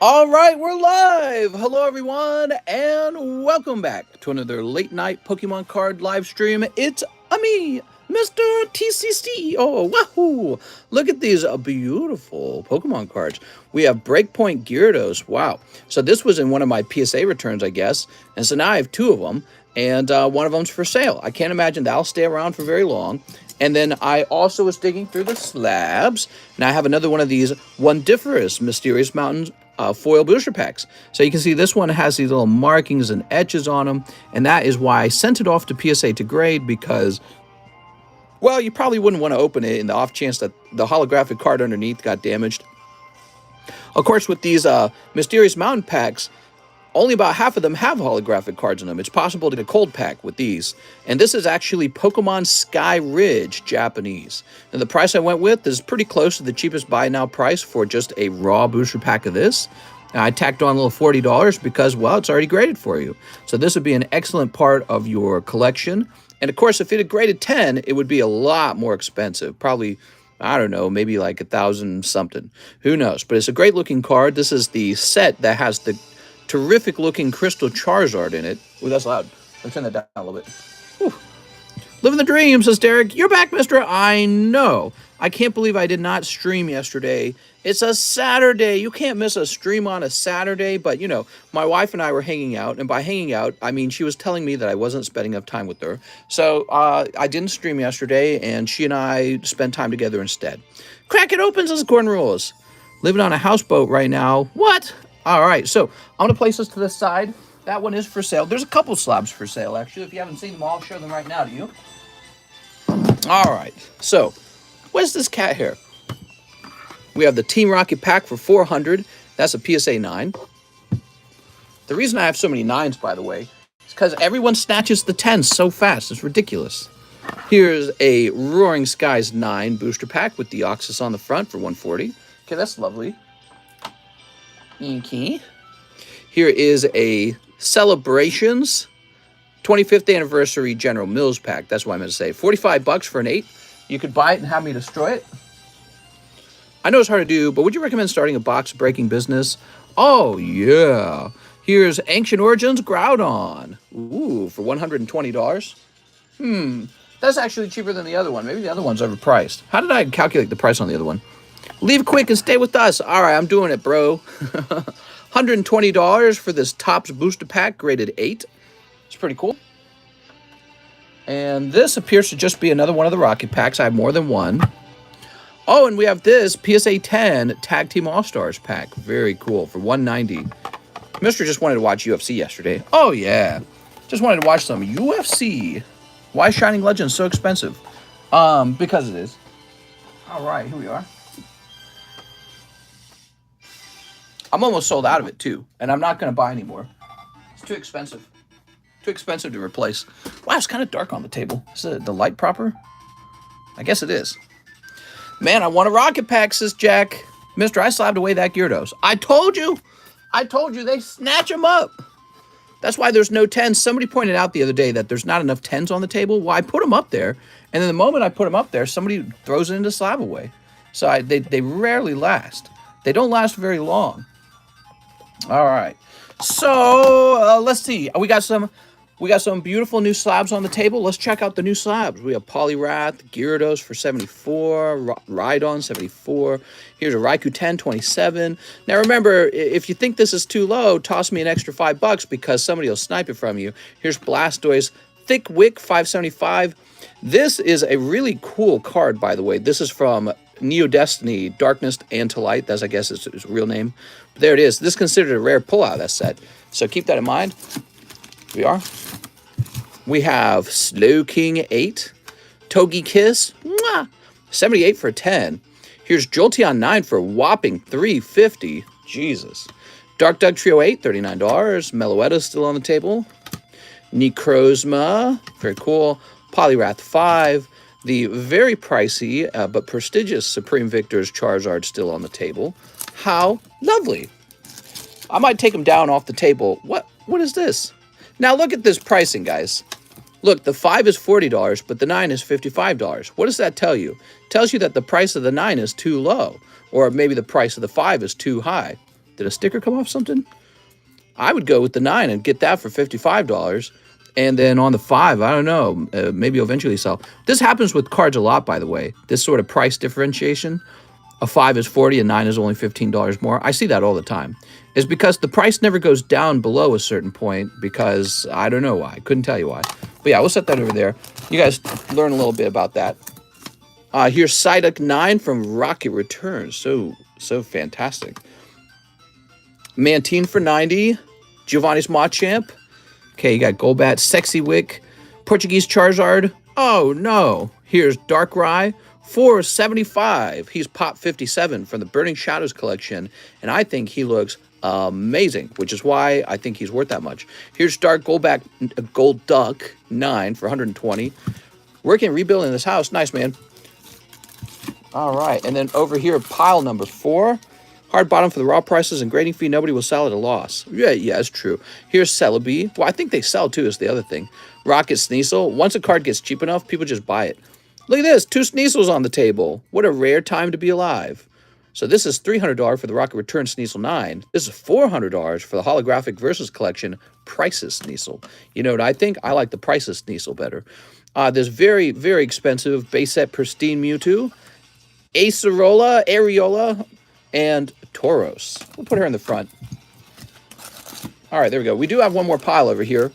All right, we're live. Hello, everyone, and welcome back to another late night Pokemon card live stream. It's me, Mr. TCC. Oh, wahoo! Look at these beautiful Pokemon cards. We have Breakpoint Gyarados. Wow. So this was in one of my PSA returns, I guess, and so now I have two of them, and one of them's for sale. I can't imagine that'll stay around for very long. And then I also was digging through the slabs, and I have another one of these Wondiferous Mysterious Mountains foil booster packs. So you can see this one has these little markings and etches on them, and that is why I sent it off to PSA to grade, because, well, you probably wouldn't want to open it in the off chance that the holographic card underneath got damaged. Of course, with these Mysterious Mountain packs, only about half of them have holographic cards in them. It's possible to get a cold pack with these. And this is actually Pokemon Sky Ridge Japanese. And the price I went with is pretty close to the cheapest buy now price for just a raw booster pack of this. And I tacked on a little $40 because, well, it's already graded for you. So this would be an excellent part of your collection. And of course, if it had graded 10, it would be a lot more expensive. Probably, I don't know, maybe like 1,000 something. Who knows? But it's a great looking card. This is the set that has the terrific looking Crystal Charizard in it. Ooh, that's loud. Let's turn that down a little bit. Whew. Living the dream, says Derek. You're back, mister. I know. I can't believe I did not stream yesterday. It's a Saturday. You can't miss a stream on a Saturday. But, you know, my wife and I were hanging out. And by hanging out, I mean she was telling me that I wasn't spending enough time with her. So I didn't stream yesterday, and she and I spent time together instead. Crack it open, says Gordon Rules. Living on a houseboat right now. What? All right, so I'm going to place this to the side. That one is for sale. There's a couple slabs for sale, actually. If you haven't seen them all, I'll show them right now to you. All right, so what's this cat here? We have the Team Rocket pack for $400. That's a PSA 9. The reason I have so many 9s, by the way, is because everyone snatches the 10s so fast. It's ridiculous. Here's a Roaring Skies 9 booster pack with Deoxys on the front for $140. Okay, that's lovely. Okay. Here is a Celebrations 25th Anniversary General Mills pack. That's what I meant to say. $45 for an 8. You could buy it and have me destroy it. I know it's hard to do, but would you recommend starting a box breaking business? Oh, yeah. Here's Ancient Origins Groudon. Ooh, for $120. That's actually cheaper than the other one. Maybe the other one's overpriced. How did I calculate the price on the other one? Leave quick and stay with us. All right, I'm doing it, bro. $120 for this Topps booster pack, graded 8. It's pretty cool. And this appears to just be another one of the Rocket packs. I have more than one. Oh, and we have this PSA 10 Tag Team All-Stars pack. Very cool, for $190. Mister just wanted to watch UFC yesterday. Oh, yeah. Just wanted to watch some UFC. Why is Shining Legends so expensive? Because it is. All right, here we are. I'm almost sold out of it, too. And I'm not going to buy anymore. It's too expensive. Too expensive to replace. Wow, it's kind of dark on the table. Is the light proper? I guess it is. Man, I want a Rocket pack, says Jack. Mister, I slabbed away that Gyarados. I told you. They snatch them up. That's why there's no 10s. Somebody pointed out the other day that there's not enough 10s on the table. Well, I put them up there. And then the moment I put them up there, somebody throws it into SLAB-AWAY. So they rarely last. They don't last very long. All right, so let's see. We got some beautiful new slabs on the table. Let's check out the new slabs. We have Poliwrath, Gyarados for $74, Rhydon $74. Here's a Raikou 10, $27. Now remember, if you think this is too low, toss me an extra $5 because somebody will snipe it from you. Here's Blastoise, Thick Wick $575. This is a really cool card, by the way. This is from Neo Destiny, Darkness and to Light. That's, I guess, his real name. But there it is. This is considered a rare pullout, that set. So keep that in mind. Here we are. We have Slowking 8, Togekiss, 78 for 10. Here's Jolteon 9 for a whopping $350. Jesus. Dark Dug Trio 8, $39. Meloetta still on the table. Necrozma, very cool. Poliwrath 5. The very pricey but prestigious Supreme Victor's Charizard still on the table. How lovely. I might take them down off the table. What is this? Now look at this pricing, guys. Look, the 5 is $40, but the 9 is $55. What does that tell you? It tells you that the price of the 9 is too low, or maybe the price of the 5 is too high. Did a sticker come off something? I would go with the 9 and get that for $55. And then on the 5, I don't know, maybe you'll eventually sell. This happens with cards a lot, by the way. This sort of price differentiation. A 5 is 40 and 9 is only $15 more. I see that all the time. It's because the price never goes down below a certain point because I don't know why. I couldn't tell you why. But yeah, we'll set that over there. You guys learn a little bit about that. Here's Psyduck 9 from Rocket Returns. So fantastic. Mantine for 90. Giovanni's Machamp. Okay, you got Golbat, Sexy Wick, Portuguese Charizard. Oh no. Here's Darkrai. 475. He's Pop 57 from the Burning Shadows collection, and I think he looks amazing, which is why I think he's worth that much. Here's Dark Golduck 9 for 120. Working rebuilding this house. Nice, man. All right, and then over here, pile number 4. Hard bottom for the raw prices and grading fee. Nobody will sell at a loss. Yeah, it's true. Here's Celebi. Well, I think they sell too is the other thing. Rocket Sneasel. Once a card gets cheap enough, people just buy it. Look at this, 2 Sneasels on the table. What a rare time to be alive. So this is $300 for the Rocket Return Sneasel 9. This is $400 for the Holographic Versus Collection Prices Sneasel. You know what I think? I like the Prices Sneasel better. There's very, very expensive base set Pristine Mewtwo, Areola, and Tauros. We'll put her in the front. All right, there we go. We do have one more pile over here.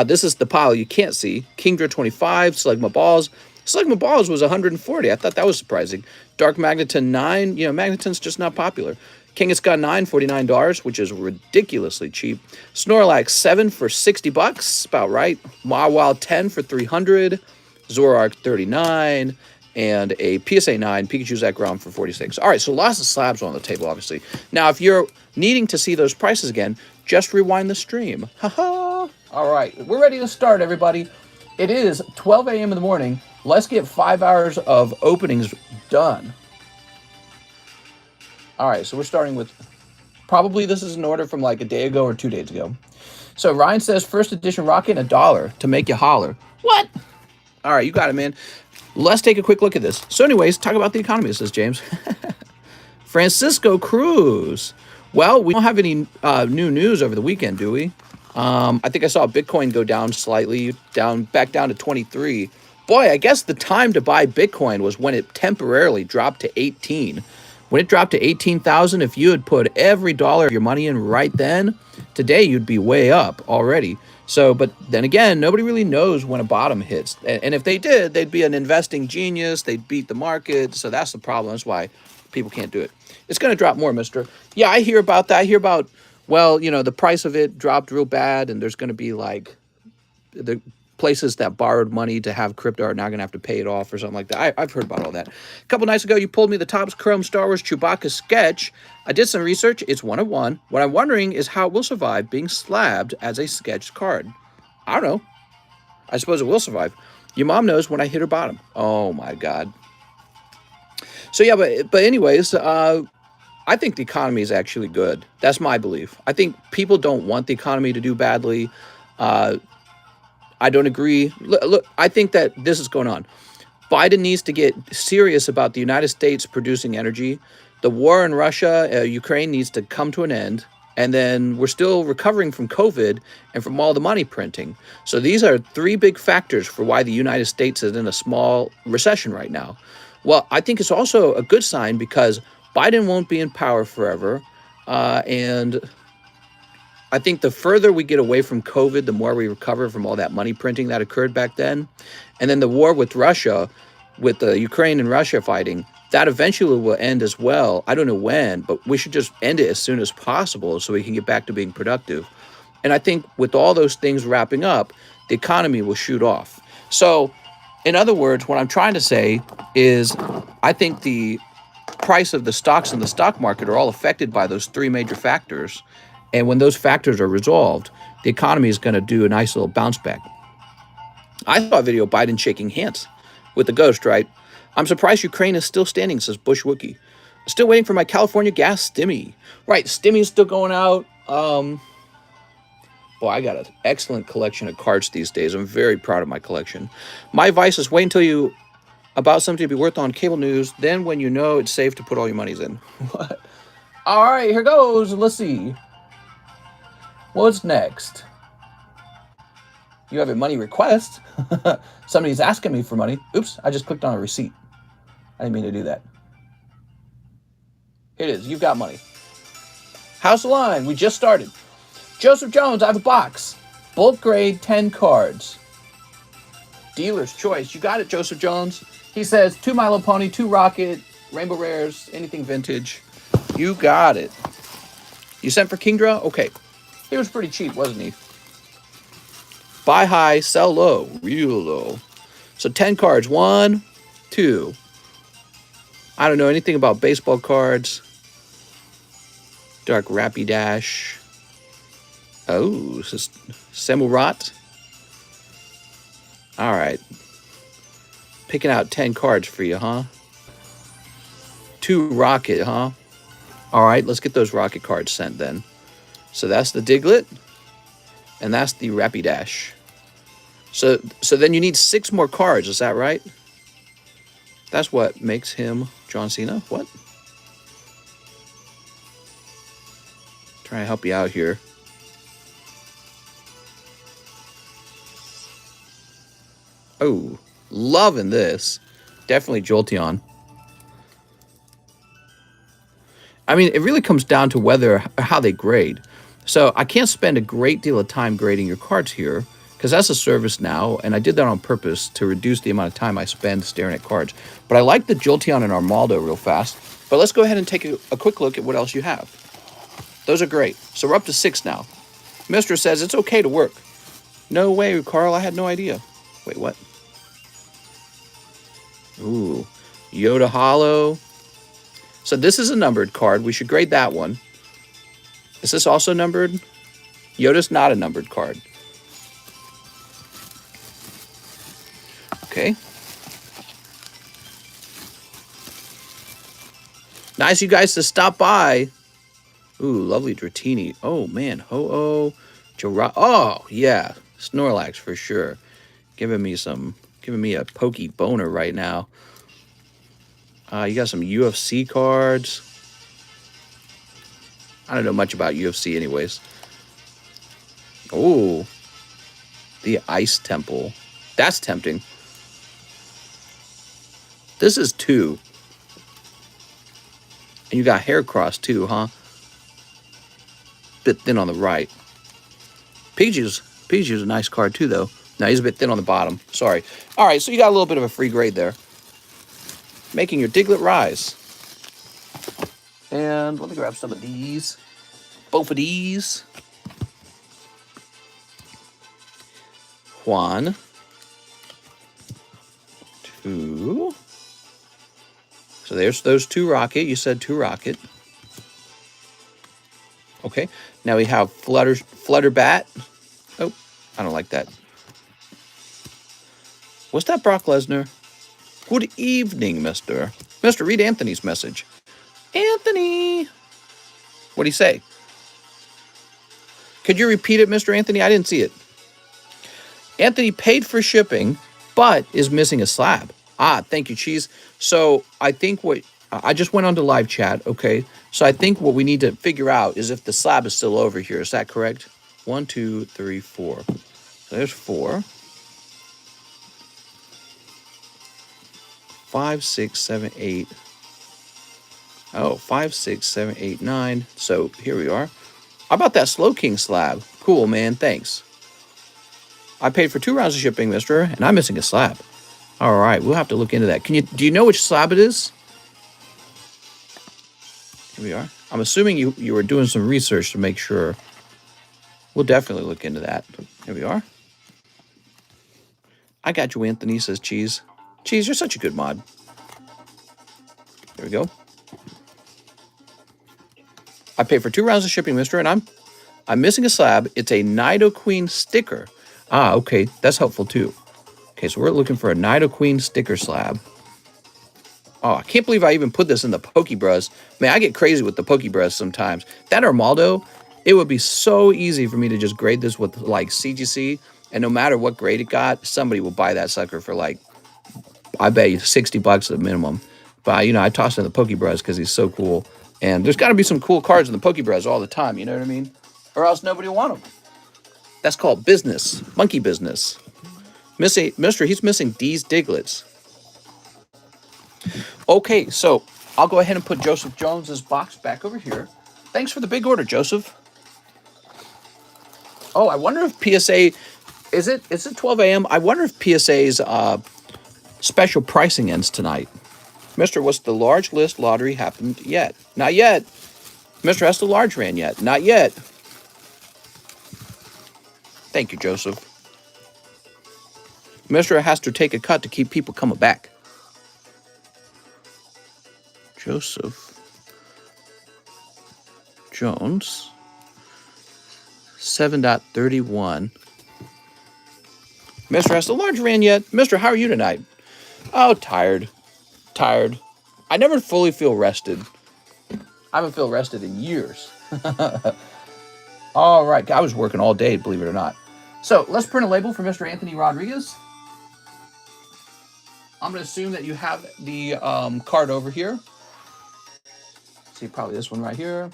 This is the pile you can't see. Kingdra 25, Slugma Balls. Slugma Balls was 140. I thought that was surprising. Dark Magneton 9. You know, Magneton's just not popular. Kangaskhan 9, $49, which is ridiculously cheap. Snorlax 7 for $60, about right. Mawile 10 for $300. Zoroark 39. And a PSA 9 Pikachu Zekrom for 46. All right, so lots of slabs on the table, obviously. Now, if you're needing to see those prices again, just rewind the stream. Ha-ha! All right, we're ready to start, everybody. It is 12 a.m. in the morning. Let's get 5 hours of openings done. All right, so we're starting with, probably this is an order from like a day ago or 2 days ago. So Ryan says, first edition Rocket, $1 to make you holler. What? All right, you got it, man. Let's take a quick look at this. So anyways, talk about the economy, says James. Francisco Cruz. Well, we don't have any new news over the weekend, do we? I think I saw Bitcoin go down slightly, back down to 23. Boy, I guess the time to buy Bitcoin was when it temporarily dropped to 18. When it dropped to 18,000, if you had put every dollar of your money in right then, today you'd be way up already. So, but then again, nobody really knows when a bottom hits. And if they did, they'd be an investing genius. They'd beat the market. So that's the problem. That's why people can't do it. It's going to drop more, mister. Yeah, I hear about that. I hear about, well, you know, the price of it dropped real bad. And there's going to be like the places that borrowed money to have crypto are now going to have to pay it off or something like that. I've heard about all that. A couple nights ago, you pulled me the Topps Chrome Star Wars Chewbacca sketch. I did some research. It's 1 of 1. What I'm wondering is how it will survive being slabbed as a sketched card. I don't know. I suppose it will survive. Your mom knows when I hit her bottom. Oh, my God. So, yeah, but anyways, I think the economy is actually good. That's my belief. I think people don't want the economy to do badly. I don't agree. Look, I think that this is going on. Biden needs to get serious about the United States producing energy. The war in Russia, Ukraine needs to come to an end. And then we're still recovering from COVID and from all the money printing. So these are 3 big factors for why the United States is in a small recession right now. Well, I think it's also a good sign because Biden won't be in power forever. And I think the further we get away from COVID, the more we recover from all that money printing that occurred back then. And then the war with Russia, with the Ukraine and Russia fighting, that eventually will end as well. I don't know when, but we should just end it as soon as possible so we can get back to being productive. And I think with all those things wrapping up, the economy will shoot off. So, in other words, what I'm trying to say is I think the price of the stocks in the stock market are all affected by those 3 major factors. And when those factors are resolved, the economy is going to do a nice little bounce back. I saw a video of Biden shaking hands with the ghost, right? I'm surprised Ukraine is still standing, says Bush Wookie. Still waiting for my California gas stimmy. Right, stimmy's still going out. Boy, I got an excellent collection of cards these days. I'm very proud of my collection. My advice is wait until you about something to be worth on cable news. Then when you know it's safe to put all your monies in. What? All right, here goes. Let's see. What's next? You have a money request. Somebody's asking me for money. Oops, I just clicked on a receipt. I didn't mean to do that. It is. You've got money. House of Line. We just started. Joseph Jones, I have a box. Bulk grade, 10 cards. Dealer's choice. You got it, Joseph Jones. He says 2 My Little Pony, 2 Rocket, Rainbow Rares, anything vintage. You got it. You sent for King Draw? Okay. He was pretty cheap, wasn't he? Buy high, sell low. Real low. So 10 cards. 1, 2. I don't know anything about baseball cards. Dark Rappy Dash. Oh, this is Semurat. All right. Picking out 10 cards for you, huh? 2 Rocket, huh? All right, let's get those Rocket cards sent then. So that's the Diglett, and that's the Rapidash. So then you need 6 more cards, is that right? That's what makes him John Cena. What? Trying to help you out here. Oh, loving this. Definitely Jolteon. I mean, it really comes down to whether how they grade. So I can't spend a great deal of time grading your cards here because that's a service now, and I did that on purpose to reduce the amount of time I spend staring at cards. But I like the Jolteon and Armaldo real fast. But let's go ahead and take a quick look at what else you have. Those are great. So we're up to 6 now. Mistress says it's okay to work. No way, Carl. I had no idea. Wait, what? Ooh, Yoda Hollow. So this is a numbered card. We should grade that one. Is this also numbered? Yoda's not a numbered card. Okay. Nice you guys to stop by. Ooh, lovely Dratini. Oh, man. Ho-Oh. Oh, yeah. Snorlax for sure. Giving me a pokey boner right now. You got some UFC cards. I don't know much about UFC anyways. Oh, the Ice Temple. That's tempting. This is 2. And you got Heracross too, huh? Bit thin on the right. Piju's a nice card too, though. No, he's a bit thin on the bottom. Sorry. All right, so you got a little bit of a free grade there. Making your Diglett rise. And let me grab some of these. Both of these. One. 2. So there's those 2 Rocket. You said 2 Rocket. Okay. Now we have Flutterbat. Oh, I don't like that. What's that, Brock Lesnar? Good evening, Mister. Read Anthony's message. Anthony! What'd he say? Could you repeat it, Mr. Anthony? I didn't see it. Anthony paid for shipping, but is missing a slab. Ah, thank you, Cheese. So I think I just went on to live chat, okay? So I think what we need to figure out is if the slab is still over here. Is that correct? 1, 2, 3, 4. So there's 4. 5, 6, 7, 8. Oh, 5, 6, 7, 8, 9. So here we are. How about that Slow King slab? Cool, man. Thanks. I paid for 2 rounds of shipping, mister, and I'm missing a slab. All right, we'll have to look into that. Do you know which slab it is? Here we are. I'm assuming you were doing some research to make sure. We'll definitely look into that. Here we are. I got you, Anthony, says Cheese. Cheese, you're such a good mod. There we go. I paid for 2 rounds of shipping, mister, and I'm missing a slab. It's a Nidoqueen sticker. Ah, okay. That's helpful, too. Okay, so we're looking for a Nidoqueen sticker slab. Oh, I can't believe I even put this in the Pokebuzz. Man, I get crazy with the Pokebuzz sometimes. That Armaldo, it would be so easy for me to just grade this with, like, CGC, and no matter what grade it got, somebody will buy that sucker for, like, I bet you $60 at a minimum. But, you know, I tossed in the Pokebuzz because he's so cool. And there's got to be some cool cards in the Pokebreads all the time, you know what I mean? Or else nobody will want them. That's called business, monkey business. He's missing D's Diglets. Okay, so I'll go ahead and put Joseph Jones's box back over here. Thanks for the big order, Joseph. Oh, I wonder if PSA, is it 12 a.m.? I wonder if PSA's special pricing ends tonight. Mr., what's the large list lottery happened yet? Not yet. Mr., has the large ran yet? Not yet. Thank you, Joseph. Mr. has to take a cut to keep people coming back. Joseph Jones 7.31. Mr. has the large ran yet? Mr., how are you tonight? Oh, tired. I never fully feel rested. I haven't felt rested in years. All right, I was working all day, believe it or not. So let's print a label for Mr. Anthony Rodriguez. I'm going to assume that you have the card over here. See, probably this one right here.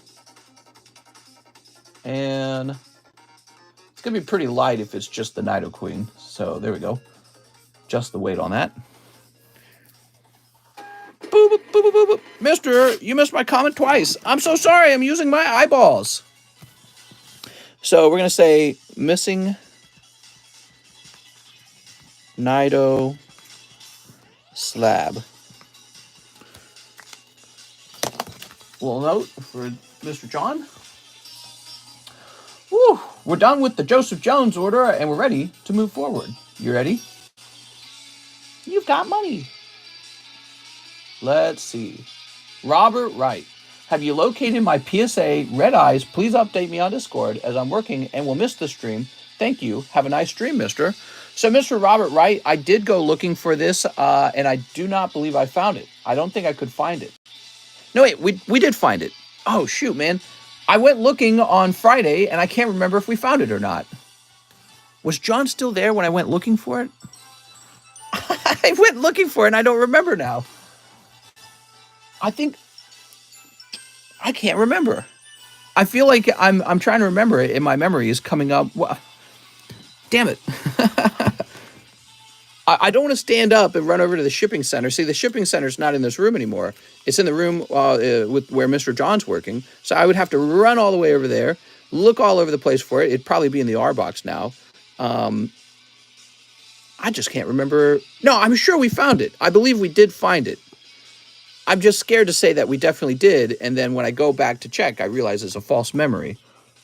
And it's going to be pretty light if it's just the Nido Queen. So there we go. Just the weight on that. Boop, boop, boop, boop, boop. Mister, you missed my comment twice. I'm so sorry. I'm using my eyeballs. So we're going to say missing Nido slab. Little note for Mr. John. Woo, we're done with the Joseph Jones order and we're ready to move forward. You ready? You've got money. Let's see. Robert Wright. Have you located my PSA Red Eyes? Please update me on Discord as I'm working and will miss the stream. Thank you. Have a nice stream, mister. So, Mr. Robert Wright, I did go looking for this, and I do not believe I found it. I don't think I could find it. No, wait, we did find it. Oh, shoot, man. I went looking on Friday, and I can't remember if we found it or not. Was John still there when I went looking for it? I went looking for it, and I don't remember now. I can't remember. I feel like I'm trying to remember it, and my memory is coming up. Well, damn it. I don't want to stand up and run over to the shipping center. See, the shipping center is not in this room anymore. It's in the room with where Mr. John's working. So I would have to run all the way over there, look all over the place for it. It'd probably be in the R box now. I just can't remember. No, I'm sure we found it. I believe we did find it. I'm just scared to say that we definitely did. And then when I go back to check, I realize it's a false memory.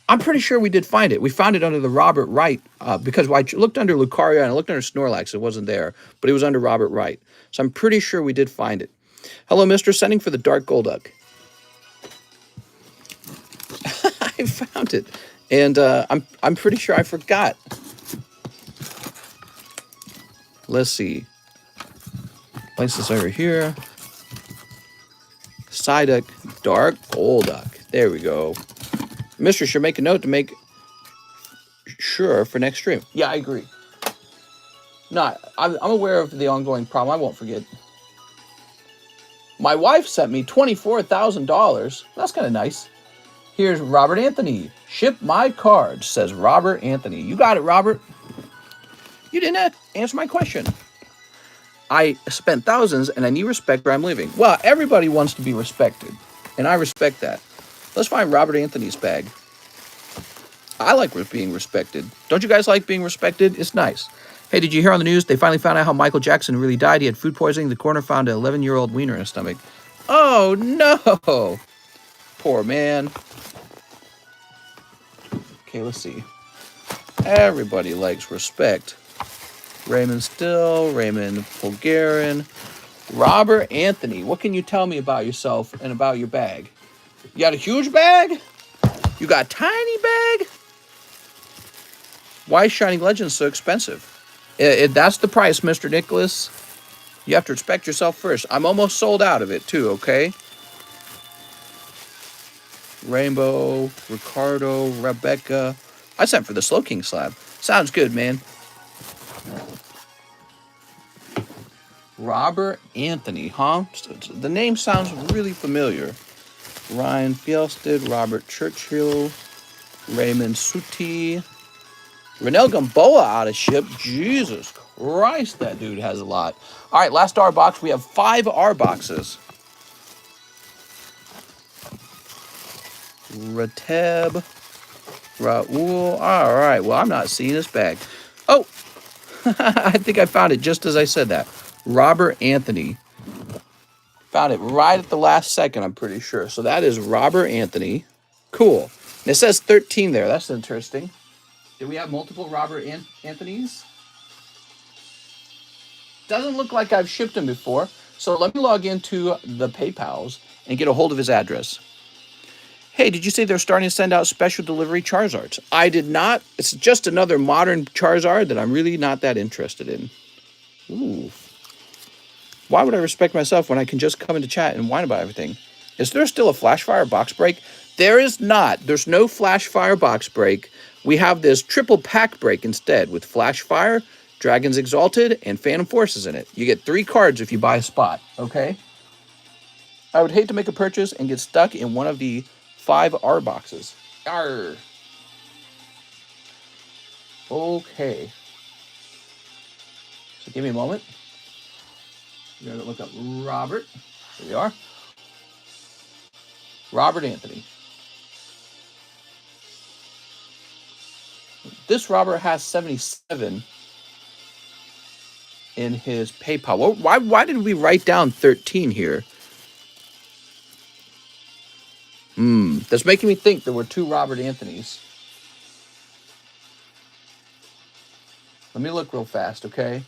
I'm pretty sure we did find it. We found it under the Robert Wright because I looked under Lucario and I looked under Snorlax. It wasn't there, but it was under Robert Wright. So I'm pretty sure we did find it. Hello, mister. Sending for the Dark Golduck. I found it. And I'm pretty sure I forgot. Let's see. Place this over here. Psyduck, Dark Golduck. There we go. Mister should make a note to make sure for next stream. Yeah, I agree. No, I'm aware of the ongoing problem. I won't forget. My wife sent me $24,000. That's kind of nice. Here's Robert Anthony. Ship my card, says Robert Anthony. You got it, Robert. You didn't answer my question. I spent thousands and I need respect where I'm living. Well, everybody wants to be respected, and I respect that. Let's find Robert Anthony's bag. I like being respected. Don't you guys like being respected? It's nice. Hey, did you hear on the news? They finally found out how Michael Jackson really died. He had food poisoning. The coroner found an 11-year-old wiener in his stomach. Oh, no. Poor man. Okay, let's see. Everybody likes respect. Raymond Still, Raymond Polgarin, Robert Anthony. What can you tell me about yourself and about your bag? You got a huge bag? You got a tiny bag? Why is Shining Legends so expensive? That's the price, Mr. Nicholas. You have to respect yourself first. I'm almost sold out of it, too, okay? Rainbow, Ricardo, Rebecca. I sent for the Slow King slab. Sounds good, man. Robert Anthony, huh? The name sounds really familiar. Ryan Fielstead, Robert Churchill, Raymond Suti, Renel Gamboa out of ship. Jesus Christ, that dude has a lot. All right, last R box. We have 5 R boxes. Rateb, Raul. All right, well, I'm not seeing this bag. Oh, I think I found it just as I said that. Robert Anthony. Found it right at the last second, I'm pretty sure. So that is Robert Anthony. Cool. And it says 13 there. That's interesting. Did we have multiple Robert Anthonys? Doesn't look like I've shipped him before. So let me log into the PayPals and get a hold of his address. Hey, did you say they're starting to send out special delivery Charizards? I did not. It's just another modern Charizard that I'm really not that interested in. Ooh. Why would I respect myself when I can just come into chat and whine about everything? Is there still a Flashfire box break? There is not. There's no Flashfire box break. We have this triple pack break instead with Flashfire, Dragons Exalted, and Phantom Forces in it. You get 3 cards if you buy a spot, okay? I would hate to make a purchase and get stuck in one of the 5 R boxes. Arr. Okay. So give me a moment. We're going to look up Robert. Here we are. Robert Anthony. This Robert has 77 in his PayPal. Well, why did we write down 13 here? That's making me think there were 2 Robert Anthonys. Let me look real fast, okay?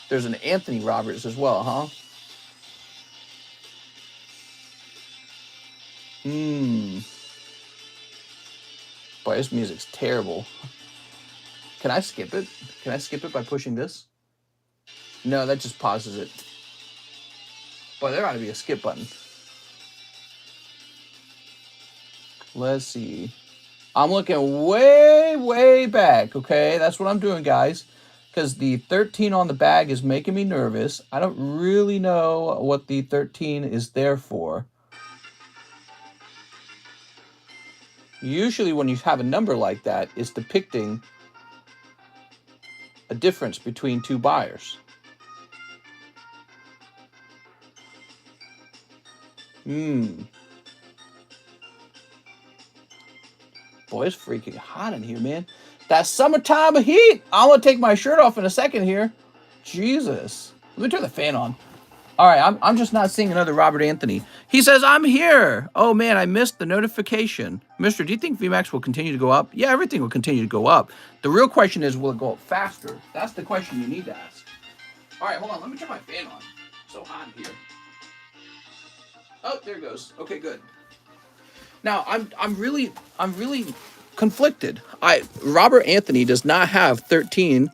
There's an Anthony Roberts as well, huh? Boy, this music's terrible. Can I skip it? Can I skip it by pushing this? No, that just pauses it. Boy, there ought to be a skip button. Let's see. I'm looking way, way back, okay? That's what I'm doing, guys. Because the 13 on the bag is making me nervous. I don't really know what the 13 is there for. Usually when you have a number like that, it's depicting a difference between 2 buyers. Boy, it's freaking hot in here, man. That summertime heat. I'm going to take my shirt off in a second here. Jesus. Let me turn the fan on. All right, I'm just not seeing another Robert Anthony. He says, I'm here. Oh, man, I missed the notification. Mister, do you think VMAX will continue to go up? Yeah, everything will continue to go up. The real question is, will it go up faster? That's the question you need to ask. All right, hold on. Let me turn my fan on. It's so hot in here. Oh, there it goes. Okay, good. Now, I'm really conflicted. Robert Anthony does not have 13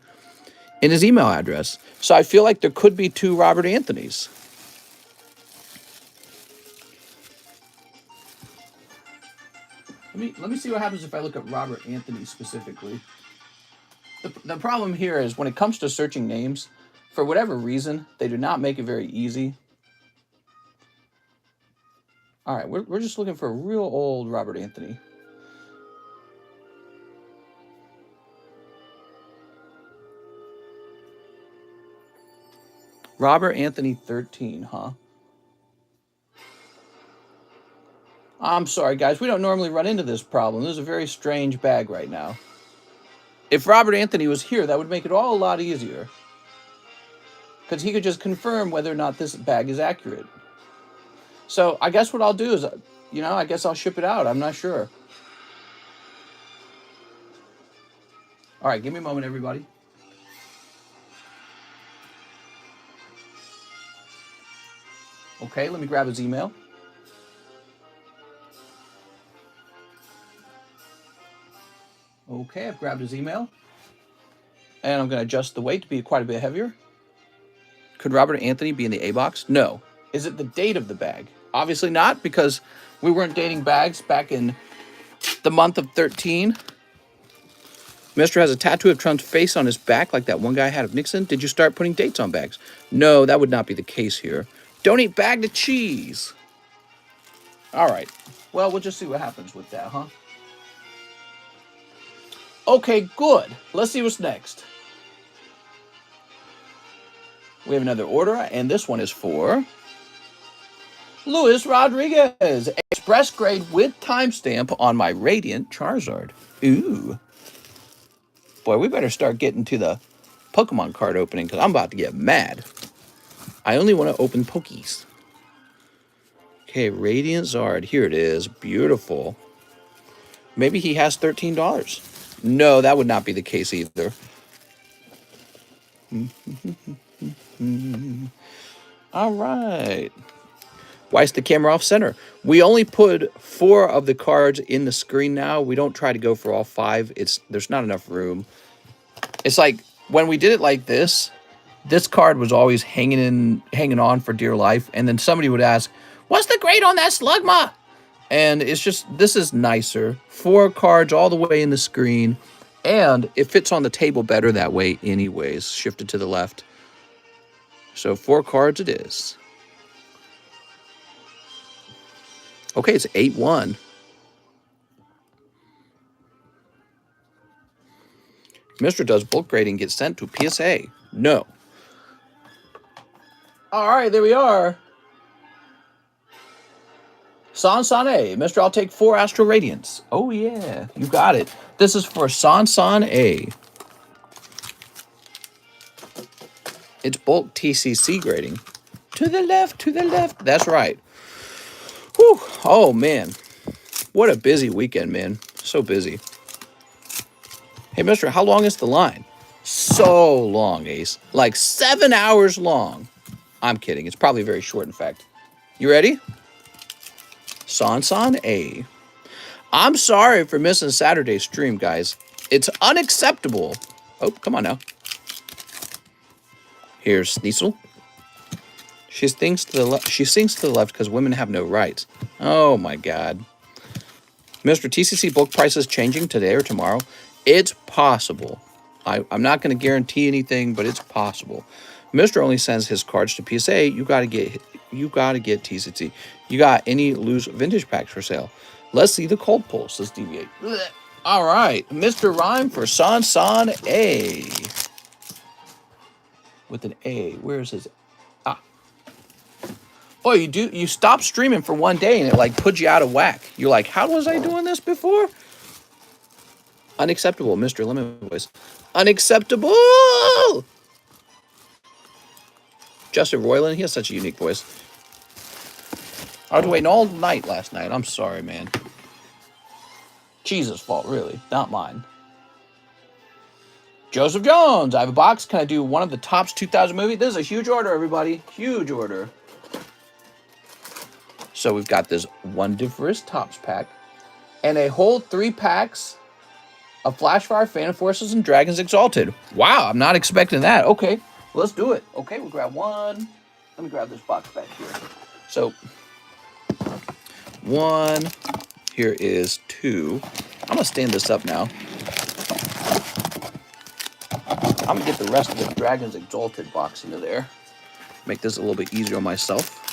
in his email address. So I feel like there could be 2 Robert Anthonys. Let me see what happens if I look up Robert Anthony specifically. The problem here is when it comes to searching names, for whatever reason, they do not make it very easy. All right, we're just looking for a real old Robert Anthony. Robert Anthony 13, huh? I'm sorry, guys. We don't normally run into this problem. This is a very strange bag right now. If Robert Anthony was here, that would make it all a lot easier. Because he could just confirm whether or not this bag is accurate. So I guess what I'll do is, I guess I'll ship it out. I'm not sure. All right, give me a moment, everybody. Okay, let me grab his email. Okay, I've grabbed his email. And I'm going to adjust the weight to be quite a bit heavier. Could Robert Anthony be in the A box? No. Is it the date of the bag? Obviously not, because we weren't dating bags back in the month of 13. Mister has a tattoo of Trump's face on his back like that one guy had of Nixon. Did you start putting dates on bags? No, that would not be the case here. Don't eat bag of cheese. All right. Well, we'll just see what happens with that, huh? Okay, good. Let's see what's next. We have another order, and this one is for Luis Rodriguez. Express grade with timestamp on my Radiant Charizard. Ooh. Boy, we better start getting to the Pokemon card opening because I'm about to get mad. I only want to open Pokies. Okay, Radiant Zard. Here it is. Beautiful. Maybe he has $13. No, that would not be the case either. All right. Why is the camera off center? We only put 4 of the cards in the screen now. We don't try to go for all 5. There's not enough room. It's like when we did it like this card was always hanging on for dear life. And then somebody would ask, what's the grade on that Slugma? And it's just, this is nicer. 4 cards all the way in the screen. And it fits on the table better that way anyways. Shifted to the left. So 4 cards it is. Okay, it's 8-1. Mr. does bulk grading get sent to PSA? No. All right, there we are. Sansane. Mr. I'll take 4 Astral Radiance. Oh, yeah. You got it. This is for Sansane. It's bulk TCC grading. To the left, to the left. That's right. Whew. Oh, man. What a busy weekend, man. So busy. Hey, mister, how long is the line? So long, Ace. Like 7 hours long. I'm kidding. It's probably very short, in fact. You ready? Sansan A. I'm sorry for missing Saturday's stream, guys. It's unacceptable. Oh, come on now. Here's Sneasel. She sings to the left because women have no rights. Oh my God. Mr. TCC bulk prices changing today or tomorrow? It's possible. I'm not going to guarantee anything, but it's possible. Mr. only sends his cards to PSA. You gotta get TCC. You got any loose vintage packs for sale? Let's see the cold pull, says Deviate. All right, Mr. Rhyme for Sansan A. With an A. Where's his Oh, you stop streaming for one day and it like puts you out of whack. You're like, how was I doing this before? Unacceptable, Mr. Lemon Voice. Unacceptable! Justin Roiland, he has such a unique voice. I was waiting all night last night. I'm sorry, man. Cheese's fault, really, not mine. Joseph Jones, I have a box. Can I do one of the Topps 2000 movie? This is a huge order, everybody. Huge order. So we've got this Wondiferous Topps pack and a whole 3 packs of Flashfire, Phantom Forces, and Dragons Exalted. Wow, I'm not expecting that. Okay, let's do it. Okay, we'll grab one. Let me grab this box back here. So, 1. Here is 2. I'm going to stand this up now. I'm going to get the rest of the Dragons Exalted box into there. Make this a little bit easier on myself.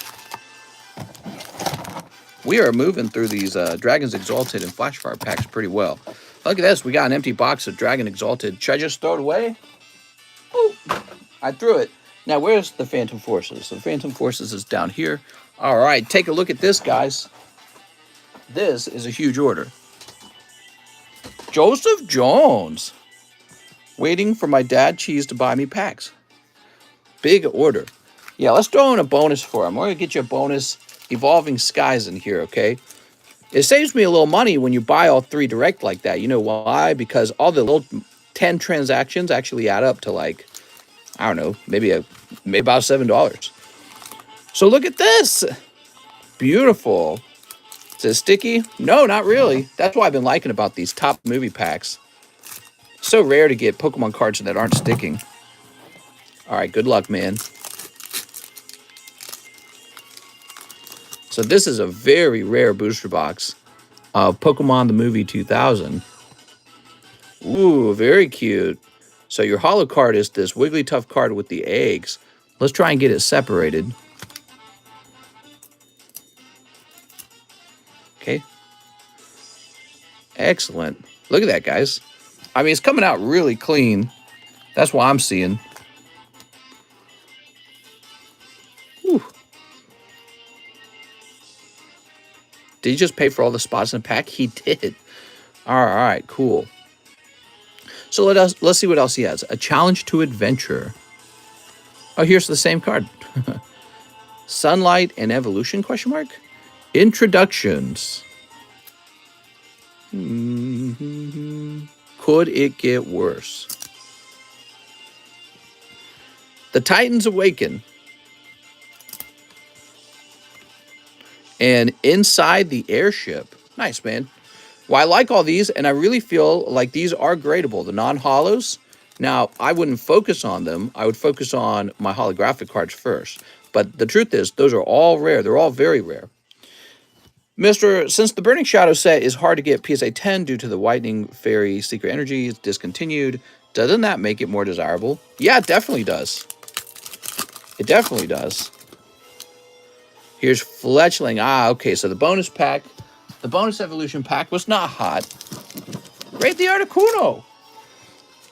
We are moving through these Dragons Exalted and Flashfire packs pretty well. Look at this. We got an empty box of Dragon Exalted. Should I just throw it away? Oh, I threw it. Now, where's the Phantom Forces? The Phantom Forces is down here. All right, take a look at this, guys. This is a huge order. Joseph Jones. Waiting for my dad Cheese to buy me packs. Big order. Yeah, let's throw in a bonus for him. We're going to get you a bonus Evolving Skies in here, okay? It saves me a little money when you buy all 3 direct like that. You know why? Because all the little 10 transactions actually add up to like, I don't know, maybe about $7. So look at this. Beautiful. Is it sticky? No, not really. That's what I've been liking about these top movie packs. So rare to get Pokemon cards that aren't sticking. All right, good luck, man. So this is a very rare booster box of Pokemon the Movie 2000. Ooh, very cute. So your hollow card is this Wigglytuff card with the eggs. Let's try and get it separated. Okay. Excellent. Look at that, guys. I mean, it's coming out really clean. That's what I'm seeing. Whew. Did he just pay for all the spots in the pack? He did. All right, cool. So let's see what else he has. A challenge to adventure. Oh, here's the same card. Sunlight and evolution, question mark? Introductions. Could it get worse? The Titans awaken. And inside the airship. Nice, man. Well, I like all these, and I really feel like these are gradable. The non-hollows. Now, I wouldn't focus on them. I would focus on my holographic cards first. But the truth is, those are all rare. They're all very rare. Since the Burning Shadow set is hard to get PSA 10 due to the Whitening Fairy Secret Energy is discontinued, doesn't that make it more desirable? Yeah, it definitely does. It definitely does. Here's Fletchling. Ah, okay, so the bonus pack, the bonus evolution pack was not hot. Rate the Articuno.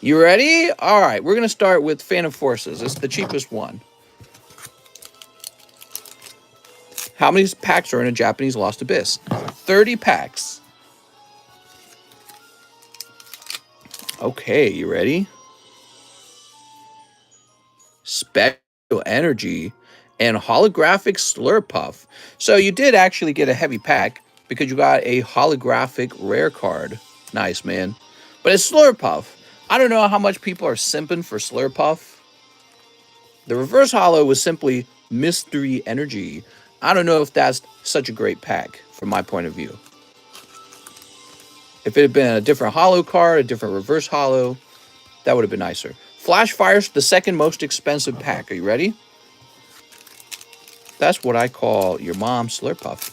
You ready? All right, we're going to start with Phantom Forces. It's the cheapest one. How many packs are in a Japanese Lost Abyss? 30 packs. Okay, you ready? Special Energy and Holographic Slurpuff. So you did actually get a heavy pack because you got a holographic rare card. Nice, man. But it's Slurpuff. I don't know how much people are simping for Slurpuff. The reverse holo was simply Mystery Energy. I don't know if that's such a great pack from my point of view. If it had been a different holo card, a different reverse holo, that would have been nicer. Flash Fire's the second most expensive pack. Are you ready? That's what I call your mom's Slurpuff.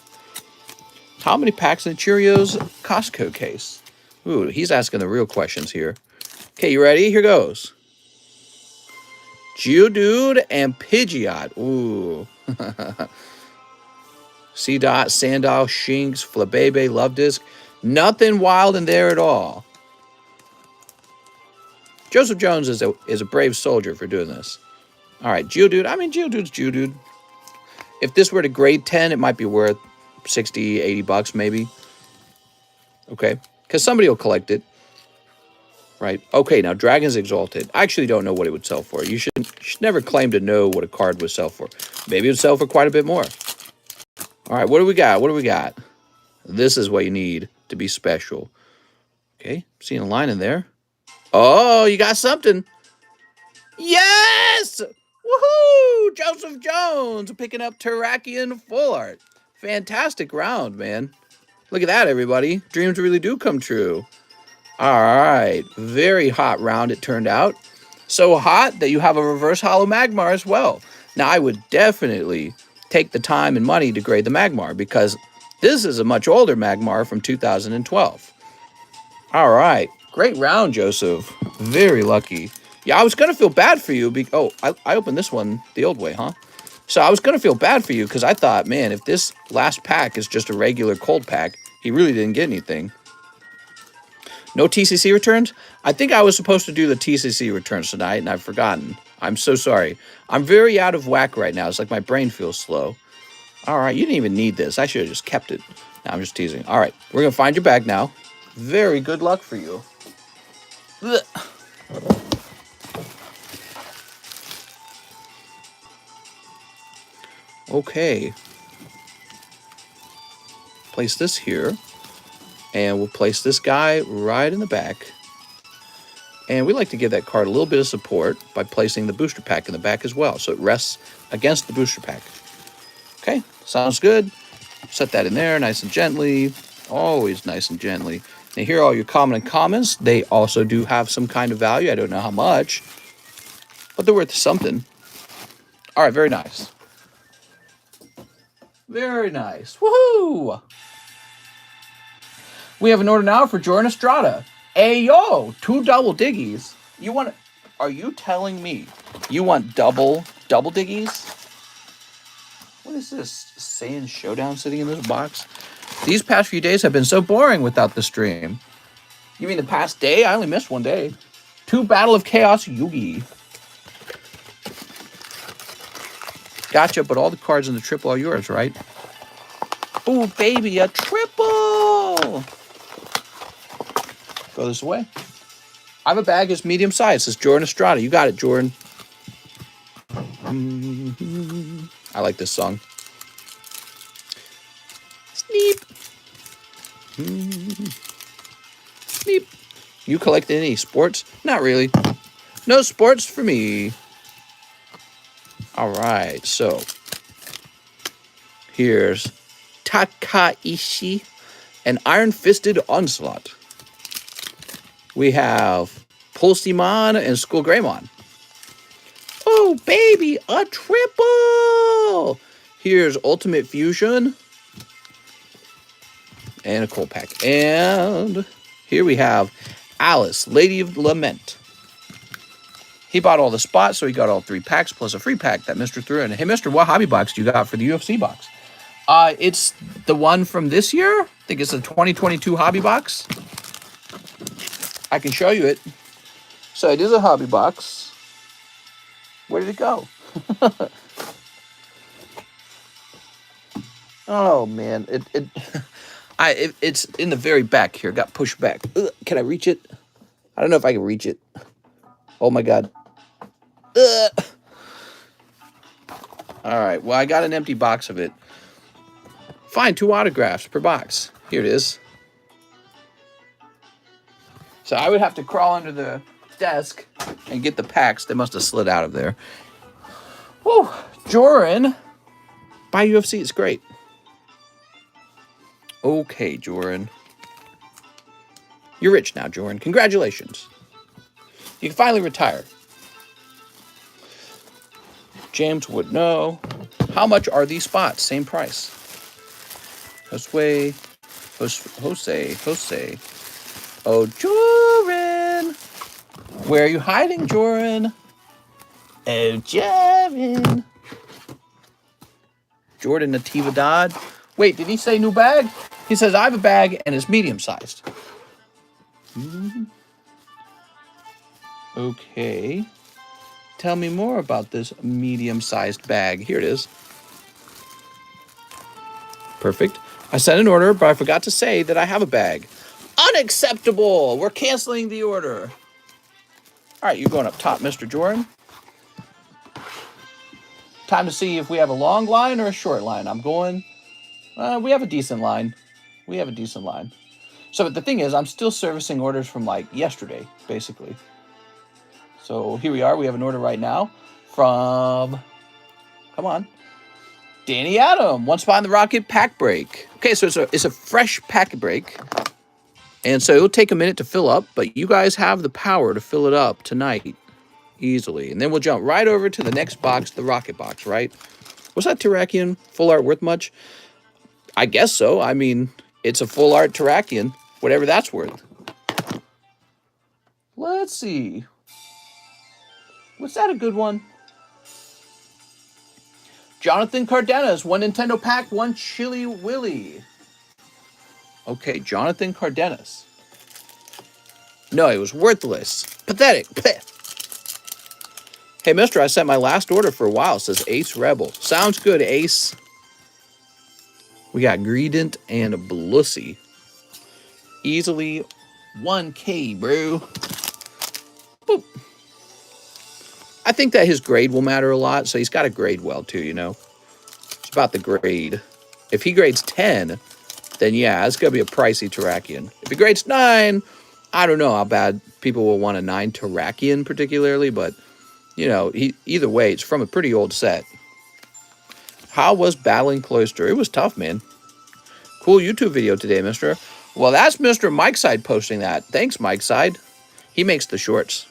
How many packs in the Cheerios Costco case? Ooh, he's asking the real questions here. Okay, you ready? Here goes. Geodude and Pidgeot. Ooh. C-Dot, Sandile, Shinx, Flabébé, Love Disc. Nothing wild in there at all. Joseph Jones is a brave soldier for doing this. All right, Geodude. I mean, Geodude's Geodude. If this were to grade 10, it might be worth 60, 80 bucks maybe. Okay, because somebody will collect it. Right. Okay, now Dragon's Exalted. I actually don't know what it would sell for. You should never claim to know what a card would sell for. Maybe it would sell for quite a bit more. All right, what do we got? What do we got? This is what you need to be special. Okay, seeing a line in there. Oh, you got something. Yes! Woohoo! Joseph Jones picking up Terrakion Full Art. Fantastic round, man. Look at that, everybody. Dreams really do come true. All right, very hot round it turned out. So hot that you have a reverse holo Magmar as well. Now, I would definitely take the time and money to grade the Magmar because this is a much older Magmar from 2012. All right, great round, Joseph. Very lucky. Yeah, I was going to feel bad for you. I opened this one the old way, huh? So I was going to feel bad for you because I thought, man, if this last pack is just a regular cold pack, he really didn't get anything. No TCC returns? I think I was supposed to do the TCC returns tonight, and I've forgotten. I'm so sorry. I'm very out of whack right now. It's like my brain feels slow. All right, you didn't even need this. I should have just kept it. No, I'm just teasing. All right, we're going to find your bag now. Very good luck for you. Ugh. Okay. Place this here. And we'll place this guy right in the back. And we like to give that card a little bit of support by placing the booster pack in the back as well. So it rests against the booster pack. Okay, sounds good. Set that in there nice and gently. Always nice and gently. And here are all your common and commons. They also do have some kind of value. I don't know how much. But they're worth something. All right, very nice. Very nice. Woohoo! We have an order now for Jordan Estrada. Hey, yo, 2 double diggies. You want? Are you telling me you want double diggies? What is this? Saiyan Showdown sitting in this box? These past few days have been so boring without the stream. You mean the past day? I only missed 1 day. 2 Battle of Chaos Yugi. Gotcha, but all the cards in the triple are yours, right? Ooh, baby, a triple! Go this way. I have a bag that's medium size. Says Jordan Estrada. You got it, Jordan. I like this song. Sneep. Sneep. You collect any sports? Not really. No sports for me. All right, so here's Takaishi and Iron Fisted Onslaught. We have Pulsimon and Skull Greymon. Oh, baby, a triple! Here's Ultimate Fusion. And a cold pack. And here we have Alice, Lady of Lament. He bought all the spots, so he got all 3 packs plus a free pack that Mr. threw in. Hey, Mr., what hobby box do you got for the UFC box? It's the one from this year. I think it's the 2022 hobby box. I can show you it. So it is a hobby box. Where did it go? Oh man, it's in the very back here. Got pushed back. Ugh, can I reach it? I don't know if I can reach it. Oh my god. Ugh. All right. Well, I got an empty box of it. Fine, 2 autographs per box. Here it is. So I would have to crawl under the desk and get the packs. They must have slid out of there. Whew. Joran. Buy UFC. It's great. Okay, Joran. You're rich now, Joran. Congratulations. You can finally retire. James would know. How much are these spots? Same price. Jose. Oh, Joran. Where are you hiding, Joran? Oh, Joran. Jordan Nativa Dodd. Wait, did he say new bag? He says, I have a bag and it's medium-sized. Okay. Tell me more about this medium-sized bag. Here it is. Perfect. I sent an order, but I forgot to say that I have a bag. Unacceptable! We're canceling the order. All right, you're going up top, Mr. Jordan. Time to see if we have a long line or a short line. I'm going... we have a decent line. So the thing is, I'm still servicing orders from, like, yesterday, basically. So here we are. We have an order right now from... Come on. Danny Adam. 1 spot in the Rocket pack break. Okay, so it's a fresh pack break. And so it'll take a minute to fill up, but you guys have the power to fill it up tonight easily. And then we'll jump right over to the next box, the Rocket box, right? Was that Terrakion full art worth much? I guess so. I mean, it's a full art Terrakion, whatever that's worth. Let's see. Was that a good one? Jonathan Cardenas, 1 Nintendo pack, 1 Chili Willy. Okay, Jonathan Cardenas. No, it was worthless. Pathetic. Hey, mister, I sent my last order for a while. It says Ace Rebel. Sounds good, Ace. We got Greedent and Blussy. Easily 1K, bro. Boop. I think that his grade will matter a lot, so he's got to grade well, too, you know? It's about the grade. If he grades 10, then yeah, it's going to be a pricey Terrakion. If he grades 9, I don't know how bad people will want a 9 Terrakion particularly, but, you know, either way, it's from a pretty old set. How was battling Cloyster? It was tough, man. Cool YouTube video today, mister. Well, that's Mr. Mike Side posting that. Thanks, Mike Side. He makes the shorts.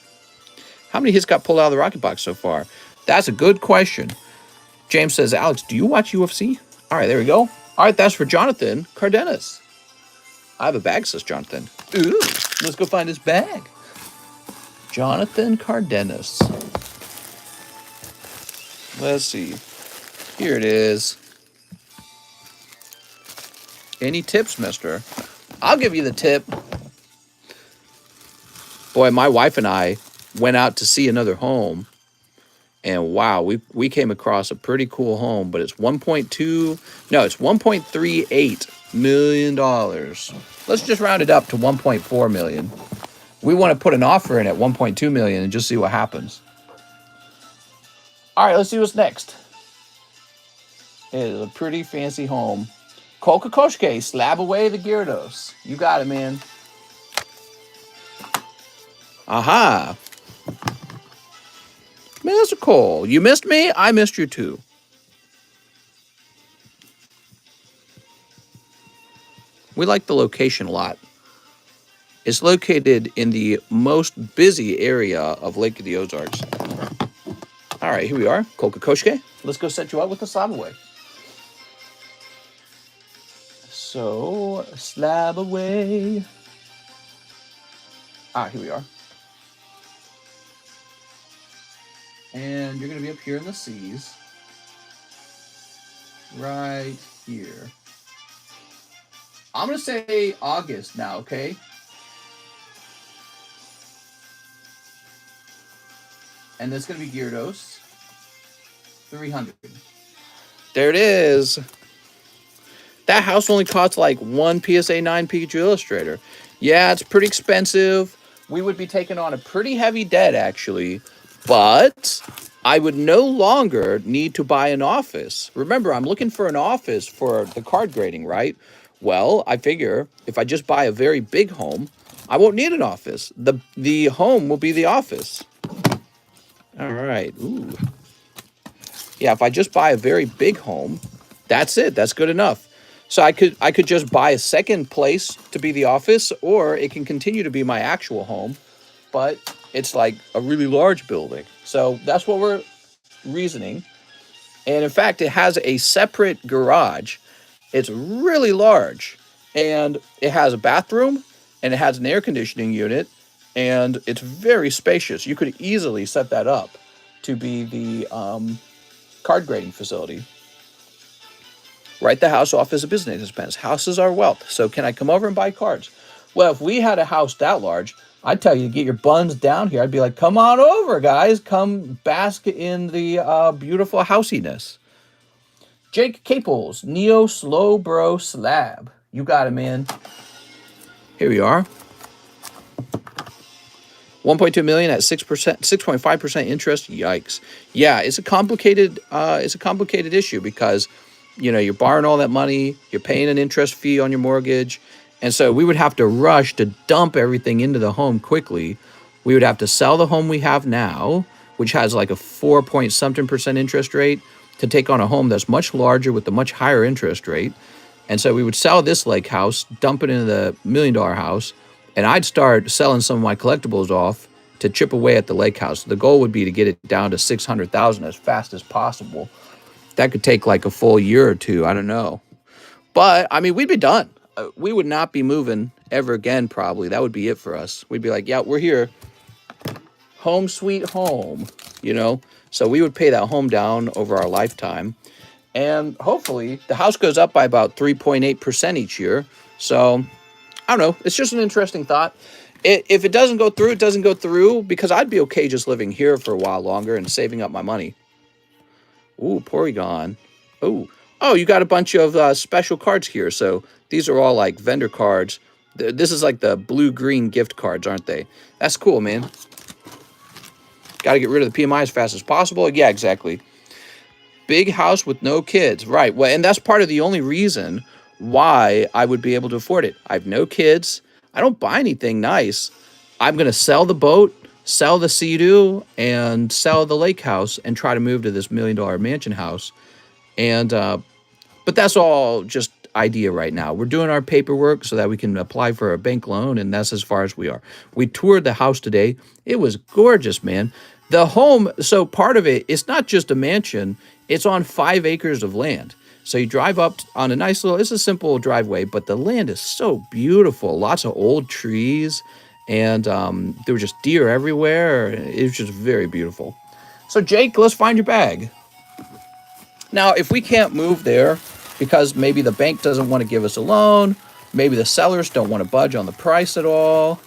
How many hits got pulled out of the Rocket box so far? That's a good question. James says, Alex, do you watch UFC? All right, there we go. All right, that's for Jonathan Cardenas. I have a bag, says Jonathan. Ooh, let's go find his bag. Jonathan Cardenas. Let's see. Here it is. Any tips, mister? I'll give you the tip. Boy, my wife and I went out to see another home. And wow, we came across a pretty cool home, but it's $1.38 million. Let's just round it up to 1.4 million. We want to put an offer in at 1.2 million and just see what happens. All right, let's see what's next. It is a pretty fancy home. Kokokoshke, SLAB-AWAY, the GYARADOS. You got it, man. Aha. Mr. Cole, you missed me? I missed you too. We like the location a lot. It's located in the most busy area of Lake of the Ozarks. All right, here we are, Kokokoshke. Let's go set you up with the SLAB-AWAY. So, SLAB-AWAY. Here we are. And you're going to be up here in the C's. Right here. I'm going to say August now, okay? And that's going to be GYARADOS. 300. There it is. That house only costs like one PSA 9 Pikachu Illustrator. Yeah, it's pretty expensive. We would be taking on a pretty heavy debt, actually. But I would no longer need to buy an office. Remember, I'm looking for an office for the card grading, right? Well, I figure if I just buy a very big home, I won't need an office. The home will be the office. All right. Ooh. Yeah, if I just buy a very big home, that's it. That's good enough. So I could just buy a second place to be the office, or it can continue to be my actual home, but it's like a really large building. So that's what we're reasoning. And in fact, it has a separate garage. It's really large, and it has a bathroom, and it has an air conditioning unit, and it's very spacious. You could easily set that up to be the card grading facility. Write the house off as a business expense. Houses are wealth. So can I come over and buy cards? Well, if we had a house that large, I'd tell you to get your buns down here. I'd be like, come on over, guys. Come bask in the beautiful housiness. Jake Caples, Neo Slow Bro Slab. You got it, man. Here we are. 1.2 million at 6%, 6.5% interest. Yikes. Yeah, it's a complicated issue because you're borrowing all that money, you're paying an interest fee on your mortgage, and so we would have to rush to dump everything into the home quickly. We would have to sell the home we have now, which has like a 4-point-something% interest rate, to take on a home that's much larger with a much higher interest rate. And so we would sell this lake house, dump it into the $1 million house, and I'd start selling some of my collectibles off to chip away at the lake house. The goal would be to get it down to $600,000 as fast as possible. That could take like a full year or two. I don't know. But, I mean, we'd be done. We would not be moving ever again, probably. That would be it for us. We'd be like, yeah, we're here. Home sweet home, So we would pay that home down over our lifetime. And hopefully the house goes up by about 3.8% each year. So, I don't know. It's just an interesting thought. If it doesn't go through, it doesn't go through, because I'd be okay just living here for a while longer and saving up my money. Ooh, Porygon. Oh, you got a bunch of special cards here. So these are all like vendor cards. This is like the blue-green gift cards, aren't they? That's cool, man. Got to get rid of the PMI as fast as possible. Yeah, exactly. Big house with no kids. Right. Well, and that's part of the only reason why I would be able to afford it. I have no kids. I don't buy anything nice. I'm going to sell the boat, sell the Sea-Doo, and sell the lake house and try to move to this $1 million mansion house. And, but that's all just idea right now. We're doing our paperwork so that we can apply for a bank loan, and that's as far as we are. We toured the house today. It was gorgeous, man. The home, so part of it, it's not just a mansion. It's on 5 acres of land. So you drive up on a nice little, it's a simple driveway, but the land is so beautiful. Lots of old trees, and there were just deer everywhere. It was just very beautiful. So Jake, let's find your bag. Now, if we can't move there because maybe the bank doesn't want to give us a loan, maybe the sellers don't want to budge on the price at all.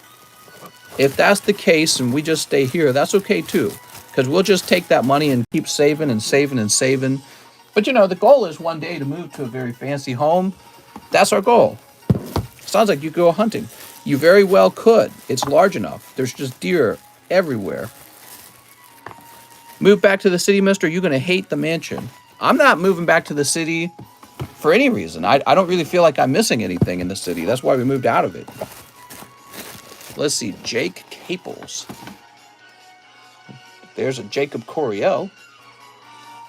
If that's the case and we just stay here, that's okay too. Because we'll just take that money and keep saving and saving and saving. But you know, the goal is one day to move to a very fancy home. That's our goal. Sounds like you go hunting. You very well could. It's large enough. There's just deer everywhere. Move back to the city, mister. You're going to hate the mansion. I'm not moving back to the city for any reason. I don't really feel like I'm missing anything in the city. That's why we moved out of it. Let's see. Jake Caples. There's a Jacob Coriel.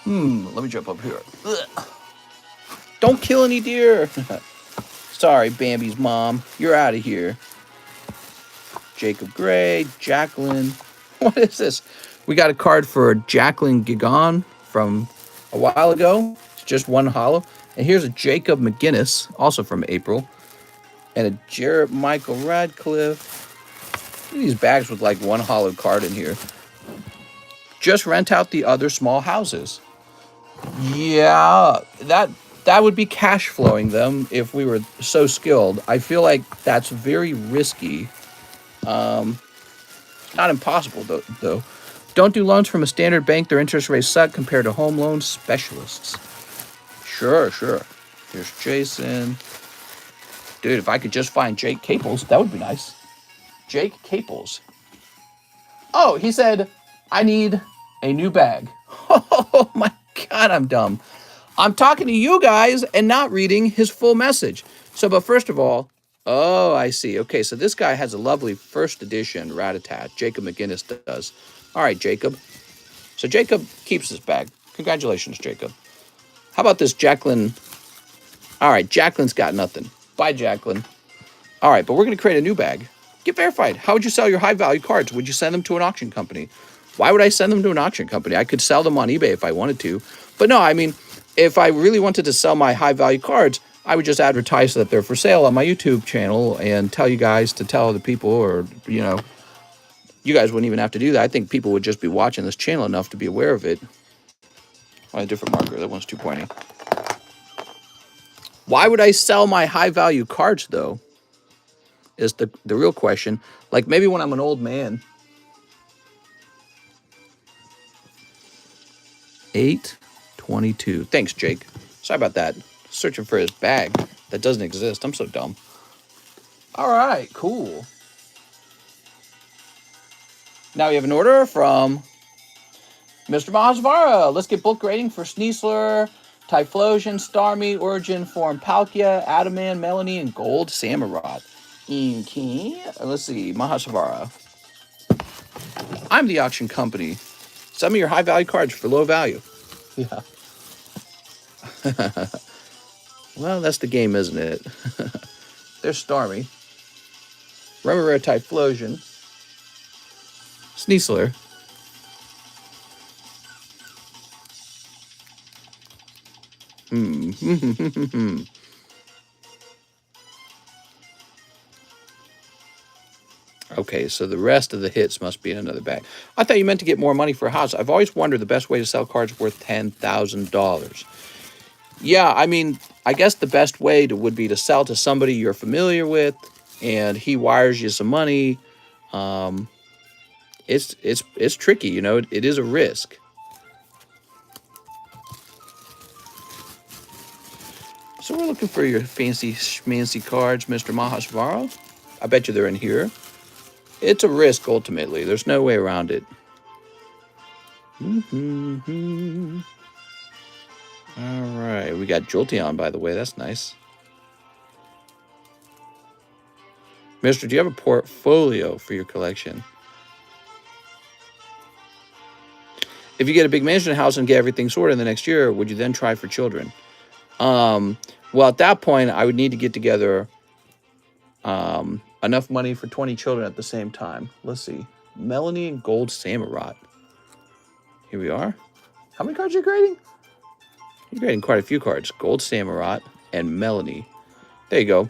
Let me jump up here. Ugh. Don't kill any deer. Sorry, Bambi's mom. You're out of here. Jacob Gray, Jacqueline. What is this? We got a card for Jacqueline Gigon from a while ago. It's just one hollow. And here's a Jacob McGinnis, also from April. And a Jarrett Michael Radcliffe. These bags with like one hollowed card in here. Just rent out the other small houses. Yeah, that would be cash flowing them if we were so skilled. I feel like that's very risky. Not impossible though. Don't do loans from a standard bank. Their interest rates suck compared to home loan specialists. Sure. Here's Jason. Dude, if I could just find Jake Caples, that would be nice. Jake Caples. Oh, he said, I need a new bag. Oh my God, I'm dumb. I'm talking to you guys and not reading his full message. So, but first of all, oh, I see. Okay, so this guy has a lovely first edition Rat-a-tat. Jacob McGinnis does. All right, Jacob. So Jacob keeps his bag. Congratulations, Jacob. How about this, Jacqueline? All right, Jacqueline's got nothing. Bye, Jacqueline. All right, but we're going to create a new bag. Get verified. How would you sell your high-value cards? Would you send them to an auction company? Why would I send them to an auction company? I could sell them on eBay if I wanted to. But no, I mean, if I really wanted to sell my high-value cards, I would just advertise that they're for sale on my YouTube channel and tell you guys to tell other people, or, you know, you guys wouldn't even have to do that. I think people would just be watching this channel enough to be aware of it. Oh, a different marker. That one's too pointy. Why would I sell my high-value cards, though, is the real question. Like, maybe when I'm an old man. 822. Thanks, Jake. Sorry about that. Searching for his bag that doesn't exist. I'm so dumb. All right, cool. Now we have an order from Mr. Mahasvara. Let's get bulk rating for Sneasler, Typhlosion, Starmie, Origin, Form Palkia, Adaman, Melanie, and Gold Samurott. Okay. Let's see. Mahasvara. I'm the auction company. Send me your high-value cards for low value. Yeah. Well, that's the game, isn't it? There's Starmie. Rare Typhlosion. Sneasler. Okay, so the rest of the hits must be in another bag. I thought you meant to get more money for a house. I've always wondered the best way to sell cards worth $10,000. Yeah, I mean, I guess the best way would be to sell to somebody you're familiar with, and he wires you some money. It's tricky, you know. It is a risk. So we're looking for your fancy schmancy cards, Mr. Mahasvara. I bet you they're in here. It's a risk, ultimately. There's no way around it. All right. We got Jolteon, by the way. That's nice. Mister, do you have a portfolio for your collection? If you get a big mansion house and get everything sorted in the next year, would you then try for children? Well, at that point, I would need to get together enough money for 20 children at the same time. Let's see. Melanie and Gold Samurott. Here we are. How many cards are you creating? You're getting quite a few cards. Gold Samurott and Melanie. There you go.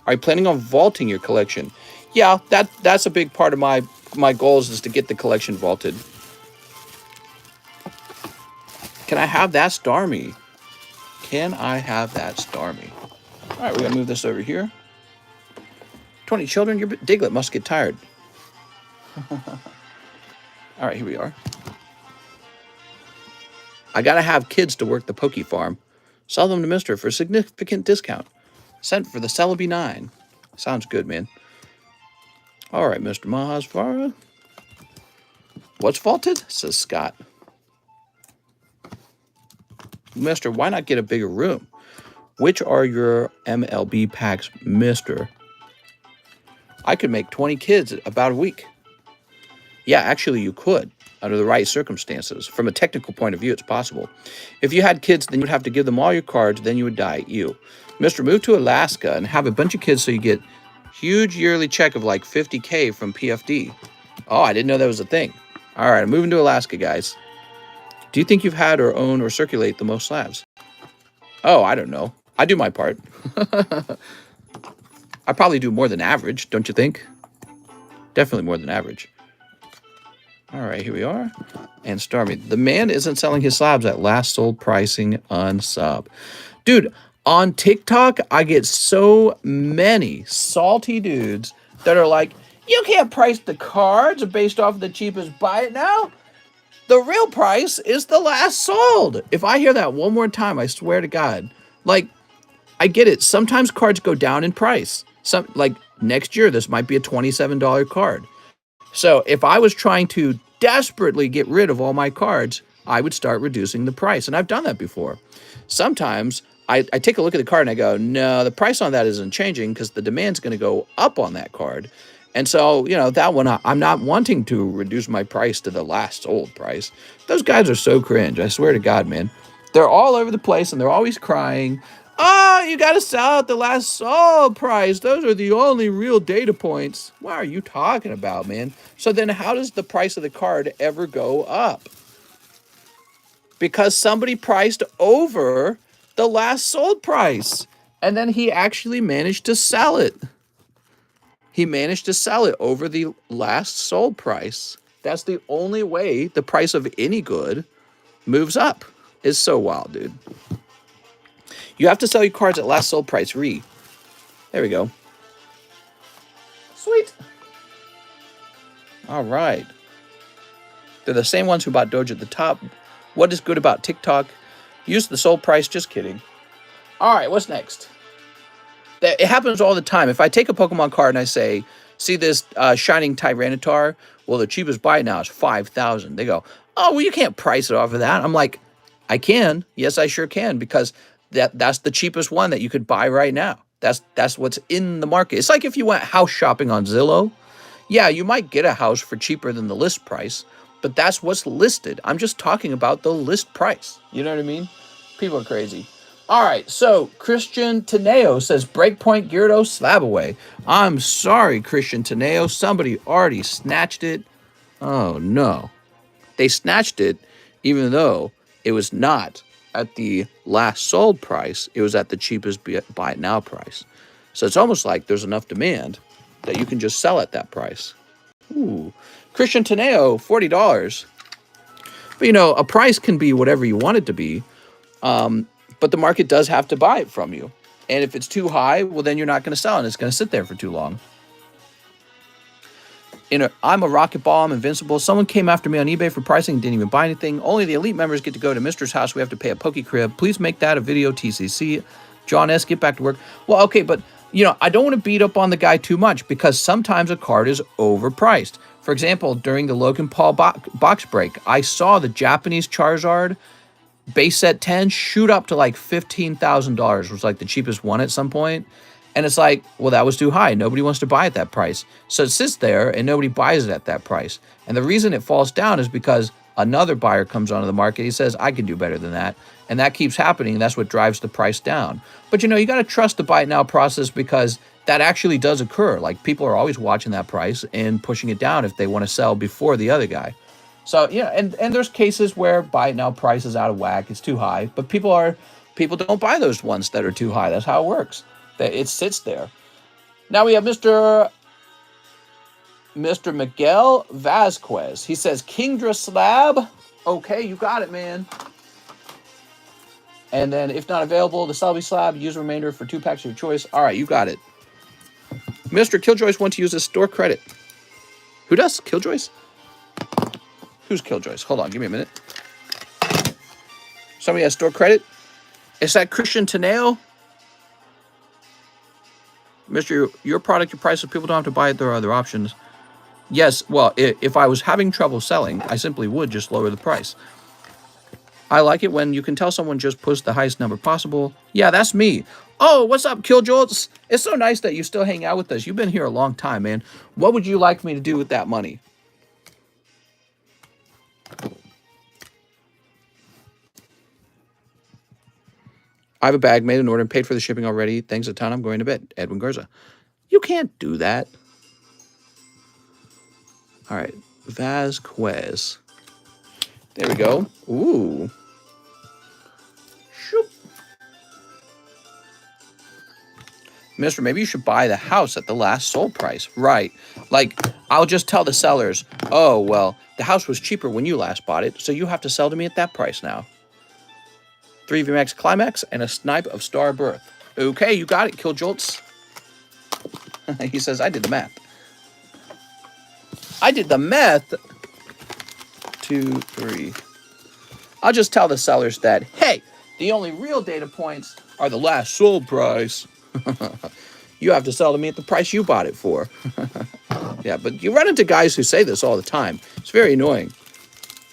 Are you planning on vaulting your collection? Yeah, that's a big part of my goals is to get the collection vaulted. Can I have that Starmie? Can I have that Starmie? All right, we're going to move this over here. 20 children, your Diglett must get tired. All right, here we are. I got to have kids to work the Poke Farm. Sell them to Mister for a significant discount. Sent for the Celebi 9. Sounds good, man. All right, Mr. Mahasvara. What's vaulted? Says Scott. Mister, why not get a bigger room? Which are your MLB packs, Mister? I could make 20 kids about a week. Yeah, actually you could, under the right circumstances. From a technical point of view, it's possible. If you had kids, then you would have to give them all your cards, then you would die. You. Mister, move to Alaska and have a bunch of kids so you get huge yearly check of like 50K from PFD. Oh, I didn't know that was a thing. All right, I'm moving to Alaska, guys. Do you think you've had or own or circulate the most slabs? Oh, I don't know. I do my part. I probably do more than average, don't you think? Definitely more than average. All right, here we are. And Starmie. The man isn't selling his slabs at last sold pricing unsub. Dude, on TikTok, I get so many salty dudes that are like, you can't price the cards based off of the cheapest buy it now. The real price is the last sold. If I hear that one more time, I swear to God. Like, I get it. Sometimes cards go down in price. Like next year, this might be a $27 card. So if I was trying to desperately get rid of all my cards, I would start reducing the price. And I've done that before. Sometimes I take a look at the card and I go, no, the price on that isn't changing because the demand's going to go up on that card. And so, you know, that one, I'm not wanting to reduce my price to the last sold price. Those guys are so cringe. I swear to God, man. They're all over the place and they're always crying. Oh, you got to sell at the last sold price. Those are the only real data points. What are you talking about, man? So then how does the price of the card ever go up? Because somebody priced over the last sold price. And then he actually managed to sell it. He managed to sell it over the last sold price. That's the only way the price of any good moves up. It's so wild, dude. You have to sell your cards at last sold price. There we go. Sweet. All right. They're the same ones who bought Doge at the top. What is good about TikTok? Use the sold price. Just kidding. All right, what's next? It happens all the time. If I take a Pokemon card and I say, see this Shining Tyranitar? Well, the cheapest buy now is 5,000. They go, oh, well, you can't price it off of that. I'm like, I can. Yes, I sure can, because that's the cheapest one that you could buy right now. That's what's in the market. It's like if you went house shopping on Zillow. Yeah, you might get a house for cheaper than the list price, but that's what's listed. I'm just talking about the list price. You know what I mean? People are crazy. All right, so Christian Teneo says, Breakpoint Gyarados SLAB-AWAY. I'm sorry, Christian Teneo. Somebody already snatched it. Oh, no. They snatched it even though it was not at the last sold price. It was at the cheapest buy it now price. So it's almost like there's enough demand that you can just sell at that price. Ooh. Christian Teneo, $40. But, you know, a price can be whatever you want it to be. But the market does have to buy it from you. And if it's too high, well, then you're not going to sell it. And it's going to sit there for too long. I'm a rocket ball. I'm invincible. Someone came after me on eBay for pricing and didn't even buy anything. Only the elite members get to go to Mister's house. We have to pay a Poke Crib. Please make that a video TCC. John S., get back to work. Well, okay, but, you know, I don't want to beat up on the guy too much because sometimes a card is overpriced. For example, during the Logan Paul box break, I saw the Japanese Charizard base set 10 shoot up to like $15,000, was like the cheapest one at some point. And it's like, well, that was too high. Nobody wants to buy at that price. So it sits there and nobody buys it at that price. And the reason it falls down is because another buyer comes onto the market. He says, I can do better than that. And that keeps happening. And that's what drives the price down. But, you know, you got to trust the buy it now process because that actually does occur. Like people are always watching that price and pushing it down if they want to sell before the other guy. So yeah, and there's cases where buy it now price is out of whack, it's too high, but people don't buy those ones that are too high. That's how it works. It sits there. Now we have Mr. Miguel Vasquez. He says Kingdra slab. Okay, you got it, man. And then if not available, the Salvi slab, use remainder for 2 packs of your choice. All right, you got it. Mr. Killjoyce wants to use his store credit. Who does? Killjoyce? Who's Killjoyce? Hold on, give me a minute. Somebody has store credit? Is that Christian Teneo? Mr. Your product, your price, if people don't have to buy it, there are other options. Yes, well, if I was having trouble selling, I simply would just lower the price. I like it when you can tell someone just push the highest number possible. Yeah, that's me. Oh, what's up, Killjolts? It's so nice that you still hang out with us. You've been here a long time, man. What would you like me to do with that money? I have a bag, made an order, and paid for the shipping already. Thanks a ton. I'm going to bed. Edwin Garza. You can't do that. All right. Vasquez. There we go. Ooh. Shoop. Mister, maybe you should buy the house at the last sold price. Right. Like, I'll just tell the sellers, oh, well, the house was cheaper when you last bought it, so you have to sell to me at that price now. 3 VMAX Climax and a snipe of Star Birth. Okay, you got it, Killjolts. He says, I did the math. I did the math. 2, 3. I'll just tell the sellers that, hey, the only real data points are the last sold price. You have to sell to me at the price you bought it for. Yeah, but you run into guys who say this all the time. It's very annoying.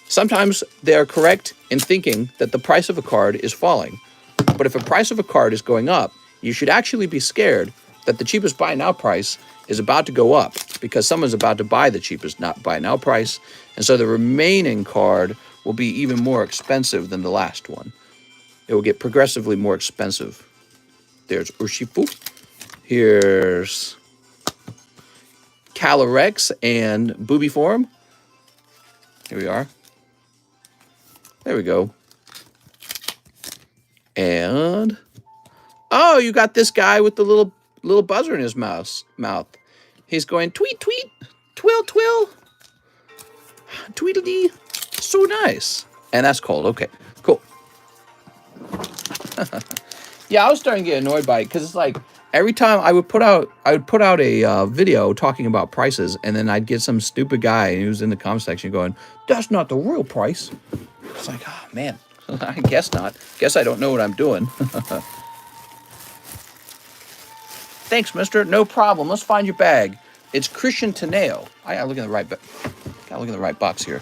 Sometimes they are correct in thinking that the price of a card is falling. But if the price of a card is going up, you should actually be scared that the cheapest buy now price is about to go up because someone's about to buy the cheapest buy now price. And so the remaining card will be even more expensive than the last one. It will get progressively more expensive. There's Urshifu. Here's Calyrex and Booby Form. Here we are. There we go. And oh, you got this guy with the little buzzer in his mouth. He's going tweet tweet, twill twill, tweedledee. So nice. And that's cold. Okay, cool. Yeah, I was starting to get annoyed by it because it's like every time I would put out a video talking about prices, and then I'd get some stupid guy who's in the comment section going, "That's not the real price." It's like, oh man, I guess not. Guess I don't know what I'm doing. Thanks, mister. No problem. Let's find your bag. It's Christian Teneo. I gotta look in the right box here.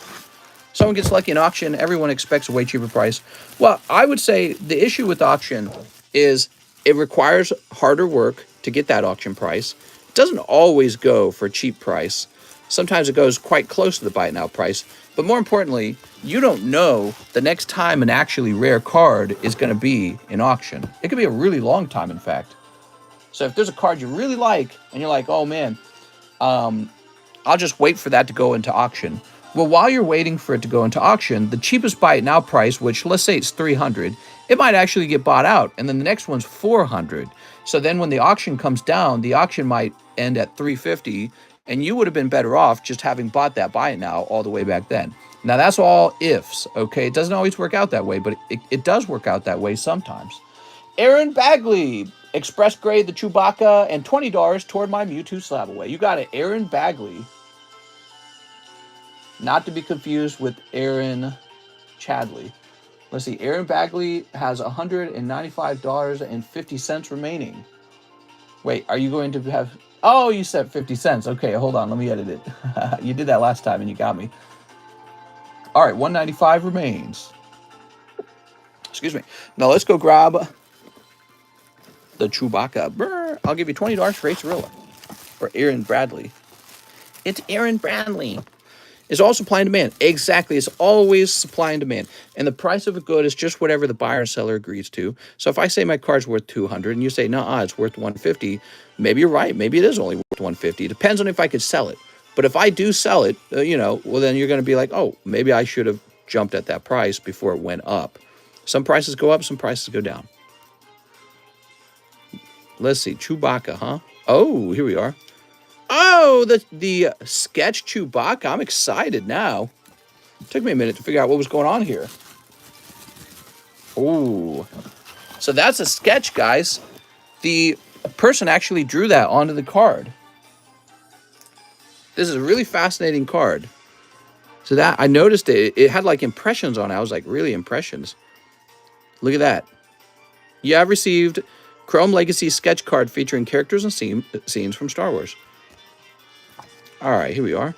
Someone gets lucky in auction. Everyone expects a way cheaper price. Well, I would say the issue with auction is it requires harder work to get that auction price. It doesn't always go for a cheap price. Sometimes it goes quite close to the buy it now price. But more importantly, you don't know the next time an actually rare card is going to be in auction. It could be a really long time, in fact. So if there's a card you really like, and you're like, oh man, I'll just wait for that to go into auction. Well, while you're waiting for it to go into auction, the cheapest buy it now price, which let's say it's $300, it might actually get bought out, and then the next one's $400. So then when the auction comes down, the auction might end at $350, and you would have been better off just having bought that buy it now all the way back then. Now that's all ifs, okay? It doesn't always work out that way, but it does work out that way sometimes. Aaron Bagley, Express Grade the Chewbacca, and $20 toward my Mewtwo Slab-AWay. You got it, Aaron Bagley. Not to be confused with Aaron Chadley. Let's see, Aaron Bagley has $195.50 remaining. Wait, are you going to have... Oh, you said 50 cents. Okay, hold on, let me edit it. You did that last time and you got me. All right, 195 remains. Excuse me. Now let's go grab the Chewbacca. Brr. I'll give you $20 for Acerilla. For Aaron Bradley. It's Aaron Bradley. It's all supply and demand. Exactly. It's always supply and demand. And the price of a good is just whatever the buyer and seller agrees to. So if I say my card's worth $200 and you say, no, it's worth $150, maybe you're right. Maybe it is only worth $150. It depends on if I could sell it. But if I do sell it, you know, well, then you're going to be like, oh, maybe I should have jumped at that price before it went up. Some prices go up, some prices go down. Let's see, Chewbacca, huh? Oh, here we are. Oh, the sketch Chewbacca. I'm excited now. Took me a minute to figure out what was going on here. Ooh. So that's a sketch, guys. The person actually drew that onto the card. This is a really fascinating card. So that, I noticed it had like impressions on it. I was like, really, impressions? Look at that. You have received Chrome Legacy sketch card featuring characters and scenes from Star Wars. All right, here we are.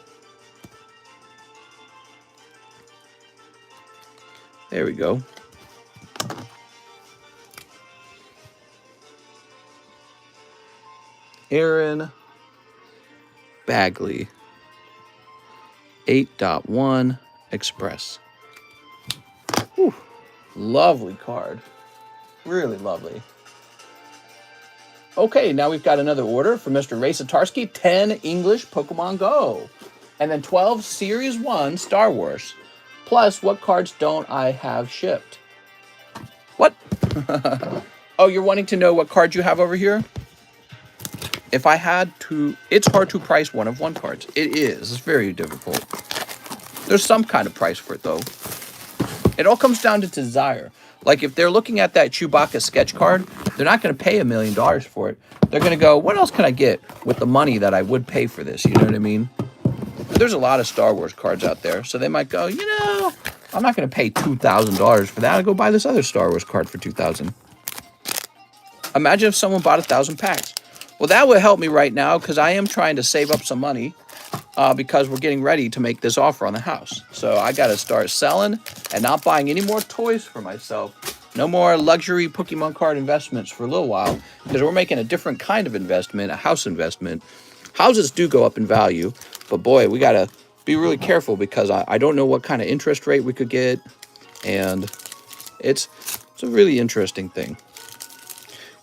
There we go. Aaron Bagley. 8.1 Express. Whew. Lovely card. Really lovely. Okay, now we've got another order for Mr. Ray Satarski. 10 English Pokemon Go. And then 12 Series 1 Star Wars. Plus, what cards don't I have shipped? What? Oh, you're wanting to know what cards you have over here? If I had to, it's hard to price one of one cards. It is. It's very difficult. There's some kind of price for it, though. It all comes down to desire. Like, if they're looking at that Chewbacca sketch card, they're not going to pay $1 million for it. They're going to go, what else can I get with the money that I would pay for this? You know what I mean? There's a lot of Star Wars cards out there, so they might go, you know, I'm not going to pay $2,000 for that. I'll go buy this other Star Wars card for $2,000. Imagine if someone bought 1,000 packs. Well, that would help me right now because I am trying to save up some money because we're getting ready to make this offer on the house. So I got to start selling and not buying any more toys for myself. No more luxury Pokemon card investments for a little while because we're making a different kind of investment, a house investment. Houses do go up in value, but boy, we got to be really careful because I don't know what kind of interest rate we could get. And it's a really interesting thing.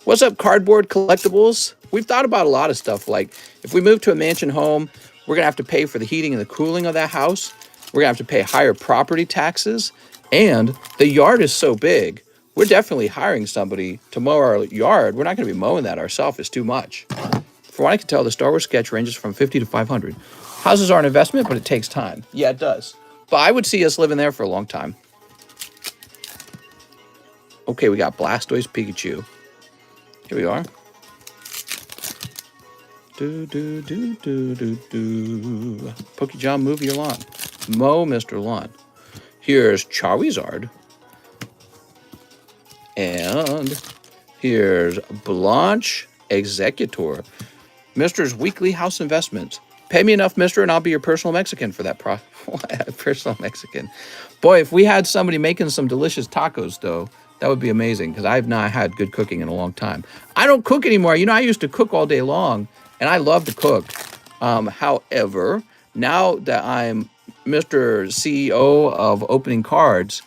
What's up, Cardboard Collectibles? We've thought about a lot of stuff. Like, if we move to a mansion home, we're going to have to pay for the heating and the cooling of that house. We're going to have to pay higher property taxes. And the yard is so big, we're definitely hiring somebody to mow our yard. We're not going to be mowing that ourselves. It's too much. From what I can tell, the Star Wars sketch ranges from 50 to 500. Houses are an investment, but it takes time. Yeah, it does. But I would see us living there for a long time. Okay, we got Blastoise Pikachu. Here we are. Pokemon, move your lawn. Mow Mr. Lawn. Here's Charizard. And here's Blanche Executor. Mister's weekly house investments. Pay me enough, mister, and I'll be your personal Mexican for that personal Mexican. Boy, if we had somebody making some delicious tacos, though, that would be amazing because I've not had good cooking in a long time. I don't cook anymore. You know, I used to cook all day long, and I love to cook. However, now that I'm Mr. CEO of opening cards,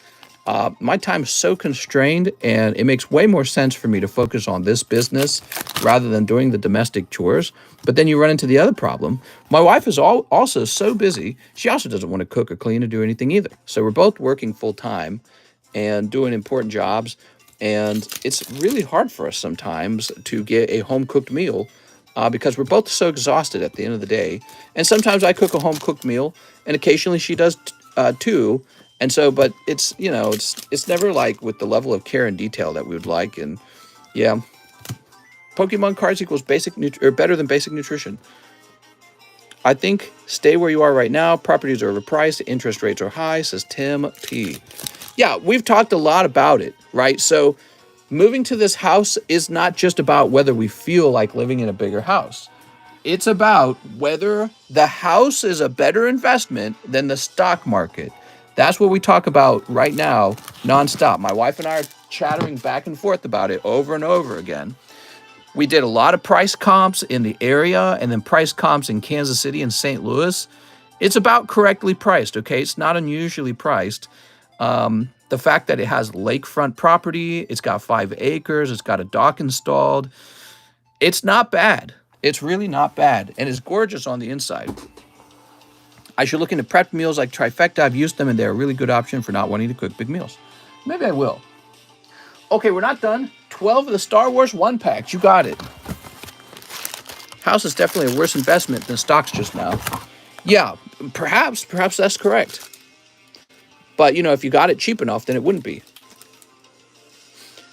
my time is so constrained, and it makes way more sense for me to focus on this business rather than doing the domestic chores. But then you run into the other problem. My wife is also so busy. She also doesn't want to cook or clean or do anything either. So we're both working full time and doing important jobs, and it's really hard for us sometimes to get a home-cooked meal because we're both so exhausted at the end of the day. And sometimes I cook a home-cooked meal, and occasionally she does too. And so, but it's, you know, it's never like with the level of care and detail that we would like. And yeah, Pokemon cards equals better than basic nutrition. I think stay where you are right now. Properties are overpriced. Interest rates are high, says Tim P. Yeah, we've talked a lot about it, right? So moving to this house is not just about whether we feel like living in a bigger house. It's about whether the house is a better investment than the stock market. That's what we talk about right now, nonstop. My wife and I are chattering back and forth about it over and over again. We did a lot of price comps in the area and then price comps in Kansas City and St. Louis. It's about correctly priced, okay? It's not unusually priced. The fact that it has lakefront property, it's got 5 acres, it's got a dock installed. It's not bad. It's really not bad. And it's gorgeous on the inside. I should look into prep meals like Trifecta. I've used them, and they're a really good option for not wanting to cook big meals. Maybe I will. Okay, we're not done. 12 of the Star Wars 1-packs. You got it. House is definitely a worse investment than stocks just now. Yeah, perhaps that's correct. But, you know, if you got it cheap enough, then it wouldn't be.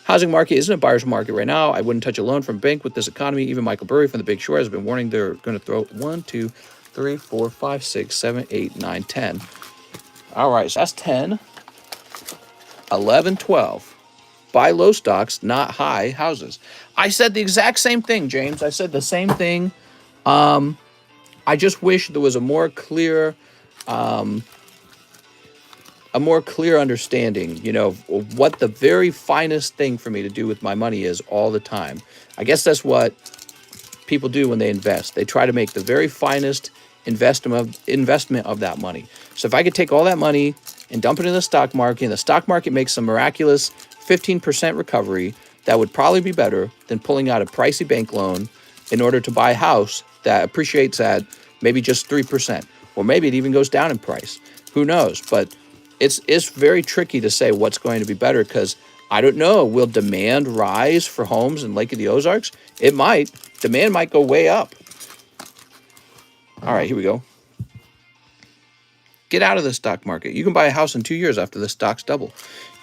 Housing market isn't a buyer's market right now. I wouldn't touch a loan from a bank with this economy. Even Michael Burry from the Big Short has been warning they're going to throw 1, 2, 3, 4, 5, 6, 7, 8, 9, 10. All right, so that's 10, 11, 12. Buy low stocks, not high houses. I said the exact same thing, James. I said the same thing. I just wish there was a more clear understanding, you know, of what the very finest thing for me to do with my money is all the time. I guess that's what people do when they invest. They try to make the very finest investment of that money. So if I could take all that money and dump it in the stock market, and the stock market makes some miraculous 15% recovery, that would probably be better than pulling out a pricey bank loan in order to buy a house that appreciates at maybe just 3%, or maybe it even goes down in price. Who knows? But it's very tricky to say what's going to be better, because I don't know. Will demand rise for homes in Lake of the Ozarks? It might. Demand might go way up. All right, here we go. Get out of the stock market. You can buy a house in 2 years after the stocks double.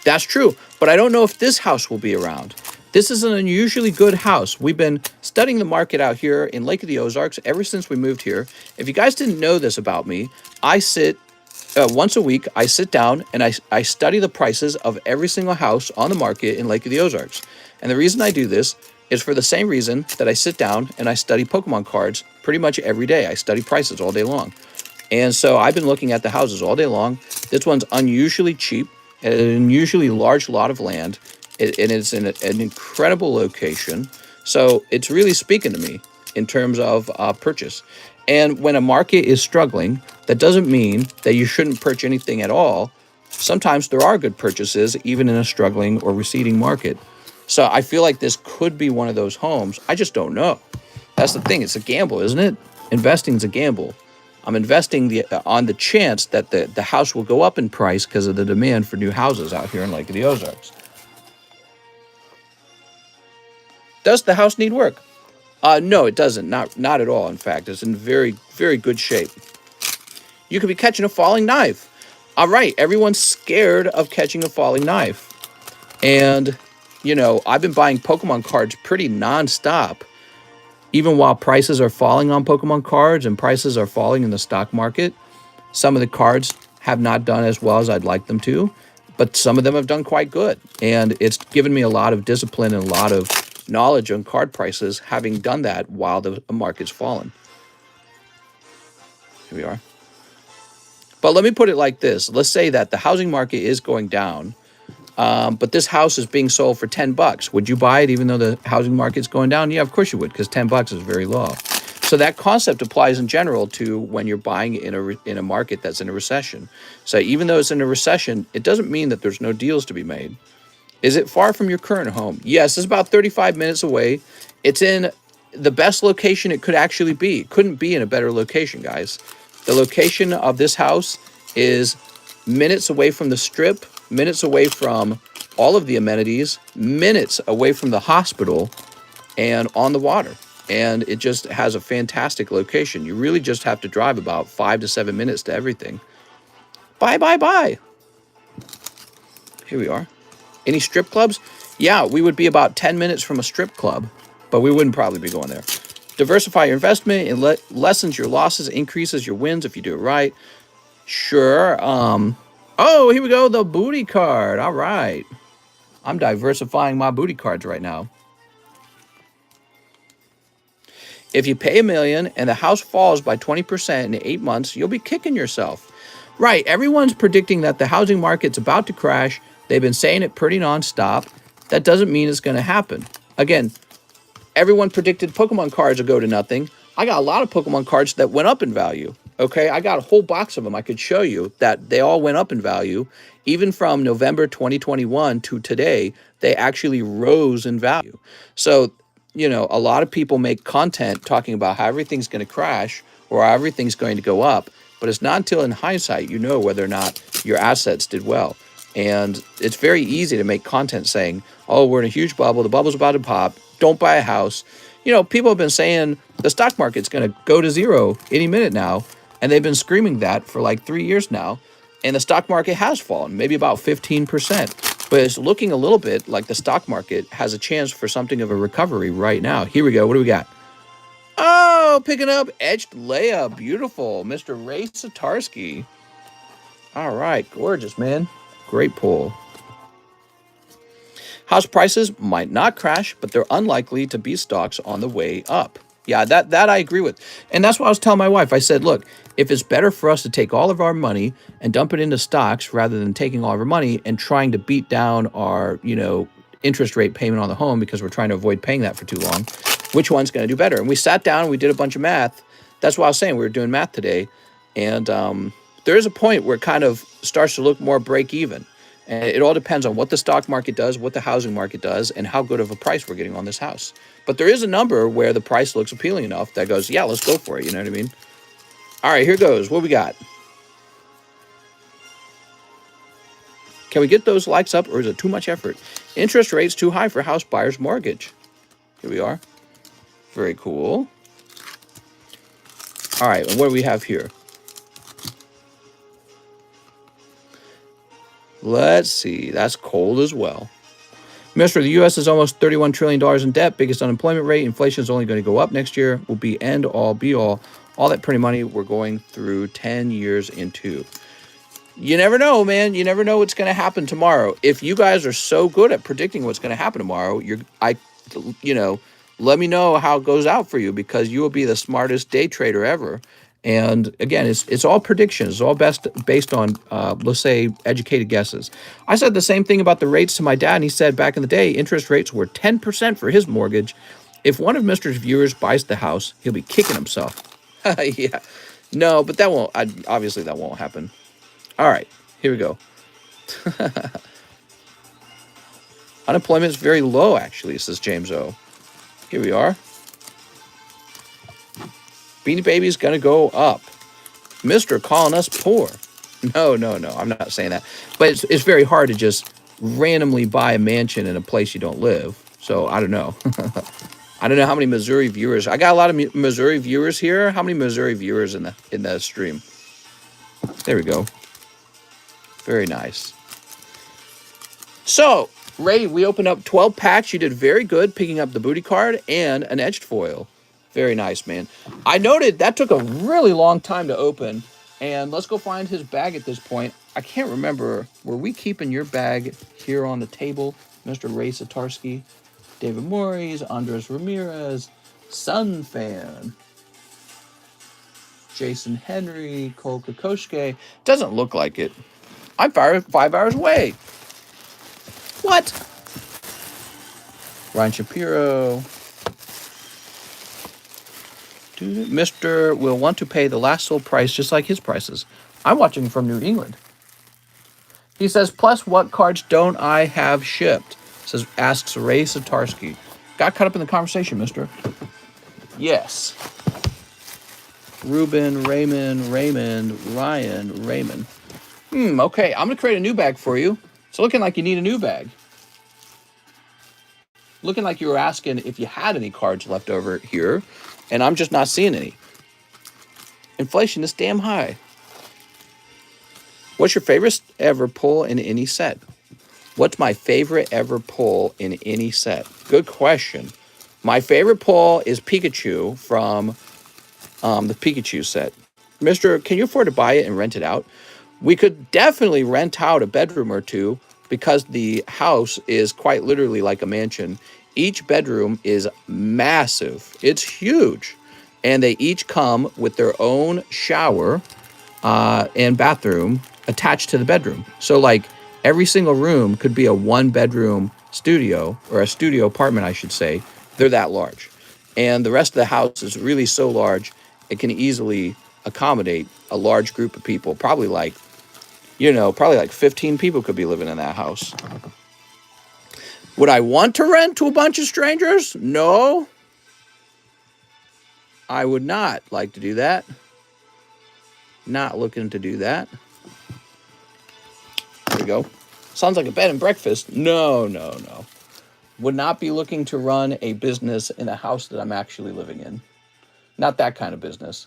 That's true, but I don't know if this house will be around. This is an unusually good house. We've been studying the market out here in Lake of the Ozarks ever since we moved here. If you guys didn't know this about me, I sit once a week, I sit down and I study the prices of every single house on the market in Lake of the Ozarks. And the reason I do this is for the same reason that I sit down and I study Pokemon cards pretty much every day. I study prices all day long. And so I've been looking at the houses all day long. This one's unusually cheap, an unusually large lot of land, and it's in an incredible location. So it's really speaking to me in terms of purchase. And when a market is struggling, that doesn't mean that you shouldn't purchase anything at all. Sometimes there are good purchases, even in a struggling or receding market. So I feel like this could be one of those homes. I just don't know. That's the thing. It's a gamble, isn't it? Investing is a gamble. I'm investing on the chance that the house will go up in price because of the demand for new houses out here in Lake of the Ozarks. Does the house need work? No, it doesn't. Not at all. In fact, it's in very, very good shape. You could be catching a falling knife. All right, everyone's scared of catching a falling knife. And, you know, I've been buying Pokemon cards pretty nonstop. Even while prices are falling on Pokemon cards and prices are falling in the stock market, some of the cards have not done as well as I'd like them to, but some of them have done quite good. And it's given me a lot of discipline and a lot of knowledge on card prices, having done that while the market's fallen. Here we are. But let me put it like this. Let's say that the housing market is going down, but this house is being sold for $10. Would you buy it even though the housing market's going down? Yeah, of course you would, because $10 is very low. So that concept applies in general to when you're buying in a market that's in a recession. So even though it's in a recession, it doesn't mean that there's no deals to be made. Is it far from your current home? Yes, it's about 35 minutes away. It's in the best location it could actually be. It couldn't be in a better location, guys. The location of this house is minutes away from the strip, minutes away from all of the amenities, minutes away from the hospital, and on the water. And it just has a fantastic location. You really just have to drive about 5 to 7 minutes to everything. Bye. Here we are. Any strip clubs? Yeah, we would be about 10 minutes from a strip club, but we wouldn't probably be going there. Diversify your investment. It lessens your losses, increases your wins if you do it right. Sure. Oh, here we go. The booty card. All right. I'm diversifying my booty cards right now. If you pay $1 million and the house falls by 20% in 8 months, you'll be kicking yourself. Right. Everyone's predicting that the housing market's about to crash. They've been saying it pretty nonstop. That doesn't mean it's going to happen. Again, everyone predicted Pokemon cards would go to nothing. I got a lot of Pokemon cards that went up in value. Okay, I got a whole box of them. I could show you that they all went up in value. Even from November 2021 to today, they actually rose in value. So, you know, a lot of people make content talking about how everything's going to crash or how everything's going to go up. but it's not until in hindsight you know whether or not your assets did well. And it's very easy to make content saying, oh, we're in a huge bubble, the bubble's about to pop, don't buy a house. You know, people have been saying the stock market's going to go to zero any minute now, and they've been screaming that for like 3 years now, and the stock market has fallen, maybe about 15%. But it's looking a little bit like the stock market has a chance for something of a recovery right now. Here we go. What do we got? Oh, picking up Etched Layup. Beautiful. Mr. Ray Satarsky. All right. Gorgeous, man. Great pull. House prices might not crash, but they're unlikely to be stocks on the way up. Yeah, that I agree with. And that's what I was telling my wife. I said, look, if it's better for us to take all of our money and dump it into stocks rather than taking all of our money and trying to beat down our, interest rate payment on the home because we're trying to avoid paying that for too long, which one's going to do better? And we sat down and we did a bunch of math. That's what I was saying. We were doing math today. And there is a point where it kind of starts to look more break even. And it all depends on what the stock market does, what the housing market does, and how good of a price we're getting on this house. But there is a number where the price looks appealing enough that goes, yeah, let's go for it. You know what I mean? All right, here goes. What we got? Can we get those likes up, or is it too much effort? Interest rates too high for house buyer's mortgage. Here we are. Very cool. All right, and what do we have here? Let's see. That's cold as well. Mr. The U.S. is almost $31 trillion in debt, biggest unemployment rate. Inflation is only going to go up next year. Will be end all be all. All that printing money we're going through 10 years into. You never know, man. You never know what's going to happen tomorrow. If you guys are so good at predicting what's going to happen tomorrow, let me know how it goes out for you, because you will be the smartest day trader ever. And again, it's all predictions. It's all based on, let's say, educated guesses. I said the same thing about the rates to my dad, and he said back in the day, interest rates were 10% for his mortgage. If one of Mr.'s viewers buys the house, he'll be kicking himself. Yeah. No, but that won't, obviously that won't happen. All right, here we go. Unemployment is very low, actually, says James O. Here we are. Beanie Baby's going to go up. Mr. calling us poor. No, I'm not saying that. But it's very hard to just randomly buy a mansion in a place you don't live. So I don't know. I don't know how many Missouri viewers. I got a lot of Missouri viewers here. How many Missouri viewers in the stream? There we go. Very nice. So, Ray, we opened up 12 packs. You did very good picking up the booty card and an edged foil. Very nice, man. I noted that took a really long time to open. And let's go find his bag at this point. I can't remember. Were we keeping your bag here on the table? Mr. Ray Satarsky, David Morris, Andres Ramirez, Sun Fan, Jason Henry, Cole Kokoschke. Doesn't look like it. I'm 5 hours away. What? Ryan Shapiro. Mr. will want to pay the last sold price just like his prices. I'm watching from New England. He says, plus what cards don't I have shipped? Asks Ray Satarsky. Got caught up in the conversation, mister. Yes. Ruben, Raymond, Ryan, Raymond. Okay, I'm going to create a new bag for you. It's looking like you need a new bag. Looking like you were asking if you had any cards left over here, and I'm just not seeing any. Inflation is damn high. What's your favorite ever pull in any set? What's my favorite ever pull in any set? Good question. My favorite pull is Pikachu from the Pikachu set. Mister, can you afford to buy it and rent it out? We could definitely rent out a bedroom or two because the house is quite literally like a mansion. Each bedroom is massive. It's huge. And they each come with their own shower and bathroom attached to the bedroom. So like every single room could be a 1-bedroom studio, or a studio apartment, I should say. They're that large. And the rest of the house is really so large, it can easily accommodate a large group of people. Probably like 15 people could be living in that house. Would I want to rent to a bunch of strangers? No. I would not like to do that. Not looking to do that. There we go. Sounds like a bed and breakfast. No, no, no. Would not be looking to run a business in a house that I'm actually living in. Not that kind of business.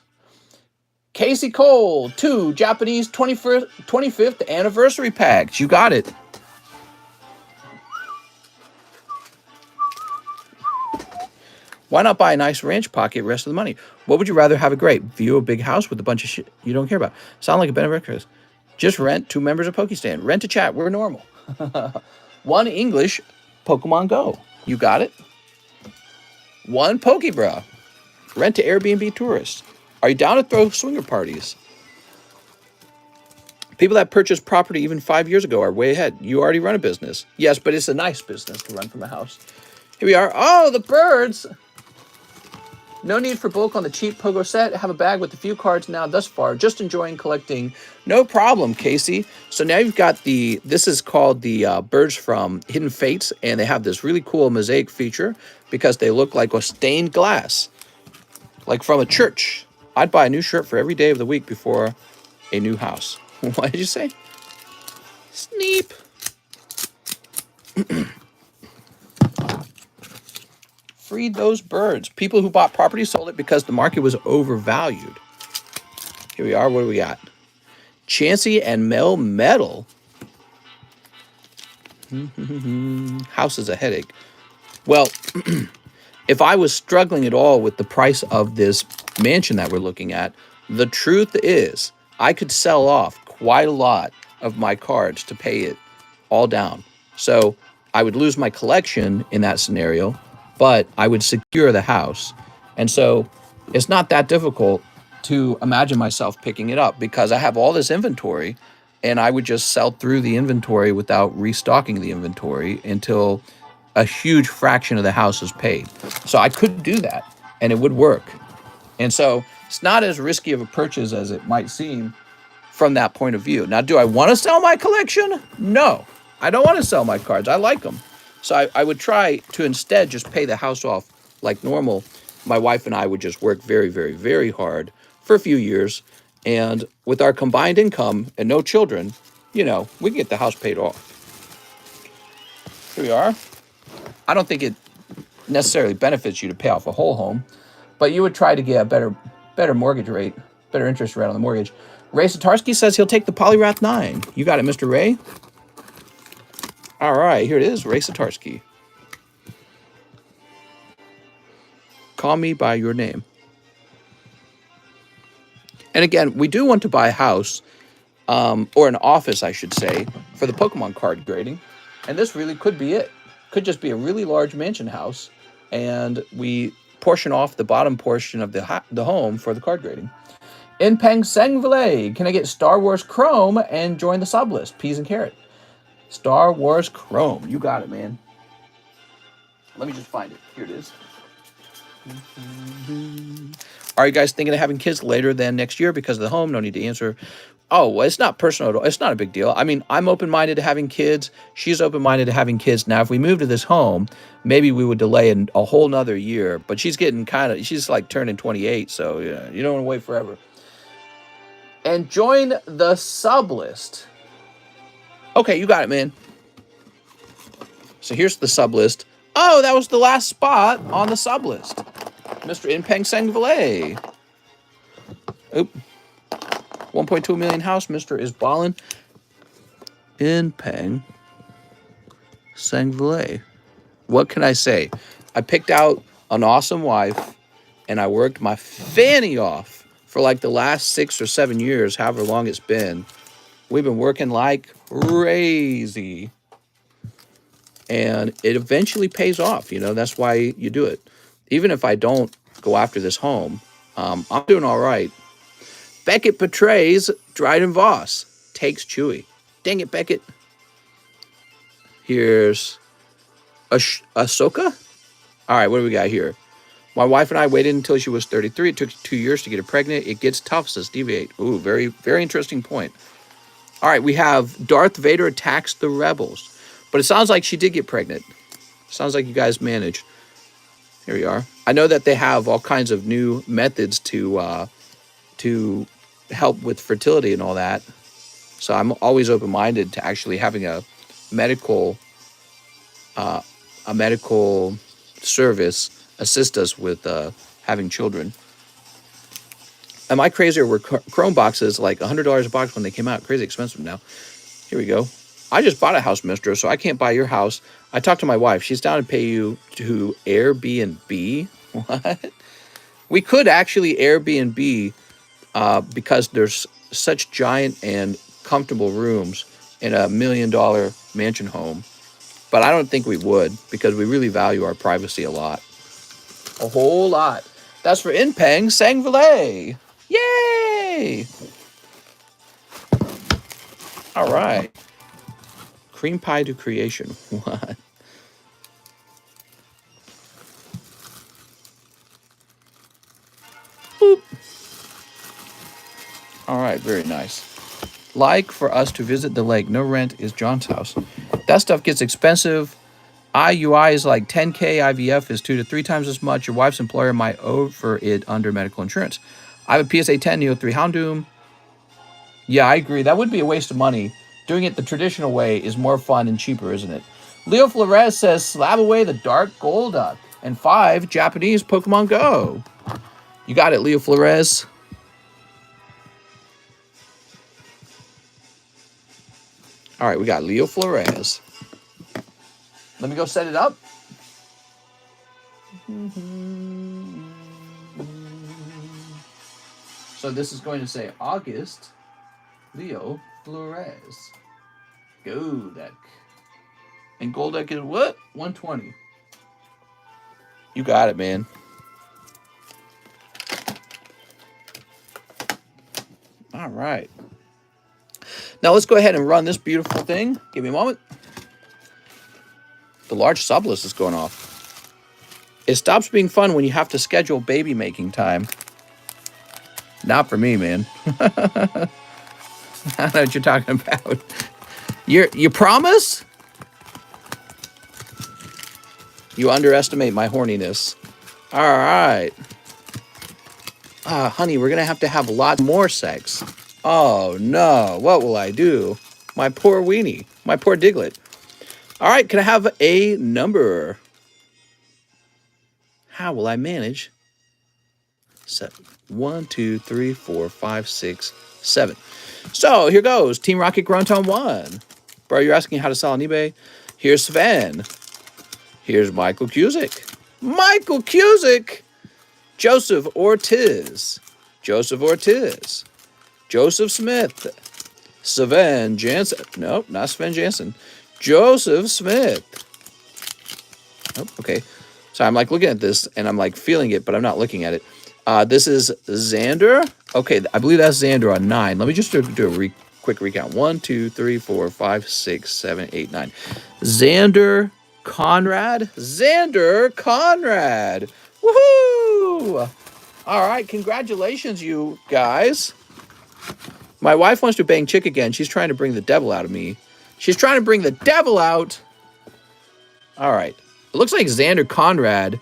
Casey Cole, 2 Japanese 25th anniversary packs. You got it. Why not buy a nice ranch pocket, rest of the money? What would you rather have a great? View a big house with a bunch of shit you don't care about. Sound like a bed and breakfast. Just rent 2 members of Pokestan. Rent a chat. We're normal. 1 English Pokemon Go. You got it. 1 Pokebra. Rent to Airbnb tourists. Are you down to throw swinger parties? People that purchased property even 5 years ago are way ahead. You already run a business. Yes, but it's a nice business to run from a house. Here we are. Oh, the birds. No need for bulk on the cheap Pogo set. Have a bag with a few cards now thus far. Just enjoying collecting. No problem, Casey. So now you've got this is called the birds from Hidden Fates, and they have this really cool mosaic feature because they look like a stained glass, like from a church. I'd buy a new shirt for every day of the week before a new house. What did you say? Sneep. Freed those birds. People who bought property sold it because the market was overvalued. Here we are. What do we got? Chansey and Mel Metal. House is a headache. Well, if I was struggling at all with the price of this mansion that we're looking at, the truth is I could sell off quite a lot of my cards to pay it all down. So I would lose my collection in that scenario, but I would secure the house. And so it's not that difficult to imagine myself picking it up because I have all this inventory and I would just sell through the inventory without restocking the inventory until a huge fraction of the house is paid. So I could do that and it would work. And so it's not as risky of a purchase as it might seem from that point of view. Now, do I want to sell my collection? No, I don't want to sell my cards. I like them. So I would try to instead just pay the house off like normal. My wife and I would just work very, very, very hard for a few years. And with our combined income and no children, we can get the house paid off. Here we are. I don't think it necessarily benefits you to pay off a whole home, but you would try to get a better mortgage rate, better interest rate on the mortgage. Ray Satarski says he'll take the Polyrath 9. You got it, Mr. Ray? All right, here it is, Ray Satarski. Call me by your name. And again, we do want to buy a house, or an office, I should say, for the Pokemon card grading. And this really could be it. Could just be a really large mansion house, and we portion off the bottom portion of the home for the card grading. In Peng Sengvile, can I get Star Wars Chrome and join the Sublist? Peas and carrot. Star Wars Chrome. You got it, man. Let me just find it. Here it is. Are you guys thinking of having kids later than next year because of the home? No need to answer. Oh, well, it's not personal at all. It's not a big deal. I mean, I'm open-minded to having kids. She's open-minded to having kids. Now, if we move to this home, maybe we would delay a whole nother year. But she's getting she's like turning 28, so yeah, you don't want to wait forever. And join the Sublist. Okay, you got it, man. So here's the Sublist. Oh, that was the last spot on the Sublist. Mr. Inpeng Sengvile. Oop. 1.2 million house. Mr. is ballin'. Inpeng Sengvile. What can I say? I picked out an awesome wife, and I worked my fanny off for like the last 6 or 7 years, however long it's been. We've been working like crazy. And it eventually pays off. That's why you do it. Even if I don't go after this home, I'm doing all right. Beckett betrays Dryden Voss. Takes Chewy. Dang it, Beckett. Here's Ahsoka. All right, what do we got here? My wife and I waited until she was 33. It took 2 years to get her pregnant. It gets tough, says Deviate. Ooh, very, very interesting point. All right, we have Darth Vader attacks the rebels. But it sounds like she did get pregnant. Sounds like you guys managed. Here we are. I know that they have all kinds of new methods to help with fertility and all that. So I'm always open-minded to actually having a medical service assist us with having children. Am I crazy, or were Chrome boxes like $100 a box when they came out? Crazy expensive now. Here we go. I just bought a house, mister, so I can't buy your house. I talked to my wife. She's down to pay you to Airbnb. What? We could actually Airbnb because there's such giant and comfortable rooms in $1 million mansion home. But I don't think we would, because we really value our privacy a lot. A whole lot. That's for Inpeng Sangvile. Yay! All right. Cream pie to creation. What? Boop. All right, very nice. Like for us to visit the lake. No rent is John's house. That stuff gets expensive. IUI is like 10K. IVF is 2 to 3 times as much. Your wife's employer might owe for it under medical insurance. I have a PSA 10 Neo 3 Houndoom. Yeah, I agree. That would be a waste of money. Doing it the traditional way is more fun and cheaper, isn't it? Leo Flores says, SLAB-AWAY the Dark Golduck. And 5, Japanese Pokemon Go. You got it, Leo Flores. All right, we got Leo Flores. Let me go set it up. So this is going to say August Leo Flores. Golduck. And Golduck is what? 120. You got it, man. All right. Now let's go ahead and run this beautiful thing. Give me a moment. The large Sublist is going off. It stops being fun when you have to schedule baby making time. Not for me, man. I don't know what you're talking about. You promise? You underestimate my horniness. All right. Honey, we're going to have a lot more sex. Oh, no. What will I do? My poor weenie. My poor Diglett. All right, can I have a number? How will I manage? 7. 1, 2, 3, 4, 5, 6, 7. So here goes. Team Rocket Grunton 1. Bro, you're asking how to sell on eBay? Here's Sven. Here's Michael Cusick. Michael Cusick! Joseph Ortiz. Joseph Ortiz. Joseph Smith. Sven Jansen. Nope, not Sven Jansen. Joseph Smith. Oh, okay. So I'm like looking at this and I'm like feeling it, but I'm not looking at it. This is Xander. Okay, I believe that's Xander on 9. Let me just do a quick recount. 1, 2, 3, 4, 5, 6, 7, 8, 9. Xander Conrad. Xander Conrad. Woohoo! All right, congratulations, you guys. My wife wants to bang chick again. She's trying to bring the devil out of me. She's trying to bring the devil out. All right. It looks like Xander Conrad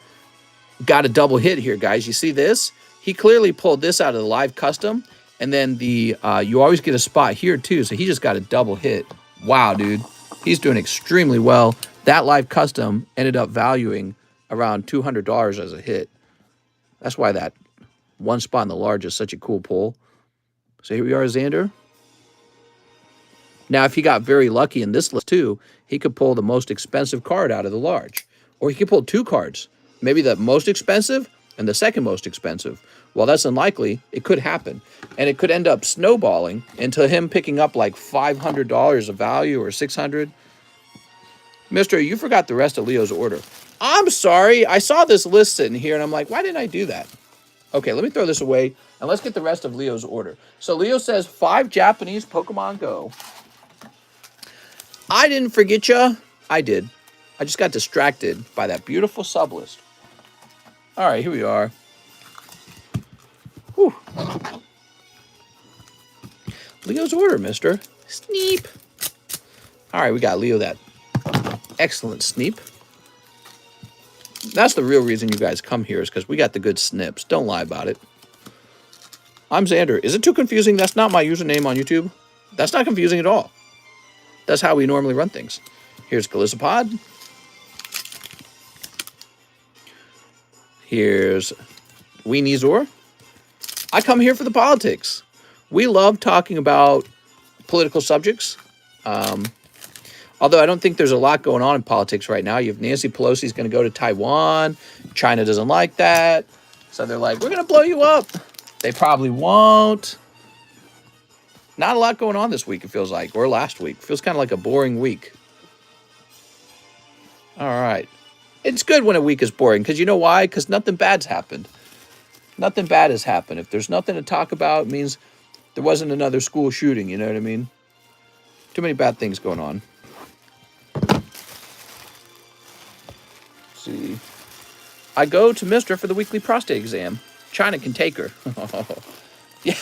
got a double hit here, guys. You see this? He clearly pulled this out of the live custom. And then the you always get a spot here, too. So he just got a double hit. Wow, dude. He's doing extremely well. That live custom ended up valuing around $200 as a hit. That's why that one spot in the large is such a cool pull. So here we are, Xander. Now, if he got very lucky in this list, too, he could pull the most expensive card out of the large. Or he could pull 2 cards. Maybe the most expensive and the second most expensive. Well, that's unlikely. It could happen. And it could end up snowballing into him picking up like $500 of value or $600. Mister, you forgot the rest of Leo's order. I'm sorry. I saw this list sitting here, and I'm like, why didn't I do that? Okay, let me throw this away, and let's get the rest of Leo's order. So Leo says 5 Japanese Pokemon Go. I didn't forget ya. I did. I just got distracted by that beautiful Sublist. All right, here we are. Whew. Leo's order, mister. Sneep. All right, we got Leo that excellent Sneep. That's the real reason you guys come here is because we got the good snips. Don't lie about it. I'm Xander. Is it too confusing? That's not my username on YouTube. That's not confusing at all. That's how we normally run things. Here's Galissapod. Here's Weenizor. I come here for the politics. We love talking about political subjects. Although I don't think there's a lot going on in politics right now. You have Nancy Pelosi's going to go to Taiwan. China doesn't like that. So they're like, we're going to blow you up. They probably won't. Not a lot going on this week, it feels like, or last week. Feels kind of like a boring week. All right. It's good when a week is boring, because you know why? Because nothing bad's happened. Nothing bad has happened. If there's nothing to talk about, it means there wasn't another school shooting, you know what I mean? Too many bad things going on. Let's see. I go to Mister for the weekly prostate exam. China can take her. Yeah.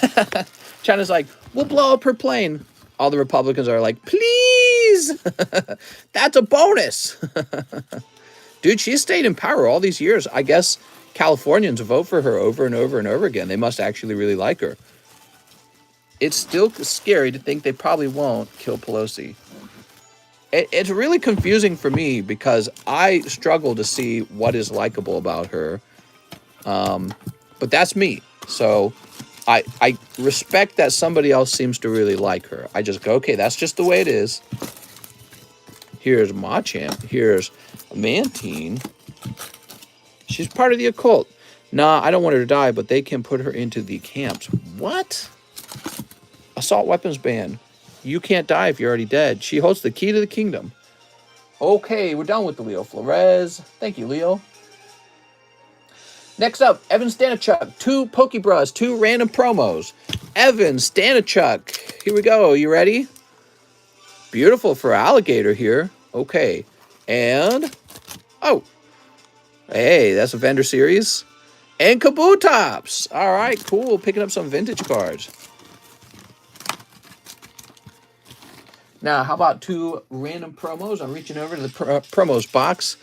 China's like, we'll blow up her plane. All the Republicans are like, please. That's a bonus. Dude, she's stayed in power all these years. I guess Californians vote for her over and over and over again. They must actually really like her. It's still scary to think they probably won't kill Pelosi. It's really confusing for me because I struggle to see what is likable about her. But that's me. So I respect that somebody else seems to really like her. I just go, okay, that's just the way it is. Here's Machamp. Here's Mantine. She's part of the occult. Nah, I don't want her to die, but they can put her into the camps. What? Assault weapons ban. You can't die if you're already dead. She holds the key to the kingdom. Okay, we're done with the Leo Flores. Thank you, Leo. Next up, Evan Stanichuk. 2 Pokebras, 2 random promos. Evan Stanichuk. Here we go. You ready? Beautiful for alligator here. Okay. And, oh. Hey, that's a vendor series. And Kabutops. All right, cool. Picking up some vintage cards. Now, how about 2 random promos? I'm reaching over to the promos box.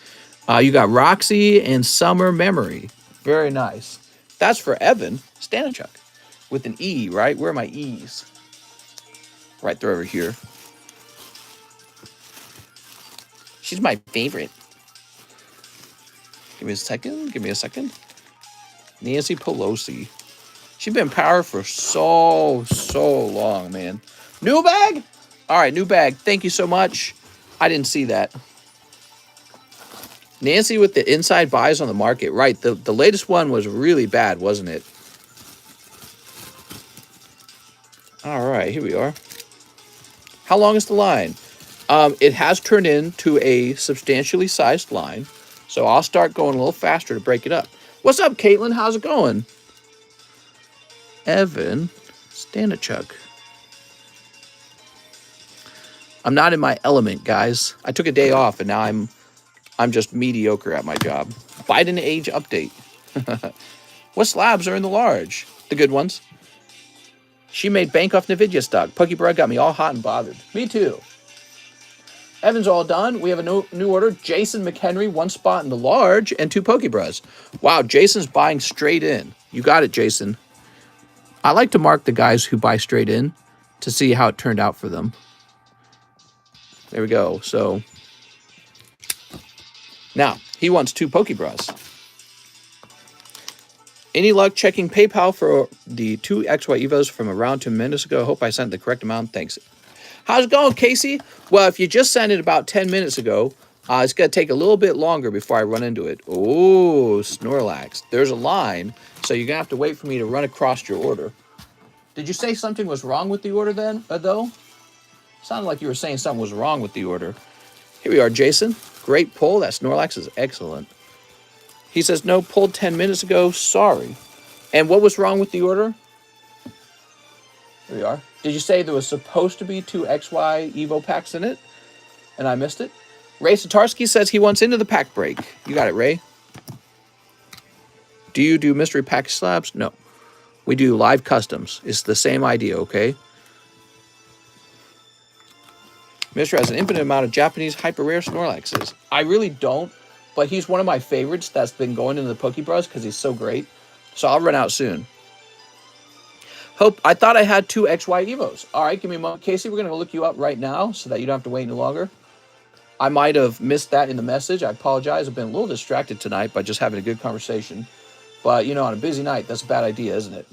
You got Roxy and Summer Memory. Very nice. That's for Evan Stanichuk with an E, right? Where are my E's? Right there over here. She's my favorite. Give me a second. Give me a second. Nancy Pelosi. She's been in power for so long, man. New bag? All right, new bag. Thank you so much. I didn't see that. Nancy with the inside buys on the market. Right, the latest one was really bad, wasn't it? All right, here we are. How long is the line? It has turned into a substantially sized line. So I'll start going a little faster to break it up. What's up, Caitlin? How's it going? Evan Stanichuk. I'm not in my element, guys. I took a day off, and now I'm just mediocre at my job. Biden age update. What slabs are in the large? The good ones. She made bank off Nvidia stock. Pokebra got me all hot and bothered. Me too. Evan's all done. We have a new order. Jason McHenry, 1 spot in the large, and 2 Pokebras. Wow, Jason's buying straight in. You got it, Jason. I like to mark the guys who buy straight in to see how it turned out for them. There we go. So now he wants 2 Pokebras. Any luck checking PayPal for the 2 XY Evos from around 2 minutes ago? Hope I sent the correct amount. Thanks. How's it going, Casey? Well, if you just sent it about 10 minutes ago, it's going to take a little bit longer before I run into it. Oh, Snorlax. There's a line, so you're going to have to wait for me to run across your order. Did you say something was wrong with the order then, though? Sounded like you were saying something was wrong with the order. Here we are, Jason. Great pull. That Snorlax is excellent. He says, no, pulled 10 minutes ago. Sorry. And what was wrong with the order? Here we are. Did you say there was supposed to be 2 XY Evo packs in it? And I missed it? Ray Satarsky says he wants into the pack break. You got it, Ray. Do you do mystery pack slabs? No. We do live customs. It's the same idea, okay? Mr. has an infinite amount of Japanese hyper rare Snorlaxes. I really don't, but he's one of my favorites that's been going into the Pokebras because he's so great. So I'll run out soon. Hope, I thought I had 2 XY Evos. All right, give me a moment. Casey, we're going to look you up right now so that you don't have to wait any longer. I might have missed that in the message. I apologize. I've been a little distracted tonight by just having a good conversation. But, you know, on a busy night, that's a bad idea, isn't it?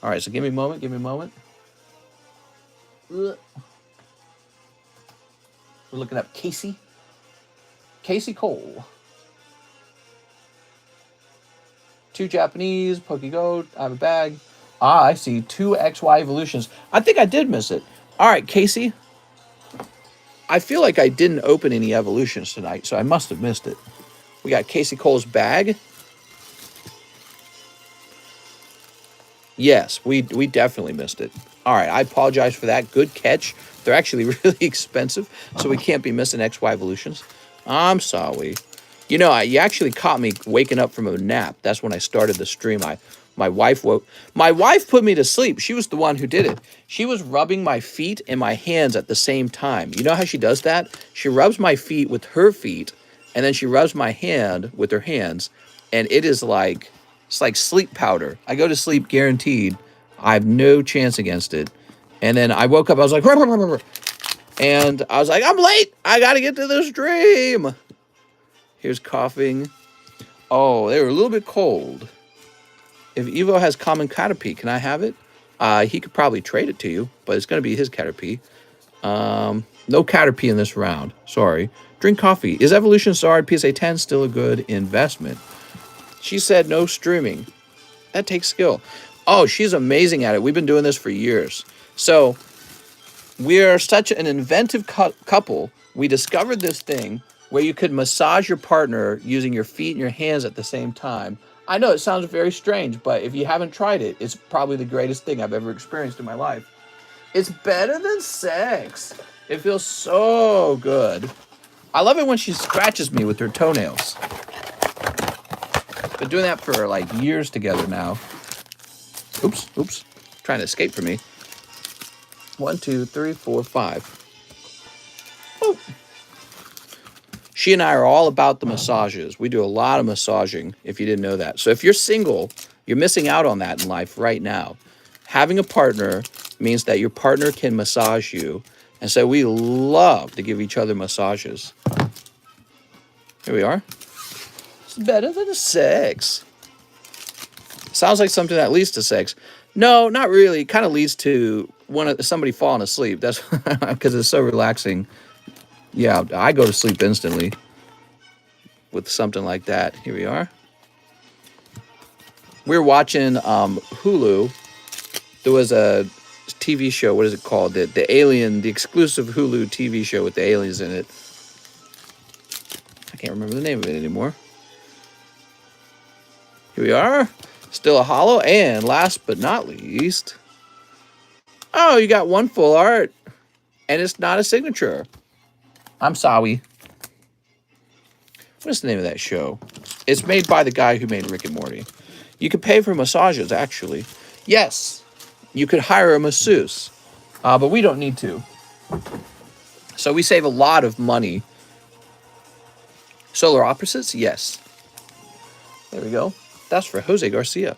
All right, so give me a moment. Give me a moment. We're looking up Casey. Casey Cole. 2 Japanese, PokeGo, I have a bag. Ah, I see. 2 XY evolutions. I think I did miss it. All right, Casey. I feel like I didn't open any evolutions tonight, so I must have missed it. We got Casey Cole's bag. Yes, we definitely missed it. All right, I apologize for that. Good catch. They're actually really expensive, so we can't be missing XY evolutions. I'm sorry. You know, you actually caught me waking up from a nap. That's when I started the stream. My wife put me to sleep. She was the one who did it. She was rubbing my feet and my hands at the same time. You know how she does that? She rubs my feet with her feet, and then she rubs my hand with her hands, and it's like sleep powder. I go to sleep guaranteed. I have no chance against it. And then I woke up. I was like, and I was like, I'm late. I got to get to the stream. Here's coughing. Oh, they were a little bit cold. If Evo has common Caterpie, can I have it? He could probably trade it to you, but it's going to be his Caterpie. No Caterpie in this round. Sorry. Drink coffee. Is Evolution Zard PSA 10 still a good investment? She said no streaming. That takes skill. Oh, she's amazing at it. We've been doing this for years. So we're such an inventive couple. We discovered this thing where you could massage your partner using your feet and your hands at the same time. I know it sounds very strange, but if you haven't tried it, it's probably the greatest thing I've ever experienced in my life. It's better than sex. It feels so good. I love it when she scratches me with her toenails. Been doing that for like years together now. Oops. Trying to escape from me. 1, 2, 3, 4, 5. Oh. She and I are all about the massages. We do a lot of massaging, if you didn't know that. So if you're single, you're missing out on that in life right now. Having a partner means that your partner can massage you. And so we love to give each other massages. Here we are. It's better than sex. Sounds like something that leads to sex. No, not really. It kind of leads to somebody falling asleep. That's because it's so relaxing. Yeah, I go to sleep instantly with something like that. Here we are. We're watching Hulu. There was a TV show. What is it called? The Alien, the exclusive Hulu TV show with the aliens in it. I can't remember the name of it anymore. Here we are. Still a holo. And last but not least. Oh, you got one full art. And it's not a signature. I'm sorry. What is the name of that show? It's made by the guy who made Rick and Morty. You could pay for massages, actually. Yes, you could hire a masseuse, but we don't need to. So we save a lot of money. Solar opposites? Yes. There we go. That's for Jose Garcia.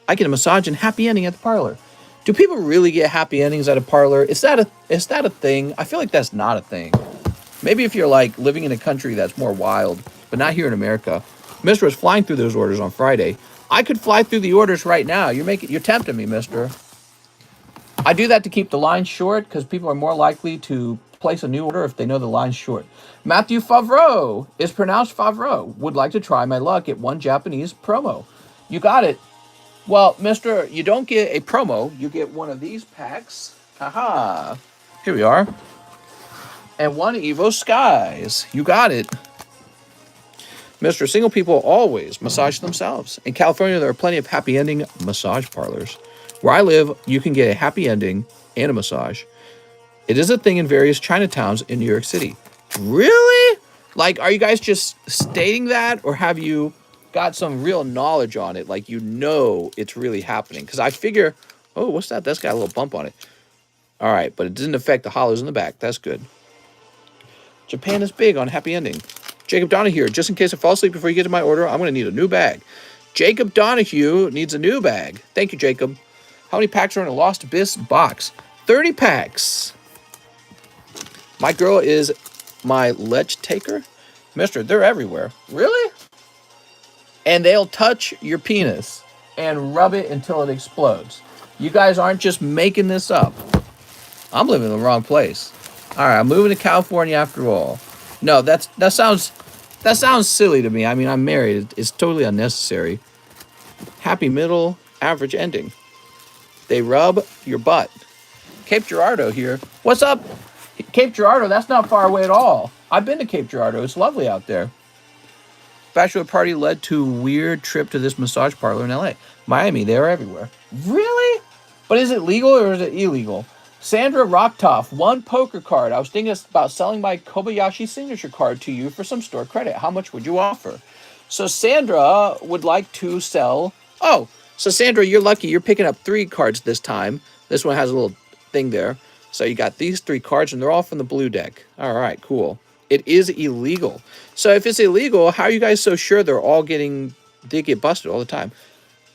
I get a massage and happy ending at the parlor. Do people really get happy endings at a parlor? Is that a thing? I feel like that's not a thing. Maybe if you're like living in a country that's more wild, but not here in America. Mister was flying through those orders on Friday. I could fly through the orders right now. You're tempting me, mister. I do that to keep the line short because people are more likely to place a new order if they know the line's short. Matthew Favreau is pronounced Favreau. Would like to try my luck at one Japanese promo. You got it. Well, mister, you don't get a promo. You get one of these packs. Haha. Here we are. And one Evo Skies. You got it. Mr. Single people always massage themselves. In California, there are plenty of happy ending massage parlors. Where I live, you can get a happy ending and a massage. It is a thing in various Chinatowns in New York City. Really? Like, are you guys just stating that? Or have you got some real knowledge on it? Like, you know it's really happening. Because I figure, oh, what's that? That's got a little bump on it. All right, but it didn't affect the hollows in the back. That's good. Japan is big on happy ending. Jacob Donahue, just in case I fall asleep before you get to my order, I'm going to need a new bag. Jacob Donahue needs a new bag. Thank you, Jacob. How many packs are in a Lost Abyss box? 30 packs. My girl is my lech taker. Mister, they're everywhere. Really? And they'll touch your penis and rub it until it explodes. You guys aren't just making this up. I'm living in the wrong place. All right, I'm moving to California after all. No, that sounds silly to me. I mean, I'm married. It's totally unnecessary. Happy middle, average ending. They rub your butt. Cape Girardeau here. What's up? Cape Girardeau, that's not far away at all. I've been to Cape Girardeau. It's lovely out there. Bachelor party led to weird trip to this massage parlor in LA. Miami, they're everywhere. Really? But is it legal or is it illegal? Sandra Rocktoff, 1 poker card. I was thinking about selling my Kobayashi signature card to you for some store credit. How much would you offer? So Sandra would like to sell... Oh, so Sandra, you're lucky. You're picking up 3 cards this time. This one has a little thing there. So you got these 3 cards, and they're all from the blue deck. All right, cool. It is illegal. So if it's illegal, how are you guys so sure they get busted all the time?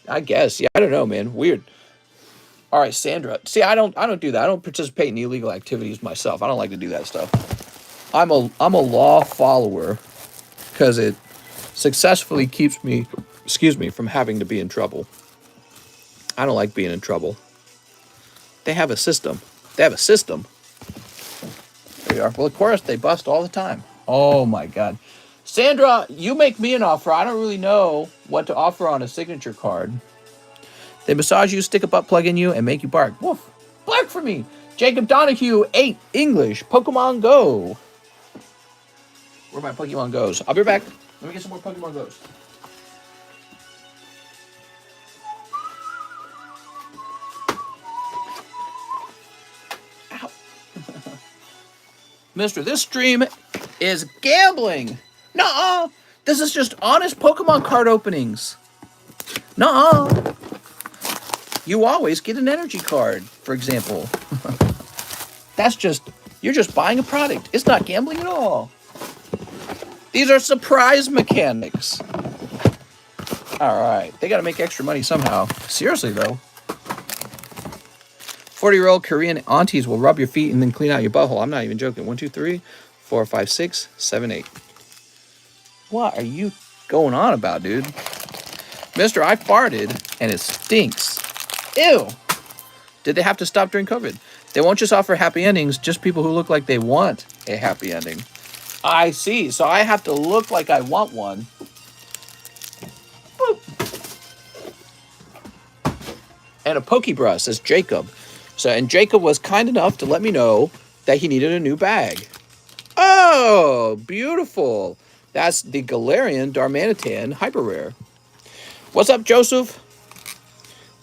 I guess. Yeah, I don't know, man. Weird. All right, Sandra. See, I don't do that. I don't participate in illegal activities myself. I don't like to do that stuff. I'm a law follower because it successfully keeps me, from having to be in trouble. I don't like being in trouble. They have a system. There we are. Well, of course, they bust all the time. Oh, my God. Sandra, you make me an offer. I don't really know what to offer on a signature card. They massage you, stick a butt plug in you, and make you bark. Woof. Bark for me. Jacob Donahue, 8, English, Pokemon Go. Where my Pokemon Goes? I'll be right back. Let me get some more Pokemon Goes. Ow. Mister, this stream is gambling. Nuh-uh. This is just honest Pokemon card openings. Nuh-uh. You always get an energy card, for example. You're just buying a product. It's not gambling at all. These are surprise mechanics. All right. They got to make extra money somehow. Seriously, though. 40-year-old Korean aunties will rub your feet and then clean out your butthole. I'm not even joking. 1, 2, 3, 4, 5, 6, 7, 8. What are you going on about, dude? Mister, I farted and it stinks. Ew. Did they have to stop during COVID? They won't just offer happy endings, just people who look like they want a happy ending. I see. So I have to look like I want one. Boop. And a Pokebrush, says Jacob. And Jacob was kind enough to let me know that he needed a new bag. Oh, beautiful. That's the Galarian Darmanitan Hyper Rare. What's up, Joseph?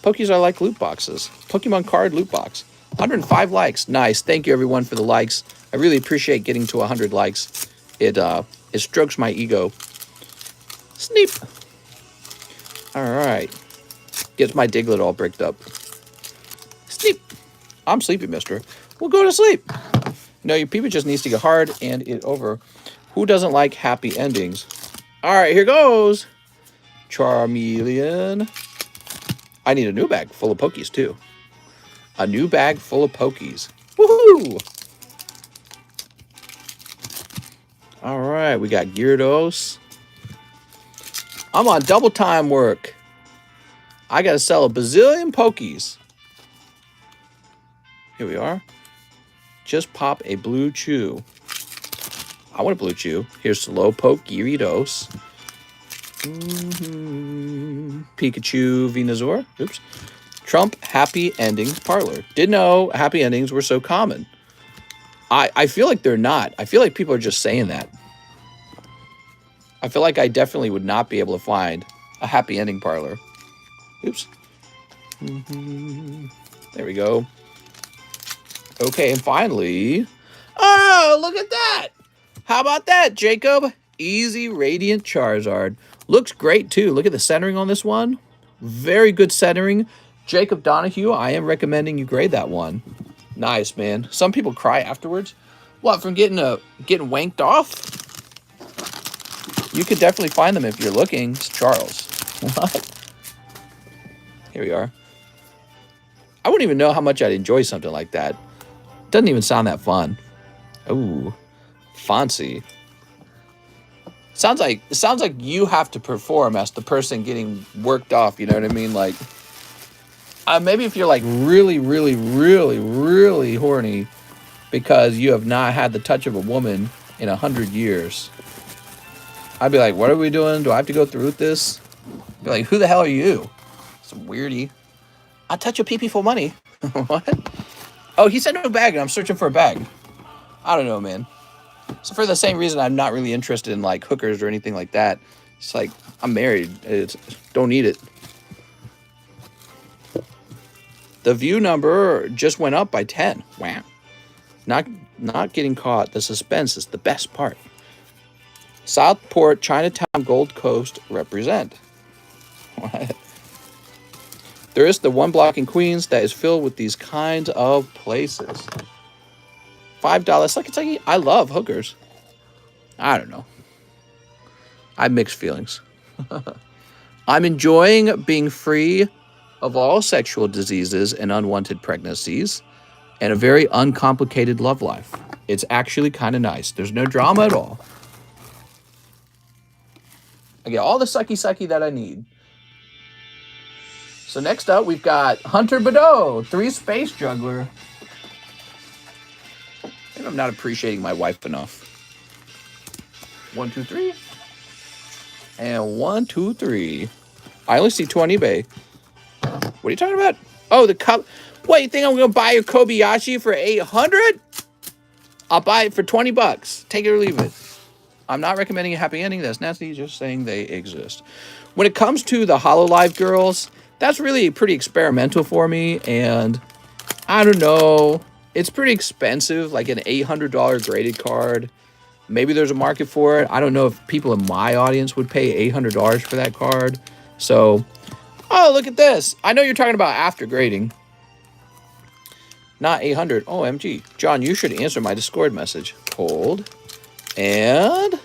Pokies are like loot boxes. Pokemon card loot box. 105 likes. Nice. Thank you, everyone, for the likes. I really appreciate getting to 100 likes. It strokes my ego. Sneep. All right. Gets my Diglett all bricked up. Sleep. I'm sleepy, mister. We'll go to sleep. No, your peepee just needs to get hard and it over. Who doesn't like happy endings? All right, here goes. Charmeleon. I need a new bag full of Pokies, too. A new bag full of Pokies. Woohoo! All right, we got Gyarados. I'm on double time work. I got to sell a bazillion Pokies. Here we are. Just pop a blue chew. I want a blue chew. Here's Slowpoke Gyarados. Pikachu Venusaur. Oops. Trump Happy Endings Parlor. Didn't know happy endings were so common. I feel like they're not. I feel like people are just saying that. I feel like I definitely would not be able to find a happy ending parlor. Oops. There we go. Okay, and finally... Oh, look at that! How about that, Jacob? Easy Radiant Charizard. Looks great, too. Look at the centering on this one. Very good centering. Jacob Donahue, I am recommending you grade that one. Nice, man. Some people cry afterwards. What, from getting wanked off? You could definitely find them if you're looking. It's Charles. What? Here we are. I wouldn't even know how much I'd enjoy something like that. Doesn't even sound that fun. Ooh, fancy. Sounds like you have to perform as the person getting worked off. You know what I mean? Like, maybe if you're like really, really, really, really horny because you have not had the touch of a woman in 100 years, I'd be like, what are we doing? Do I have to go through with this? Be like, who the hell are you? Some weirdie. I'll touch your pee-pee for money. What? Oh, he said no bag, and I'm searching for a bag. I don't know, man. So for the same reason, I'm not really interested in like hookers or anything like that. It's like, I'm married. Don't need it. The view number just went up by 10. Wow. Not getting caught. The suspense is the best part. Southport, Chinatown, Gold Coast represent. What? There is the one block in Queens that is filled with these kinds of places. $5. Like, I love hookers. I don't know. I have mixed feelings. I'm enjoying being free of all sexual diseases and unwanted pregnancies and a very uncomplicated love life. It's actually kind of nice. There's no drama at all. I get all the sucky that I need. So next up, we've got Hunter Badeau, 3 Space Juggler. Maybe I'm not appreciating my wife enough. 1, 2, 3. And 1, 2, 3. I only see 2 on eBay. What are you talking about? Oh, the cup. What, you think I'm going to buy your Kobayashi for $800? I'll buy it for $20. Take it or leave it. I'm not recommending a happy ending. That's nasty. Just saying they exist. When it comes to the HoloLive girls, that's really pretty experimental for me. And I don't know. It's pretty expensive, like an $800 graded card. Maybe there's a market for it. I don't know if people in my audience would pay $800 for that card. So, oh, look at this. I know you're talking about after grading. Not 800. OMG. John, you should answer my Discord message. Cold and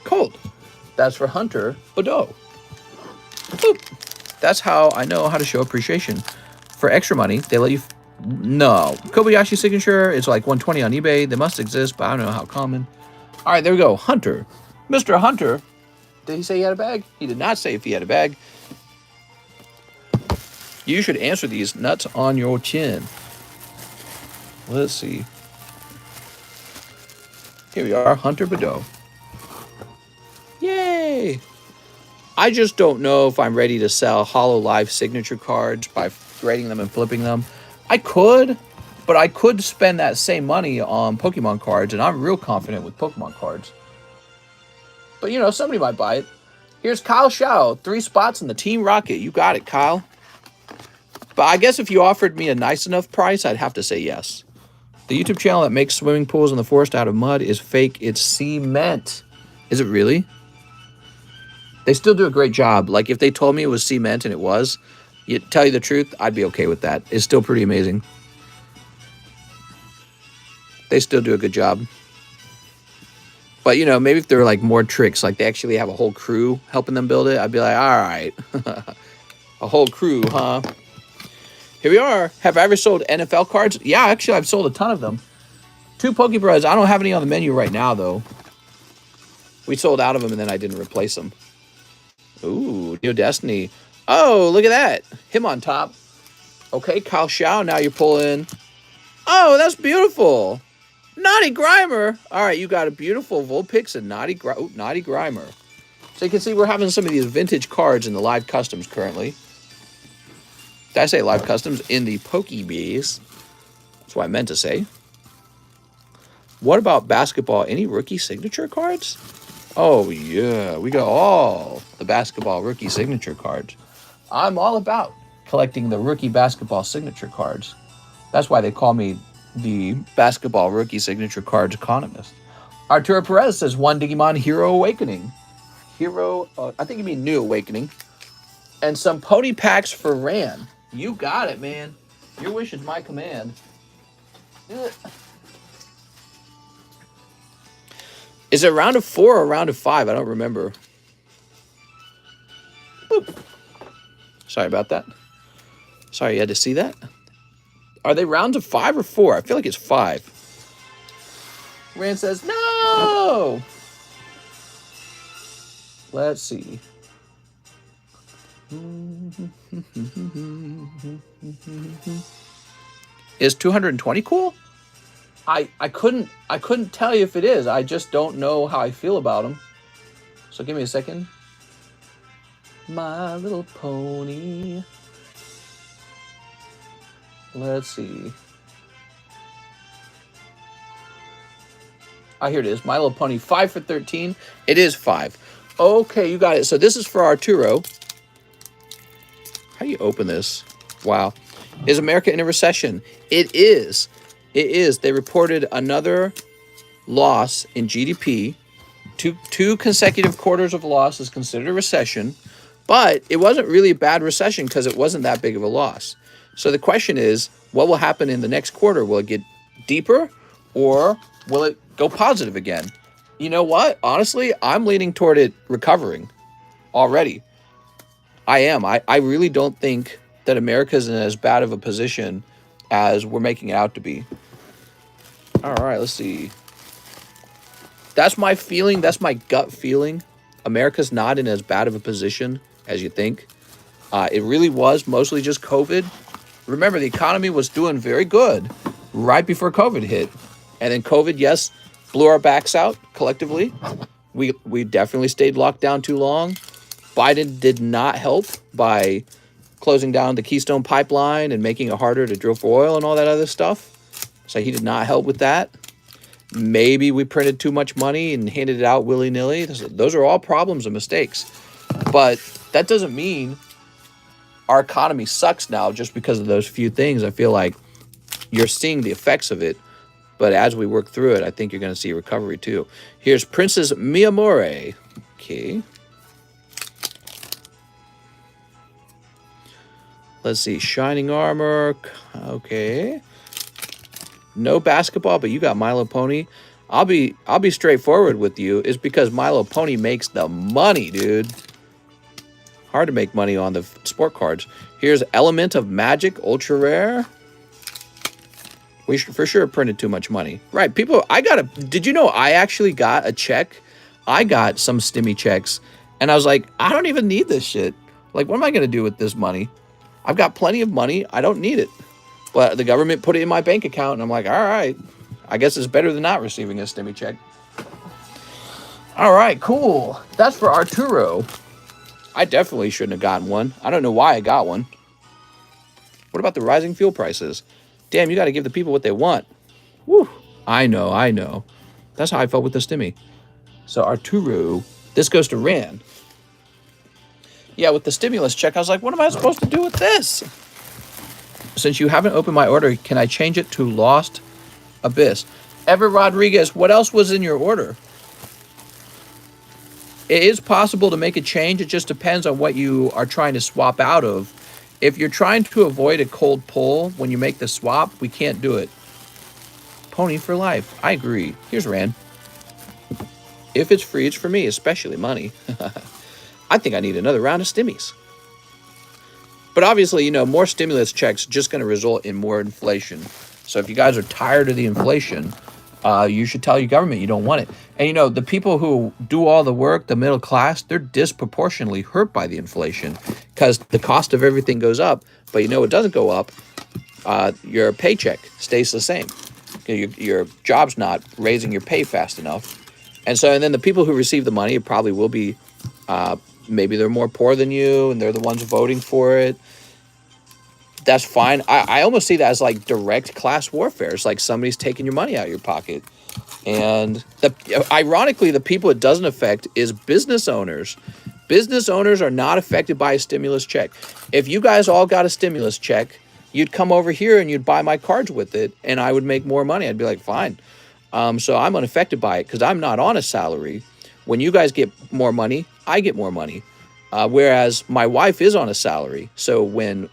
cold. That's for Hunter Badeau. Boop. That's how I know how to show appreciation. For extra money, they let you... No. Kobayashi signature is like $120 on eBay. They must exist, but I don't know how common. All right, there we go. Hunter. Mr. Hunter. Did he say he had a bag? He did not say if he had a bag. You should answer these nuts on your chin. Let's see. Here we are, Hunter Badeau. Yay! I just don't know if I'm ready to sell HoloLive signature cards by grading them and flipping them. I could, but I could spend that same money on Pokemon cards, and I'm real confident with Pokemon cards. But, you know, somebody might buy it. Here's Kyle Shao, 3 spots in the Team Rocket. You got it, Kyle. But I guess if you offered me a nice enough price, I'd have to say yes. The YouTube channel that makes swimming pools in the forest out of mud is fake. It's cement. Is it really? They still do a great job. Like, if they told me it was cement and it was, tell you the truth, I'd be okay with that. It's still pretty amazing. They still do a good job. But, you know, maybe if there were, like, more tricks, like they actually have a whole crew helping them build it, I'd be like, all right. A whole crew, huh? Here we are. Have I ever sold NFL cards? Yeah, actually, I've sold a ton of them. 2 Pokebros. I don't have any on the menu right now, though. We sold out of them, and then I didn't replace them. Ooh, Neo Destiny. Oh, look at that. Him on top. Okay, Kyle Shao, now you're pulling. Oh, that's beautiful. Naughty Grimer. All right, you got a beautiful Vulpix and Naughty Grimer. So you can see we're having some of these vintage cards in the live customs currently. Did I say live customs? In the Pokebees. That's what I meant to say. What about basketball? Any rookie signature cards? Oh, yeah. We got all the basketball rookie signature cards. I'm all about collecting the rookie basketball signature cards. That's why they call me the basketball rookie signature cards economist. Arturo Perez says 1 Digimon Hero Awakening. I think you mean New Awakening. And some pony packs for Ran. You got it, man. Your wish is my command. Ugh. Is it a round of 4 or a round of 5? I don't remember. Boop. Sorry about that. Sorry you had to see that. Are they rounds of 5 or 4? I feel like it's 5. Rand says, no! Let's see. Is 220 cool? I couldn't tell you if it is. I just don't know how I feel about them. So give me a second. My Little Pony. Let's see. Here it is. My Little Pony, 5 for 13. It is 5. Okay, you got it. So this is for Arturo. How do you open this? Wow. Is America in a recession? It is. It is. They reported another loss in GDP. Two consecutive quarters of loss is considered a recession. But it wasn't really a bad recession because it wasn't that big of a loss. So the question is, what will happen in the next quarter? Will it get deeper or will it go positive again? You know what? Honestly, I'm leaning toward it recovering already. I am. I really don't think that America's in as bad of a position as we're making it out to be. All right, let's see. That's my feeling. That's my gut feeling. America's not in as bad of a position as you think. It really was mostly just COVID. Remember, the economy was doing very good right before COVID hit. And then COVID, yes, blew our backs out collectively. We definitely stayed locked down too long. Biden did not help by closing down the Keystone Pipeline and making it harder to drill for oil and all that other stuff. So he did not help with that. Maybe we printed too much money and handed it out willy-nilly. Those are all problems and mistakes. But that doesn't mean our economy sucks now just because of those few things. I feel like you're seeing the effects of it. But as we work through it, I think you're going to see recovery too. Here's Princess Miyamore. Okay. Let's see. Shining Armor. Okay. No basketball, but you got My Little Pony. I'll be straightforward with you. It's because My Little Pony makes the money, dude. Hard to make money on the sport cards. Here's Element of Magic, ultra rare. We for sure printed too much money. Right, people, did you know I actually got a check? I got some stimmy checks, and I was like, I don't even need this shit. Like, what am I going to do with this money? I've got plenty of money. I don't need it. But the government put it in my bank account, and I'm like, all right. I guess it's better than not receiving a stimmy check. All right, cool. That's for Arturo. I definitely shouldn't have gotten one. I don't know why I got one. What about the rising fuel prices? Damn, you got to give the people what they want. Woo. I know. That's how I felt with the stimmy. So Arturo, this goes to Rand. Yeah, with the stimulus check, I was like, what am I supposed to do with this? Since you haven't opened my order, can I change it to Lost Abyss? Ever Rodriguez, what else was in your order? It is possible to make a change. It just depends on what you are trying to swap out of. If you're trying to avoid a cold pull when you make the swap, we can't do it. Pony for life. I agree. Here's Rand. If it's free, it's for me, especially money. I think I need another round of stimmies. But obviously, more stimulus checks just going to result in more inflation. So if you guys are tired of the inflation, you should tell your government you don't want it. And, the people who do all the work, the middle class, they're disproportionately hurt by the inflation because the cost of everything goes up. But it doesn't go up. Your paycheck stays the same. Your job's not raising your pay fast enough. And then the people who receive the money, it probably will be, maybe they're more poor than you and they're the ones voting for it. That's fine. I almost see that as like direct class warfare. It's like somebody's taking your money out of your pocket. And ironically, the people it doesn't affect is business owners. Business owners are not affected by a stimulus check. If you guys all got a stimulus check, you'd come over here and you'd buy my cards with it, and I would make more money. I'd be like, fine. So I'm unaffected by it because I'm not on a salary. When you guys get more money, I get more money. Whereas my wife is on a salary. So when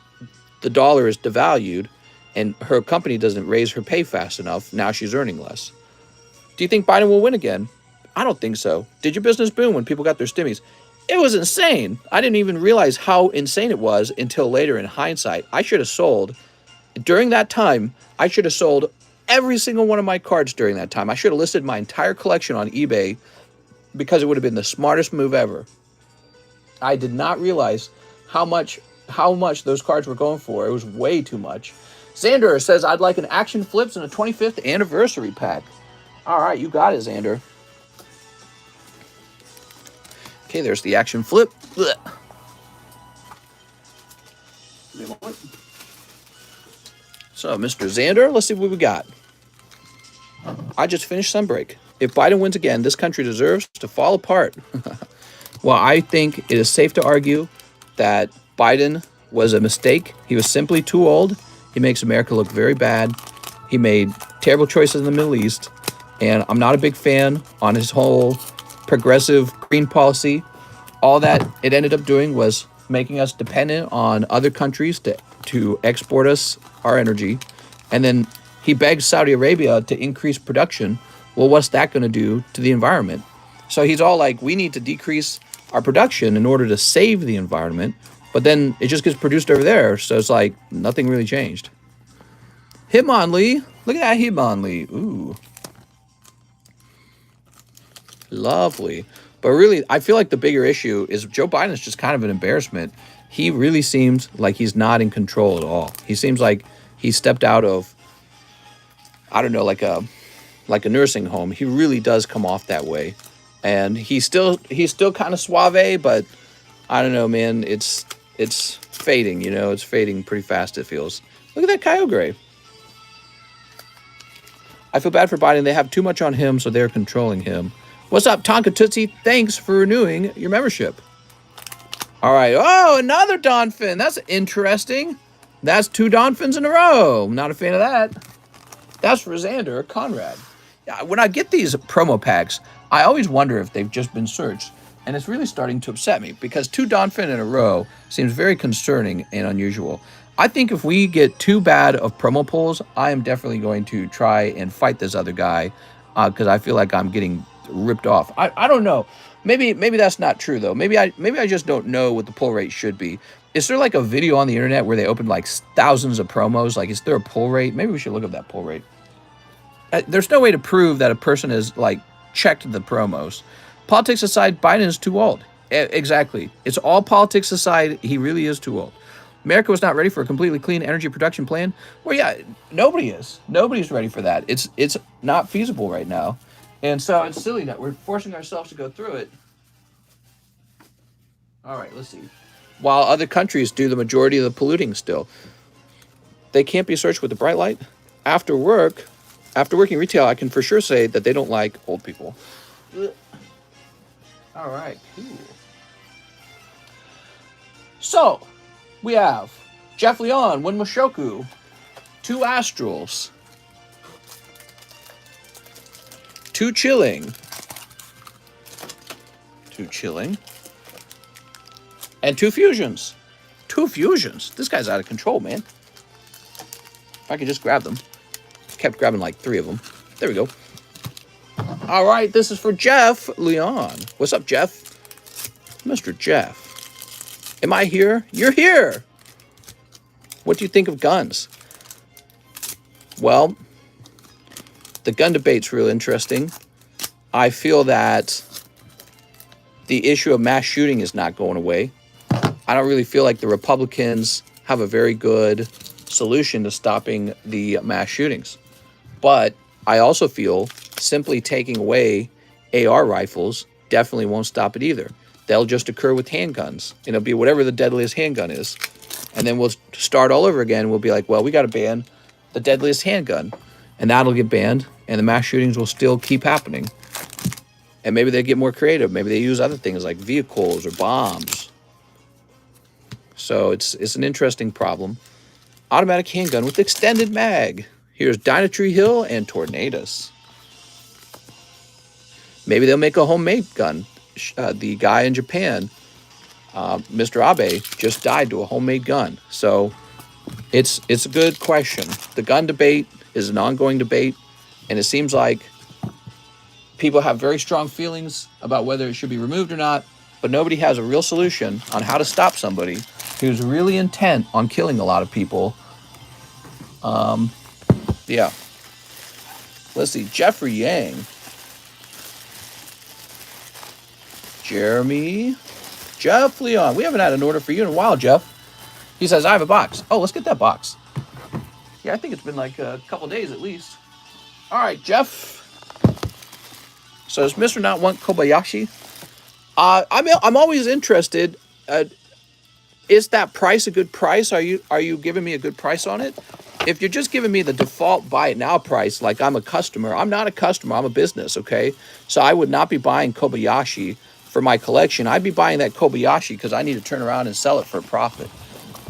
the dollar is devalued and her company doesn't raise her pay fast enough, now she's earning less. Do you think Biden will win again? I don't think so. Did your business boom when people got their stimmies? It was insane. I didn't even realize how insane it was until later in hindsight. I should have sold During that time, I should have sold every single one of my cards during that time. I should have listed my entire collection on eBay because it would have been the smartest move ever. I did not realize how much those cards were going for. It was way too much. Xander says, I'd like an Action Flips and a 25th anniversary pack. All right, you got it, Xander. Okay, there's the Action Flip. Blech. So, Mr. Xander, let's see what we got. I just finished Sunbreak. If Biden wins again, this country deserves to fall apart. Well, I think it is safe to argue that Biden was a mistake. He was simply too old. He makes America look very bad. He made terrible choices in the Middle East. And I'm not a big fan on his whole progressive green policy. All that it ended up doing was making us dependent on other countries to export us our energy. And then he begs Saudi Arabia to increase production. Well, what's that going to do to the environment? So he's all like, we need to decrease our production in order to save the environment. But then it just gets produced over there. So it's like nothing really changed. Hitmonlee. Look at that Hitmonlee. Ooh. Lovely. But really, I feel like the bigger issue is Joe Biden is just kind of an embarrassment. He really seems like he's not in control at all. He seems like he stepped out of, I don't know, like a nursing home. He really does come off that way. And he's still kind of suave, but I don't know, man. It's fading, you know. It's fading pretty fast, it feels. Look at that Kyogre. I feel bad for Biden. They have too much on him, so they're controlling him. What's up, Tonka Tootsie? Thanks for renewing your membership. All right. Oh, another Donphin. That's interesting. That's 2 Donphins in a row. I'm not a fan of that. That's for Xander Conrad. Yeah, when I get these promo packs, I always wonder if they've just been searched. And it's really starting to upset me because 2 Donphin in a row seems very concerning and unusual. I think if we get too bad of promo pulls, I am definitely going to try and fight this other guy because I feel like I'm getting ripped off. I don't know. Maybe that's not true though. Maybe I just don't know what the pull rate should be. Is there like a video on the internet where they open like thousands of promos? Like, is there a pull rate? Maybe we should look up that pull rate. There's no way to prove that a person has like checked the promos. Politics aside, Biden is too old. Exactly. It's all politics aside. He really is too old. America was not ready for a completely clean energy production plan. Well, yeah, nobody is. Nobody's ready for that. It's not feasible right now. And so it's silly that we're forcing ourselves to go through it. All right, let's see. While other countries do the majority of the polluting still. They can't be searched with a bright light. After working retail, I can for sure say that they don't like old people. All right, cool. So, we have Jeff Leon, Win Mushoku, 2 Astrals, 2 Chilling, and 2 Fusions. 2 Fusions? This guy's out of control, man. If I could just grab them. Kept grabbing like 3 of them. There we go. All right, this is for Jeff Leon. What's up, Jeff? Mr. Jeff. Am I here? You're here. What do you think of guns? Well, the gun debate's real interesting. I feel that the issue of mass shooting is not going away. I don't really feel like the Republicans have a very good solution to stopping the mass shootings. But I also feel simply taking away AR rifles definitely won't stop it either. They'll just occur with handguns. It'll be whatever the deadliest handgun is. And then we'll start all over again. We'll be like, well, we got to ban the deadliest handgun. And that'll get banned. And the mass shootings will still keep happening. And maybe they get more creative. Maybe they use other things like vehicles or bombs. So it's an interesting problem. Automatic handgun with extended mag. Here's Dynatree Hill and Tornadoes. Maybe they'll make a homemade gun. The guy in Japan, Mr. Abe, just died to a homemade gun. So it's a good question. The gun debate is an ongoing debate, and it seems like people have very strong feelings about whether it should be removed or not, but nobody has a real solution on how to stop somebody who's really intent on killing a lot of people Yeah. Let's see. Jeffrey Yang. Jeremy. Jeff Leon. We haven't had an order for you in a while, Jeff. He says, I have a box. Oh, let's get that box. Yeah, I think it's been like a couple days at least. All right, Jeff. So does Mr. Not want Kobayashi? I'm always interested. Is that price a good price? Are you giving me a good price on it? If you're just giving me the default buy it now price, like I'm a customer, I'm not a customer, I'm a business, okay? So I would not be buying Kobayashi for my collection. I'd be buying that Kobayashi because I need to turn around and sell it for a profit.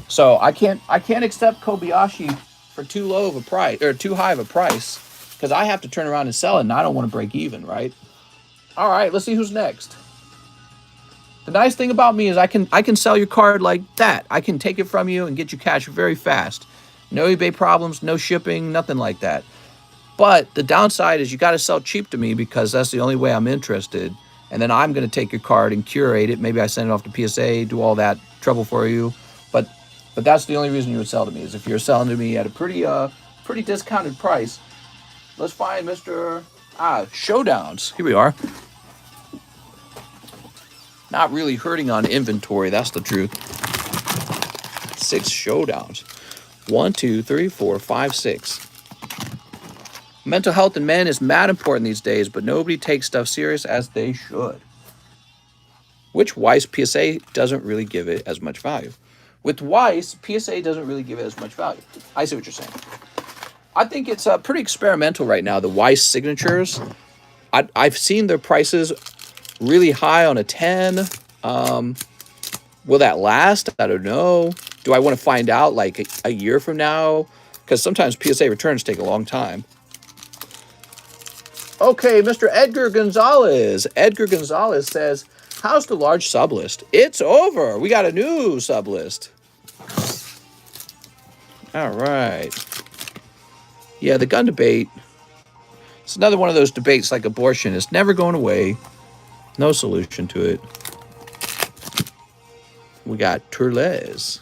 So I can't accept Kobayashi for too low of a price or too high of a price because I have to turn around and sell it and I don't want to break even, right? All right, let's see who's next. The nice thing about me is I can sell your card like that. I can take it from you and get you cash very fast. No eBay problems, no shipping, nothing like that. But the downside is you got to sell cheap to me because that's the only way I'm interested. And then I'm going to take your card and curate it. Maybe I send it off to PSA, do all that trouble for you. But that's the only reason you would sell to me is if you're selling to me at a pretty discounted price. Let's find Mr. Showdowns. Here we are. Not really hurting on inventory, that's the truth. 6 showdowns. 1, 2, 3, 4, 5, 6. Mental health in men is mad important these days, but nobody takes stuff serious as they should. Which Weiss PSA doesn't really give it as much value. With Weiss, PSA doesn't really give it as much value. I see what you're saying. I think it's pretty experimental right now, the Weiss signatures. I've seen their prices really high on a 10. Will that last? I don't know. Do I want to find out like a year from now? Because sometimes PSA returns take a long time. Okay, Mr. Edgar Gonzalez. Edgar Gonzalez says, how's the large sublist? It's over. We got a new sublist. All right. Yeah, the gun debate. It's another one of those debates like abortion. It's never going away. No solution to it. We got Tourles.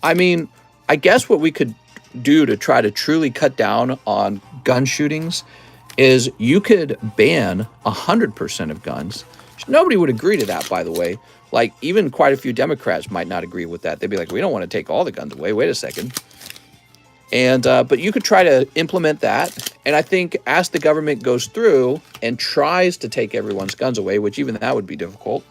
I mean, I guess what we could do to try to truly cut down on gun shootings is you could ban 100% of guns. Nobody would agree to that, by the way. Like, even quite a few Democrats might not agree with that. They'd be like, we don't want to take all the guns away. Wait a second. And but you could try to implement that. And I think as the government goes through and tries to take everyone's guns away, which even that would be difficult,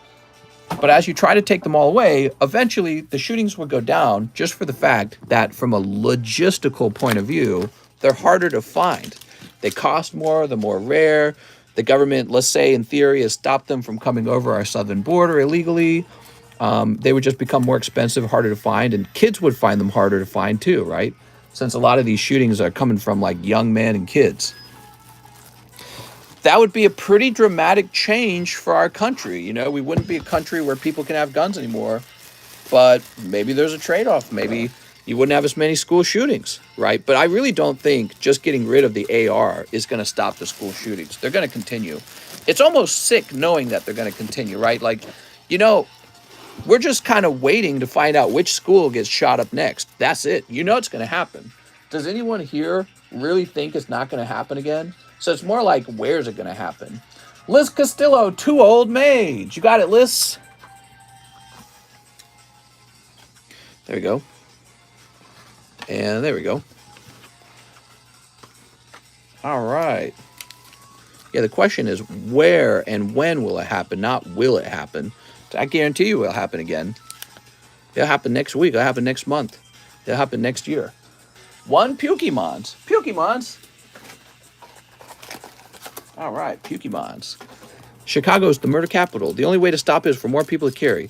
but as you try to take them all away, eventually the shootings will go down just for the fact that from a logistical point of view, they're harder to find. They cost more, they're more rare. The government, let's say in theory, has stopped them from coming over our southern border illegally. They would just become more expensive, harder to find, and kids would find them harder to find too, right? Since a lot of these shootings are coming from like young men and kids. That would be a pretty dramatic change for our country. You know, we wouldn't be a country where people can have guns anymore, but maybe there's a trade-off. Maybe you wouldn't have as many school shootings, right? But I really don't think just getting rid of the AR is going to stop the school shootings. They're going to continue. It's almost sick knowing that they're going to continue, right? Like, you know, we're just kind of waiting to find out which school gets shot up next. That's it. You know it's going to happen. Does anyone here really think it's not going to happen again? So it's more like, where's it going to happen? Liz Castillo, Too Old Mage. You got it, Liz? There we go. And there we go. All right. Yeah, the question is where and when will it happen, not will it happen. I guarantee you it'll happen again. It'll happen next week. It'll happen next month. It'll happen next year. One Pukemons. Pukemons. All right, Pukemons. Chicago's the murder capital. The only way to stop it is for more people to carry.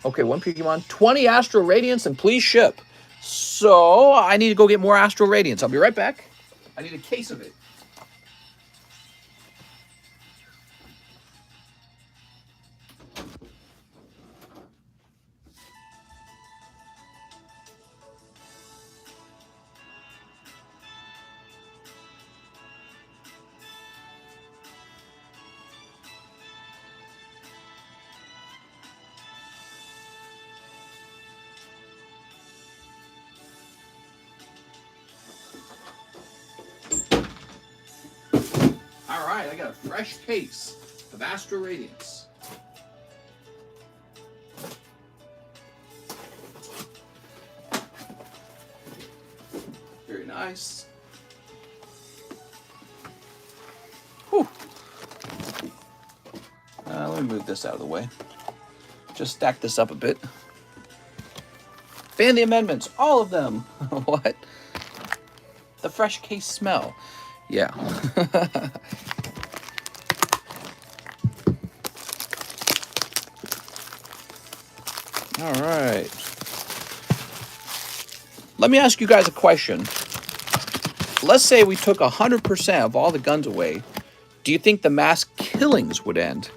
Okay, one Pokemon, 20 Astral Radiance, and please ship. So I need to go get more Astral Radiance. I'll be right back. I need a case of it. All right, I got a fresh case of Astro Radiance. Very nice. Whew. Let me move this out of the way. Just stack this up a bit. Fan the amendments, all of them. What? The fresh case smell. Yeah. All right. Let me ask you guys a question. Let's say we took 100% of all the guns away. Do you think the mass killings would end?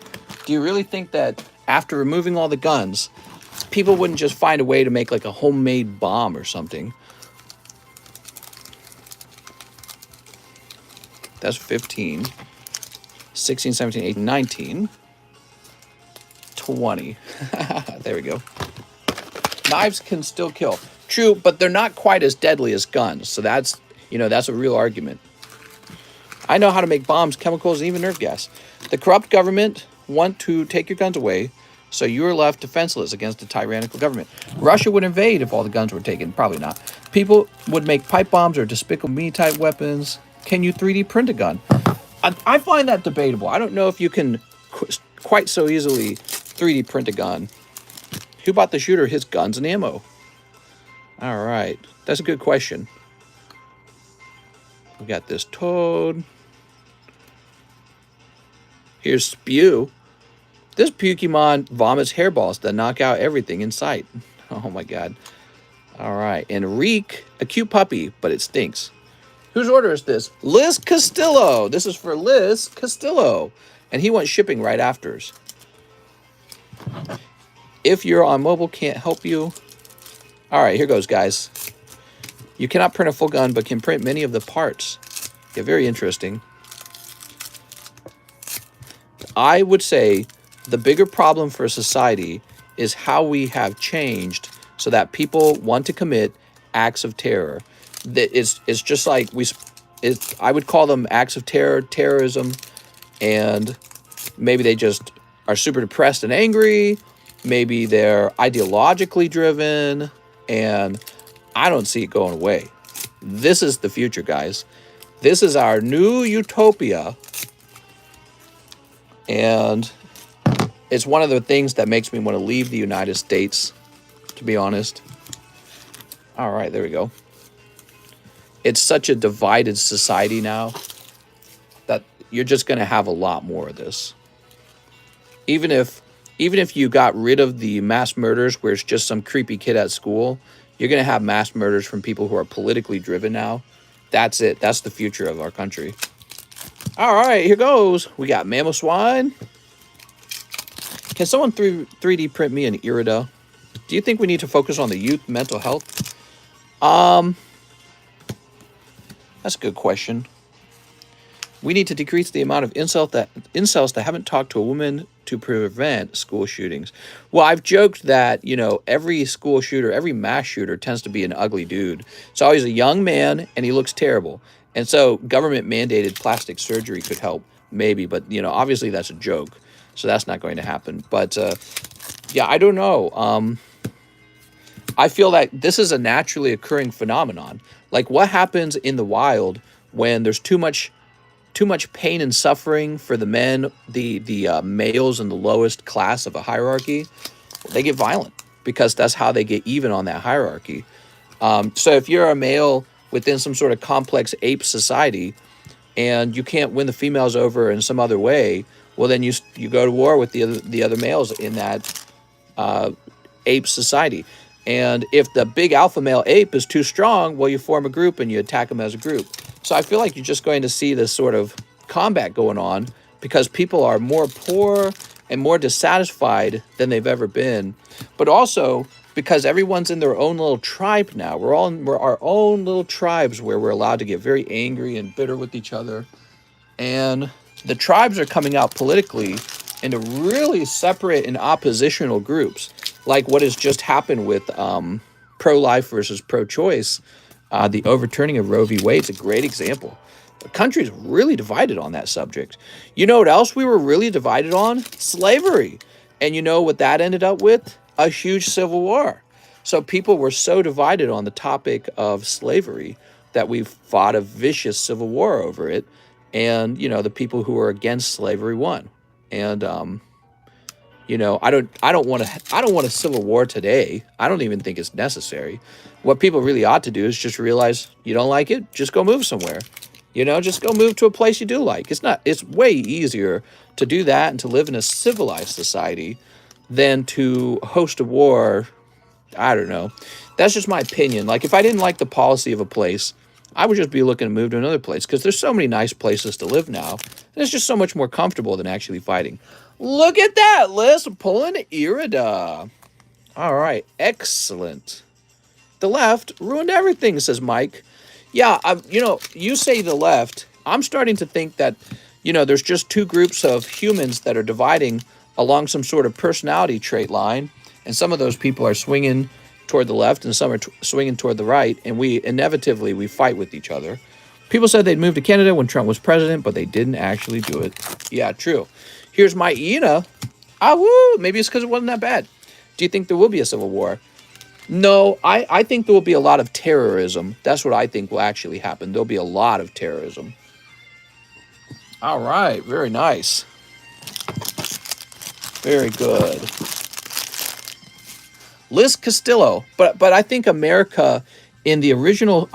Do you really think that after removing all the guns, people wouldn't just find a way to make like a homemade bomb or something? That's 15, 16, 17, 18, 19, 20. There we go. Knives can still kill. True, but they're not quite as deadly as guns. So that's, you know, that's a real argument. I know how to make bombs, chemicals, and even nerve gas. The corrupt government want to take your guns away, so you are left defenseless against a tyrannical government. Russia would invade if all the guns were taken. Probably not. People would make pipe bombs or despicable me-type weapons. Can you 3D print a gun? I find that debatable. I don't know if you can quite so easily 3D print a gun. Who bought the shooter his guns and ammo? All right. That's a good question. We got this toad. Here's Spew. This Pokemon vomits hairballs that knock out everything in sight. Oh my god. All right. And Reek, a cute puppy, but it stinks. Whose order is this? Liz Castillo. This is for Liz Castillo. And he wants shipping right after us. If you're on mobile, can't help you. All right, here goes, guys. You cannot print a full gun, but can print many of the parts. Yeah, very interesting. I would say the bigger problem for society is how we have changed so that people want to commit acts of terror. It's just like I would call them acts of terror, terrorism, and maybe they just are super depressed and angry. Maybe they're ideologically driven, and I don't see it going away. This is the future, guys. This is our new utopia. And it's one of the things that makes me want to leave the United States, to be honest. All right, there we go. It's such a divided society now that you're just going to have a lot more of this. Even if you got rid of the mass murders where it's just some creepy kid at school, you're going to have mass murders from people who are politically driven now. That's it. That's the future of our country. All right, here goes. We got Mammal Swine. Can someone 3D print me an Irida? Do you think we need to focus on the youth mental health? That's a good question. We need to decrease the amount of incels that haven't talked to a woman to prevent school shootings. Well, I've joked that, you know, every school shooter, every mass shooter tends to be an ugly dude. It's always a young man, and he looks terrible. And so government-mandated plastic surgery could help, maybe. But, you know, obviously that's a joke. So that's not going to happen. But, yeah, I don't know. I feel that this is a naturally occurring phenomenon. Like, what happens in the wild when there's too much pain and suffering for the men, the males in the lowest class of a hierarchy? They get violent because that's how they get even on that hierarchy. So if you're a male within some sort of complex ape society and you can't win the females over in some other way, well, then you go to war with the other males in that ape society. And if the big alpha male ape is too strong, well, you form a group and you attack them as a group. So I feel like you're just going to see this sort of combat going on because people are more poor and more dissatisfied than they've ever been. But also because everyone's in their own little tribe now. We're our own little tribes where we're allowed to get very angry and bitter with each other. And the tribes are coming out politically into really separate and oppositional groups, like what has just happened with pro-life versus pro-choice. The overturning of Roe v. Wade is a great example. The country's really divided on that subject. You know what else we were really divided on? Slavery. And you know what that ended up with? A huge civil war. So people were so divided on the topic of slavery that we fought a vicious civil war over it. And, you know, the people who were against slavery won. And, you know, I don't want a civil war today. I don't even think it's necessary. What people really ought to do is just realize you don't like it, just go move somewhere. You know, just go move to a place you do like. It's way easier to do that and to live in a civilized society than to host a war. I don't know. That's just my opinion. Like, if I didn't like the policy of a place, I would just be looking to move to another place, because there's so many nice places to live now. And it's just so much more comfortable than actually fighting. Look at that, Liz, pulling Irida. All right, excellent. The left ruined everything, says Mike. Yeah, you know, you say the left. I'm starting to think that, you know, there's just two groups of humans that are dividing along some sort of personality trait line. And some of those people are swinging toward the left and some are swinging toward the right. And we fight with each other. People said they'd move to Canada when Trump was president, but they didn't actually do it. Yeah, true. Here's my Ina. Ah, woo! Maybe it's because it wasn't that bad. Do you think there will be a civil war? No, I think there will be a lot of terrorism. That's what I think will actually happen. There'll be a lot of terrorism. All right, very nice. Very good. Liz Castillo. But I think America, in the original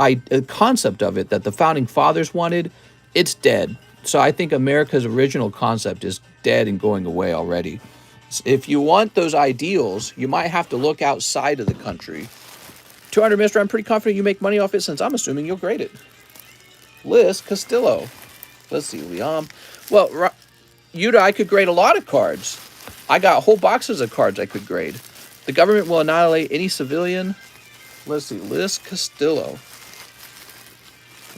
concept of it that the founding fathers wanted, it's dead. So I think America's original concept is dead and going away already. If you want those ideals, you might have to look outside of the country. 200, mister, I'm pretty confident you make money off it, since I'm assuming you'll grade it. Liz Castillo. Let's see, Liam. Well, Yuta, I could grade a lot of cards. I got whole boxes of cards I could grade. The government will annihilate any civilian. Let's see, Liz Castillo.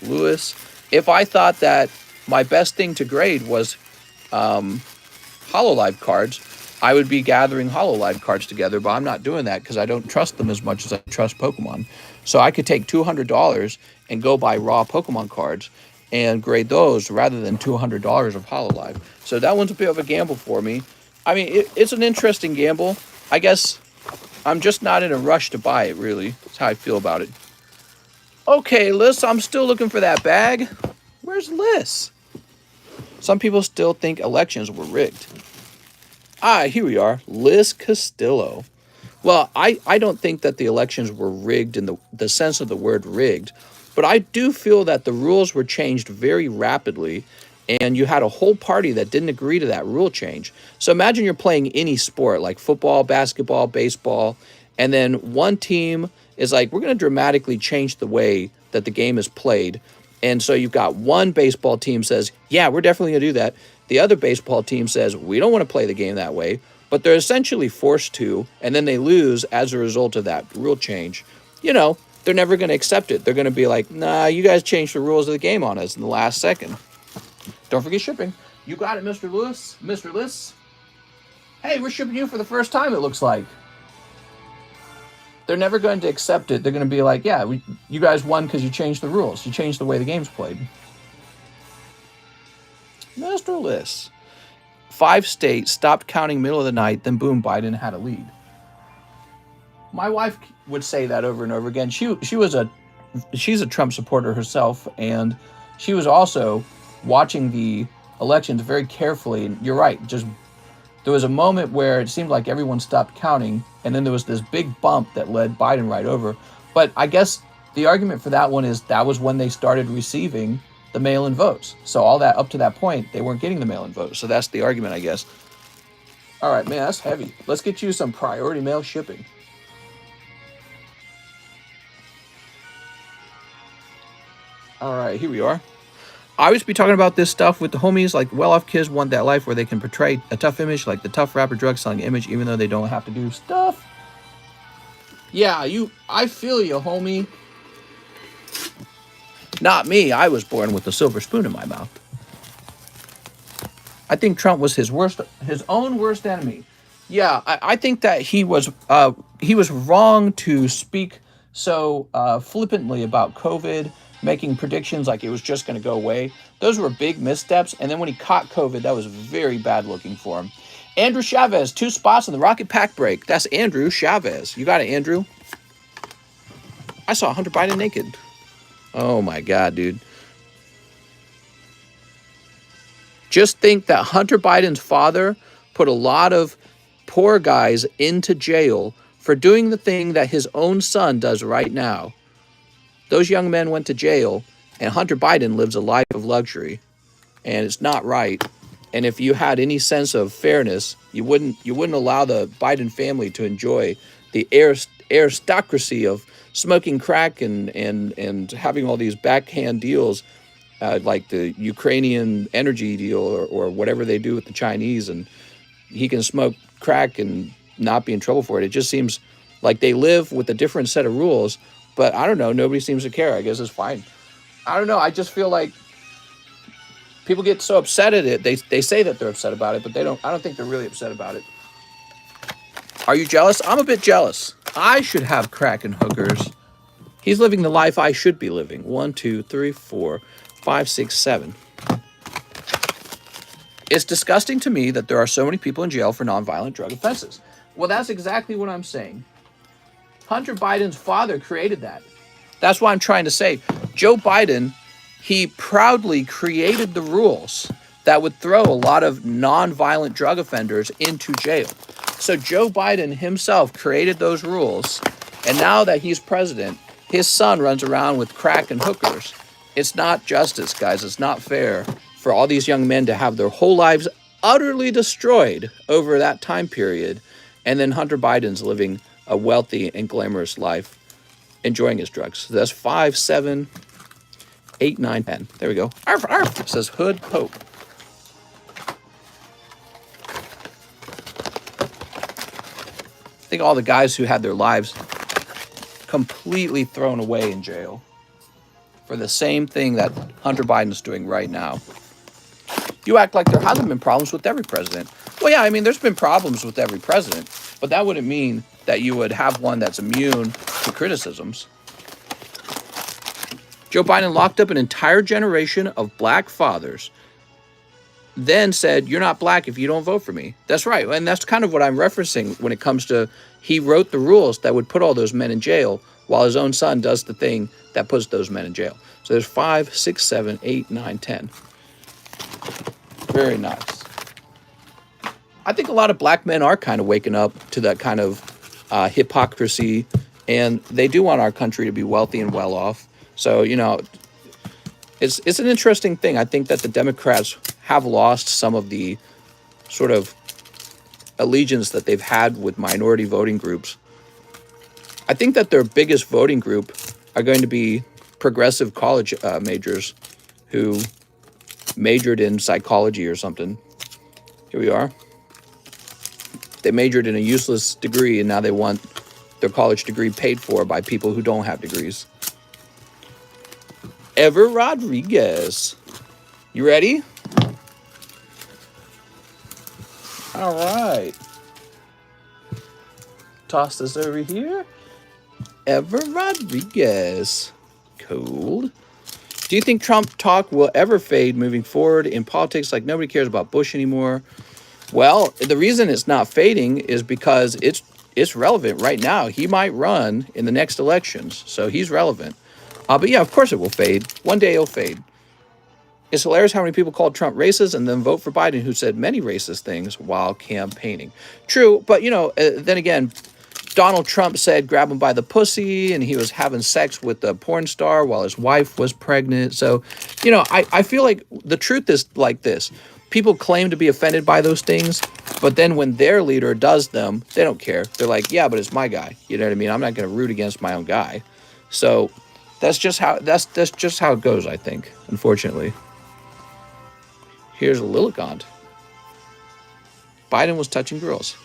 Lewis. If I thought that my best thing to grade was HoloLive cards, I would be gathering HoloLive cards together, but I'm not doing that because I don't trust them as much as I trust Pokemon. So I could take $200 and go buy raw Pokemon cards and grade those rather than $200 of HoloLive. So that one's a bit of a gamble for me. I mean, it's an interesting gamble. I guess I'm just not in a rush to buy it, really. That's how I feel about it. Okay, Liz, I'm still looking for that bag. Where's Liz? Some people still think elections were rigged. Ah, here we are. Liz Castillo. Well, I don't think that the elections were rigged in the sense of the word rigged, but I do feel that the rules were changed very rapidly, and you had a whole party that didn't agree to that rule change. So imagine you're playing any sport like football, basketball, baseball, and then one team is like, we're going to dramatically change the way that the game is played. And so you've got one baseball team says, yeah, we're definitely going to do that. The other baseball team says, we don't want to play the game that way, but they're essentially forced to, and then they lose as a result of that rule change. You know, they're never going to accept it. They're going to be like, nah, you guys changed the rules of the game on us in the last second. Don't forget shipping. You got it, Mr. Lewis. Mr. Liss. Hey, we're shipping you for the first time, it looks like. They're never going to accept it. They're going to be like, yeah, you guys won because you changed the rules. You changed the way the game's played. Mr. Liss. 5 states stopped counting middle of the night, then boom, Biden had a lead. My wife would say that over and over again. She's a Trump supporter herself, and she was also watching the elections very carefully. And you're right, just there was a moment where it seemed like everyone stopped counting, and then there was this big bump that led Biden right over. But I guess the argument for that one is that was when they started receiving the mail-in votes. So all that up to that point, they weren't getting the mail-in votes. So that's the argument, I guess. All right, man, that's heavy. Let's get you some priority mail shipping. All right, here we are. I always be talking about this stuff with the homies, like well-off kids want that life where they can portray a tough image, like the tough rapper drug selling image, even though they don't have to do stuff. Yeah, I feel you, homie. Not me. I was born with a silver spoon in my mouth. I think Trump was his own worst enemy. Yeah, I think that he was wrong to speak so flippantly about COVID, making predictions like it was just going to go away. Those were big missteps. And then when he caught COVID, that was very bad looking for him. Andrew Chavez, 2 spots on the Rocket Pack break. That's Andrew Chavez. You got it, Andrew. I saw Hunter Biden naked. Oh my God, dude. Just think that Hunter Biden's father put a lot of poor guys into jail for doing the thing that his own son does right now. Those young men went to jail, and Hunter Biden lives a life of luxury, and it's not right. And if you had any sense of fairness, you wouldn't allow the Biden family to enjoy the aristocracy of smoking crack and having all these backhand deals, like the Ukrainian energy deal or whatever they do with the Chinese, and he can smoke crack and not be in trouble for it. It just seems like they live with a different set of rules, but I don't know. Nobody seems to care. I guess it's fine. I don't know. I just feel like people get so upset at it. They say that they're upset about it, but I don't think they're really upset about it. Are you jealous? I'm a bit jealous. I should have crack and hookers. He's living the life I should be living. 1, 2, 3, 4, 5, 6, 7. It's disgusting to me that there are so many people in jail for nonviolent drug offenses. Well, that's exactly what I'm saying. Hunter Biden's father created that. That's why I'm trying to say Joe Biden, he proudly created the rules that would throw a lot of nonviolent drug offenders into jail. So Joe Biden himself created those rules, and now that he's president, his son runs around with crack and hookers. It's not justice, guys. It's not fair for all these young men to have their whole lives utterly destroyed over that time period, and then Hunter Biden's living a wealthy and glamorous life, enjoying his drugs. So that's 5, 7, 8, 9, 10. There we go. Arf, arf. It says Hood Pope. I think all the guys who had their lives completely thrown away in jail for the same thing that Hunter Biden's doing right now. You act like there hasn't been problems with every president. Well, yeah, I mean, there's been problems with every president, but that wouldn't mean that you would have one that's immune to criticisms. Joe Biden locked up an entire generation of black fathers, then said, you're not black if you don't vote for me. That's right. And that's kind of what I'm referencing when it comes to he wrote the rules that would put all those men in jail while his own son does the thing that puts those men in jail. So there's 5, 6, 7, 8, 9, 10. Very nice. I think a lot of black men are kind of waking up to that kind of hypocrisy, and they do want our country to be wealthy and well off. So, you know, it's an interesting thing. I think that the Democrats have lost some of the sort of allegiance that they've had with minority voting groups. I think that their biggest voting group are going to be progressive college majors who majored in psychology or something. Here we are. They majored in a useless degree, and now they want their college degree paid for by people who don't have degrees. Ever Rodriguez. You ready? All right. Toss this over here. Ever Rodriguez. Cold. Do you think Trump talk will ever fade moving forward in politics? Like nobody cares about Bush anymore. Well, the reason it's not fading is because it's relevant right now. He might run in the next elections, so he's relevant. But yeah, of course it will fade. One day it'll fade. It's hilarious how many people called Trump racist and then vote for Biden, who said many racist things while campaigning. True, but you know, then again, Donald Trump said grab him by the pussy, and he was having sex with a porn star while his wife was pregnant. So, you know, I feel like the truth is like this. People claim to be offended by those things, but then when their leader does them, they don't care. They're like, yeah, but it's my guy. You know what I mean? I'm not going to root against my own guy. So that's just how it goes, I think, unfortunately. Here's a Lilligant. Biden was touching girls.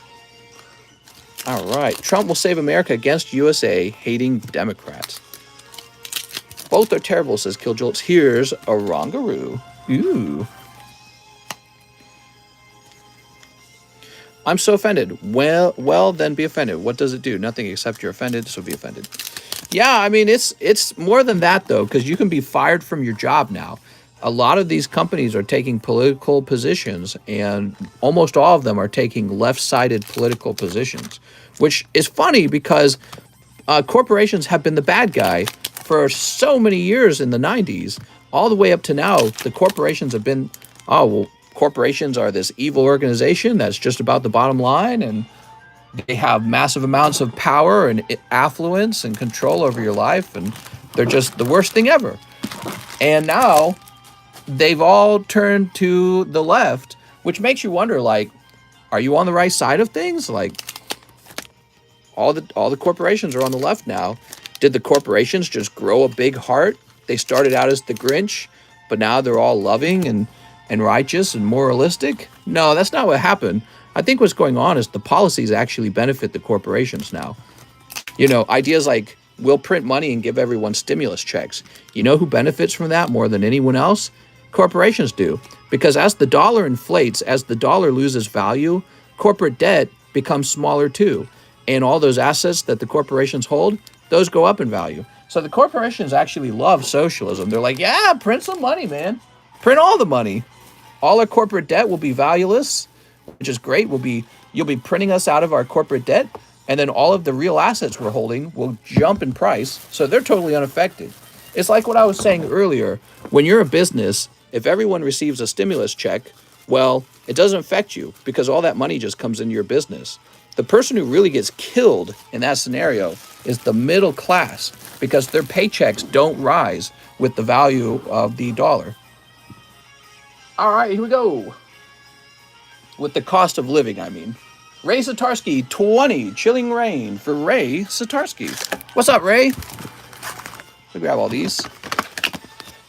All right. Trump will save America against USA hating Democrats. Both are terrible, says Killjolts. Here's a Rongaroo. Ooh. I'm so offended. Well, then be offended. What does it do? Nothing except you're offended, so be offended. Yeah, I mean, it's more than that, though, because you can be fired from your job now. A lot of these companies are taking political positions, and almost all of them are taking left-sided political positions, which is funny because corporations have been the bad guy for so many years in the 90s, all the way up to now. The corporations have been, oh, well, corporations are this evil organization that's just about the bottom line, and they have massive amounts of power and affluence and control over your life, and they're just the worst thing ever. And now they've all turned to the left, which makes you wonder, like, are you on the right side of things? Like, all the corporations are on the left now. Did the corporations just grow a big heart? They started out as the Grinch, but now they're all loving and righteous and moralistic? No, that's not what happened. I think what's going on is the policies actually benefit the corporations now. You know, ideas like we'll print money and give everyone stimulus checks. You know who benefits from that more than anyone else? Corporations do. Because as the dollar inflates, as the dollar loses value, corporate debt becomes smaller too. And all those assets that the corporations hold, those go up in value. So the corporations actually love socialism. They're like, yeah, print some money, man. Print all the money. All our corporate debt will be valueless, which is great. You'll be printing us out of our corporate debt, and then all of the real assets we're holding will jump in price. So they're totally unaffected. It's like what I was saying earlier. When you're a business, if everyone receives a stimulus check, well, it doesn't affect you because all that money just comes into your business. The person who really gets killed in that scenario is the middle class because their paychecks don't rise with the value of the dollar. All right, here we go. With the cost of living, I mean. Ray Satarsky, 20, chilling rain for Ray Satarsky. What's up, Ray? Let me grab all these.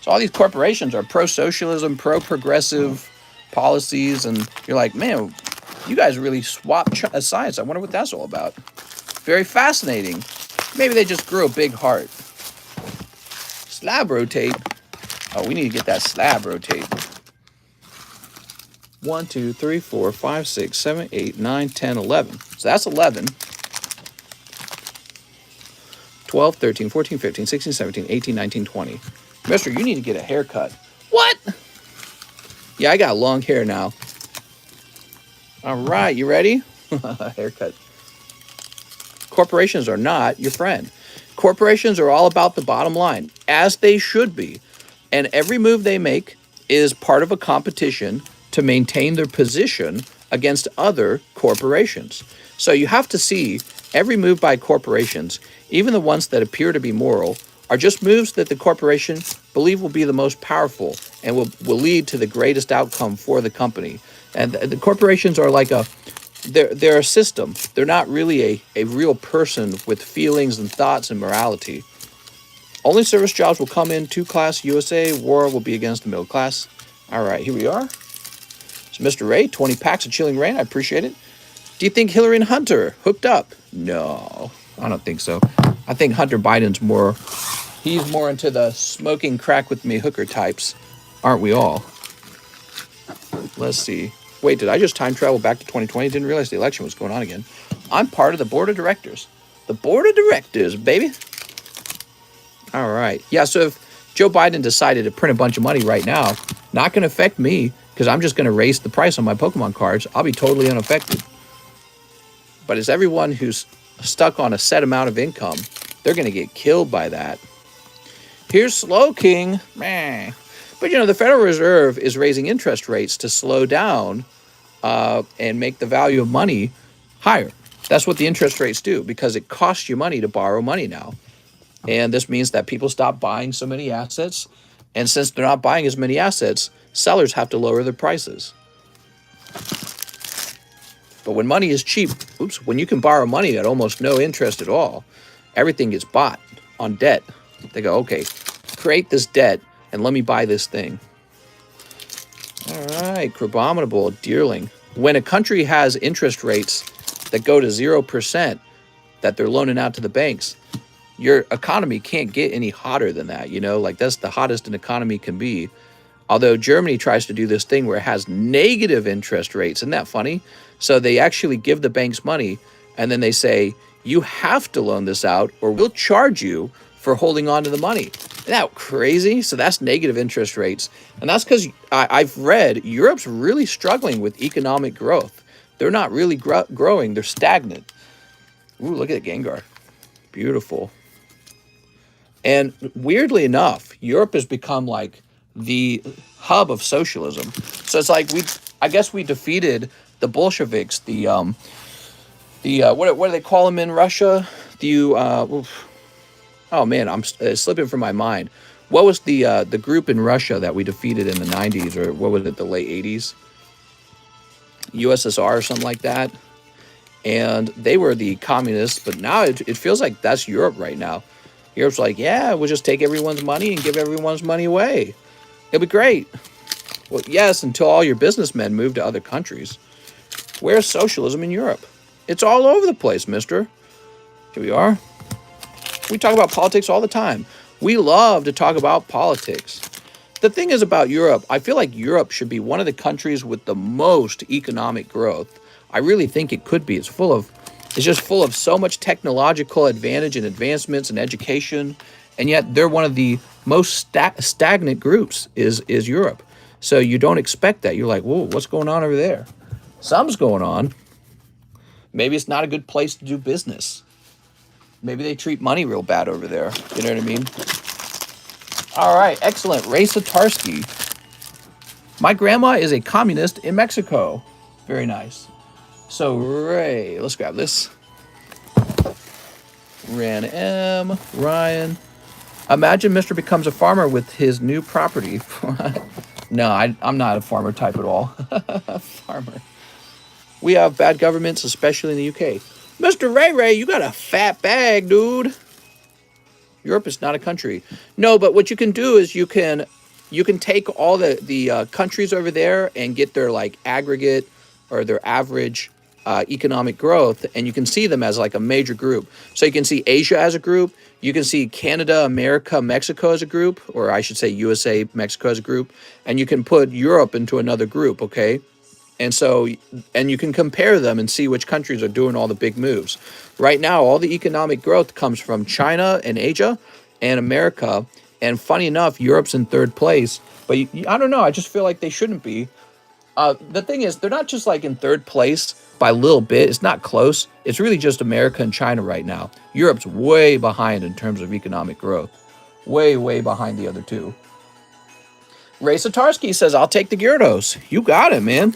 So all these corporations are pro-socialism, pro-progressive policies, and you're like, man, you guys really swap sides. I wonder what that's all about. Very fascinating. Maybe they just grew a big heart. Slab rotate. Oh, we need to get that slab rotate. 1, 2, 3, 4, 5, 6, 7, 8, 9, 10, 11. So that's 11. 12, 13, 14, 15, 16, 17, 18, 19, 20. Mister, you need to get a haircut. What? Yeah, I got long hair now. All right, you ready? Haircut. Corporations are not your friend. Corporations are all about the bottom line, as they should be. And every move they make is part of a competition to maintain their position against other corporations. So you have to see every move by corporations, even the ones that appear to be moral, are just moves that the corporation believe will be the most powerful and will lead to the greatest outcome for the company. And the corporations are like they're a system. They're not really a real person with feelings and thoughts and morality. Only service jobs will come in two-class USA. War will be against the middle class. All right, here we are. So Mr. Ray, 20 packs of chilling rain. I appreciate it. Do you think Hillary and Hunter hooked up? No, I don't think so. I think Hunter Biden's he's more into the smoking crack with me hooker types. Aren't we all? Let's see. Wait, did I just time travel back to 2020? Didn't realize the election was going on again. I'm part of the board of directors. The board of directors, baby. All right. Yeah, so if Joe Biden decided to print a bunch of money right now, not going to affect me because I'm just going to raise the price on my Pokemon cards. I'll be totally unaffected. But as everyone who's stuck on a set amount of income, they're going to get killed by that. Here's Slow King. Meh. But, the Federal Reserve is raising interest rates to slow down and make the value of money higher. That's what the interest rates do because it costs you money to borrow money now. And this means that people stop buying so many assets. And since they're not buying as many assets, sellers have to lower their prices. But when money is cheap, when you can borrow money at almost no interest at all, everything gets bought on debt. They go, okay, create this debt and let me buy this thing. All right, Crabominable, Deerling. When a country has interest rates that go to 0% that they're loaning out to the banks, your economy can't get any hotter than that, like that's the hottest an economy can be. Although Germany tries to do this thing where it has negative interest rates. Isn't that funny? So they actually give the banks money and then they say, you have to loan this out or we'll charge you for holding on to the money. Isn't that crazy? So that's negative interest rates. And that's because I've read Europe's really struggling with economic growth. They're not really growing. They're stagnant. Ooh, look at Gengar. Beautiful. And weirdly enough, Europe has become like the hub of socialism. So it's like I guess we defeated the Bolsheviks, what do they call them in Russia? Oh man, I'm slipping from my mind. What was the group in Russia that we defeated in the 90s, or what was it, the late 80s? USSR or something like that. And they were the communists, but now it feels like that's Europe right now. Europe's like, yeah, we'll just take everyone's money and give everyone's money away. It'll be great. Well, yes, until all your businessmen move to other countries. Where's socialism in Europe? It's all over the place, mister. Here we are. We talk about politics all the time. We love to talk about politics. The thing is about Europe, I feel like Europe should be one of the countries with the most economic growth. I really think it could be. It's just full of so much technological advantage and advancements and education, and yet they're one of the most stagnant groups is Europe. So you don't expect that. You're like, whoa, what's going on over there? Something's going on. Maybe it's not a good place to do business. Maybe they treat money real bad over there. You know what I mean? All right, excellent. Ray Satarsky. My grandma is a communist in Mexico. Very nice. So Ray, let's grab this. Ran M. Ryan. Imagine Mr. becomes a farmer with his new property. No, I'm not a farmer type at all. Farmer. We have bad governments, especially in the UK. Mr. Ray, you got a fat bag, dude. Europe is not a country. No, but what you can do is you can take all the countries over there and get their like aggregate or their average economic growth, and you can see them as like a major group. So you can see Asia as a group. You can see Canada, America, Mexico as a group, or I should say USA, Mexico as a group, and you can put Europe into another group, okay? And you can compare them and see which countries are doing all the big moves. Right now, all the economic growth comes from China and Asia and America. And funny enough, Europe's in third place. But I don't know. I just feel like they shouldn't be. The thing is, they're not just like in third place by a little bit. It's not close. It's really just America and China right now. Europe's way behind in terms of economic growth. Way, way behind the other two. Ray Satarsky says, I'll take the Gyarados. You got it, man.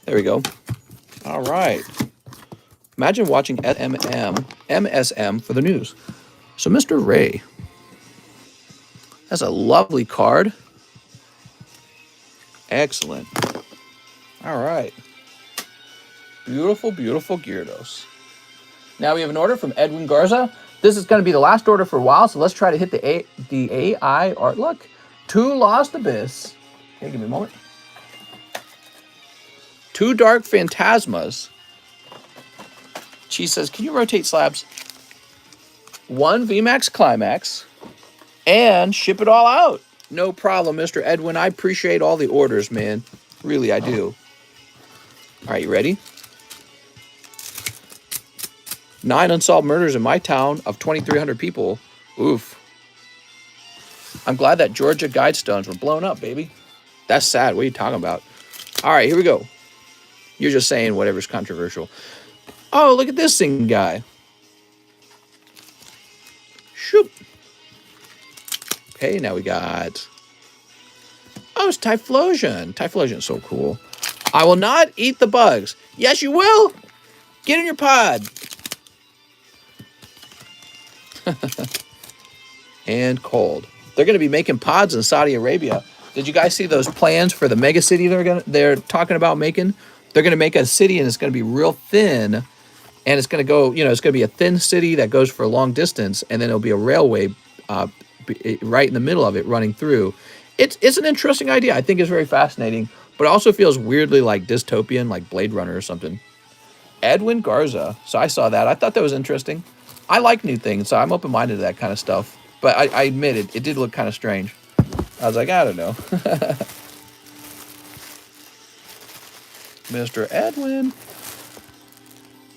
There we go. All right. Imagine watching MSM for the news. So Mr. Ray. That's a lovely card. Excellent. All right. Beautiful, beautiful Gyarados. Now we have an order from Edwin Garza. This is going to be the last order for a while, so let's try to hit the AI art luck. 2 Lost Abyss. Okay, give me a moment. 2 Dark Phantasmas. She says, can you rotate slabs? 1 VMAX Climax. And ship it all out. No problem, Mr. Edwin. I appreciate all the orders, man. Really, I do. All right, you ready? 9 unsolved murders in my town of 2,300 people. Oof. I'm glad that Georgia Guidestones were blown up, baby. That's sad. What are you talking about? All right, here we go. You're just saying whatever's controversial. Oh, look at this thing guy. Shoop. Okay, now we got... Oh, it's Typhlosion. Typhlosion is so cool. I will not eat the bugs. Yes, you will. Get in your pod. And cold. They're going to be making pods in Saudi Arabia. Did you guys see those plans for the mega city they're talking about making? They're going to make a city and it's going to be real thin, and it's going to go, it's going to be a thin city that goes for a long distance, and then it'll be a railway right in the middle of it running through. It's an interesting idea. I think it's very fascinating, but it also feels weirdly like dystopian, like Blade Runner or something. Edwin Garza. So I saw that. I thought that was interesting. I like new things, so I'm open-minded to that kind of stuff. But I admit it did look kind of strange. I was like, I don't know. Mr. Edwin.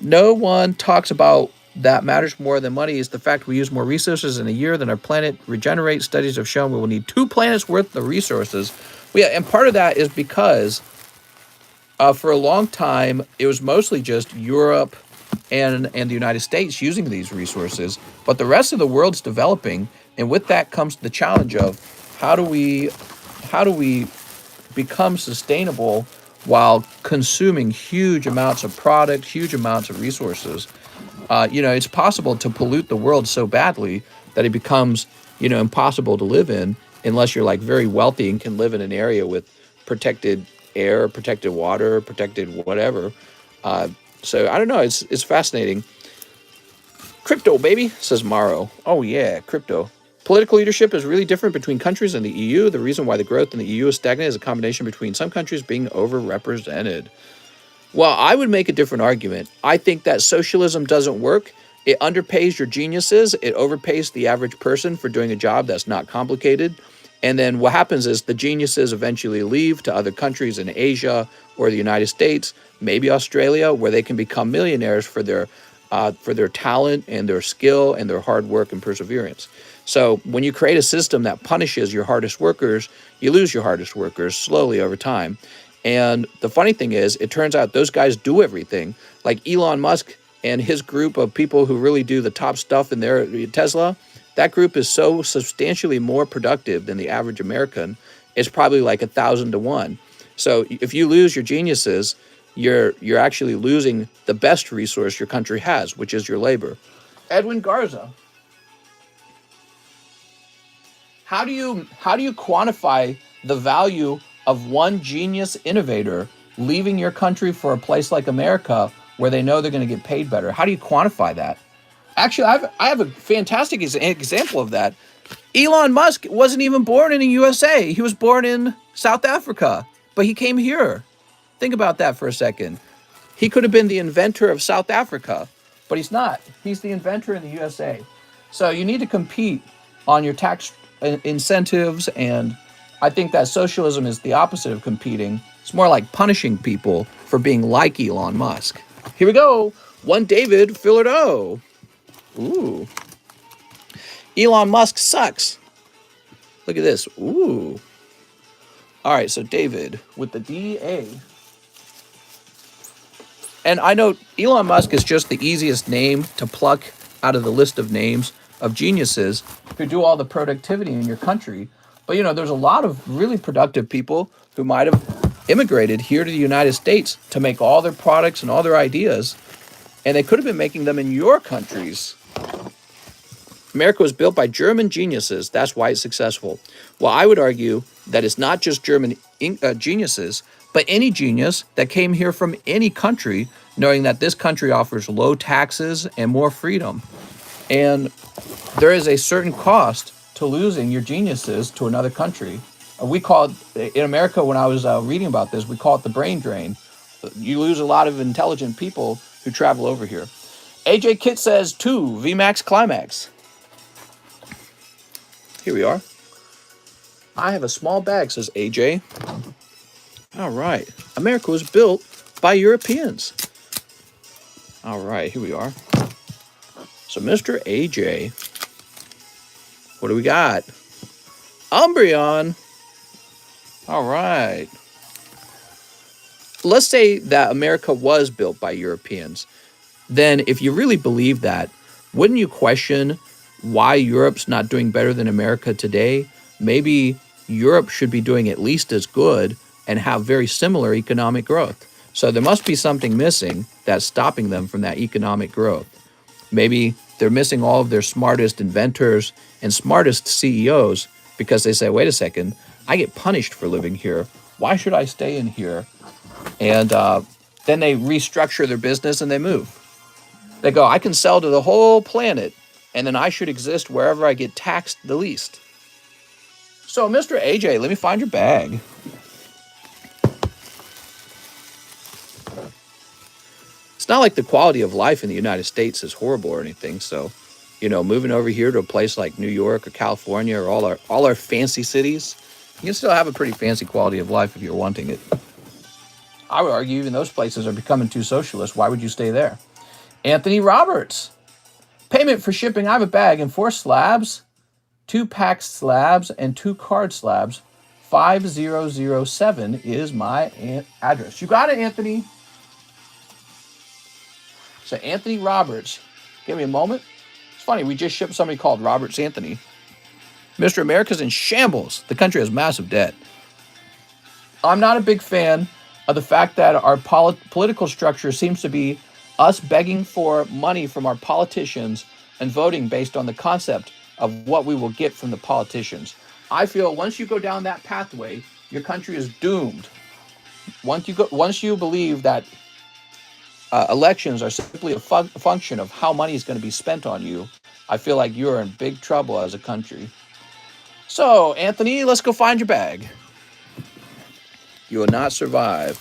No one talks about that matters more than money is the fact we use more resources in a year than our planet regenerates. Studies have shown we will need 2 planets worth of resources. Yeah, and part of that is because for a long time it was mostly just Europe and the United States using these resources, but the rest of the world's developing, and with that comes the challenge of how do we become sustainable while consuming huge amounts of product, huge amounts of resources. It's possible to pollute the world so badly that it becomes, impossible to live in unless you're like very wealthy and can live in an area with protected air, protected water, protected whatever. So I don't know. It's fascinating. Crypto, baby, says Morrow. Oh yeah, crypto. Political leadership is really different between countries and the EU. The reason why the growth in the EU is stagnant is a combination between some countries being overrepresented. Well, I would make a different argument. I think that socialism doesn't work. It underpays your geniuses. It overpays the average person for doing a job that's not complicated. And then what happens is the geniuses eventually leave to other countries in Asia or the United States, maybe Australia, where they can become millionaires for their talent and their skill and their hard work and perseverance. So when you create a system that punishes your hardest workers, you lose your hardest workers slowly over time. And the funny thing is, it turns out those guys do everything. Like Elon Musk and his group of people who really do the top stuff in their Tesla, that group is so substantially more productive than the average American. It's probably like 1,000 to 1. So if you lose your geniuses, you're actually losing the best resource your country has, which is your labor. Edwin Garza. How do you quantify the value of one genius innovator leaving your country for a place like America where they know they're going to get paid better? How do you quantify that? Actually, I have a fantastic example of that. Elon Musk wasn't even born in the USA. He was born in South Africa, but he came here. Think about that for a second. He could have been the inventor of South Africa, but he's not. He's the inventor in the USA. So you need to compete on your tax incentives, and I think that socialism is the opposite of competing. It's more like punishing people for being like Elon Musk. Here we go. One David Fillardo. Ooh. Elon Musk sucks. Look at this. Ooh. All right, so David with the DA. And I know Elon Musk is just the easiest name to pluck out of the list of names of geniuses who do all the productivity in your country. But, there's a lot of really productive people who might have immigrated here to the United States to make all their products and all their ideas, and they could have been making them in your countries. America was built by German geniuses. That's why it's successful. Well, I would argue that it's not just German geniuses, but any genius that came here from any country, knowing that this country offers low taxes and more freedom. And there is a certain cost to losing your geniuses to another country. We call it, in America, when I was reading about this, we call it the brain drain. You lose a lot of intelligent people who travel over here. AJ Kit says 2, VMAX Climax. Here we are. I have a small bag, says AJ. All right. America was built by Europeans. All right, here we are. So Mr. AJ, what do we got? Umbreon. All right. Let's say that America was built by Europeans. Then if you really believe that, wouldn't you question why Europe's not doing better than America today? Maybe Europe should be doing at least as good and have very similar economic growth. So there must be something missing that's stopping them from that economic growth. Maybe they're missing all of their smartest inventors and smartest CEOs because they say, wait a second, I get punished for living here. Why should I stay in here? And then they restructure their business and they move. They go, I can sell to the whole planet, and then I should exist wherever I get taxed the least. So, Mr. AJ, let me find your bag. It's not like the quality of life in the United States is horrible or anything. So, moving over here to a place like New York or California or all our fancy cities, you can still have a pretty fancy quality of life if you're wanting it. I would argue even those places are becoming too socialist. Why would you stay there? Anthony Roberts. Payment for shipping. I have a bag and 4 slabs, 2 packed slabs, and 2 card slabs. 5007 is my address. You got it, Anthony. So Anthony Roberts. Give me a moment. It's funny, we just shipped somebody called Roberts Anthony. Mr. America's in shambles. The country has massive debt. I'm not a big fan of the fact that our political structure seems to be us begging for money from our politicians and voting based on the concept of what we will get from the politicians. I feel once you go down that pathway, your country is doomed. Once you believe that elections are simply a function of how money is going to be spent on you, I feel like you're in big trouble as a country. So, Anthony, let's go find your bag. You will not survive.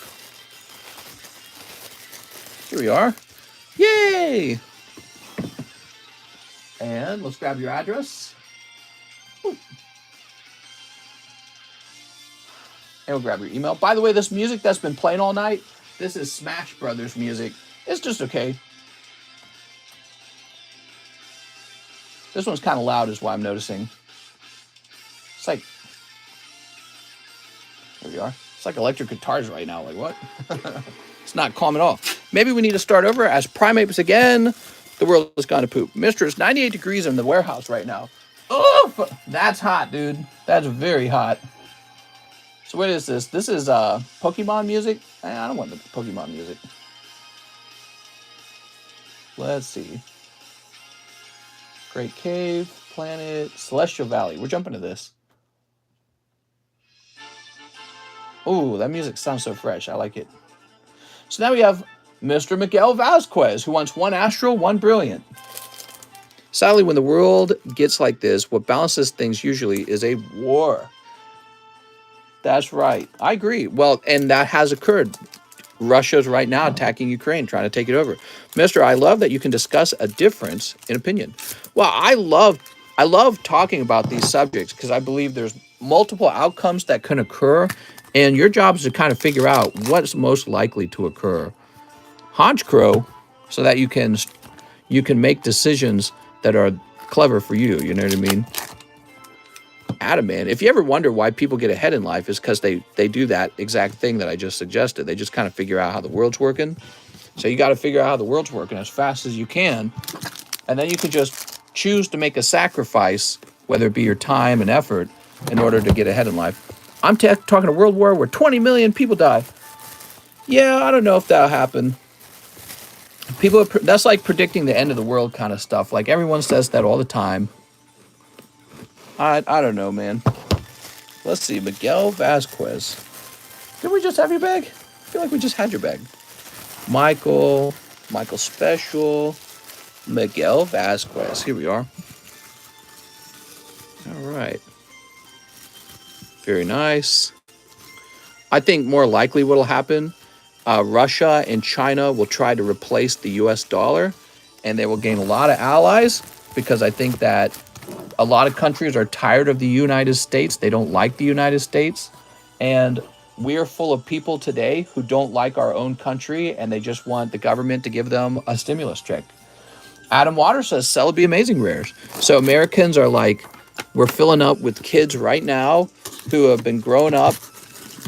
Here we are. Yay! And let's grab your address. Ooh. And we'll grab your email. By the way, this music that's been playing all night, this is Smash Brothers music. It's just okay. This one's kind of loud is why I'm noticing. It's like, here we are. It's like electric guitars right now. Like what? It's not calm at all. Maybe we need to start over as primates again. The world has gone to poop. Mister, it's 98 degrees in the warehouse right now. Oh, that's hot, dude. That's very hot. So what is this? This is Pokemon music? I don't want the Pokemon music. Let's see. Great Cave, Planet, Celestial Valley. We're jumping to this. Oh, that music sounds so fresh. I like it. So now we have Mr. Miguel Vasquez, who wants 1 astral, 1 brilliant. Sadly, when the world gets like this, what balances things usually is a war. That's right. I agree. Well, and that has occurred. Russia's right now attacking Ukraine, trying to take it over. Mister, I love that you can discuss a difference in opinion. Well, I love talking about these subjects because I believe there's multiple outcomes that can occur, and your job is to kind of figure out what's most likely to occur. Hodge crow, so that you can make decisions that are clever for you. You know what I mean? Adam, man, if you ever wonder why people get ahead in life, is because they do that exact thing that I just suggested. They just kind of figure out how the world's working. So you got to figure out how the world's working as fast as you can, and then you can just choose to make a sacrifice, whether it be your time and effort, in order to get ahead in life. I'm talking a world war where 20 million people die. Yeah, I don't know if that'll happen. That's like predicting the end of the world kind of stuff. Like everyone says that all the time. I don't know, man. Let's see. Miguel Vasquez. Did we just have your bag? I feel like we just had your bag. Michael Special, Miguel Vasquez. Here we are. All right. Very nice. I think more likely what will happen, Russia and China will try to replace the U.S. dollar, and they will gain a lot of allies because I think that a lot of countries are tired of the United States. They don't like the United States. And we're full of people today who don't like our own country, and they just want the government to give them a stimulus check. Adam Waters says, sell be amazing rares. So Americans are like, we're filling up with kids right now who have been growing up.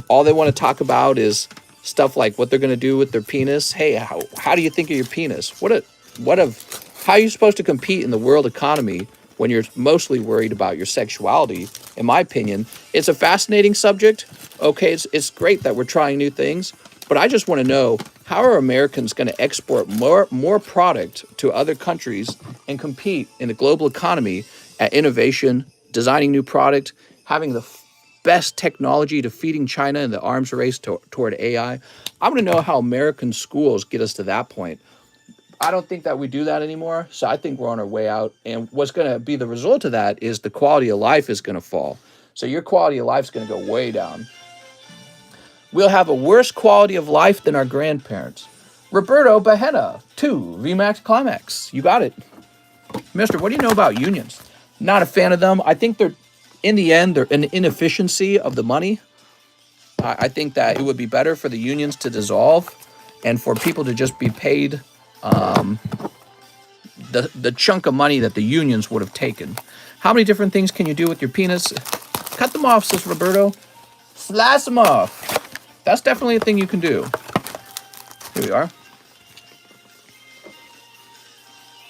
All they want to talk about is stuff like what they're going to do with their penis. Hey, how do you think of your penis? How are you supposed to compete in the world economy when you're mostly worried about your sexuality? In my opinion, it's a fascinating subject. Okay, it's great that we're trying new things, but I just want to know, how are Americans going to export more product to other countries and compete in the global economy at innovation, designing new product, having the best technology, defeating China in the arms race toward AI? I want to know how American schools get us to that point. I don't think that we do that anymore, so I think we're on our way out. And what's going to be the result of that is the quality of life is going to fall. So your quality of life is going to go way down. We'll have a worse quality of life than our grandparents. Roberto Bahena, 2, VMAX Climax. You got it. Mister, what do you know about unions? Not a fan of them. I think in the end, they're an inefficiency of the money. I think that it would be better for the unions to dissolve and for people to just be paid the chunk of money that the unions would have taken. How many different things can you do with your penis? Cut them off, says Roberto. Slice them off. That's definitely a thing you can do. Here we are.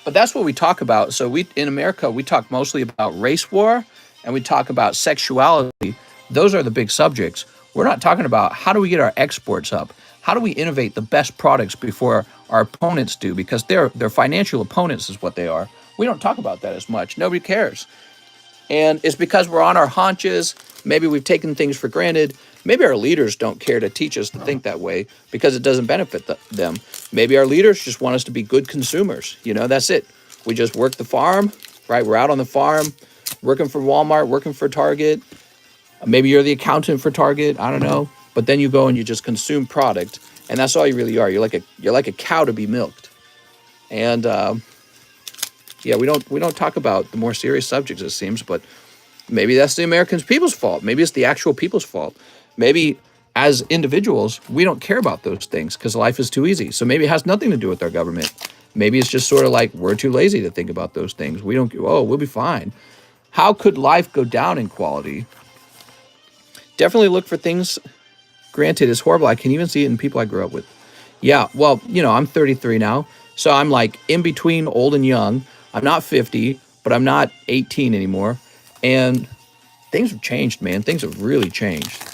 But that's what we talk about. So in America, we talk mostly about race war and we talk about sexuality. Those are the big subjects. We're not talking about how do we get our exports up? How do we innovate the best products before our opponents do? Because they're financial opponents is what they are. We don't talk about that as much. Nobody cares. And it's because we're on our haunches. Maybe we've taken things for granted. Maybe our leaders don't care to teach us to think that way because it doesn't benefit them. Maybe our leaders just want us to be good consumers. You know, that's it. We just work the farm, right? We're out on the farm, working for Walmart, working for Target. Maybe you're the accountant for Target. I don't know. But then you go and you just consume product, and that's all you really are. You're like a cow to be milked. And yeah, we don't talk about the more serious subjects, it seems, but maybe that's the American people's fault. Maybe it's the actual people's fault. Maybe as individuals, we don't care about those things because life is too easy. So maybe it has nothing to do with our government. Maybe it's just sort of like we're too lazy to think about those things. We don't, oh, we'll be fine. How could life go down in quality? Definitely look for things. Granted, it's horrible. I can even see it in people I grew up with. Yeah, well, you know, I'm 33 now. So I'm like in between old and young. I'm not 50, but I'm not 18 anymore. And things have changed, man. Things have really changed.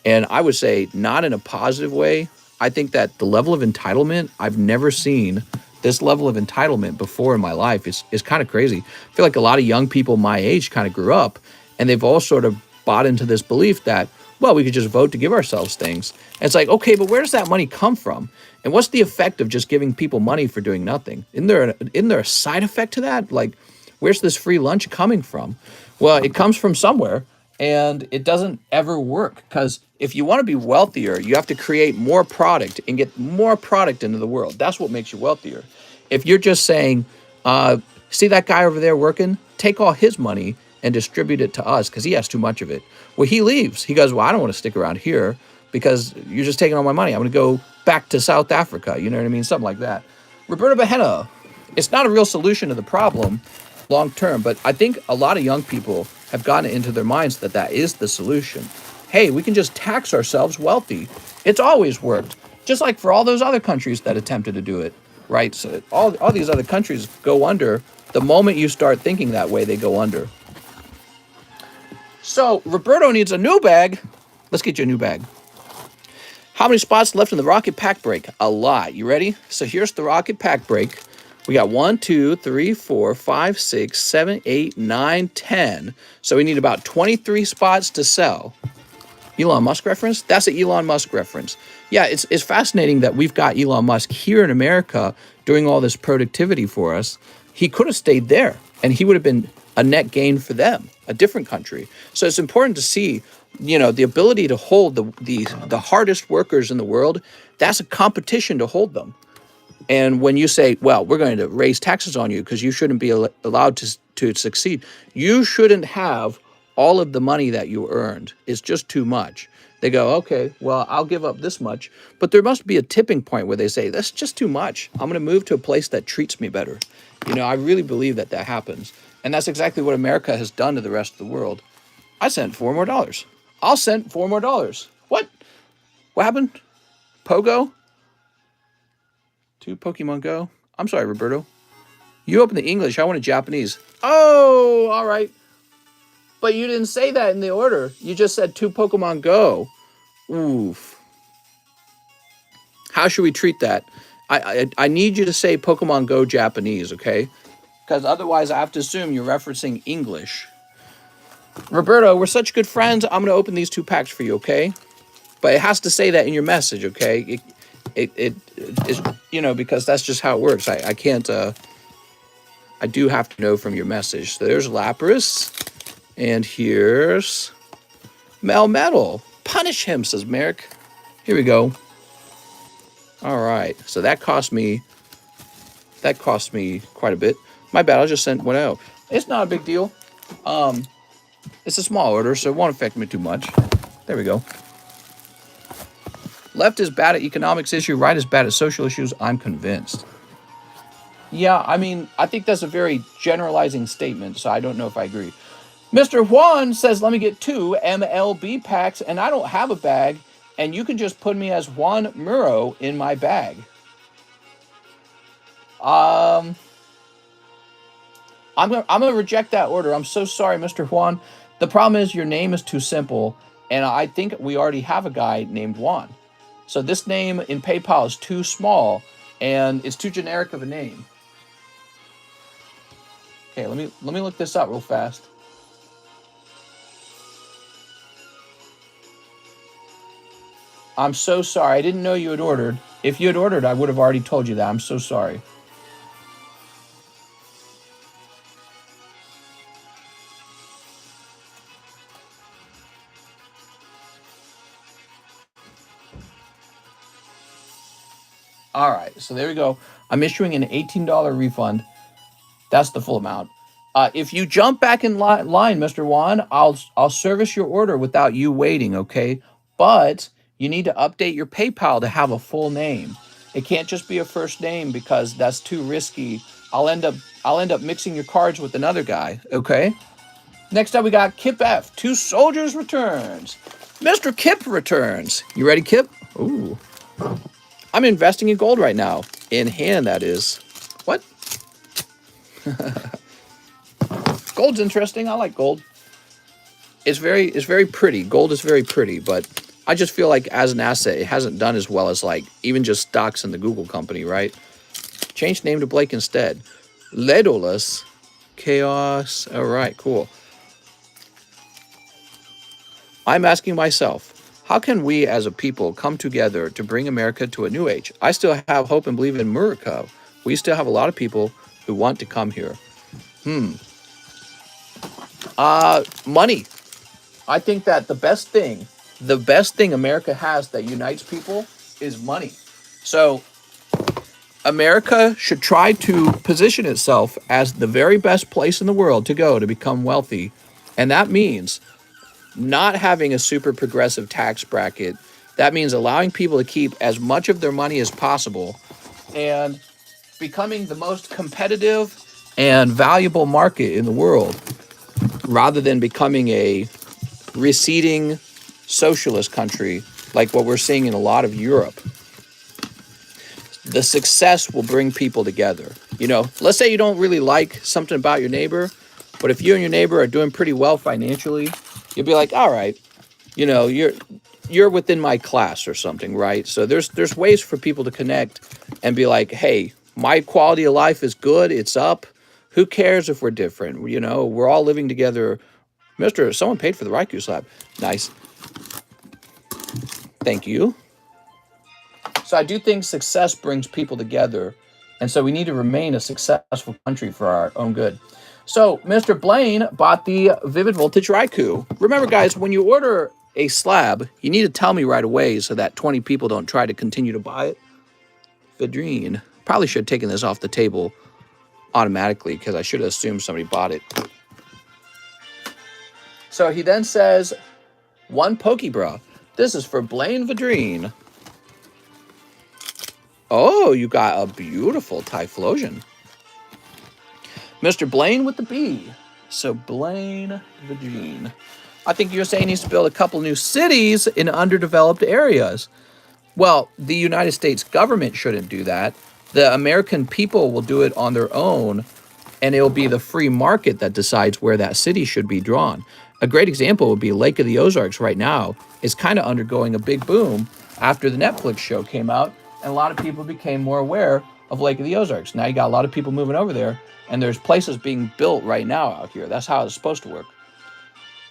And I would say not in a positive way. I think that the level of entitlement, I've never seen this level of entitlement before in my life. It's kind of crazy. I feel like a lot of young people my age kind of grew up and they've all sort of bought into this belief that, well, we could just vote to give ourselves things. And it's like, okay, but where does that money come from? And what's the effect of just giving people money for doing nothing? Isn't there a side effect to that? Like, where's this free lunch coming from? Well, it comes from somewhere, and it doesn't ever work. Because if you want to be wealthier, you have to create more product and get more product into the world. That's what makes you wealthier. If you're just saying, see that guy over there working? Take all his money and distribute it to us because he has too much of it. Well, he leaves. He goes, well, I don't want to stick around here because you're just taking all my money. I'm going to go back to South Africa. You know what I mean? Something like that. Roberta Bahena, it's not a real solution to the problem long term, but I think a lot of young people have gotten it into their minds that that is the solution. Hey, we can just tax ourselves wealthy. It's always worked, just like for all those other countries that attempted to do it, right? So all these other countries go under. The moment you start thinking that way, they go under. So Roberto needs a new bag. Let's get you a new bag. How many spots left in the rocket pack break? A lot. You ready? So here's the rocket pack break. We got 1, 2, 3, 4, 5, 6, 7, 8, 9, 10. So we need about 23 spots to sell. Elon Musk reference? That's an Elon Musk reference. Yeah, it's fascinating that we've got Elon Musk here in America doing all this productivity for us. He could have stayed there, and he would have been a net gain for them, a different country. So it's important to see, you know, the ability to hold the hardest workers in the world. That's a competition to hold them. And when you say, well, we're going to raise taxes on you because you shouldn't be allowed to succeed, you shouldn't have all of the money that you earned. It's just too much. They go, okay, well, I'll give up this much. But there must be a tipping point where they say, that's just too much. I'm going to move to a place that treats me better. You know, I really believe that that happens. And that's exactly what America has done to the rest of the world. I sent $4 more. I'll send $4 more. What? What happened? Pogo? To Pokemon Go? I'm sorry, Roberto. You opened the English. I wanted Japanese. Oh, all right. But you didn't say that in the order. You just said to Pokemon Go. Oof. How should we treat that? I need you to say Pokemon Go Japanese, okay? Because otherwise I have to assume you're referencing English. Roberto, we're such good friends. I'm going to open these 2 packs for you, okay? But it has to say that in your message, okay? It is, you know, because that's just how it works. I can't, I do have to know from your message. So there's Lapras. And here's Melmetal. Punish him, says Merrick. Here we go. All right. So that cost me quite a bit. My bad. I'll just send one out. It's not a big deal. It's a small order, so it won't affect me too much. There we go. Left is bad at economics issue, right is bad at social issues. I'm convinced. Yeah, I mean, I think that's a very generalizing statement, so I don't know if I agree. Mr. Juan says, let me get 2 MLB packs, and I don't have a bag, and you can just put me as Juan Muro in my bag. Um, I'm gonna reject that order. I'm so sorry, Mr. Juan. The problem is your name is too simple, and I think we already have a guy named Juan. So this name in PayPal is too small, and it's too generic of a name. Okay, let me look this up real fast. I'm so sorry. I didn't know you had ordered. If you had ordered, I would have already told you that. I'm so sorry. All right, so there we go. I'm issuing an $18 refund. That's the full amount. If you jump back in line, Mr. Juan, I'll service your order without you waiting, okay? But you need to update your PayPal to have a full name. It can't just be a first name because that's too risky. I'll end up mixing your cards with another guy, okay? Next up we got Kip F. 2 soldiers returns. Mr. Kip returns. You ready, Kip? Ooh. I'm investing in gold right now. In hand, that is. What? Gold's interesting. I like gold. It's very pretty. Gold is very pretty, but I just feel like as an asset, it hasn't done as well as like even just stocks in the Google company, right? Change name to Blake instead. Ledolus. Chaos. All right, cool. I'm asking myself, how can we as a people come together to bring America to a new age? I still have hope and believe in America. We still have a lot of people who want to come here. Money. I think that the best thing America has that unites people is money. So America should try to position itself as the very best place in the world to go to become wealthy. And that means not having a super progressive tax bracket. That means allowing people to keep as much of their money as possible and becoming the most competitive and valuable market in the world rather than becoming a receding socialist country like what we're seeing in a lot of Europe. The success will bring people together. You know, let's say you don't really like something about your neighbor, but if you and your neighbor are doing pretty well financially, you'll be like, all right, you know, you're within my class or something, right? So there's ways for people to connect and be like, hey, my quality of life is good, it's up. Who cares if we're different? You know, we're all living together. Mister, someone paid for the Raikou slab. Nice. Thank you. So I do think success brings people together. And so we need to remain a successful country for our own good. So Mr. Blaine bought the Vivid Voltage Raikou. Remember, guys, when you order a slab, you need to tell me right away so that 20 people don't try to continue to buy it. Vidrine. Probably should have taken this off the table automatically because I should have assumed somebody bought it. So he then says, 1 Pokebra. This is for Blaine Vidrine. Oh, you got a beautiful Typhlosion. Mr. Blaine with the B. So Blaine Vidrine. I think you're saying he needs to build a couple new cities in underdeveloped areas. Well, the United States government shouldn't do that. The American people will do it on their own, and it'll be the free market that decides where that city should be drawn. A great example would be Lake of the Ozarks right now is kind of undergoing a big boom after the Netflix show came out, and a lot of people became more aware of Lake of the Ozarks. Now you got a lot of people moving over there, and there's places being built right now out here. That's how it's supposed to work.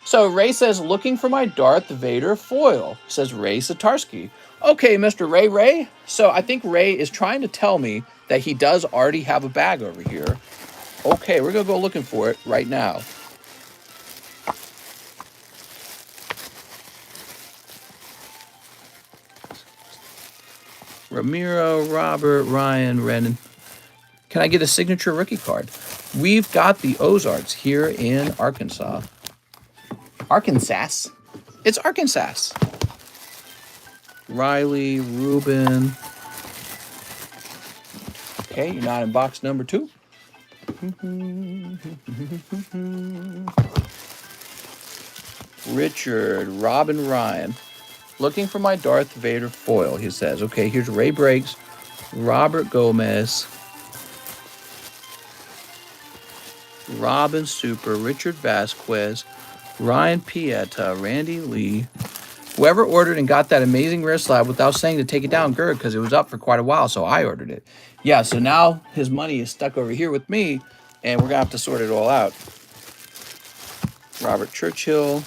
So Ray says, looking for my Darth Vader foil, says Ray Satarsky. Okay, Mr. Ray. So I think Ray is trying to tell me that he does already have a bag over here. Okay, we're going to go looking for it right now. Ramiro, Robert, Ryan, Renan. Can I get a signature rookie card? We've got the Ozarks here in Arkansas. Arkansas? It's Arkansas. Riley, Ruben. Okay, you're not in box number 2. Richard, Robin Ryan. Looking for my Darth Vader foil, he says. Okay, here's Ray Briggs, Robert Gomez, Robin Super, Richard Vasquez, Ryan Pieta, Randy Lee. Whoever ordered and got that amazing rare slab without saying to take it down, good, because it was up for quite a while, so I ordered it. Yeah, so now his money is stuck over here with me, and we're going to have to sort it all out. Robert Churchill.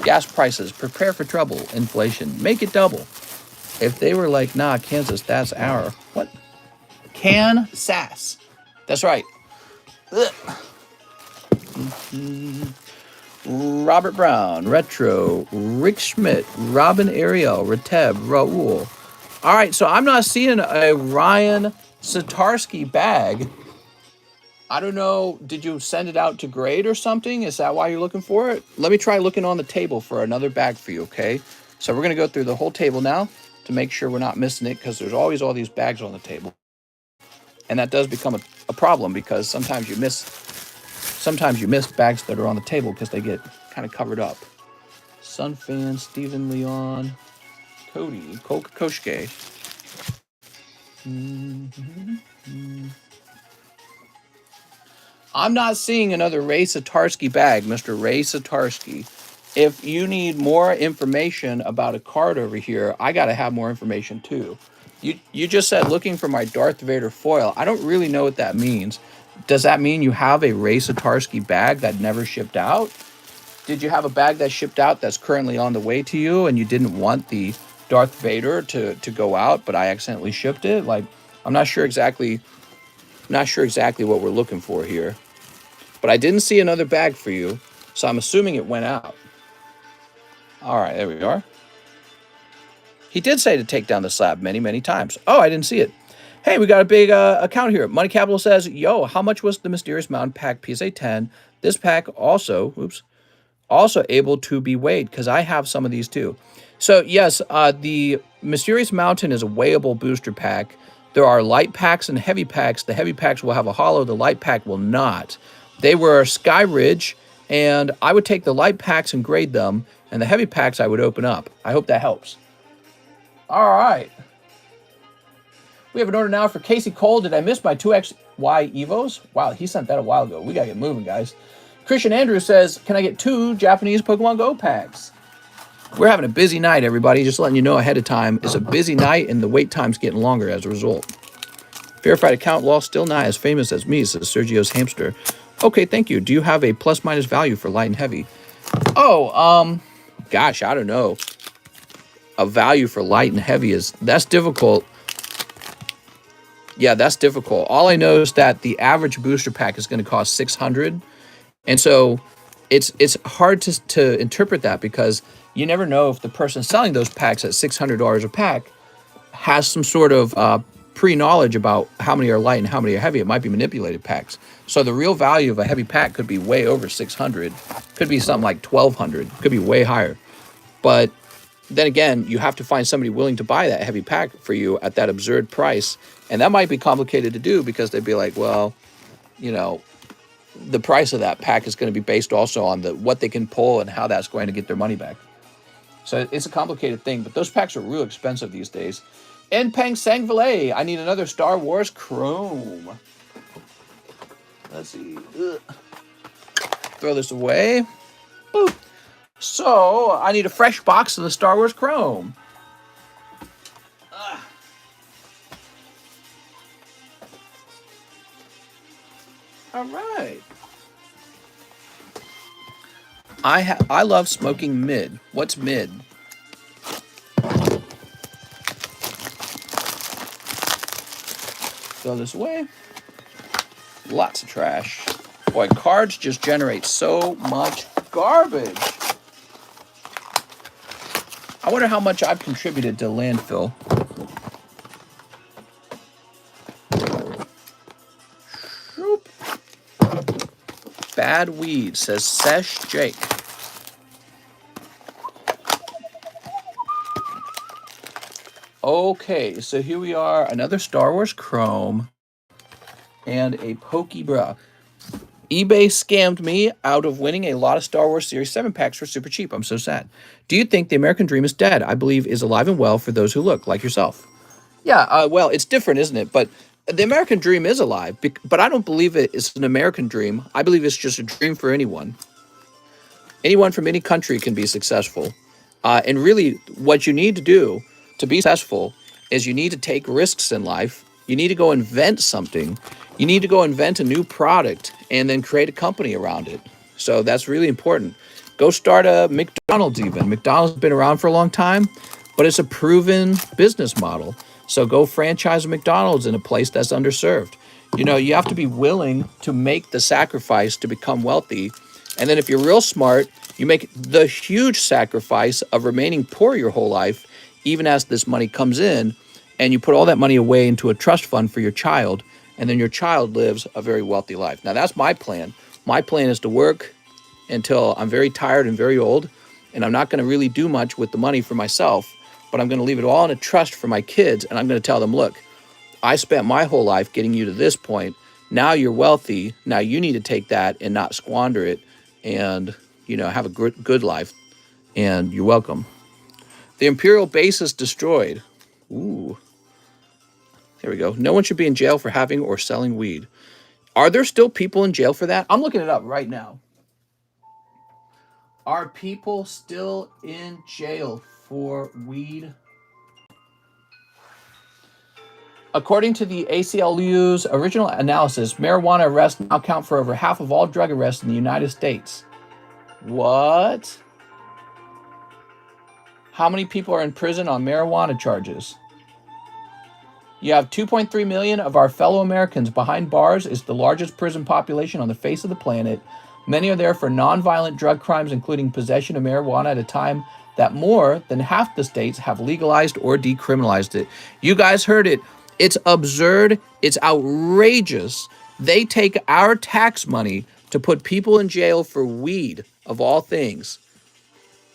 Gas prices, prepare for trouble. Inflation, make it double. If they were like, nah, Kansas, that's our... What? Kansas. That's right. Robert Brown, Retro, Rick Schmidt, Robin Ariel, Reteb, Raul. All right, so I'm not seeing a Ryan Satarsky bag. I don't know, did you send it out to grade or something? Is that why you're looking for it? Let me try looking on the table for another bag for you, okay? So we're going to go through the whole table now to make sure we're not missing it, because there's always all these bags on the table. And that does become a problem, because sometimes you miss bags that are on the table because they get kind of covered up. Sunfan, Stephen Leon, Cody, Koshke. I'm not seeing another Ray Satarsky bag, Mr. Ray Satarsky. If you need more information about a card over here, I got to have more information too. You just said looking for my Darth Vader foil. I don't really know what that means. Does that mean you have a Ray Satarsky bag that never shipped out? Did you have a bag that shipped out that's currently on the way to you and you didn't want the Darth Vader to go out, but I accidentally shipped it? Like, I'm not sure exactly what we're looking for here. But I didn't see another bag for you, so I'm assuming it went out. All right, there we are. He did say to take down the slab many, many times. Oh, I didn't see it. Hey, we got a big account here. Money Capital says, yo, how much was the Mysterious Mountain pack PSA 10? This pack also able to be weighed, because I have some of these too. So yes, the Mysterious Mountain is a weighable booster pack. There are light packs and heavy packs. The heavy packs will have a hollow. The light pack will not. They were Sky Ridge, and I would take the light packs and grade them, and the heavy packs I would open up. I hope that helps. All right. We have an order now for Casey Cole. Did I miss my 2XY Evos? Wow, he sent that a while ago. We got to get moving, guys. Christian Andrews says, can I get 2 Japanese Pokemon Go packs? We're having a busy night, everybody. Just letting you know ahead of time. It's a busy night, and the wait time's getting longer as a result. Verified account lost, still not as famous as me, says Sergio's Hamster. Okay, thank you. Do you have a plus-minus value for light and heavy? Oh, gosh, I don't know. A value for light and heavy that's difficult. Yeah, that's difficult. All I know is that the average booster pack is going to cost $600. And so it's hard to interpret that, because you never know if the person selling those packs at $600 a pack has some sort of pre-knowledge about how many are light and how many are heavy. It might be manipulated packs. So the real value of a heavy pack could be way over 600, could be something like 1,200, could be way higher. But then again, you have to find somebody willing to buy that heavy pack for you at that absurd price. And that might be complicated to do, because they'd be like, well, you know, the price of that pack is going to be based also on what they can pull and how that's going to get their money back. So it's a complicated thing, but those packs are real expensive these days. And Peng Sangvalet, I need another Star Wars Chrome. Let's see. Ugh. Throw this away. Boop. So I need a fresh box of the Star Wars Chrome. All right. I love smoking mid. What's mid? Throw this away. Lots of trash. Boy, cards just generate so much garbage. I wonder how much I've contributed to landfill. Bad weed, says Sesh Jake. Okay, so here we are, another Star Wars Chrome and a Pokebra. eBay scammed me out of winning a lot of Star Wars Series 7 packs for super cheap. I'm so sad. Do you think the American dream is dead? I believe is alive and well for those who look like yourself. Yeah, well, it's different, isn't it? But the American dream is alive, but I don't believe it is an American dream. I believe it's just a dream for anyone. Anyone from any country can be successful. And really, what you need to do to be successful is you need to take risks in life. You need to go invent something. You need to go invent a new product and then create a company around it. So that's really important. Go start a McDonald's even. McDonald's has been around for a long time, but it's a proven business model. So go franchise a McDonald's in a place that's underserved. You know, you have to be willing to make the sacrifice to become wealthy. And then if you're real smart, you make the huge sacrifice of remaining poor your whole life, even as this money comes in, and you put all that money away into a trust fund for your child, and then your child lives a very wealthy life. Now, that's my plan. My plan is to work until I'm very tired and very old, and I'm not going to really do much with the money for myself, but I'm going to leave it all in a trust for my kids, and I'm going to tell them, look, I spent my whole life getting you to this point. Now you're wealthy. Now you need to take that and not squander it and, you know, have a good life, and you're welcome. The Imperial base is destroyed. Ooh. There we go. No one should be in jail for having or selling weed. Are there still people in jail for that? I'm looking it up right now. Are people still in jail for weed? According to the ACLU's original analysis, marijuana arrests now account for over half of all drug arrests in the United States. What? How many people are in prison on marijuana charges? You have 2.3 million of our fellow Americans behind bars. Is the largest prison population on the face of the planet. Many are there for nonviolent drug crimes, including possession of marijuana at a time that more than half the states have legalized or decriminalized it. You guys heard it. It's absurd. It's outrageous. They take our tax money to put people in jail for weed, of all things.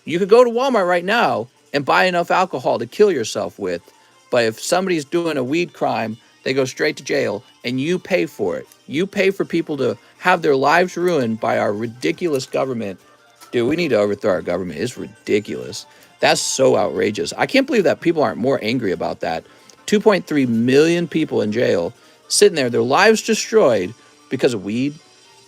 You could go to Walmart right now and buy enough alcohol to kill yourself with. But if somebody's doing a weed crime, they go straight to jail, and you pay for it. You pay for people to have their lives ruined by our ridiculous government. Dude, we need to overthrow our government. It's ridiculous. That's so outrageous. I can't believe that people aren't more angry about that. 2.3 million people in jail, sitting there, their lives destroyed because of weed.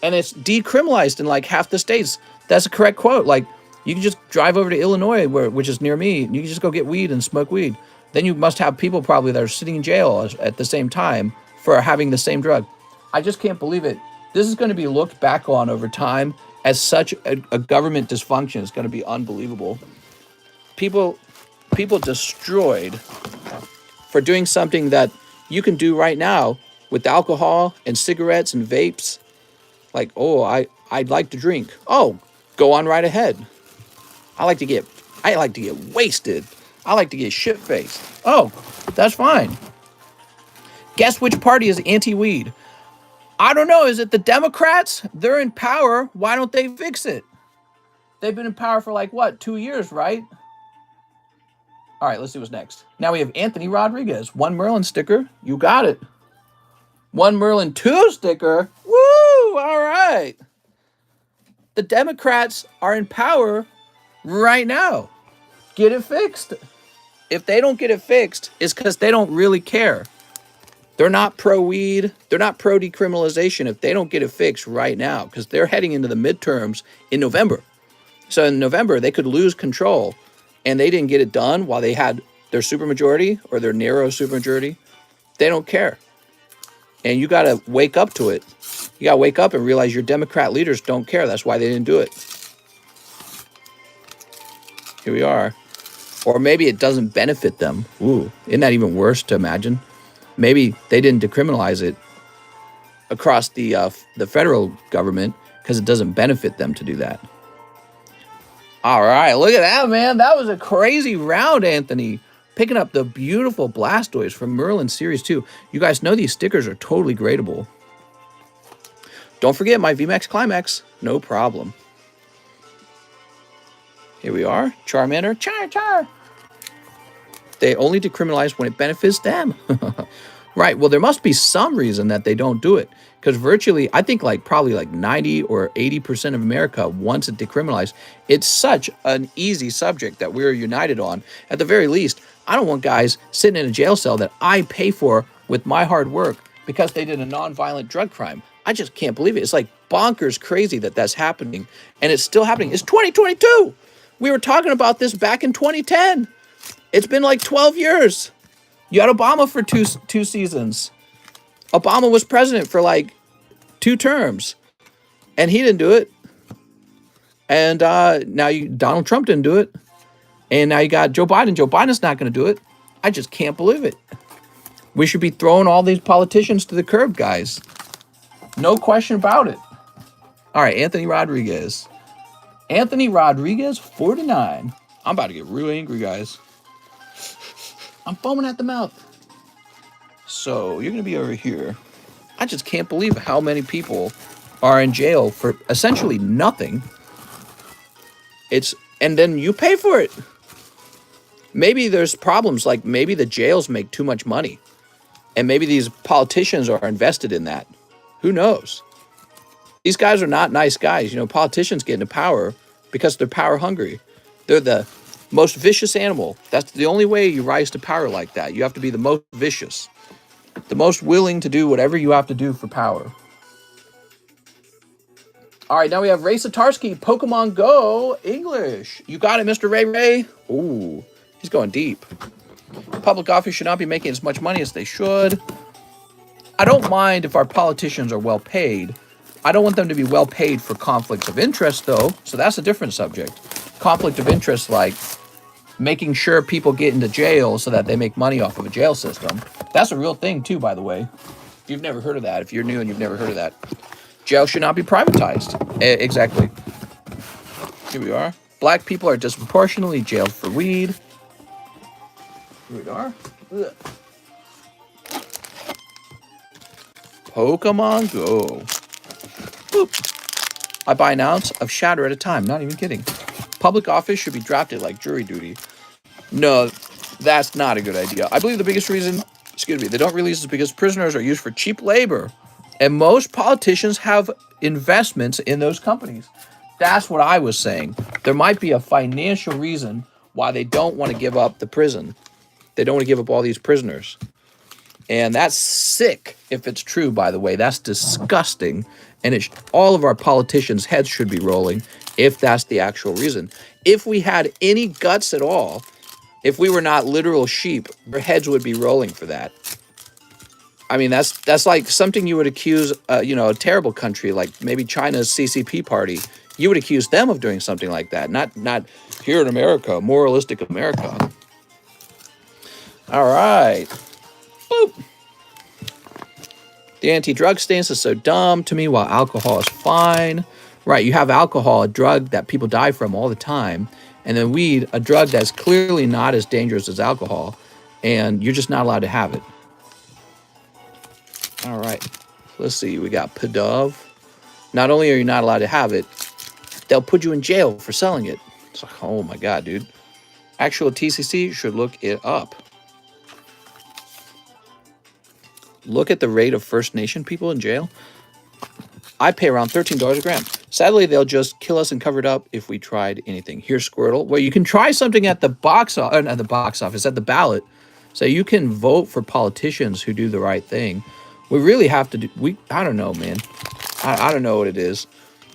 And it's decriminalized in like half the states. That's a correct quote. Like, you can just drive over to Illinois, which is near me, and you can just go get weed and smoke weed. Then you must have people probably that are sitting in jail at the same time for having the same drug. I just can't believe it. This is going to be looked back on over time as such a government dysfunction. It's going to be unbelievable. People destroyed for doing something that you can do right now with alcohol and cigarettes and vapes. Like, oh, I'd like to drink. Oh, go on right ahead. I like to get wasted. I like to get shit-faced. Oh, that's fine. Guess which party is anti-weed? I don't know. Is it the Democrats? They're in power. Why don't they fix it? They've been in power for like, what, 2 years, right? All right, let's see what's next. Now we have Anthony Rodriguez. 1 Merlin sticker. You got it. 1 Merlin 2 sticker. Woo! All right. The Democrats are in power right now. Get it fixed. If they don't get it fixed, it's because they don't really care. They're not pro-weed. They're not pro-decriminalization if they don't get it fixed right now, because they're heading into the midterms in November. So in November, they could lose control, and they didn't get it done while they had their supermajority or their narrow supermajority. They don't care. And you got to wake up to it. You got to wake up and realize your Democrat leaders don't care. That's why they didn't do it. Here we are. Or maybe it doesn't benefit them. Ooh, isn't that even worse to imagine? Maybe they didn't decriminalize it across the federal government because it doesn't benefit them to do that. All right, look at that, man. That was a crazy round, Anthony. Picking up the beautiful Blastoise from Merlin Series 2. You guys know these stickers are totally gradable. Don't forget my VMAX Climax. No problem. Here we are. Charmander. Char. They only decriminalize when it benefits them. Right. Well, there must be some reason that they don't do it, because virtually, I think probably 90 or 80% of America wants it decriminalized. It's such an easy subject that we're united on. At the very least, I don't want guys sitting in a jail cell that I pay for with my hard work because they did a nonviolent drug crime. I just can't believe it. It's like bonkers crazy that that's happening, and it's still happening. It's 2022. We were talking about this back in 2010. It's been like 12 years. You had Obama for two seasons. Obama was president for 2 terms, and he didn't do it. And now Donald Trump didn't do it, and now you got Joe Biden. Joe Biden's not going to do it. I just can't believe it. We should be throwing all these politicians to the curb, guys. No question about it. All right, Anthony Rodriguez. Anthony Rodriguez, 49. I'm about to get real angry, guys. I'm foaming at the mouth. So you're going to be over here. I just can't believe how many people are in jail for essentially nothing. And then you pay for it. Maybe there's problems, like maybe the jails make too much money, and maybe these politicians are invested in that. Who knows? These guys are not nice guys. Politicians get into power because they're power hungry. They're the most vicious animal. That's the only way you rise to power like that. You have to be the most vicious, the most willing to do whatever you have to do for power. All right, now we have Ray Satarsky, Pokemon Go English. You got it, Mr. Ray Ray. Ooh, he's going deep. Public office should not be making as much money as they should. I don't mind if our politicians are well paid. I don't want them to be well paid for conflicts of interest, though. So that's a different subject. Conflict of interest, like making sure people get into jail so that they make money off of a jail system. That's a real thing, too, by the way. If you've never heard of that, if you're new and you've never heard of that, jail should not be privatized. Exactly. Here we are. Black people are disproportionately jailed for weed. Here we are. Ugh. Pokemon Go. Boop. I buy an ounce of shatter at a time. Not even kidding. Public office should be drafted like jury duty. No, that's not a good idea. I believe the biggest reason, they don't release is because prisoners are used for cheap labor. And most politicians have investments in those companies. That's what I was saying. There might be a financial reason why they don't want to give up the prison. They don't want to give up all these prisoners. And that's sick if it's true, by the way. That's disgusting. And all of our politicians' heads should be rolling if that's the actual reason. If we had any guts at all, if we were not literal sheep, our heads would be rolling for that. I mean, that's like something you would accuse, a terrible country like maybe China's CCP party. You would accuse them of doing something like that. Not here in America, moralistic America. All right. Boop. The anti-drug stance is so dumb to me, while alcohol is fine. Right, you have alcohol, a drug that people die from all the time, and then weed, a drug that's clearly not as dangerous as alcohol, and you're just not allowed to have it. All right, let's see. We got Padov. Not only are you not allowed to have it, they'll put you in jail for selling it. It's like, oh my God, dude. Actual TCC should look it up. Look at the rate of First Nation people in jail. I pay around $13 a gram. Sadly, they'll just kill us and cover it up if we tried anything. Here's Squirtle. Well, you can try something at the box office, at the ballot. So you can vote for politicians who do the right thing. We really have to do, I don't know, man. I don't know what it is.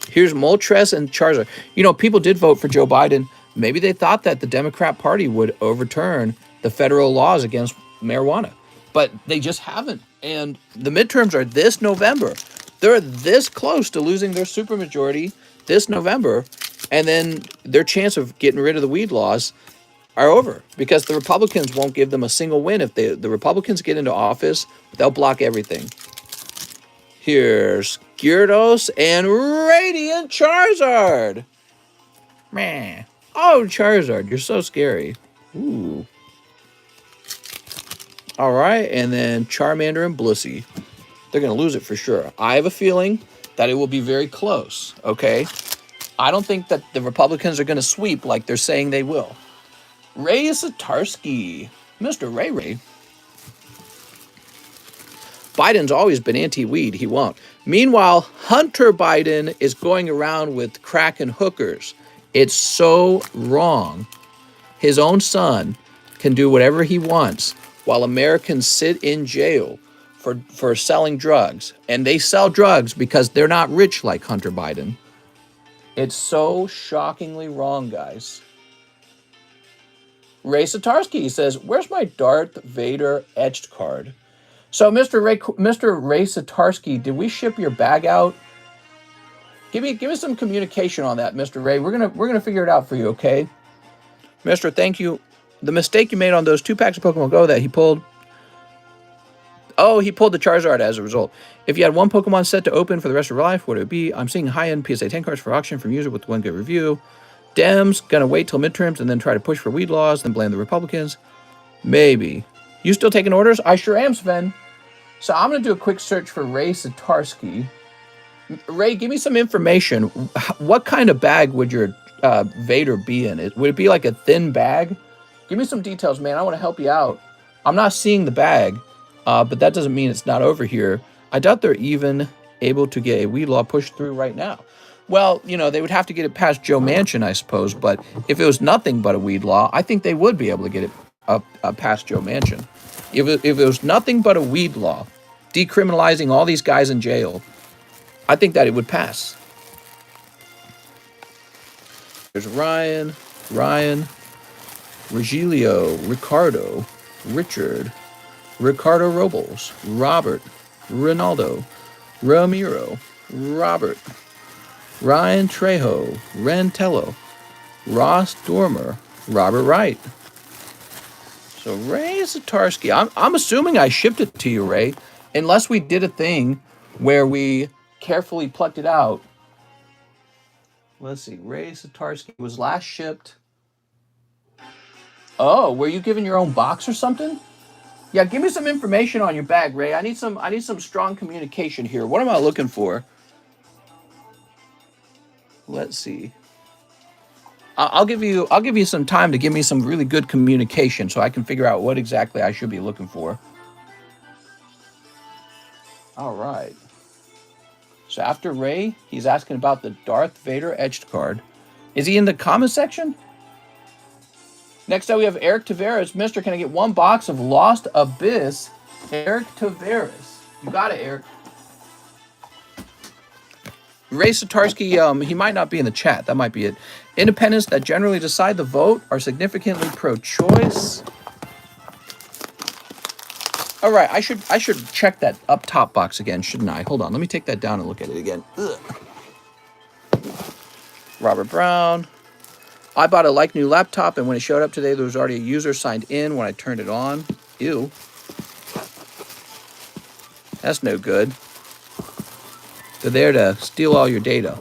Here's Moltres and Charizard. People did vote for Joe Biden. Maybe they thought that the Democrat Party would overturn the federal laws against marijuana. But they just haven't. And the midterms are this November. They're this close to losing their supermajority this November. And then their chance of getting rid of the weed laws are over, because the Republicans won't give them a single win. If the Republicans get into office, they'll block everything. Here's Gyarados and Radiant Charizard. Man. Oh, Charizard, you're so scary. Ooh. All right, and then Charmander and Blissey. They're going to lose it for sure. I have a feeling that it will be very close, okay? I don't think that the Republicans are going to sweep like they're saying they will. Ray Satarsky. Mr. Ray Ray. Biden's always been anti-weed. He won't. Meanwhile, Hunter Biden is going around with crack and hookers. It's so wrong. His own son can do whatever he wants while Americans sit in jail for selling drugs. And they sell drugs because they're not rich like Hunter Biden. It's so shockingly wrong, guys. Ray Satarsky says, where's my Darth Vader etched card? So, Mr. Ray Satarsky, did we ship your bag out? Give me some communication on that, Mr. Ray. We're gonna figure it out for you, okay? Mister, thank you. The mistake you made on those 2 packs of Pokemon Go that he pulled. Oh, he pulled the Charizard as a result. If you had 1 Pokemon set to open for the rest of your life, what would it be? I'm seeing high-end PSA 10 cards for auction from user with 1 good review. Dems gonna wait till midterms and then try to push for weed laws, then blame the Republicans. Maybe. You still taking orders? I sure am, Sven. So I'm going to do a quick search for Ray Satarsky. Ray, give me some information. What kind of bag would your Vader be in? Would it be like a thin bag? Give me some details, man. I want to help you out. I'm not seeing the bag, but that doesn't mean it's not over here. I doubt they're even able to get a weed law pushed through right now. Well, you know, they would have to get it past Joe Manchin, I suppose. But if it was nothing but a weed law, I think they would be able to get it past Joe Manchin. If it was nothing but a weed law, decriminalizing all these guys in jail, I think that it would pass. There's Ryan, Regilio, Ricardo, Richard, Ricardo Robles, Robert, Ronaldo, Ramiro, Robert, Ryan Trejo, Rantello, Ross Dormer, Robert Wright. So Ray Satarsky, I'm assuming I shipped it to you, Ray, unless we did a thing where we carefully plucked it out. Let's see, Ray Satarsky was last shipped. Oh, were you given your own box or something? Yeah, give me some information on your bag, Ray. I need some strong communication here. What am I looking for? Let's see. I'll give you some time to give me some really good communication so I can figure out what exactly I should be looking for. All right. So after Ray, he's asking about the Darth Vader etched card. Is he in the comment section? Next up, we have Eric Tavares. Mister, can I get 1 box of Lost Abyss? Eric Tavares. You got it, Eric. Ray Satarsky, he might not be in the chat. That might be it. Independents that generally decide the vote are significantly pro-choice. All right, I should check that up top box again, shouldn't I? Hold on, let me take that down and look at it again. Ugh. Robert Brown. I bought a like new laptop, and when it showed up today, there was already a user signed in when I turned it on. Ew. That's no good. They're there to steal all your data.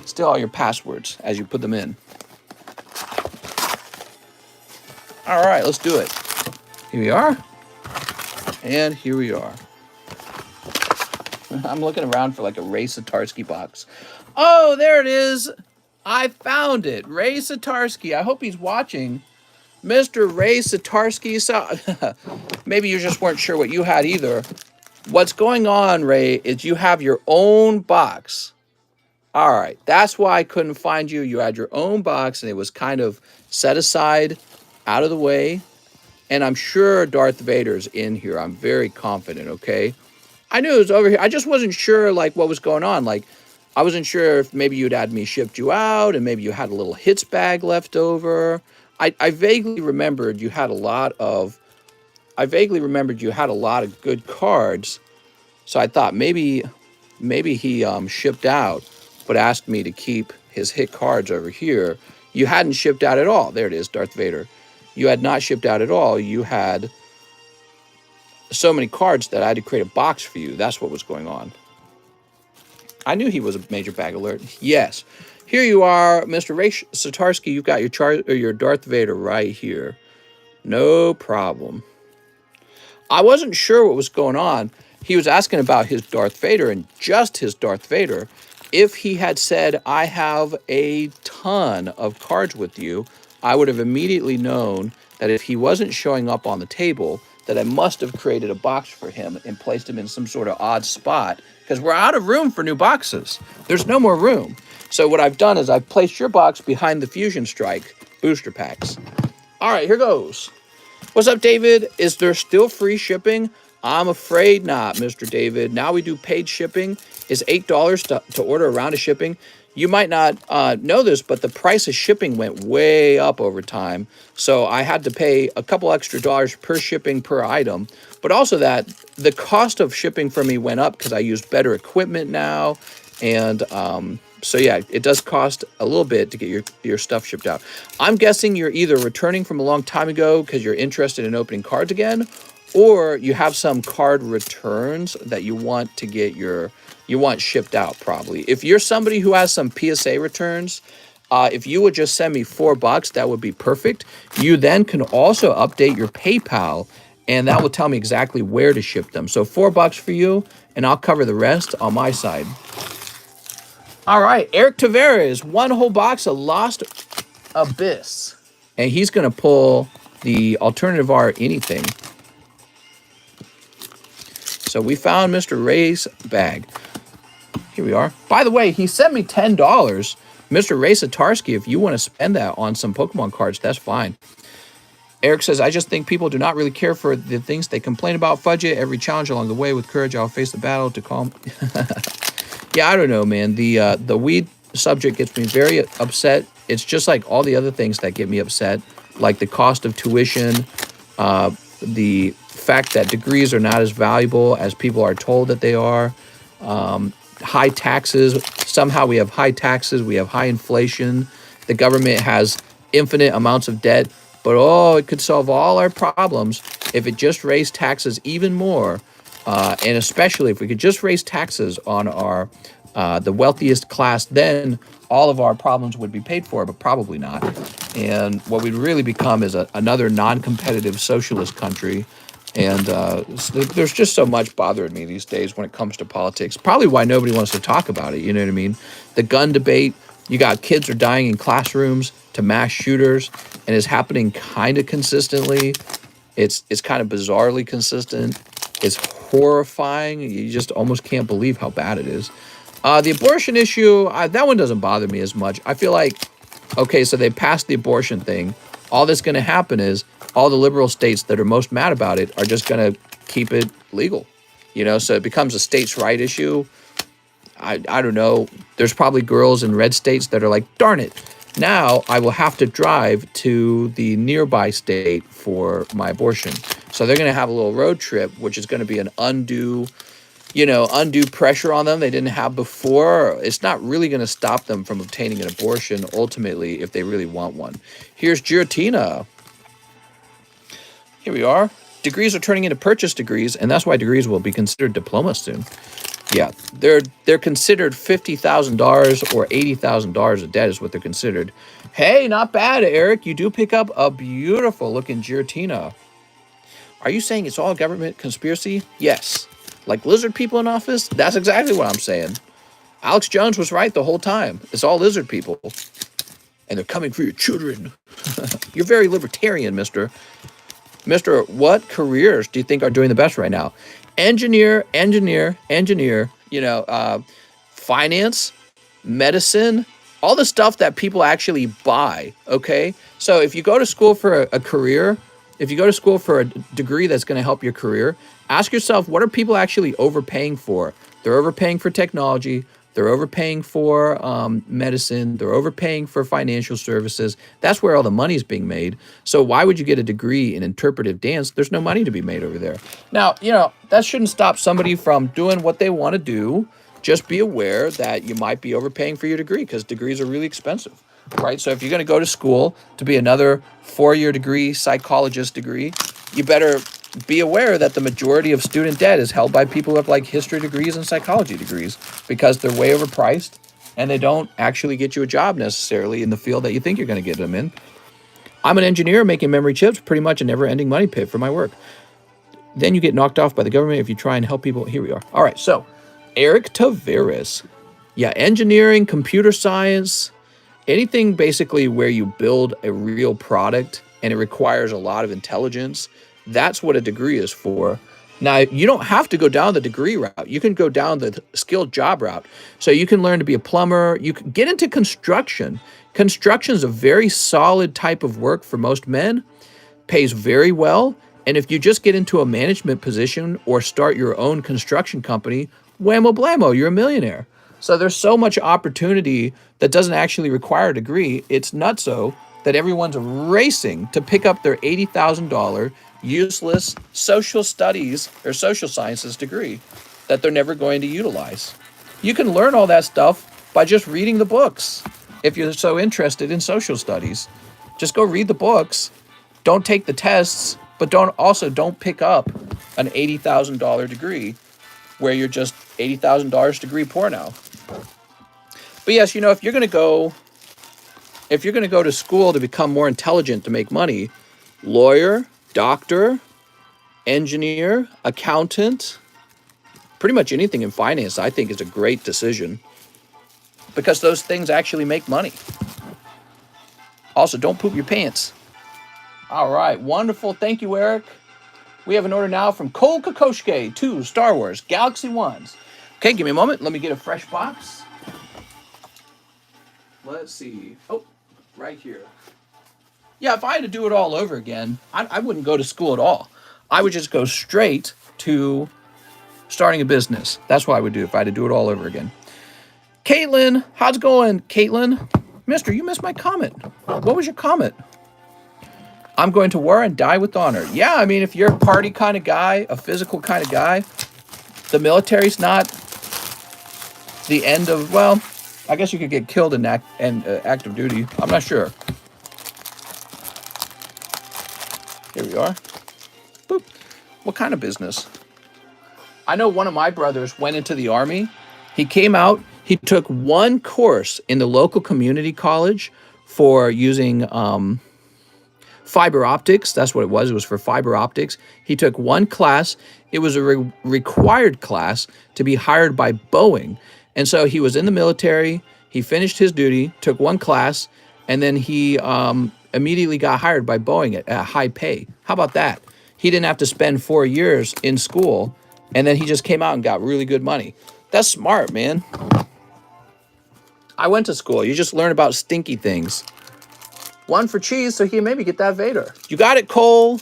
Steal all your passwords as you put them in. All right, let's do it. Here we are. And here we are. I'm looking around for like a Ray Satarsky box. Oh, there it is. I found it. Ray Satarsky. I hope he's watching. Mr. Ray Satarsky. So maybe you just weren't sure what you had either. What's going on, Ray, is you have your own box. All right. That's why I couldn't find you. You had your own box, and it was kind of set aside, out of the way. And I'm sure Darth Vader's in here. I'm very confident, okay? I knew it was over here. I just wasn't sure, like, what was going on. Like, I wasn't sure if maybe you'd had me shipped you out, and maybe you had a little hits bag left over. I vaguely remembered you had a lot of good cards. So I thought maybe he shipped out, but asked me to keep his hit cards over here. You hadn't shipped out at all. There it is, Darth Vader. You had not shipped out at all. You had so many cards that I had to create a box for you. That's what was going on. I knew he was a major bag alert. Yes. Here you are, Mr. Ray Satarsky. You've got your Darth Vader right here. No problem. I wasn't sure what was going on. He was asking about his Darth Vader and just his Darth Vader. If he had said, I have a ton of cards with you, I would have immediately known that if he wasn't showing up on the table, that I must have created a box for him and placed him in some sort of odd spot, because we're out of room for new boxes. There's no more room. So what I've done is I've placed your box behind the Fusion Strike booster packs. All right, here goes. What's up, David? Is there still free shipping? I'm afraid not, Mr. David. Now we do paid shipping. Is $8 to order a round of shipping. You might not know this, but the price of shipping went way up over time. So I had to pay a couple extra dollars per shipping per item. But also that the cost of shipping for me went up because I use better equipment now. And so yeah, it does cost a little bit to get your stuff shipped out. I'm guessing you're either returning from a long time ago because you're interested in opening cards again, or you have some card returns that you want to get you want shipped out probably. If you're somebody who has some PSA returns, if you would just send me $4, that would be perfect. You then can also update your PayPal, and that will tell me exactly where to ship them. So $4 for you, and I'll cover the rest on my side. All right, Eric Tavares, one whole box of Lost Abyss. And he's going to pull the alternative art anything. So we found Mr. Ray's bag. Here we are. By the way, he sent me $10. Mr. Ray Satarski, if you want to spend that on some Pokemon cards, that's fine. Eric says, I just think people do not really care for the things they complain about. Fudge it. Every challenge along the way with courage, I'll face the battle to calm. Yeah, I don't know, man. The weed subject gets me very upset. It's just like all the other things that get me upset, like the cost of tuition, the fact that degrees are not as valuable as people are told that they are, high taxes. Somehow we have high taxes, we have high inflation. The government has infinite amounts of debt, but it could solve all our problems if it just raised taxes even more. And especially if we could just raise taxes on our the wealthiest class, then all of our problems would be paid for, but probably not. And what we'd really become is another non-competitive socialist country. And there's just so much bothering me these days when it comes to politics. Probably why nobody wants to talk about it, you know what I mean? The gun debate, you got kids are dying in classrooms to mass shooters, and it's happening kind of consistently. It's kind of bizarrely consistent. It's horrifying. You just almost can't believe how bad it is. The abortion issue, that one doesn't bother me as much. I feel like, okay, so they passed the abortion thing. All that's going to happen is all the liberal states that are most mad about it are just going to keep it legal. You know, so it becomes a states' right issue. I don't know. There's probably girls in red states that are like, darn it, now I will have to drive to the nearby state for my abortion. So they're going to have a little road trip, which is going to be an undue pressure on them they didn't have before. It's not really going to stop them from obtaining an abortion ultimately if they really want one. Here's Giratina. Here we are. Degrees are turning into purchase degrees, and that's why degrees will be considered diplomas soon. Yeah, they're considered $50,000 or $80,000 of debt is what they're considered. Hey, not bad, Eric. You do pick up a beautiful looking Giratina. Are you saying it's all government conspiracy? Yes. Like lizard people in office? That's exactly what I'm saying. Alex Jones was right the whole time. It's all lizard people. And they're coming for your children. You're very libertarian, mister. Mister, what careers do you think are doing the best right now? Engineer, finance, medicine, all the stuff that people actually buy, okay? So if you go to school for a career, if you go to school for a degree that's going to help your career, ask yourself, what are people actually overpaying for? They're overpaying for technology. They're overpaying for medicine. They're overpaying for financial services. That's where all the money is being made. So why would you get a degree in interpretive dance? There's no money to be made over there. Now, that shouldn't stop somebody from doing what they want to do. Just be aware that you might be overpaying for your degree because degrees are really expensive, right? So if you're going to go to school to be another 4-year degree, psychologist degree, you better be aware that the majority of student debt is held by people with like history degrees and psychology degrees because they're way overpriced and they don't actually get you a job necessarily in the field that you think you're going to get them in. I'm an engineer making memory chips, pretty much a never-ending money pit for my work. Then you get knocked off by the government if you try and help people. Here we are. All right, so Eric Tavares. Yeah, engineering, computer science, anything basically where you build a real product and it requires a lot of intelligence. That's what a degree is for. Now, you don't have to go down the degree route. You can go down the skilled job route. So you can learn to be a plumber. You can get into construction. Construction is a very solid type of work for most men, pays very well. And if you just get into a management position or start your own construction company, whammo blammo, you're a millionaire. So there's so much opportunity that doesn't actually require a degree. It's nutso that everyone's racing to pick up their $80,000 useless social studies or social sciences degree that they're never going to utilize. You can learn all that stuff by just reading the books. If you're so interested in social studies, just go read the books. Don't take the tests, but don't pick up an $80,000 degree where you're just $80,000 degree poor now. But yes, you know, if you're going to go to school to become more intelligent to make money, lawyer, doctor, engineer, accountant, pretty much anything in finance, I think is a great decision because those things actually make money. Also, don't poop your pants. All right, wonderful. Thank you, Eric. We have an order now from Cole Kokoschke, 2 Star Wars Galaxy Ones. Okay, give me a moment. Let me get a fresh box. Let's see. Oh, right here. Yeah, if I had to do it all over again, I wouldn't go to school at all. I would just go straight to starting a business. That's what I would do if I had to do it all over again. Caitlin, how's it going, Caitlin? Mister, you missed my comment. What was your comment? I'm going to war and die with honor. Yeah, I mean, if you're a party kind of guy, a physical kind of guy, the military's not the end of, well, I guess you could get killed in active duty. I'm not sure. Here we are. Boop. What kind of business? I know one of my brothers went into the Army. He came out. He took one course in the local community college for using fiber optics. That's what it was. It was for fiber optics. He took one class. It was a required class to be hired by Boeing. And so he was in the military. He finished his duty, took one class, and then he immediately got hired by Boeing at high pay. How about that? He didn't have to spend 4 years in school, and then he just came out and got really good money. That's smart, man. I went to school. You just learn about stinky things. 1 for cheese, so he can maybe get that Vader. You got it, Cole.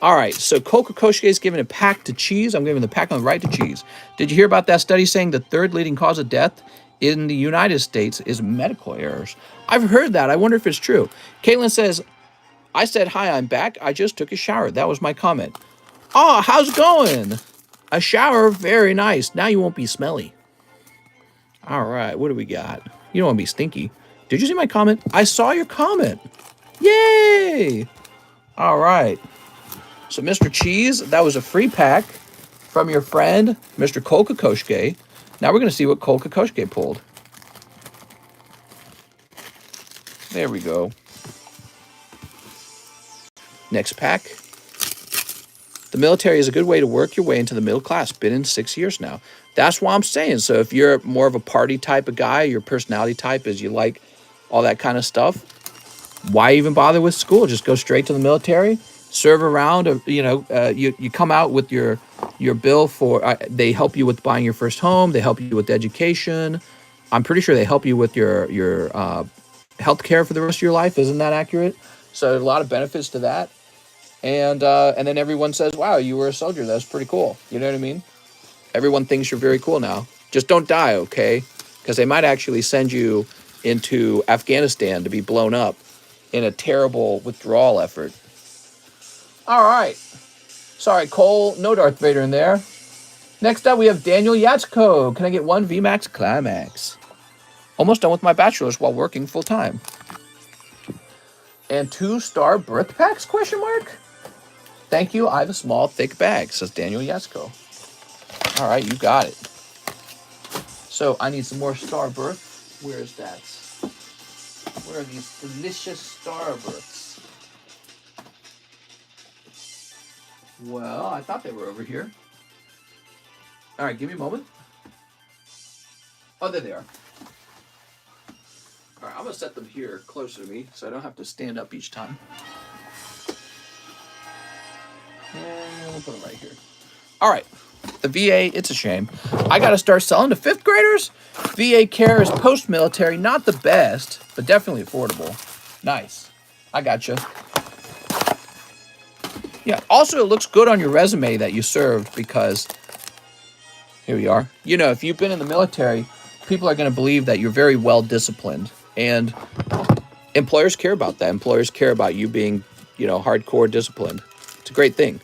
All right, so Cole Kokoschke is giving a pack to cheese. I'm giving the pack on the right to cheese. Did you hear about that study saying the 3rd leading cause of death in the United States is medical errors? I've heard that. I wonder if it's true. Caitlin says, I said, hi, I'm back. I just took a shower. That was my comment. Oh, how's it going? A shower, very nice. Now you won't be smelly. All right, what do we got? You don't want to be stinky. Did you see my comment? I saw your comment. Yay! All right. So, Mr. Cheese, that was a free pack from your friend, Mr. Cole Kokoschke. Now we're going to see what Cole Kokoschke pulled. There we go. Next pack. The military is a good way to work your way into the middle class. Been in 6 years now. That's what I'm saying. So if you're more of a party type of guy, your personality type is you like all that kind of stuff, why even bother with school? Just go straight to the military, serve around. You come out with your bill for. They help you with buying your first home. They help you with education. I'm pretty sure they help you with your health care for the rest of your life. Isn't that accurate? So a lot of benefits to that. And then everyone says, wow, you were a soldier. That's pretty cool. You know what I mean? Everyone thinks you're very cool now. Just don't die, okay? Because they might actually send you into Afghanistan to be blown up in a terrible withdrawal effort. All right. Sorry, Cole. No Darth Vader in there. Next up, we have Daniel Yatsko. Can I get 1 VMAX Climax? Almost done with my bachelor's while working full time. And 2-star birth packs, question mark? Thank you. I have a small, thick bag, says Daniel Yatsko. All right, you got it. So I need some more star birth. Where is that? Where are these delicious star births? Well, I thought they were over here. All right, give me a moment. Oh, there they are. All right, I'm going to set them here closer to me so I don't have to stand up each time. And we'll put them right here. All right. The VA, it's a shame. I got to start selling to 5th graders. VA care is post-military, not the best, but definitely affordable. Nice. I gotcha. Yeah, also it looks good on your resume that you served because, here we are. You know, if you've been in the military, people are going to believe that you're very well disciplined. And employers care about that. Employers care about you being, you know, hardcore disciplined. It's a great thing.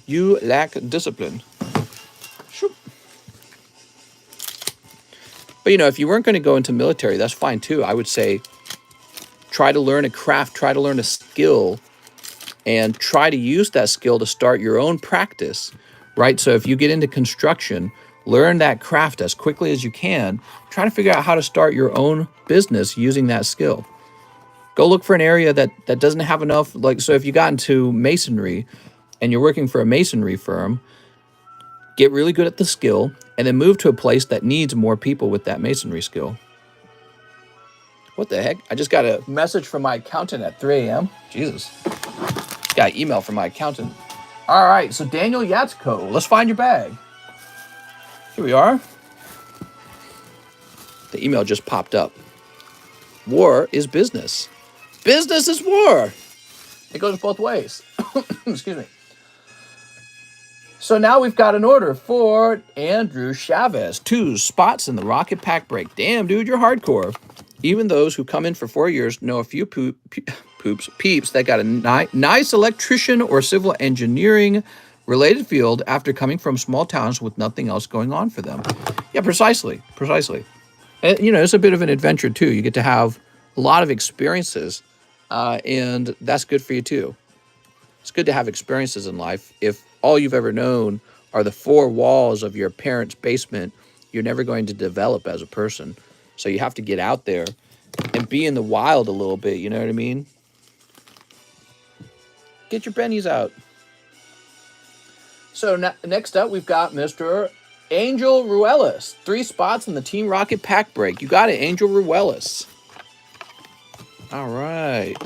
You lack discipline. Shoop. But, you know, if you weren't going to go into military, that's fine too. I would say try to learn a craft, try to learn a skill, and try to use that skill to start your own practice, right? So if you get into construction, learn that craft as quickly as you can. Try to figure out how to start your own business using that skill. Go look for an area that doesn't have enough, like, so if you got into masonry and you're working for a masonry firm, get really good at the skill and then move to a place that needs more people with that masonry skill. What the heck? I just got a message from my accountant at 3 a.m. Jesus. Got an email from my accountant. All right, so Daniel Yatsko, let's find your bag. Here we are. The email just popped up. War is business. Business is war. It goes both ways. Excuse me. So now we've got an order for Andrew Chavez. 2 spots in the rocket pack break. Damn, dude, you're hardcore. Even those who come in for 4 years know a few peeps that got a nice electrician or civil engineering related field after coming from small towns with nothing else going on for them. Yeah, precisely. And, you know, it's a bit of an adventure too. You get to have a lot of experiences, and that's good for you too. It's good to have experiences in life. If all you've ever known are the 4 walls of your parents' basement, you're never going to develop as a person. So you have to get out there and be in the wild a little bit, you know what I mean? Get your bennies out. So next up, we've got Mr. Angel Ruelas. 3 spots in the Team Rocket pack break. You got it, Angel Ruelas. All right.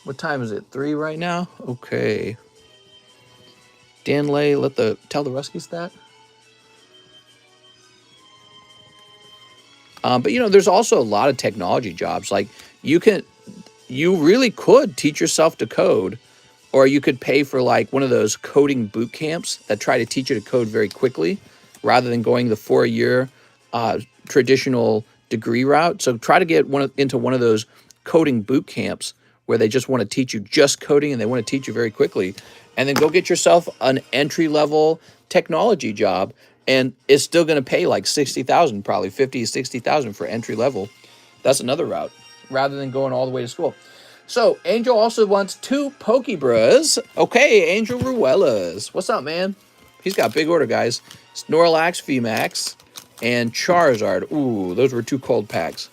What time is it? 3 right now? Okay. Dan Lay, tell the Ruskies that. But, you know, there's also a lot of technology jobs. Like, you really could teach yourself to code, or you could pay for, like, one of those coding boot camps that try to teach you to code very quickly rather than going the 4-year traditional degree route. So try to get into one of those coding boot camps where they just want to teach you just coding and they want to teach you very quickly. And then go get yourself an entry-level technology job, and it's still going to pay like $60,000, probably $50,000, $60,000 for entry level. That's another route, rather than going all the way to school. So Angel also wants 2 Pokebras. Okay, Angel Ruelas. What's up, man? He's got a big order, guys. Snorlax, VMAX, and Charizard. Ooh, those were 2 cold packs.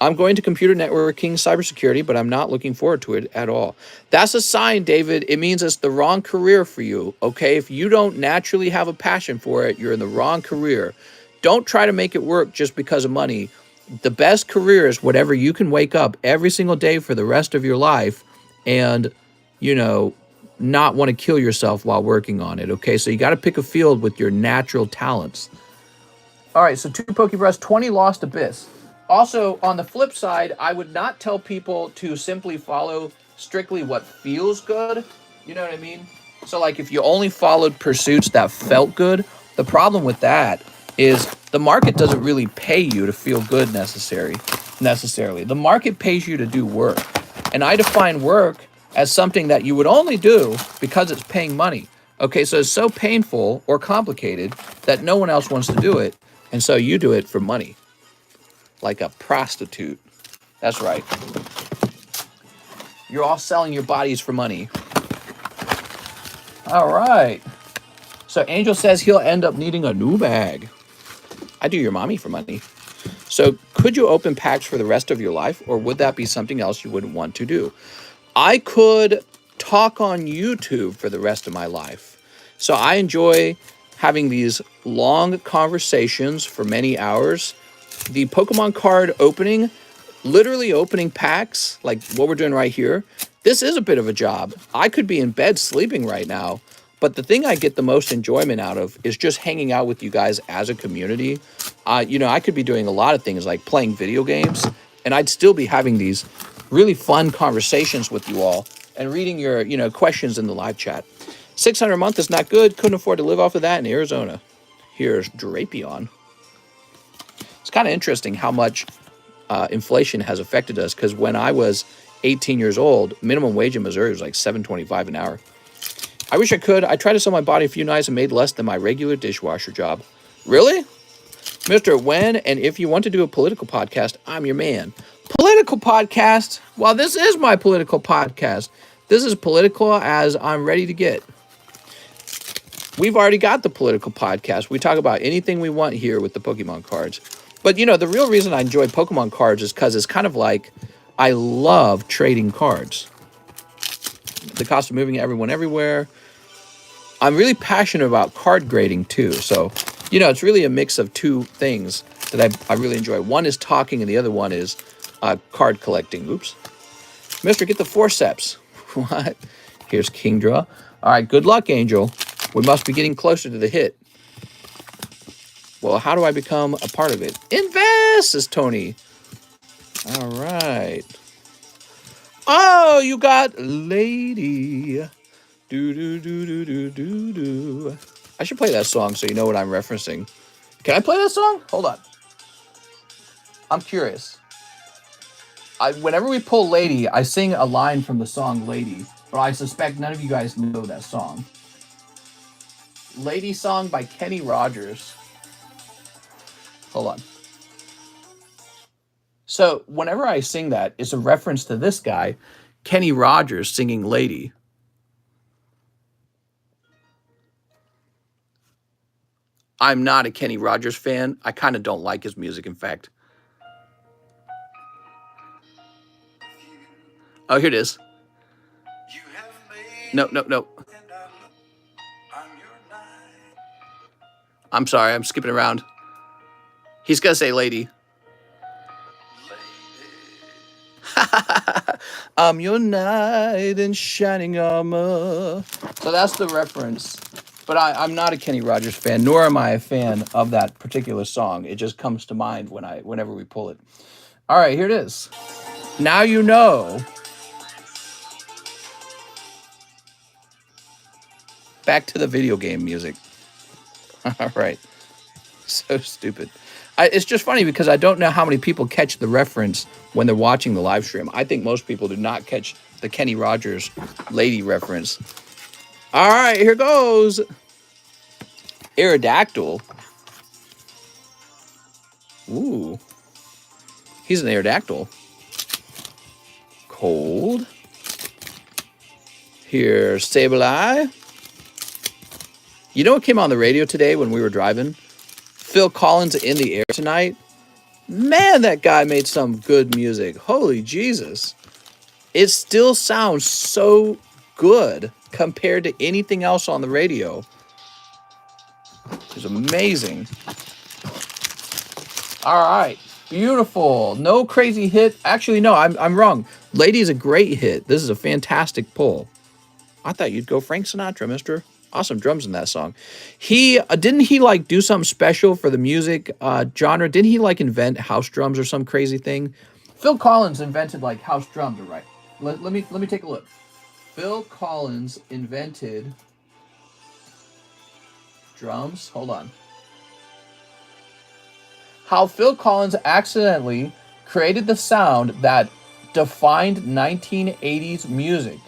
I'm going to computer networking cybersecurity, but I'm not looking forward to it at all. That's a sign, David. It means it's the wrong career for you, okay? If you don't naturally have a passion for it, you're in the wrong career. Don't try to make it work just because of money. The best career is whatever you can wake up every single day for the rest of your life and, you know, not want to kill yourself while working on it, okay? So you got to pick a field with your natural talents. All right, so 2 Pokebras, 20 Lost Abyss. Also, on the flip side, I would not tell people to simply follow strictly what feels good. You know what I mean? So, like, if you only followed pursuits that felt good, the problem with that is the market doesn't really pay you to feel good necessarily. The market pays you to do work. And I define work as something that you would only do because it's paying money. Okay, so it's so painful or complicated that no one else wants to do it. And so you do it for money. Like a prostitute. That's right. You're all selling your bodies for money. All right. So Angel says he'll end up needing a new bag. I do your mommy for money. So could you open packs for the rest of your life, or would that be something else you wouldn't want to do? I could talk on YouTube for the rest of my life. So I enjoy having these long conversations for many hours. The Pokemon card opening literally opening packs, like what we're doing right here, this is a bit of a job. I could be in bed sleeping right now, but the thing I get the most enjoyment out of is just hanging out with you guys as a community. You know, I could be doing a lot of things like playing video games, and I'd still be having these really fun conversations with you all and reading your, you know, questions in the live chat. 600 a month is not good. Couldn't afford to live off of that in Arizona. Here's Drapion. It's kind of interesting how much inflation has affected us, because when I was 18 years old, minimum wage in Missouri was like $7.25 an hour. I wish I could. I tried to sell my body a few nights and made less than my regular dishwasher job. Really? Mr. When and if you want to do a political podcast, I'm your man. Political podcast? Well, this is my political podcast. This is political as I'm ready to get. We've already got the political podcast. We talk about anything we want here with the Pokemon cards. But, you know, the real reason I enjoy Pokemon cards is because it's kind of like I love trading cards. The cost of moving everyone everywhere. I'm really passionate about card grading, too. So, you know, it's really a mix of two things that I really enjoy. One is talking and the other one is card collecting. Oops. Mister, get the forceps. What? Here's Kingdra. All right, good luck, Angel. We must be getting closer to the hit. Well, how do I become a part of it? Invest, says Tony. All right. Oh, you got Lady. Do, do, do, do, do, do, do. I should play that song so you know what I'm referencing. Can I play that song? Hold on. I'm curious. Whenever we pull Lady, I sing a line from the song Lady, but I suspect none of you guys know that song. Lady song by Kenny Rogers. Hold on. So whenever I sing that, it's a reference to this guy, Kenny Rogers, singing Lady. I'm not a Kenny Rogers fan. I kind of don't like his music, in fact. Oh, here it is. No. I'm sorry, I'm skipping around. He's going to say Lady. I'm your knight in shining armor. So that's the reference. But I'm not a Kenny Rogers fan, nor am I a fan of that particular song. It just comes to mind whenever we pull it. All right, here it is. Now you know. Back to the video game music. All right. So stupid. It's just funny because I don't know how many people catch the reference when they're watching the live stream. I think most people do not catch the Kenny Rogers Lady reference. All right, here goes. Aerodactyl. Ooh. He's an Aerodactyl. Cold. Here's Sableye. You know what came on the radio today when we were driving? Phil Collins in the Air Tonight. Man, that guy made some good music. Holy Jesus. It still sounds so good compared to anything else on the radio. It's amazing. All right. Beautiful. No crazy hit. Actually, no, I'm wrong. Lady is a great hit. This is a fantastic pull. I thought you'd go Frank Sinatra, mister. Awesome drums in that song. Didn't he like do something special for the music genre? Didn't he like invent house drums or some crazy thing? Phil Collins invented like house drums, right? Let me take a look. Phil Collins invented drums. Hold on. How Phil Collins accidentally created the sound that defined 1980s music.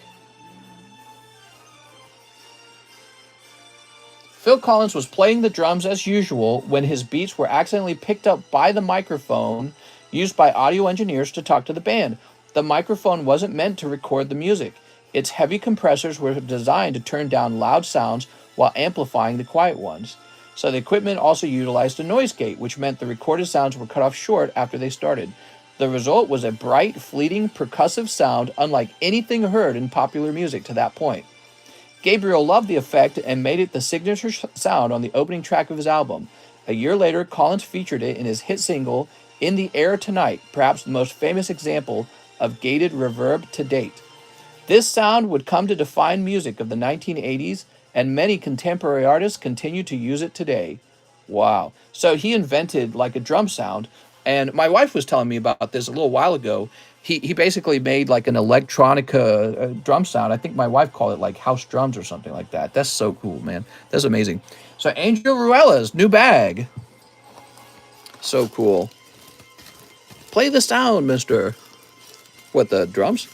Phil Collins was playing the drums as usual when his beats were accidentally picked up by the microphone used by audio engineers to talk to the band. The microphone wasn't meant to record the music. Its heavy compressors were designed to turn down loud sounds while amplifying the quiet ones. So the equipment also utilized a noise gate, which meant the recorded sounds were cut off short after they started. The result was a bright, fleeting, percussive sound unlike anything heard in popular music to that point. Gabriel loved the effect and made it the signature sound on the opening track of his album. A year later, Collins featured it in his hit single, In the Air Tonight, perhaps the most famous example of gated reverb to date. This sound would come to define music of the 1980s, and many contemporary artists continue to use it today. Wow. So he invented like a drum sound, and my wife was telling me about this a little while ago. He basically made like an electronica drum sound. I think my wife called it like house drums or something like that. That's so cool, man. That's amazing. So Angel Ruella's new bag. So cool. Play the sound, mister. What, the drums?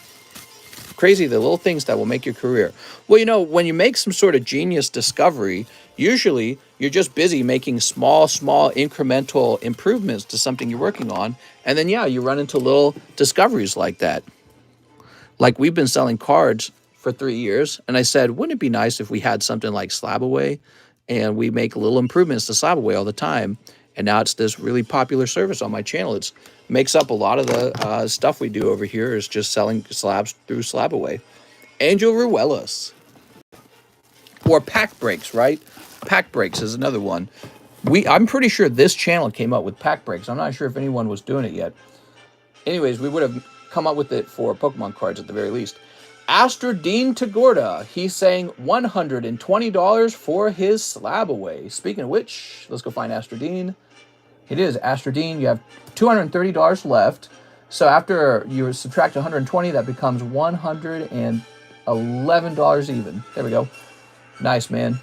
Crazy, the little things that will make your career. Well, you know, when you make some sort of genius discovery, usually you're just busy making small incremental improvements to something you're working on. And then, yeah, you run into little discoveries like that. Like we've been selling cards for 3 years. And I said, wouldn't it be nice if we had something like SLAB-AWAY and we make little improvements to SLAB-AWAY all the time? And now it's this really popular service on my channel. It makes up a lot of the stuff we do over here is just selling slabs through SLAB-AWAY. Angel Ruelas. Or pack breaks, right? Pack breaks is another one. I'm pretty sure this channel came up with pack breaks. I'm not sure if anyone was doing it yet. Anyways, we would have come up with it for Pokemon cards at the very least. Astrodine Tagorda. He's saying $120 for his SLAB-AWAY. Speaking of which, let's go find Astrodine. It is Astrodine. You have $230 left. So after you subtract 120, that becomes $111 even. There we go. Nice, man.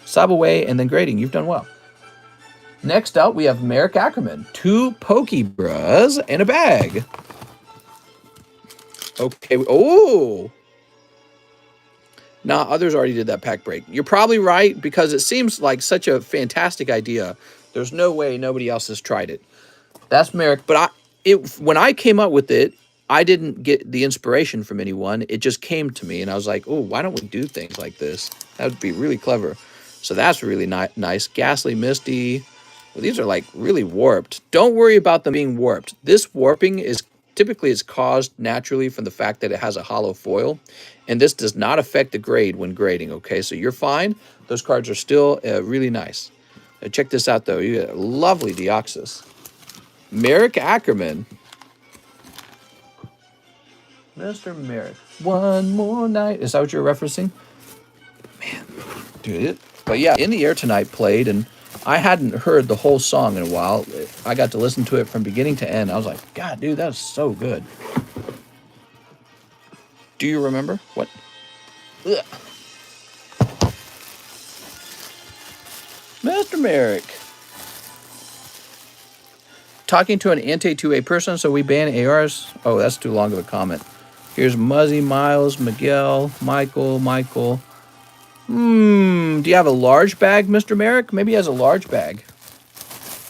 SLAB-AWAY and then grading. You've done well. Next up, we have Merrick Ackerman. 2 Pokebras and a bag. Okay. Oh. Nah, others already did that pack break. You're probably right because it seems like such a fantastic idea. There's no way nobody else has tried it. That's Merrick. But when I came up with it, I didn't get the inspiration from anyone. It just came to me, and I was like, oh, why don't we do things like this? That would be really clever. So that's really nice. Ghastly Misty. Well, these are like really warped. Don't worry about them being warped. This warping is typically it's caused naturally from the fact that it has a hollow foil, and this does not affect the grade when grading, okay? So you're fine. Those cards are still really nice. Check this out, though. You get a lovely Deoxys. Merrick Ackerman. Mr. Merrick. One more night. Is that what you're referencing? Man, dude. But yeah, In the Air Tonight played, and I hadn't heard the whole song in a while. I got to listen to it from beginning to end. I was like, God, dude, that's so good. Do you remember? What? Ugh. Mr. Merrick. Talking to an anti-2A person, so we ban ARs? Oh, that's too long of a comment. Here's Muzzy, Miles, Miguel, Michael. Do you have a large bag, Mr. Merrick? Maybe he has a large bag.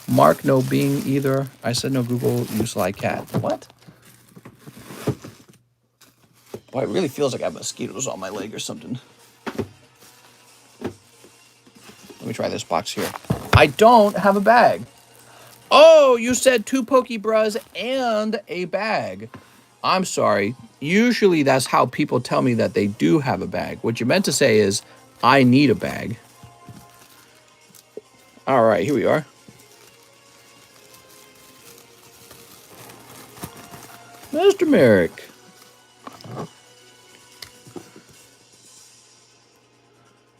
Mark, no Bing either. I said no Google, use like cat. What? Boy, it really feels like I have mosquitoes on my leg or something. Let me try this box here. I don't have a bag. Oh, you said 2 Pokebras and a bag. I'm sorry. Usually that's how people tell me that they do have a bag. What you meant to say is, I need a bag. All right, here we are. Mr. Merrick.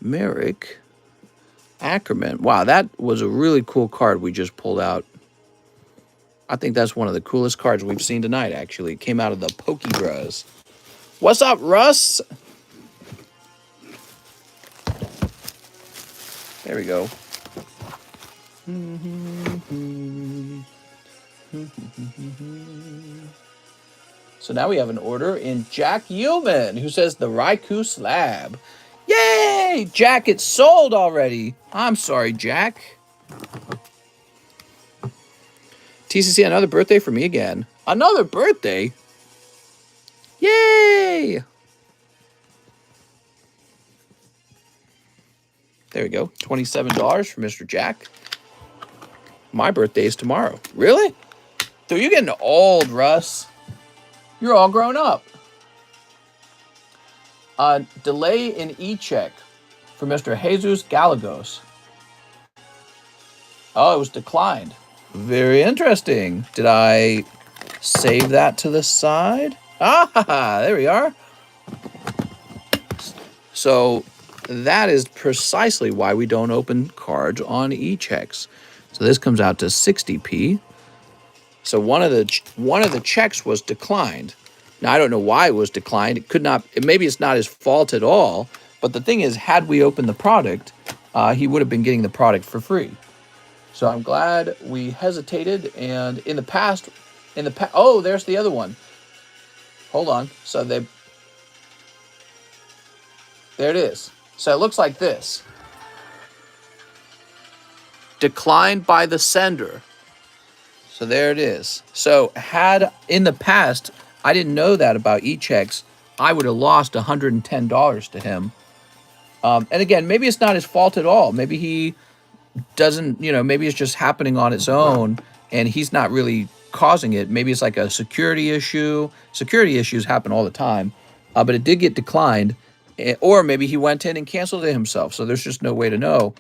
Merrick Ackerman. Wow, that was a really cool card we just pulled out. I think that's one of the coolest cards we've seen tonight, actually. It came out of the Pokebras. What's up, Russ? There we go. So now we have an order in Jack Yeoman, who says the Raikou Slab. Yay! Jack, it's sold already. I'm sorry, Jack. TCC, another birthday for me again. Another birthday? Yay! There we go. $27 for Mr. Jack. My birthday is tomorrow. Really? Dude, you're getting old, Russ. You're all grown up. Delay in e-check for Mr. Jesus Galagos. Oh, it was declined. Very interesting. Did I save that to the side? Ah, there we are. So that is precisely why we don't open cards on e-checks. So this comes out to 60p. So one of the checks was declined. Now I don't know why it was declined. It could not. Maybe it's not his fault at all. But the thing is, had we opened the product, he would have been getting the product for free. So I'm glad we hesitated. And in the past, oh, there's the other one. Hold on. So there it is. So it looks like this. Declined by the sender. So there it is. So had in the past, I didn't know that about e-checks, I would have lost $110 to him. And again, maybe it's not his fault at all. Maybe he doesn't, maybe it's just happening on its own and he's not really causing it. Maybe it's like a security issue. Security issues happen all the time, but it did get declined. Or maybe he went in and canceled it himself. So there's just no way to know.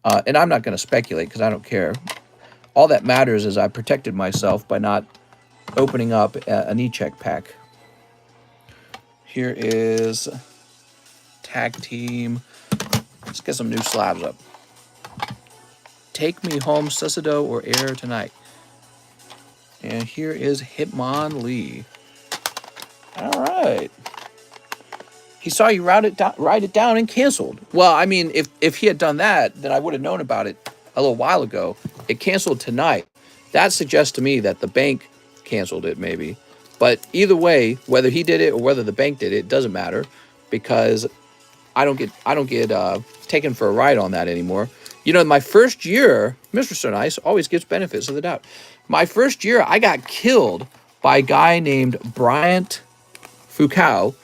And I'm not going to speculate because I don't care. All that matters is I protected myself by not opening up an e-check pack. Here is Tag Team. Let's get some new slabs up. Take Me Home, Sussado or Air Tonight. And here is Hitmonlee. All right. He saw you write it down and canceled. Well, I mean, if he had done that, then I would have known about it a little while ago. It canceled tonight. That suggests to me that the bank canceled it, maybe. But either way, whether he did it or whether the bank did it, doesn't matter, because I don't get taken for a ride on that anymore. My first year, Mr. So Nice always gives benefits of the doubt. My first year, I got killed by a guy named Bryant Foucault.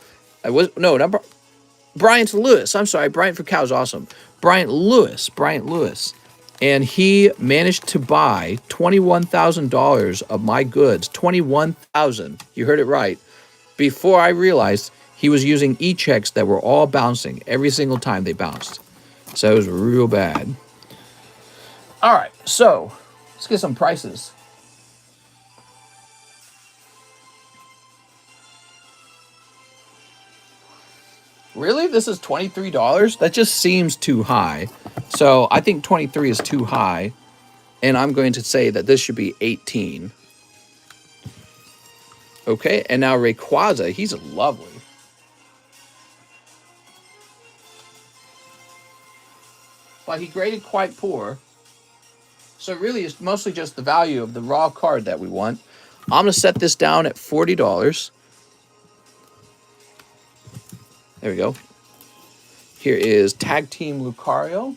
Bryant Lewis. I'm sorry, Bryant Foucault is awesome. Bryant Lewis. And he managed to buy $21,000 of my goods. $21,000. You heard it right. Before I realized he was using e-checks that were all bouncing every single time they bounced. So it was real bad. All right, so let's get some prices. Really? This is $23? That just seems too high. So I think 23 is too high. And I'm going to say that this should be 18. Okay, and now Rayquaza, he's lovely. But he graded quite poor. So really, it's mostly just the value of the raw card that we want. I'm going to set this down at $40. There we go. Here is Tag Team Lucario.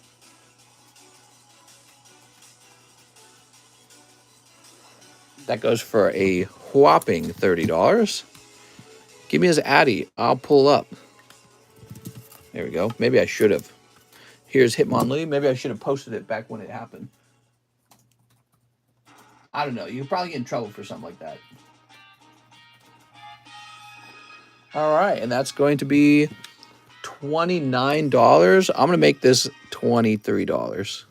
That goes for a whopping $30. Give me his Addy. I'll pull up. There we go. Maybe I should have. Here's Hitmonlee. Maybe I should have posted it back when it happened. I don't know. You probably get in trouble for something like that. All right. And that's going to be $29. I'm going to make this $23.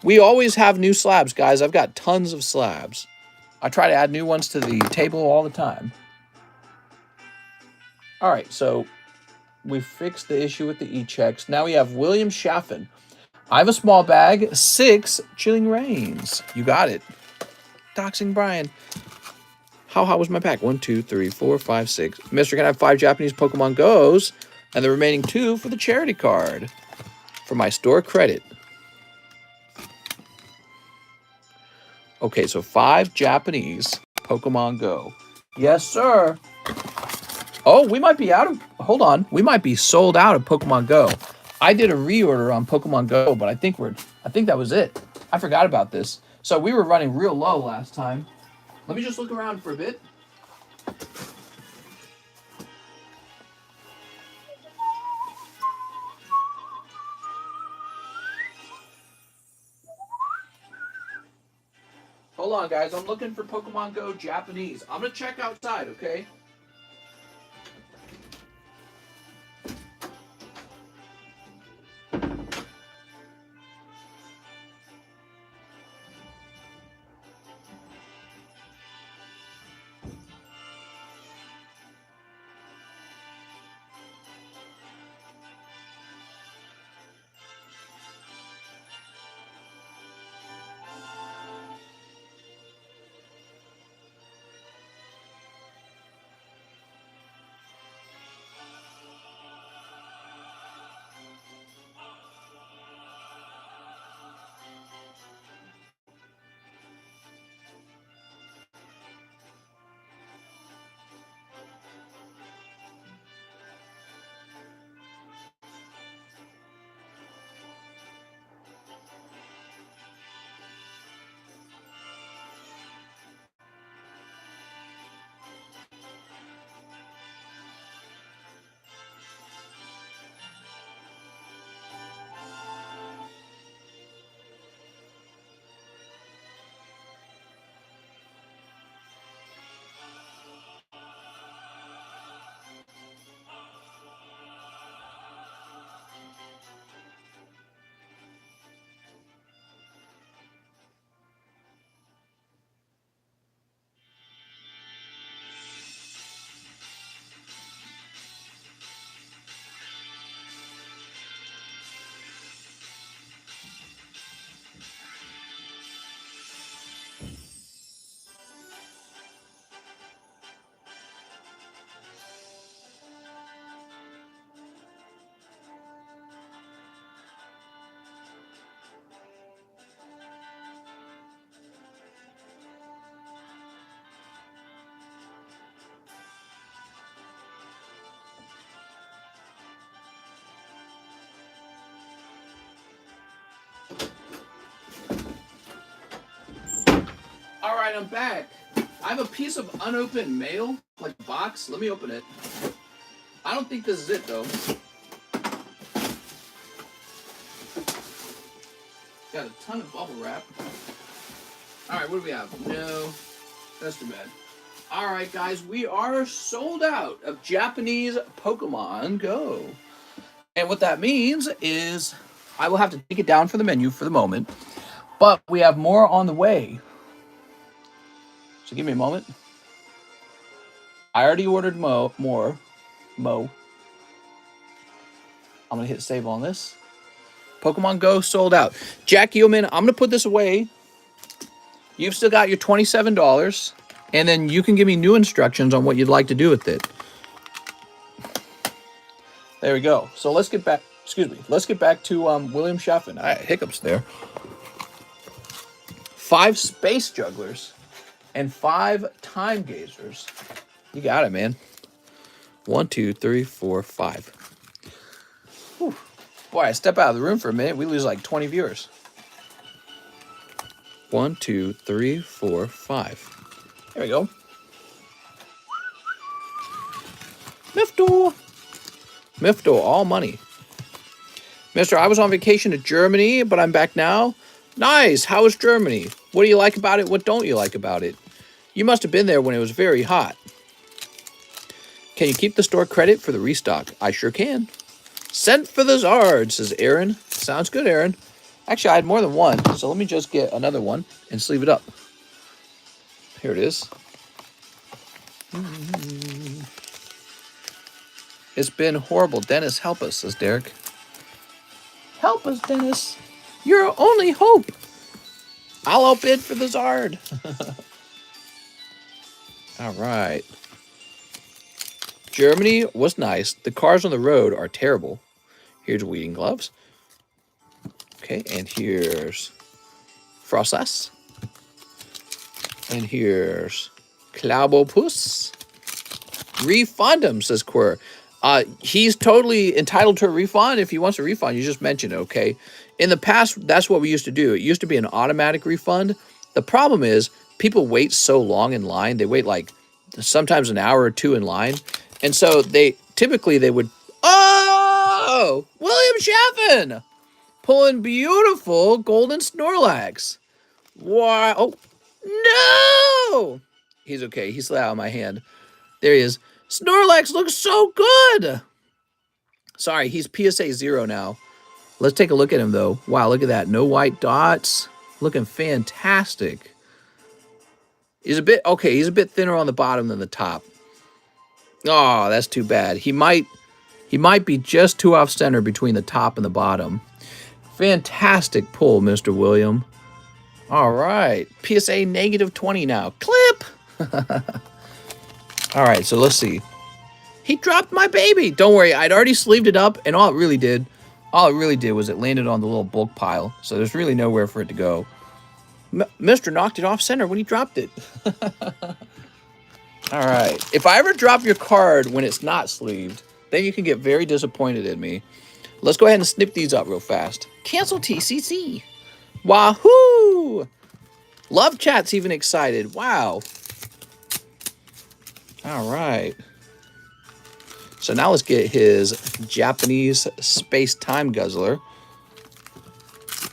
We always have new slabs, guys. I've got tons of slabs. I try to add new ones to the table all the time. All right, so we fixed the issue with the e-checks. Now we have William Chaffin. I have a small bag, 6 Chilling Rains. You got it. Doxing Brian. How hot was my pack? 1, 2, 3, 4, 5, 6. Mr. Can I have 5 Japanese Pokemon Go's and the remaining 2 for the charity card for my store credit. Okay, so 5 Japanese Pokemon Go. Yes, sir. Oh, we might be out of... Hold on. We might be sold out of Pokemon Go. I did a reorder on Pokemon Go, but I think that was it. I forgot about this. So we were running real low last time. Let me just look around for a bit. Hold on, guys. I'm looking for Pokemon Go Japanese. I'm going to check outside, okay? right, I'm back. I have a piece of unopened mail, like a box. Let me open it. I don't think this is it, though. Got a ton of bubble wrap. All right, what do we have? No, that's too bad. All right, guys, we are sold out of Japanese Pokemon Go. And what that means is I will have to take it down for the menu for the moment, but we have more on the way. So give me a moment. I already ordered more. I'm going to hit save on this. Pokemon Go sold out. Jack Yeoman, I'm going to put this away. You've still got your $27, and then you can give me new instructions on what you'd like to do with it. There we go. So let's get back, let's get back to William Sheffin. I had hiccups there. 5 space jugglers and 5 time gazers. You got it, man. 1, 2, 3, 4, 5. Whew. Boy, I step out of the room for a minute, we lose like 20 viewers. 1, 2, 3, 4, 5. There we go. Mifto, all money. Mister, I was on vacation to Germany, but I'm back now. Nice. How was Germany? What do you like about it? What don't you like about it? You must have been there when it was very hot. Can you keep the store credit for the restock? I sure can. Sent for the Zard, says Aaron. Sounds good, Aaron. Actually, I had more than one, so let me just get another one and sleeve it up. Here it is. It's been horrible. Dennis, help us, says Derek. Help us, Dennis. You're our only hope. I'll outbid for the Zard. All right. Germany was nice. The cars on the road are terrible. Here's weeding gloves. Okay, and here's Frostless. And here's Claubopus. Refund him, says Quir. He's totally entitled to a refund. If he wants a refund, you just mention it, okay? In the past, that's what we used to do. It used to be an automatic refund. The problem is people wait so long in line. They wait like sometimes an hour or two in line. And so they would, oh, William Sheffin pulling beautiful golden Snorlax. Wow. Oh, no. He's okay. He slid out of my hand. There he is. Snorlax looks so good. Sorry, he's PSA 0 now. Let's take a look at him, though. Wow, look at that. No white dots. Looking fantastic. He's a bit, okay, he's a bit thinner on the bottom than the top. Oh, that's too bad. He might be just too off-center between the top and the bottom. Fantastic pull, Mr. William. All right. PSA -20 now. Clip! All right, so let's see. He dropped my baby. Don't worry, I'd already sleeved it up, and all it really did was it landed on the little bulk pile, so there's really nowhere for it to go. Mister knocked it off center when he dropped it. All right. If I ever drop your card when it's not sleeved, then you can get very disappointed in me. Let's go ahead and snip these up real fast. Cancel TCC. Wahoo! Love chat's even excited. Wow. All right. So now let's get his Japanese space-time guzzler.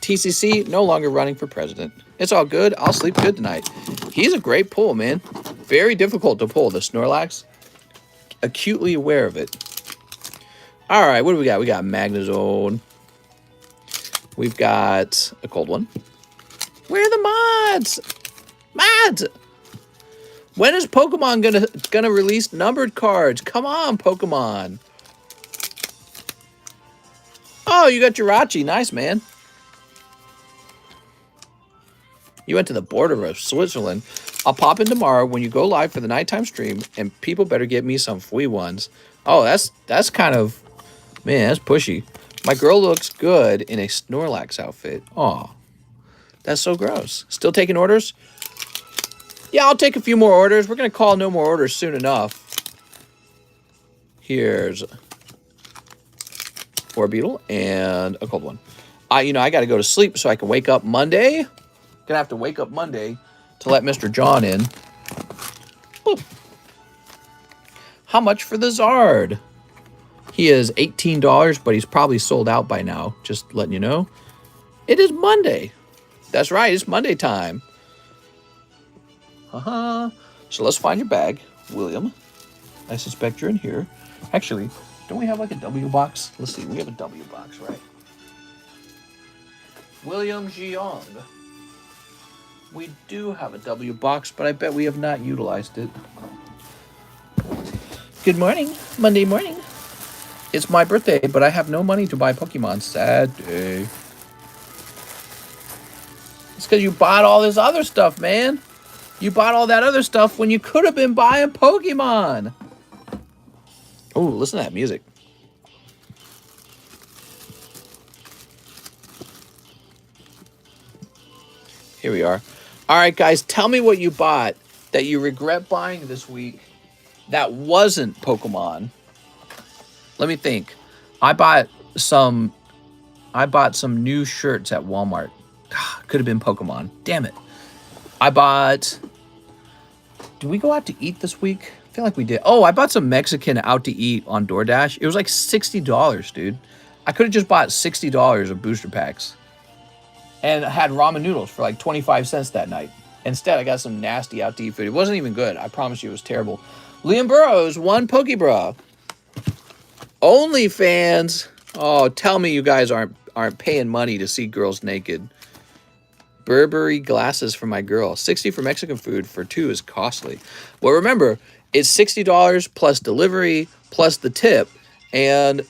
TCC no longer running for president. It's all good. I'll sleep good tonight. He's a great pull, man. Very difficult to pull, the Snorlax. Acutely aware of it. All right, what do we got? We got Magnezone. We've got a cold one. Where are the mods? Mods! When is Pokemon gonna release numbered cards? Come on, Pokemon. Oh, you got Jirachi. Nice, man. You went to the border of Switzerland. I'll pop in tomorrow when you go live for the nighttime stream, and people better get me some free ones. Oh, that's kind of, man, that's pushy. My girl looks good in a Snorlax outfit. Oh, that's so gross. Still taking orders? Yeah, I'll take a few more orders. We're going to call no more orders soon enough. Here's Orbeetle and a cold one. I got to go to sleep so I can wake up Monday. Gonna have to wake up Monday to let Mr. John in. Boop. How much for the Zard? He is $18, but he's probably sold out by now. Just letting you know. It is Monday. That's right, it's Monday time. So let's find your bag, William. I suspect you're in here. Actually, don't we have like a W box? Let's see, we have a W box, right? William Jiang. We do have a W box, but I bet we have not utilized it. Good morning, Monday morning. It's my birthday, but I have no money to buy Pokemon. Sad day. It's because you bought all this other stuff, man. You bought all that other stuff when you could have been buying Pokemon. Oh, listen to that music. Here we are. All right, guys, tell me what you bought that you regret buying this week that wasn't Pokemon. Let me think. I bought some new shirts at Walmart. Could have been Pokemon. Damn it. I bought... Did we go out to eat this week? I feel like we did. Oh, I bought some Mexican out to eat on DoorDash. It was like $60, dude. I could have just bought $60 of booster packs. And had ramen noodles for like 25 cents that night. Instead, I got some nasty out to eat food. It wasn't even good. I promise you it was terrible. Liam Burrows, one Pokebra. OnlyFans. Oh, tell me you guys aren't paying money to see girls naked. Burberry glasses for my girl. $60 for Mexican food for 2 is costly. Well, remember, it's $60 plus delivery plus the tip. And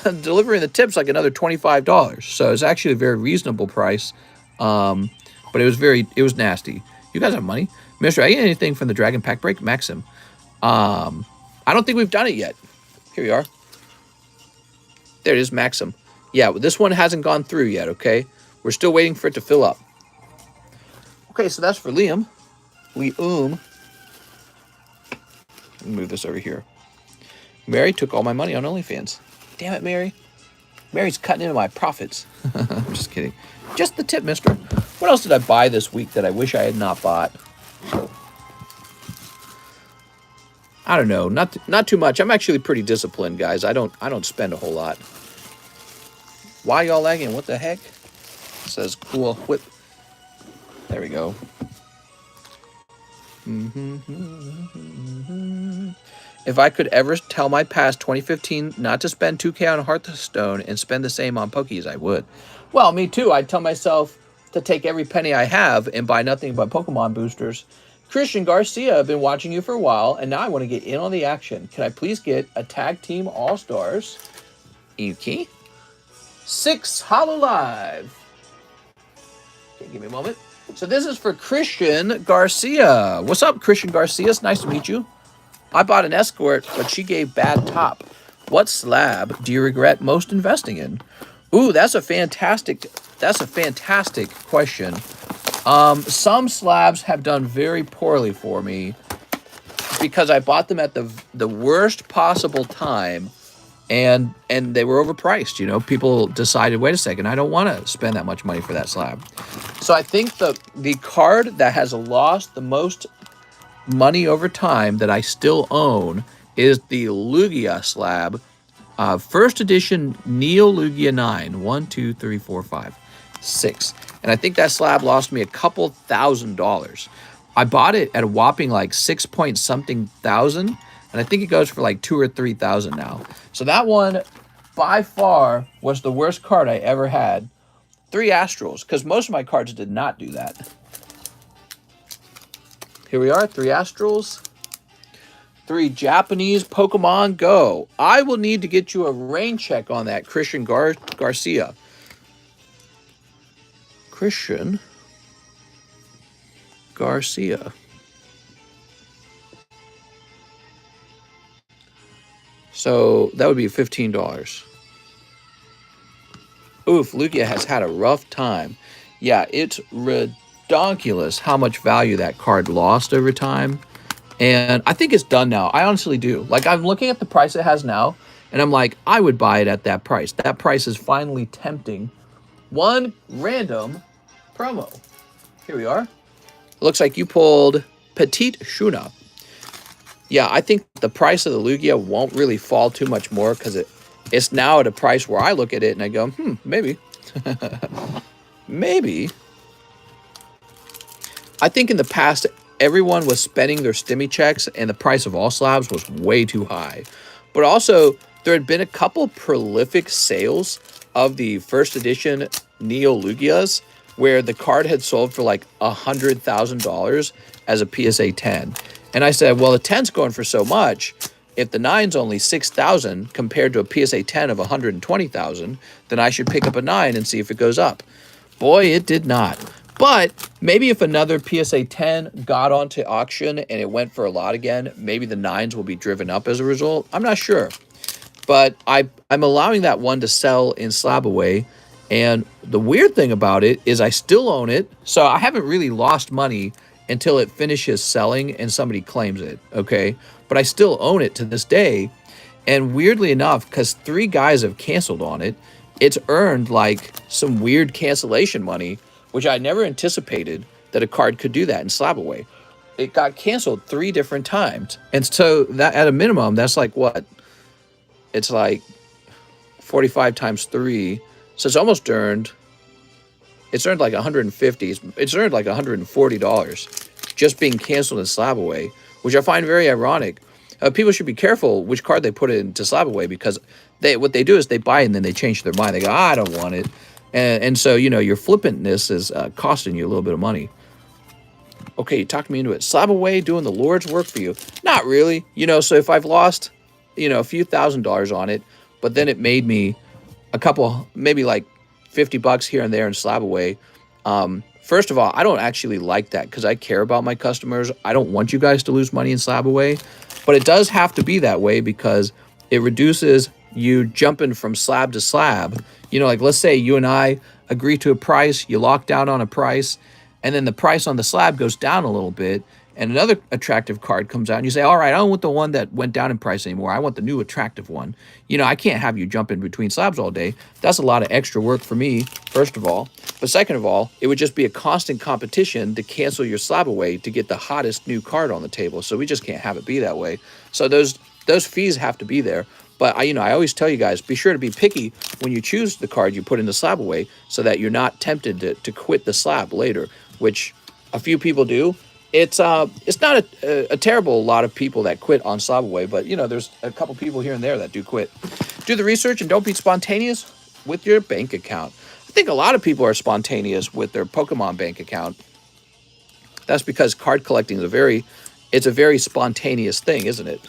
delivering the tip's like another $25. So it's actually a very reasonable price. But it was nasty. You guys have money? Mister, I get anything from the Dragon Pack break? Maxim. I don't think we've done it yet. Here we are. There it is, Maxim. Yeah, this one hasn't gone through yet, okay? We're still waiting for it to fill up. Okay, so that's for Liam. Let me move this over here. Mary took all my money on OnlyFans. Damn it, Mary. Mary's cutting into my profits. I'm just kidding. Just the tip, mister. What else did I buy this week that I wish I had not bought? I don't know. Not too much. I'm actually pretty disciplined, guys. I don't spend a whole lot. Why y'all lagging? What the heck? It says cool whip. There we go. If I could ever tell my past 2015 not to spend $2K on Hearthstone and spend the same on Pokies, I would. Well, me too. I'd tell myself to take every penny I have and buy nothing but Pokemon boosters. Christian Garcia, I've been watching you for a while, and now I want to get in on the action. Can I please get a Tag Team All-Stars? Yuki. 6 Hololive. Okay, give me a moment. So this is for Christian Garcia. What's up, Christian Garcia? It's nice to meet you. I bought an Escort, but she gave bad top. What slab do you regret most investing in? Ooh, that's a fantastic question. Some slabs have done very poorly for me because I bought them at the worst possible time, and they were overpriced. You know, people decided, wait a second, I don't want to spend that much money for that slab. So I think the card that has lost the most money over time that I still own is the Lugia slab, first edition Neo Lugia 9. 1, 2, 3, 4, 5, 6. And I think that slab lost me a couple $1,000s. I bought it at a whopping like 6 point something thousand, and I think it goes for like 2,000 or 3,000 now. So that one by far was the worst card I ever had. 3 Astrals, because most of my cards did not do that. Here we are, 3 Astrals, 3 Japanese Pokemon Go. I will need to get you a rain check on that, Christian Garcia. Christian Garcia. So that would be $15. Oof, Lugia has had a rough time. Yeah, it's ridiculous how much value that card lost over time. And I think it's done now. I honestly do. Like, I'm looking at the price it has now, and I'm like, I would buy it at that price. That price is finally tempting. One random promo. Here we are. It looks like you pulled Petite Shuna. Yeah, I think the price of the Lugia won't really fall too much more because it's now at a price where I look at it and I go, maybe. Maybe. I think in the past, everyone was spending their stimmy checks and the price of all slabs was way too high. But also, there had been a couple prolific sales of the first edition Neo Lugias where the card had sold for like $100,000 as a PSA 10. And I said, well, the 10's going for so much. If the 9's only 6,000 compared to a PSA 10 of 120,000, then I should pick up a 9 and see if it goes up. Boy, it did not. But maybe if another PSA 10 got onto auction and it went for a lot again, maybe the 9s will be driven up as a result. I'm not sure. But I'm allowing that one to sell in SLAB-AWAY. And the weird thing about it is I still own it. So I haven't really lost money until it finishes selling and somebody claims it, okay? But I still own it to this day. And weirdly enough, because 3 guys have canceled on it, it's earned like some weird cancellation money, which I never anticipated that a card could do that in SLAB-AWAY. It got canceled 3 different times. And so that at a minimum, that's like what? It's like 45 times 3. So it's almost earned, it's earned like 150. It's earned like $140 just being canceled in SLAB-AWAY, which I find very ironic. People should be careful which card they put into SLAB-AWAY because what they do is they buy it and then they change their mind. They go, I don't want it. And so, you know, your flippantness is costing you a little bit of money. Okay, you talked me into it. SLAB-AWAY doing the Lord's work for you. Not really. You know, so if I've lost, you know, a few $1,000s on it, but then it made me a couple, maybe like $50 here and there in SLAB-AWAY. First of all, I don't actually like that because I care about my customers. I don't want you guys to lose money in SLAB-AWAY, but it does have to be that way because it reduces you jumping from slab to slab. You know, like let's say you and I agree to a price, you lock down on a price, and then the price on the slab goes down a little bit, and another attractive card comes out, and you say, all right, I don't want the one that went down in price anymore. I want the new attractive one. You know, I can't have you jump in between slabs all day. That's a lot of extra work for me, first of all. But second of all, it would just be a constant competition to cancel your SLAB-AWAY to get the hottest new card on the table. So we just can't have it be that way. So those fees have to be there. But I always tell you guys, be sure to be picky when you choose the card you put in the SLAB-AWAY so that you're not tempted to quit the slab later, which a few people do. It's not a terrible lot of people that quit on SLAB-AWAY, but you know, there's a couple people here and there that do quit. Do the research and don't be spontaneous with your bank account. I think a lot of people are spontaneous with their Pokemon bank account. That's because card collecting is a very spontaneous thing, isn't it?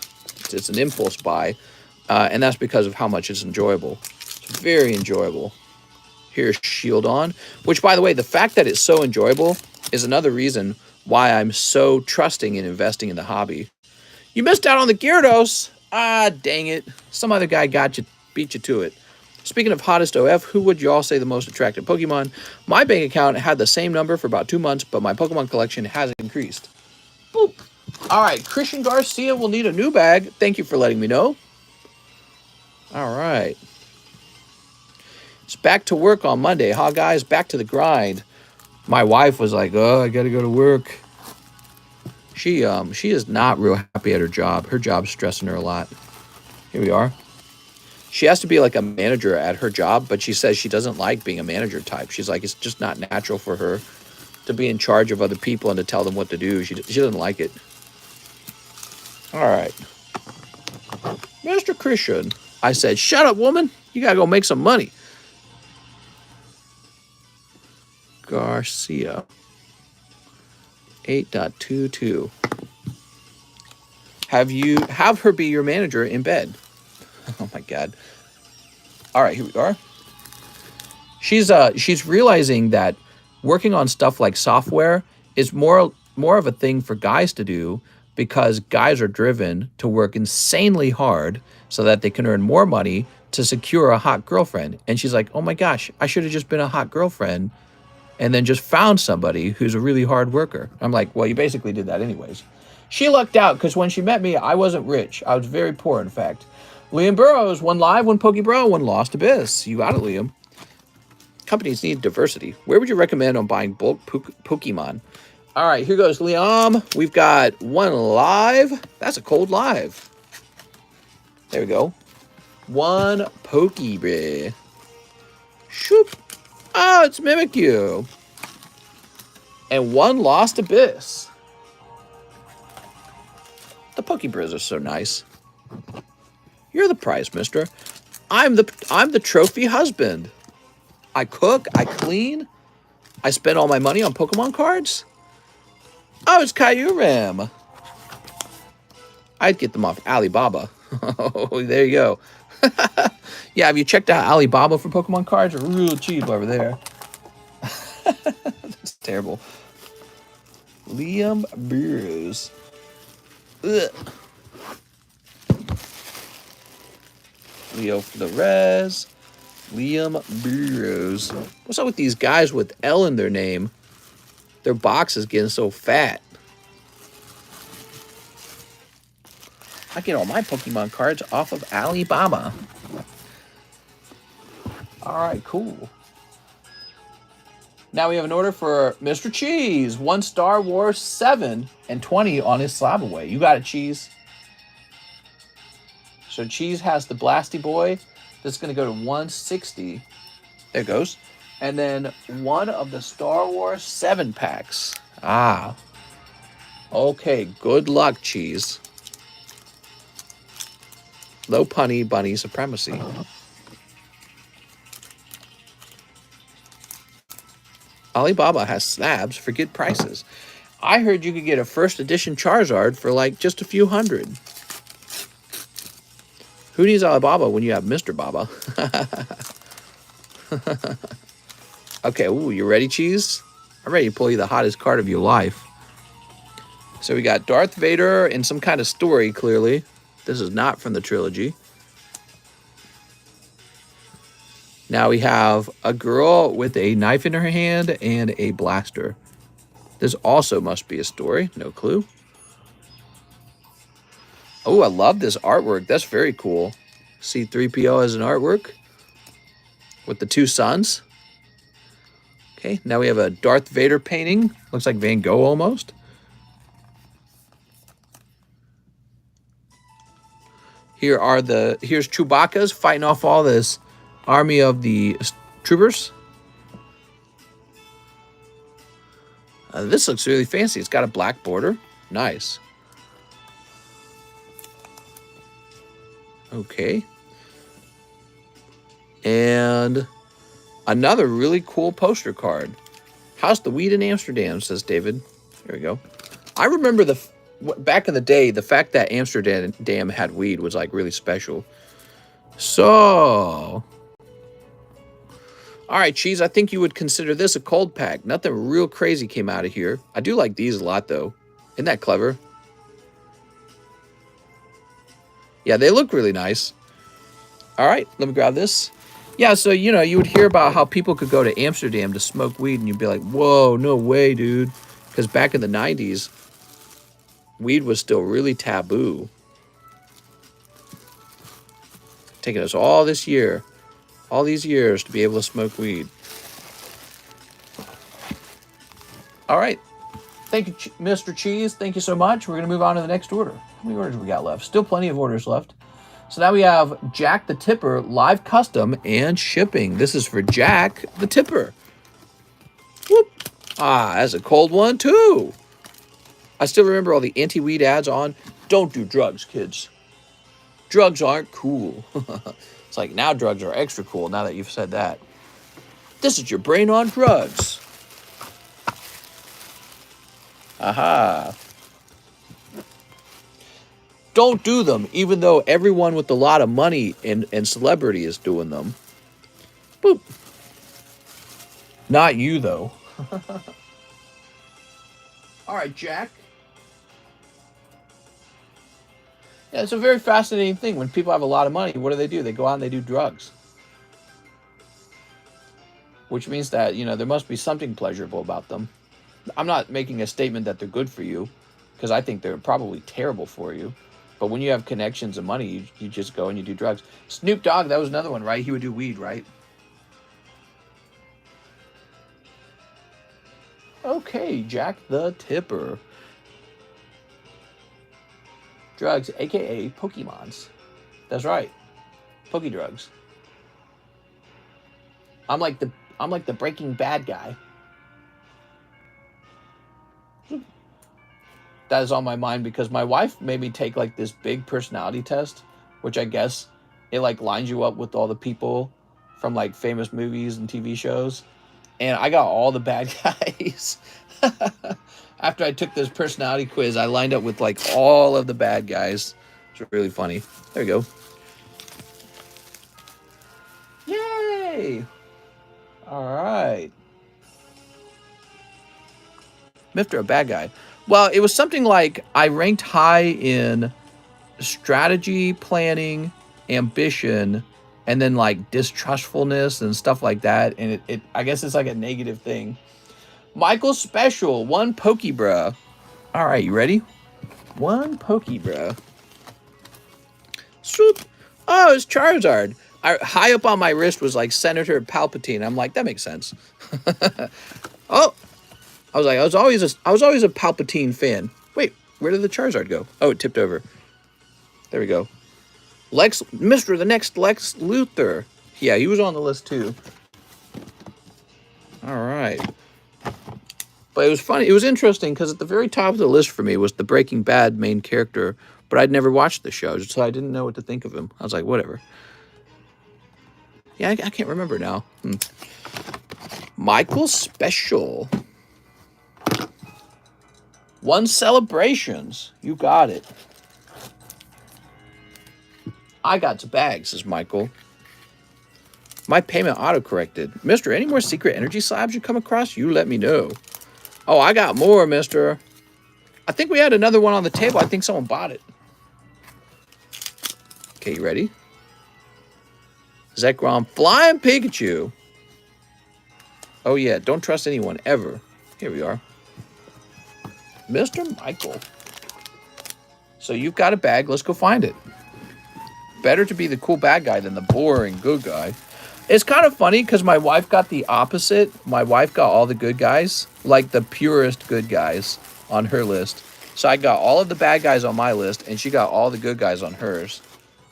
It's an impulse buy, and that's because of how much it's enjoyable. It's very enjoyable. Here's Shield On, which, by the way, the fact that it's so enjoyable is another reason why I'm so trusting in investing in the hobby. You missed out on the Gyarados. Ah, dang it. Some other guy got you, beat you to it. Speaking of hottest OF, who would you all say the most attractive Pokemon? My bank account had the same number for about 2 months, but my Pokemon collection has increased. Boop. All right, Christian Garcia will need a new bag. Thank you for letting me know. All right. It's back to work on Monday, huh, guys? Back to the grind. My wife was like, oh, I got to go to work. She is not real happy at her job. Her job's stressing her a lot. Here we are. She has to be like a manager at her job, but she says she doesn't like being a manager type. She's like, it's just not natural for her to be in charge of other people and to tell them what to do. She doesn't like it. All right. Mr. Christian, I said, shut up, woman. You got to go make some money. Garcia. 8.22. Have her be your manager in bed. Oh my God. All right, here we are. She's realizing that working on stuff like software is more of a thing for guys to do because guys are driven to work insanely hard so that they can earn more money to secure a hot girlfriend. And she's like, oh my gosh, I should have just been a hot girlfriend and then just found somebody who's a really hard worker. I'm like, well, you basically did that anyways. She lucked out because when she met me, I wasn't rich. I was very poor, in fact. Liam Burrows, one live, one Pokebro, one lost abyss. You got it, Liam. Companies need diversity. Where would you recommend on buying bulk Pokemon? All right, here goes Liam. We've got one live. That's a cold live. There we go. One Pokeball. Shoop. Oh, it's Mimikyu. And one Lost Abyss. The Pokeballs are so nice. You're the prize, mister. I'm the trophy husband. I cook, I clean, I spend all my money on Pokemon cards. Oh, it's Kyurem. I'd get them off Alibaba. Oh, there you go. Yeah, have you checked out Alibaba for Pokemon cards? They're real cheap over there. That's terrible. Liam Burrows. Ugh. Leo for the res. Liam Burrows. What's up with these guys with L in their name? Their box is getting so fat. I get all my Pokemon cards off of Alibaba. Alright, cool. Now we have an order for Mr. Cheese. 1 Star Wars 7 and 20 on his Slab-AWAY. You got it, Cheese. So Cheese has the Blasty Boy. That's going to go to 160. There it goes. And then one of the Star Wars 7 packs. Ah. Okay, good luck, Cheese. Low punny bunny supremacy. Alibaba has slabs for good prices. I heard you could get a first edition Charizard for like just a few hundred. Who needs Alibaba when you have Mr. Baba? Okay, ooh, you ready, Cheese? I'm ready to pull you the hottest card of your life. So we got Darth Vader in some kind of story, clearly. This is not from the trilogy. Now we have a girl with a knife in her hand and a blaster. This also must be a story. No clue. Oh, I love this artwork. That's very cool. C-3PO as an artwork with the 2 suns. Okay, now we have a Darth Vader painting. Looks like Van Gogh almost. Here's Chewbacca's fighting off all this army of the troopers. This looks really fancy. It's got a black border. Nice. Okay. And another really cool poster card. How's the weed in Amsterdam, says David. There we go. I remember back in the day, the fact that Amsterdam had weed was like really special. So, all right, Cheese, I think you would consider this a cold pack. Nothing real crazy came out of here. I do like these a lot, though. Isn't that clever? Yeah, they look really nice. All right, let me grab this. Yeah, so, you know, you would hear about how people could go to Amsterdam to smoke weed, and you'd be like, whoa, no way, dude. Because back in the 90s, weed was still really taboo. Taking us all these years to be able to smoke weed. All right. Thank you, Mr. Cheese. Thank you so much. We're going to move on to the next order. How many orders we got left? Still plenty of orders left. So now we have Jack the Tipper, live custom and shipping. This is for Jack the Tipper. Whoop. Ah, that's a cold one, too. I still remember all the anti-weed ads on, don't do drugs, kids. Drugs aren't cool. It's like, now drugs are extra cool, now that you've said that. This is your brain on drugs. Aha. Don't do them, even though everyone with a lot of money and celebrity is doing them. Boop. Not you, though. All right, Jack. Yeah, it's a very fascinating thing. When people have a lot of money, what do? They go out and they do drugs. Which means that, you know, there must be something pleasurable about them. I'm not making a statement that they're good for you, because I think they're probably terrible for you. But when you have connections and money, you just go and you do drugs. Snoop Dogg, that was another one, right? He would do weed, right? Okay, Jack the Tipper. Drugs, aka Pokemons. That's right. Poke drugs. I'm like the Breaking Bad guy. That is on my mind because my wife made me take like this big personality test, which I guess it like lines you up with all the people from like famous movies and TV shows. And I got all the bad guys. After I took this personality quiz, I lined up with like all of the bad guys. It's really funny. There we go. Yay! All right. Mr. A bad guy. Well, it was something like I ranked high in strategy, planning, ambition, and then like distrustfulness and stuff like that. And it I guess it's like a negative thing. Michael Special, one Pokebruh. All right, you ready? One Pokebruh. Swoop. Oh, it's Charizard. High up on my wrist was like Senator Palpatine. I'm like, that makes sense. Oh, I was always a Palpatine fan. Wait, where did the Charizard go? Oh, it tipped over. There we go. The next Lex Luthor. Yeah, he was on the list too. All right. But it was funny. It was interesting because at the very top of the list for me was the Breaking Bad main character, but I'd never watched the show, so I didn't know what to think of him. I was like, whatever. Yeah, I can't remember now. Michael Special. One Celebrations. You got it. I got to bag, says Michael. My payment auto-corrected. Mister, any more secret energy slabs you come across? You let me know. Oh, I got more, mister. I think we had another one on the table. I think someone bought it. Okay, you ready? Zekrom, Flying Pikachu. Oh, yeah, don't trust anyone, ever. Here we are. Mr. Michael. So you've got a bag. Let's go find it. Better to be the cool bad guy than the boring good guy. It's kind of funny because my wife got the opposite. My wife got all the good guys, like the purest good guys on her list. So I got all of the bad guys on my list, and she got all the good guys on hers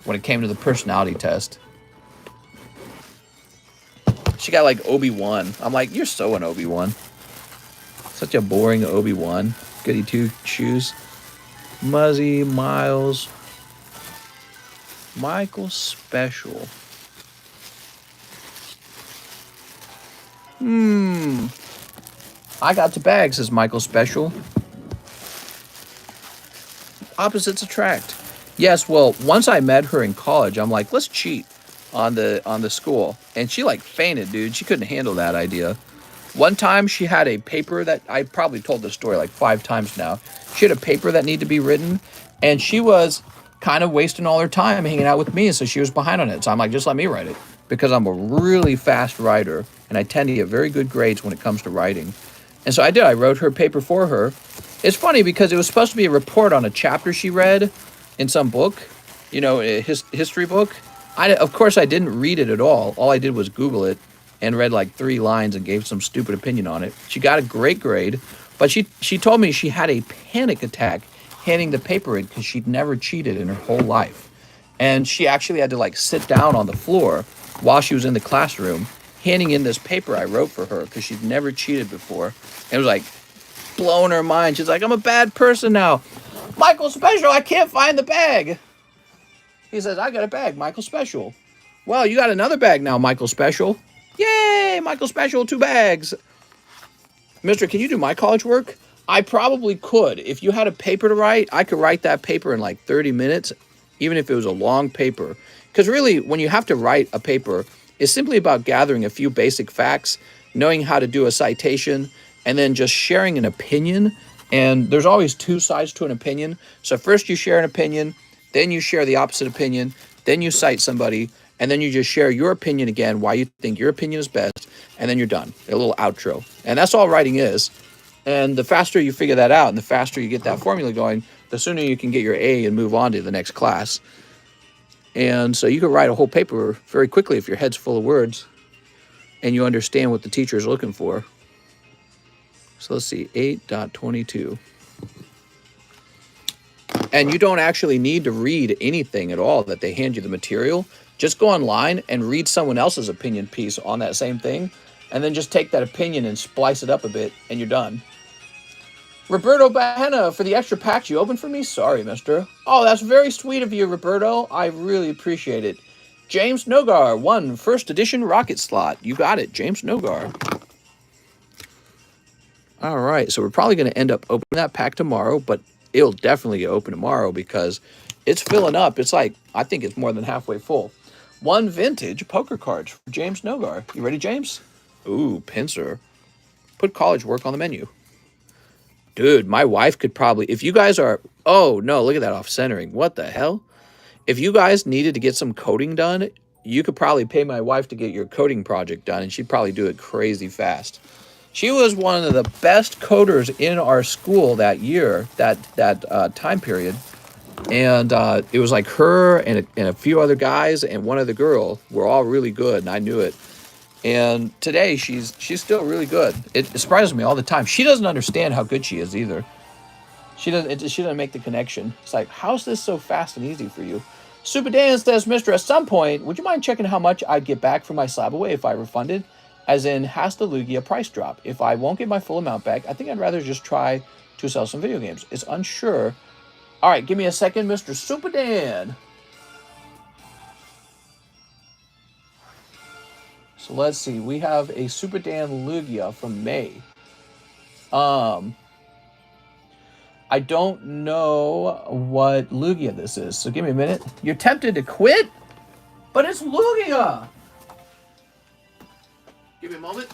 when it came to the personality test. She got like Obi-Wan. I'm like, you're so an Obi-Wan. Such a boring Obi-Wan. Goody two-shoes. Muzzy, Miles. Michael Special. I got the bag, says Michael Special. Opposites attract. Yes, well, once I met her in college, I'm like, let's cheat on the school. And she like fainted, dude. She couldn't handle that idea. One time she had a paper that I probably told this story like 5 times now. She had a paper that needed to be written, and she was kind of wasting all her time hanging out with me, so she was behind on it. So I'm like, just let me write it, because I'm a really fast writer, and I tend to get very good grades when it comes to writing. And so I did. I wrote her paper for her. It's funny because it was supposed to be a report on a chapter she read in some book, you know, a history book. Of course, I didn't read it at all. All I did was Google it and read like 3 lines and gave some stupid opinion on it. She got a great grade, but she told me she had a panic attack handing the paper in because she'd never cheated in her whole life. And she actually had to like sit down on the floor while she was in the classroom handing in this paper I wrote for her because she'd never cheated before. And it was like blowing her mind. She's like, I'm a bad person now. Michael Special, I can't find the bag. He says, I got a bag, Michael Special. Well, you got another bag now, Michael Special. Yay, Michael Special, 2 bags. Mister, can you do my college work? I probably could. If you had a paper to write, I could write that paper in like 30 minutes, even if it was a long paper. Because really, when you have to write a paper, it's simply about gathering a few basic facts, knowing how to do a citation, and then just sharing an opinion. And there's always 2 sides to an opinion. So first you share an opinion, then you share the opposite opinion, then you cite somebody, and then you just share your opinion again, why you think your opinion is best, and then you're done. A little outro. And that's all writing is. And the faster you figure that out and the faster you get that formula going, the sooner you can get your A and move on to the next class. And so you can write a whole paper very quickly if your head's full of words and you understand what the teacher is looking for. So let's see, 8.22. And you don't actually need to read anything at all that they hand you the material. Just go online and read someone else's opinion piece on that same thing, and then just take that opinion and splice it up a bit, and you're done. Roberto Bahena, for the extra packs you opened for me? Sorry, mister. Oh, that's very sweet of you, Roberto. I really appreciate it. James Nogar, 1 first edition rocket slot. You got it, James Nogar. All right, so we're probably going to end up opening that pack tomorrow, but it'll definitely get open tomorrow because it's filling up. It's like, I think it's more than halfway full. 1 vintage poker cards for James Nogar. You ready, James? Ooh, pincer. Put college work on the menu. Dude, my wife could probably, if you guys are, oh no, look at that off-centering. What the hell? If you guys needed to get some coding done, you could probably pay my wife to get your coding project done, and she'd probably do it crazy fast. She was one of the best coders in our school that year, that time period. And it was like her and a few other guys and one other girl were all really good, and I knew it. And today she's still really good. It surprises me all the time. She doesn't understand how good she is either. She doesn't make the connection. It's like, how's this so fast and easy for you? Super Dan says, Mister, at some point, would you mind checking how much I'd get back for my SLAB-AWAY if I refunded? As in, has the Lugia price drop? If I won't get my full amount back, I think I'd rather just try to sell some video games. It's unsure. All right, give me a second, Mr. Super Dan. So let's see. We have a Super Dan Lugia from May. I don't know what Lugia this is, so give me a minute. You're tempted to quit? But it's Lugia! Give me a moment.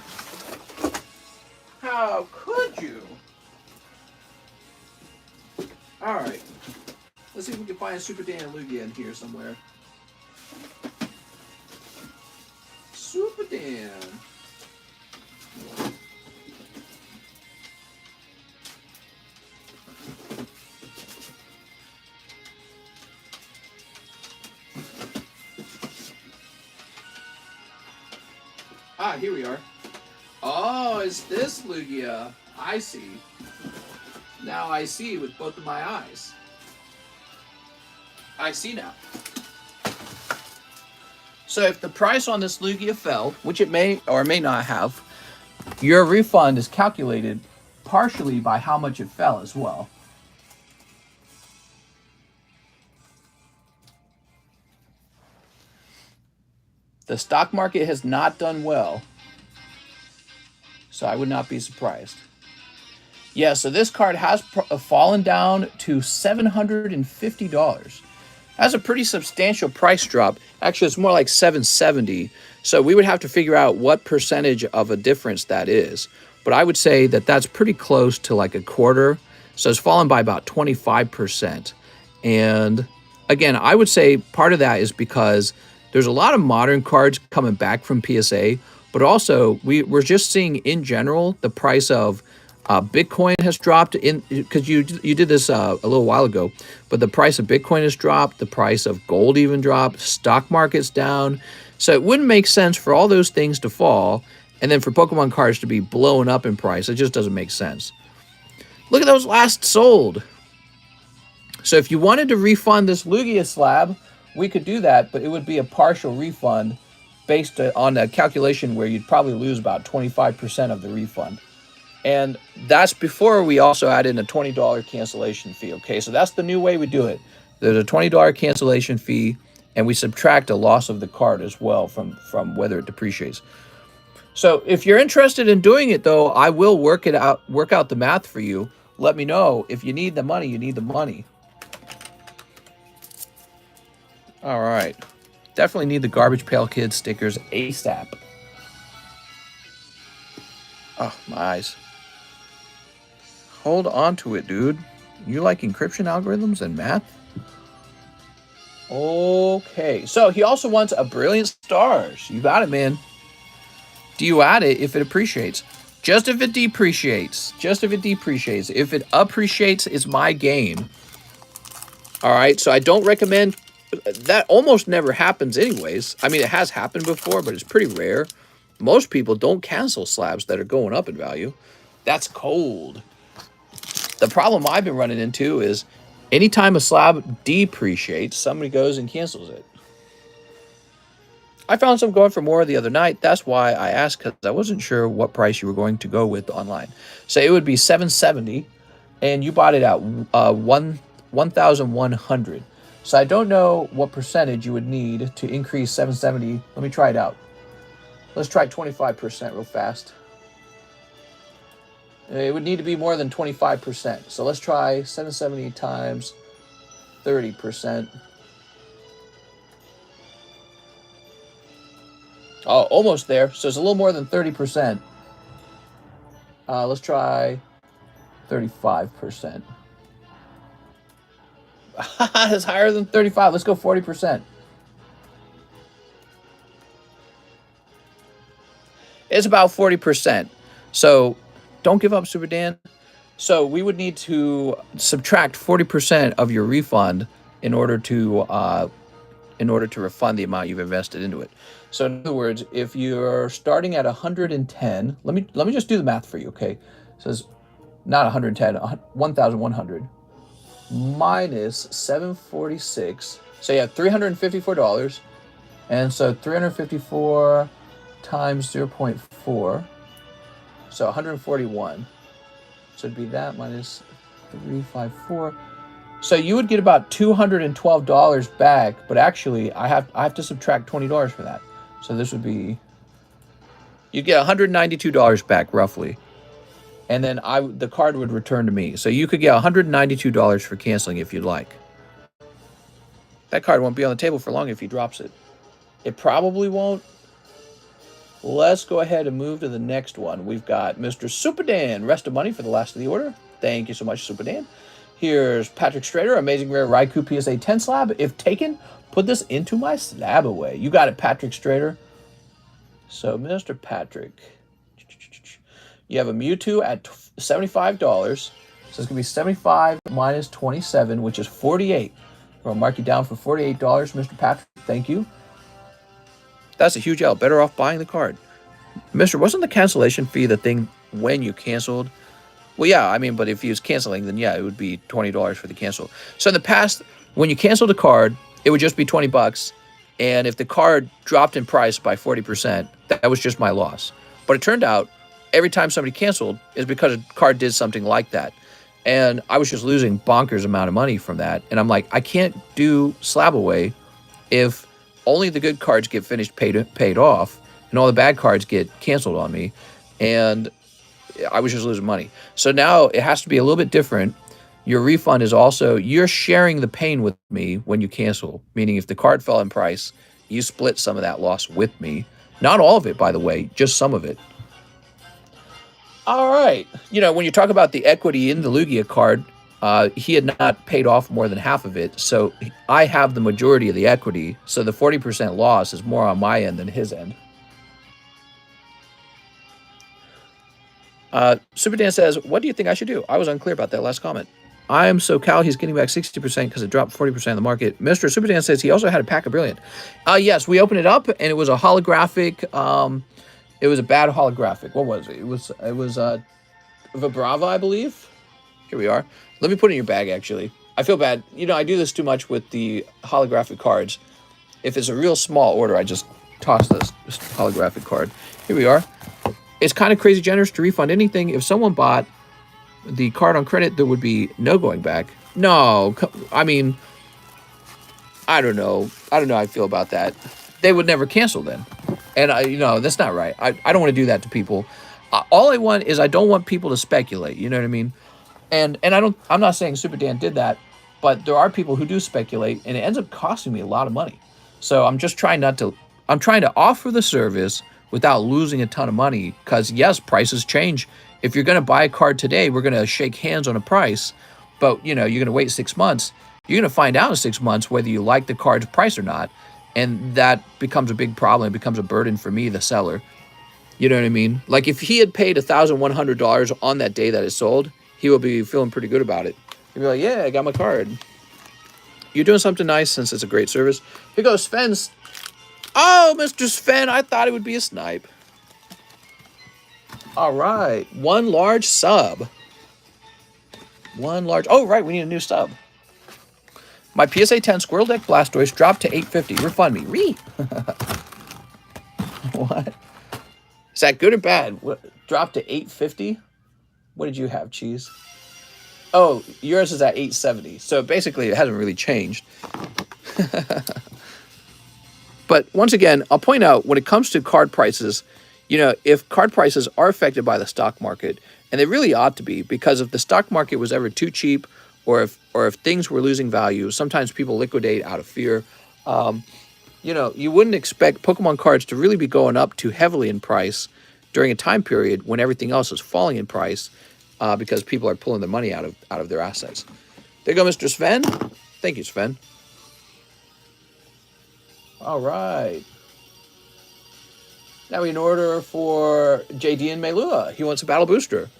How could you? Alright. Let's see if we can find a Super Dan Lugia in here somewhere. Super Dan. Ah, here we are. Oh, it's this Lugia. I see. Now I see with both of my eyes. I see now. So if the price on this Lugia fell, which it may or may not have, your refund is calculated partially by how much it fell as well. The stock market has not done well, so I would not be surprised. Yeah, so this card has fallen down to $750. That's a pretty substantial price drop. Actually, it's more like $770. So we would have to figure out what percentage of a difference that is. But I would say that that's pretty close to like a quarter. So it's fallen by about 25%. And again, I would say part of that is because there's a lot of modern cards coming back from PSA, but also we're just seeing in general the price of Bitcoin has dropped in, because you did this a little while ago, but the price of Bitcoin has dropped, the price of gold even dropped, stock market's down. So it wouldn't make sense for all those things to fall and then for Pokemon cards to be blown up in price. It just doesn't make sense. Look at those last sold. So if you wanted to refund this Lugia slab, we could do that, but it would be a partial refund based on a calculation where you'd probably lose about 25% of the refund. And that's before we also add in a $20 cancellation fee, okay? So that's the new way we do it. There's a $20 cancellation fee, and we subtract a loss of the card as well from whether it depreciates. So if you're interested in doing it, though, I will work out the math for you. Let me know. If you need the money, you need the money. All right. Definitely need the Garbage Pail Kids stickers ASAP. Oh, my eyes. Hold on to it, dude. You like encryption algorithms and math? Okay. So he also wants a Brilliant Stars. You got it, man. Do you add it if it appreciates? Just if it depreciates. Just if it depreciates. If it appreciates, it's my game. All right. So I don't recommend... That almost never happens anyways. I mean, it has happened before, but it's pretty rare. Most people don't cancel slabs that are going up in value. That's cold. The problem I've been running into is anytime a slab depreciates, somebody goes and cancels it. I found some going for more the other night. That's why I asked, because I wasn't sure what price you were going to go with online. So it would be $770, and you bought it at 1,100. So I don't know what percentage you would need to increase 770. Let me try it out. Let's try 25% real fast. It would need to be more than 25%. So let's try 770 times 30%. Oh, almost there. So it's a little more than 30%. Let's try 35%. It's higher than 35. Let's go 40%. It's about 40%. So don't give up, Super Dan. So we would need to subtract 40% of your refund in order to refund the amount you've invested into it. So in other words, if you're starting at 110, let me just do the math for you, okay? It says not 110, 1,100 minus 746. So you have $354, and so 354 times 0.4, so 141. So it'd be that minus 354. So you would get about $212 back, but actually I have to subtract $20 for that. So this would be, you get $192 back roughly, and then the card would return to me. So you could get $192 for canceling if you'd like. That card won't be on the table for long if he drops it. It probably won't. Let's go ahead and move to the next one. We've got Mr. Super Dan, rest of money for the last of the order. Thank you so much, Super Dan. Here's Patrick Strader, amazing rare Raikou PSA 10 slab. If taken, put this into my slab away. You got it, Patrick Strader. So, Mr. Patrick, you have a Mewtwo at $75. So it's going to be 75 minus 27, which is 48. We'll mark you down for $48, Mr. Patrick. Thank you. That's a huge L. Better off buying the card. Mister, wasn't the cancellation fee the thing when you canceled? Well, yeah, I mean, but if he was canceling, then yeah, it would be $20 for the cancel. So in the past, when you canceled a card, it would just be $20. And if the card dropped in price by 40%, that was just my loss. But it turned out every time somebody canceled is because a card did something like that. And I was just losing bonkers amount of money from that. And I'm like, I can't do SLAB-AWAY if only the good cards get finished paid off and all the bad cards get canceled on me. And I was just losing money. So now it has to be a little bit different. Your refund is also, you're sharing the pain with me when you cancel, meaning if the card fell in price, you split some of that loss with me. Not all of it, by the way, just some of it. All right. You know, when you talk about the equity in the Lugia card, he had not paid off more than half of it. So I have the majority of the equity. So the 40% loss is more on my end than his end. Super Dan says, what do you think I should do? I was unclear about that last comment. I am so Cal, he's getting back 60% because it dropped 40% of the market. Mr. Super Dan says he also had a pack of Brilliant. Yes, we opened it up and it was a holographic. It was a bad holographic. What was it? It was Vibrava, I believe. Here we are. Let me put it in your bag, actually. I feel bad. You know, I do this too much with the holographic cards. If it's a real small order, I just toss this holographic card. Here we are. It's kind of crazy generous to refund anything. If someone bought the card on credit, there would be no going back. No, I mean, I don't know. I don't know how I feel about that. They would never cancel then. And, that's not right. I don't want to do that to people. All I want is I don't want people to speculate. You know what I mean? And I'm not saying Super Dan did that, but there are people who do speculate, and it ends up costing me a lot of money. So I'm just trying I'm trying to offer the service without losing a ton of money, because yes, prices change. If you're going to buy a card today, we're going to shake hands on a price, but you're going to wait 6 months. You're going to find out in 6 months whether you like the card's price or not, and that becomes a big problem. It becomes a burden for me, the seller. You know what I mean? Like if he had paid $1,100 on that day that it sold, he will be feeling pretty good about it. He'll be like, yeah, I got my card. You're doing something nice since it's a great service. Here goes Sven's. Oh, Mr. Sven, I thought it would be a snipe. All right. One large sub. One large. Oh, right. We need a new sub. My PSA 10 Squirrel Deck Blastoise dropped to 850. Refund me. What? Is that good or bad? What? Dropped to 850? What did you have, Cheese? Oh, yours is at 870. So basically, it hasn't really changed. But once again, I'll point out when it comes to card prices, you know, if card prices are affected by the stock market, and they really ought to be, because if the stock market was ever too cheap, or if things were losing value, sometimes people liquidate out of fear. You know, you wouldn't expect Pokemon cards to really be going up too heavily in price during a time period when everything else is falling in price, because people are pulling their money out of their assets. There you go, Mr. Sven. Thank you, Sven. All right. Now we in order for JD and Melua. He wants a battle booster.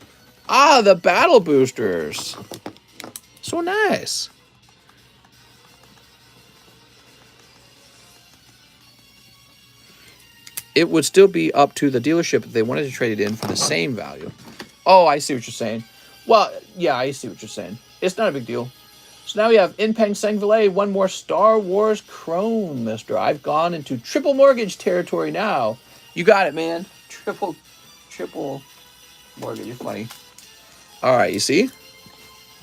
Ah, the battle boosters. So nice. It would still be up to the dealership if they wanted to trade it in for the same value. Oh, I see what you're saying. Well, yeah, I see what you're saying. It's not a big deal. So now we have Inpeng Sengvile, one more Star Wars Chrome, mister. I've gone into triple mortgage territory now. You got it, man. Triple mortgage. You're funny. All right, you see?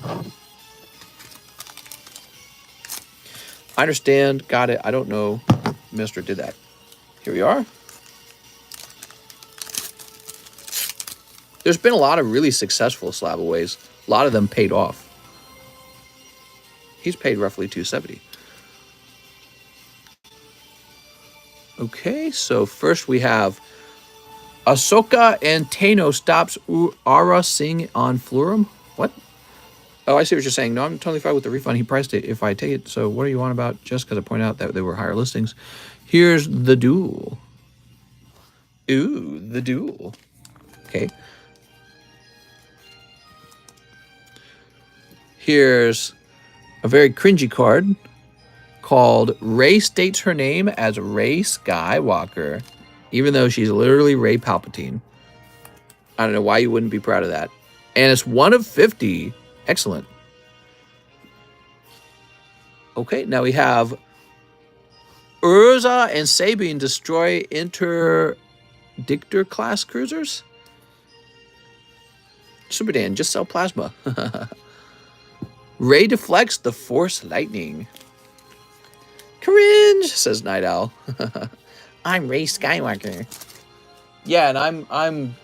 I understand. Got it. I don't know. Mister did that. Here we are. There's been a lot of really successful SLAB-AWAYs. A lot of them paid off. He's paid roughly $270. Okay, so first we have Ahsoka and Tano stops Ara Singh on Flurum. What? Oh, I see what you're saying. No, I'm totally fine with the refund. He priced it if I take it. So what do you want about? Just because I point out that they were higher listings. Here's the duel. Ooh, the duel. Okay. Here's a very cringy card called Rey states her name as Rey Skywalker, even though she's literally Rey Palpatine. I don't know why you wouldn't be proud of that. And it's 1 of 50. Excellent. Okay, now we have Urza and Sabine destroy interdictor class cruisers. Super Dan, just sell plasma. Rey deflects the Force Lightning. Cringe, says Night Owl. I'm Rey Skywalker. Yeah, and I'm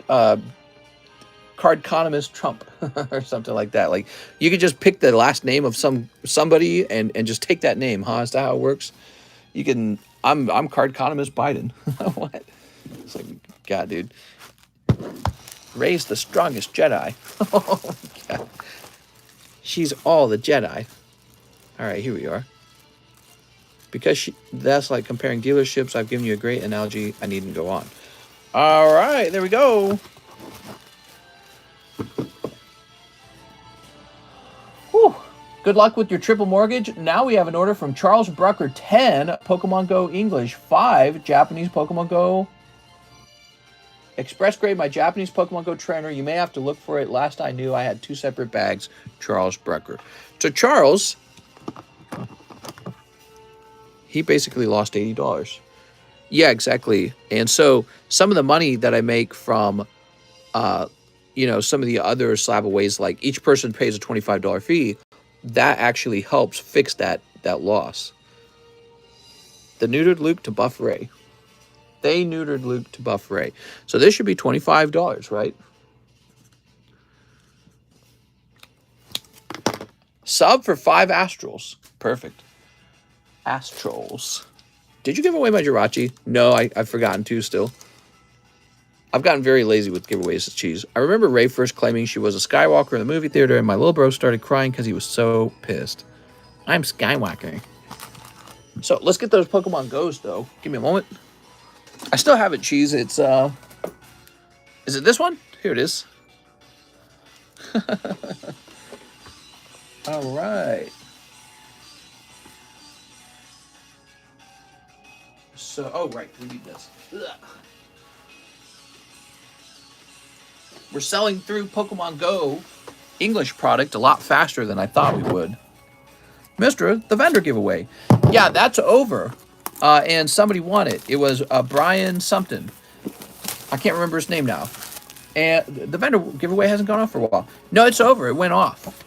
Cardconomist Trump or something like that. Like you could just pick the last name of somebody and just take that name, huh? Is that how it works? You can. I'm Cardconomist Biden. What? It's like, God, dude. Rey's the strongest Jedi. Oh my God. She's all the Jedi. All right, here we are. Because that's like comparing dealerships. I've given you a great analogy. I needn't go on. All right, there we go. Whew. Good luck with your triple mortgage. Now we have an order from Charles Brucker, 10 Pokemon Go English, 5 Japanese Pokemon Go Express grade, my Japanese Pokemon Go trainer. You may have to look for it. Last I knew, I had 2 separate bags. Charles Brucker. So Charles, he basically lost $80. Yeah, exactly. And so some of the money that I make from, you know, some of the other SLAB-AWAYs, like each person pays a $25 fee, that actually helps fix that loss. The neutered Luke to buff Rey. They neutered Luke to buff Rey. So this should be $25, right? Sub for 5 Astrals. Perfect. Astrals. Did you give away my Jirachi? No, I've forgotten to still. I've gotten very lazy with giveaways of cheese. I remember Rey first claiming she was a Skywalker in the movie theater, and my little bro started crying because he was so pissed. I'm Skywalker. So let's get those Pokemon Go's, though. Give me a moment. I still have it, cheese. It's, is it this one? Here it is. All right. So, oh, right. We need this. Ugh. We're selling through Pokemon Go English product a lot faster than I thought we would. Mr. The vendor giveaway. Yeah, that's over. And somebody won it. It was Brian something. I can't remember his name now. And the vendor giveaway hasn't gone off for a while. No, it's over. It went off.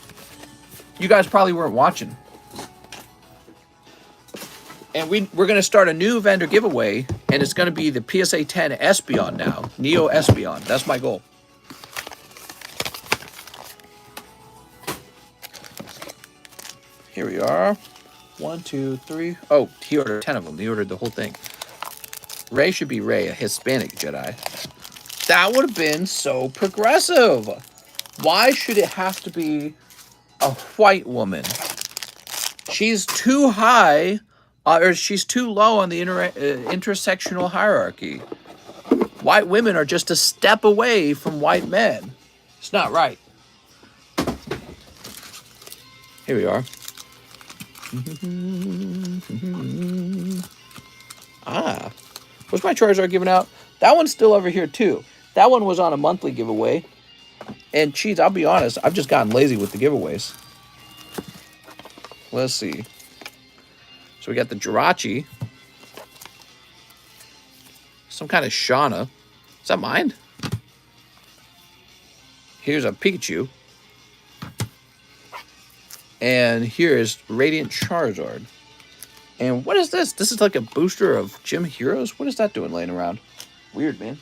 You guys probably weren't watching. And we're going to start a new vendor giveaway, and it's going to be the PSA 10 Espeon now. Neo Espeon. That's my goal. Here we are. 1, 2, 3. Oh, he ordered 10 of them. He ordered the whole thing. Ray should be Ray, a Hispanic Jedi. That would have been so progressive. Why should it have to be a white woman? She's too high, or she's too low on the intersectional hierarchy. White women are just a step away from white men. It's not right. Here we are. Ah, what's my Charizard giving out? That one's still over here too. That one was on a monthly giveaway. And geez, I'll be honest, I've just gotten lazy with the giveaways. Let's see. So we got the Jirachi. Some kind of Shauna. Is that mine? Here's a Pikachu. And here is Radiant Charizard. And what is this? This is like a booster of Gym Heroes? What is that doing laying around? Weird, man.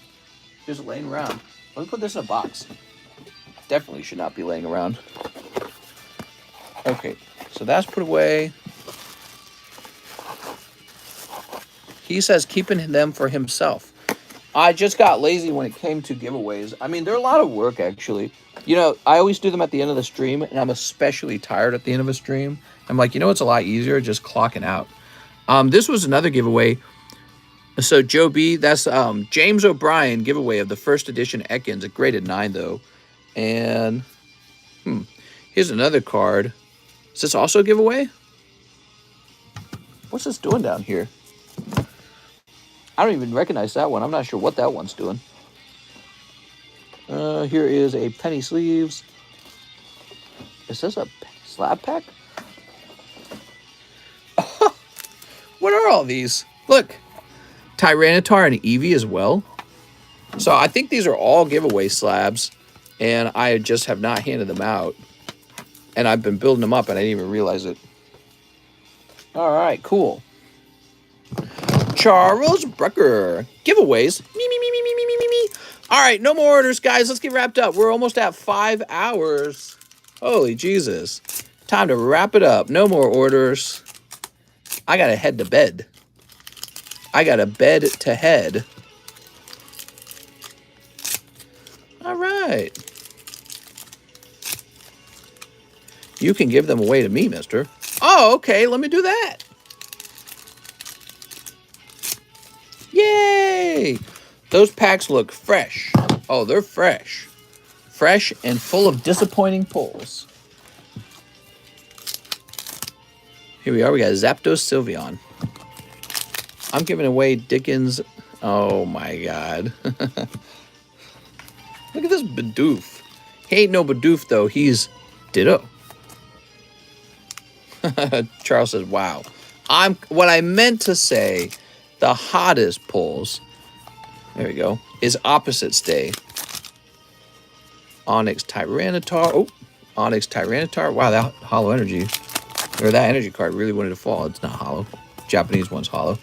Just laying around. Let me put this in a box. Definitely should not be laying around. Okay, so that's put away. He says keeping them for himself. I just got lazy when it came to giveaways. I mean, they're a lot of work, actually. You know, I always do them at the end of the stream, and I'm especially tired at the end of a stream. I'm like, you know, it's a lot easier just clocking out. This was another giveaway. So, Joe B, that's James O'Brien giveaway of the first edition Ekans, a graded 9, though. And, here's another card. Is this also a giveaway? What's this doing down here? I don't even recognize that one. I'm not sure what that one's doing. Here is a penny sleeves. Is this a slab pack? What are all these? Look. Tyranitar and Eevee as well. So I think these are all giveaway slabs. And I just have not handed them out. And I've been building them up and I didn't even realize it. Alright, cool. Charles Brucker. Giveaways. Me. Alright, no more orders, guys. Let's get wrapped up. We're almost at 5 hours. Holy Jesus. Time to wrap it up. No more orders. I gotta head to bed. I got a bed to head. All right. You can give them away to me, mister. Oh, okay. Let me do that. Yay! Those packs look fresh. Oh, they're fresh. Fresh and full of disappointing pulls. Here we are. We got Zapdos Sylveon. I'm giving away Dickens. Oh, my God. Look at this Bidoof. He ain't no Bidoof, though. He's Ditto. Charles says, wow. What I meant to say, the hottest pulls, there we go, is Opposites Day. Onyx Tyranitar. Oh, Onyx Tyranitar. Wow, that hollow energy, or that energy card really wanted to fall. It's not hollow. Japanese one's hollow.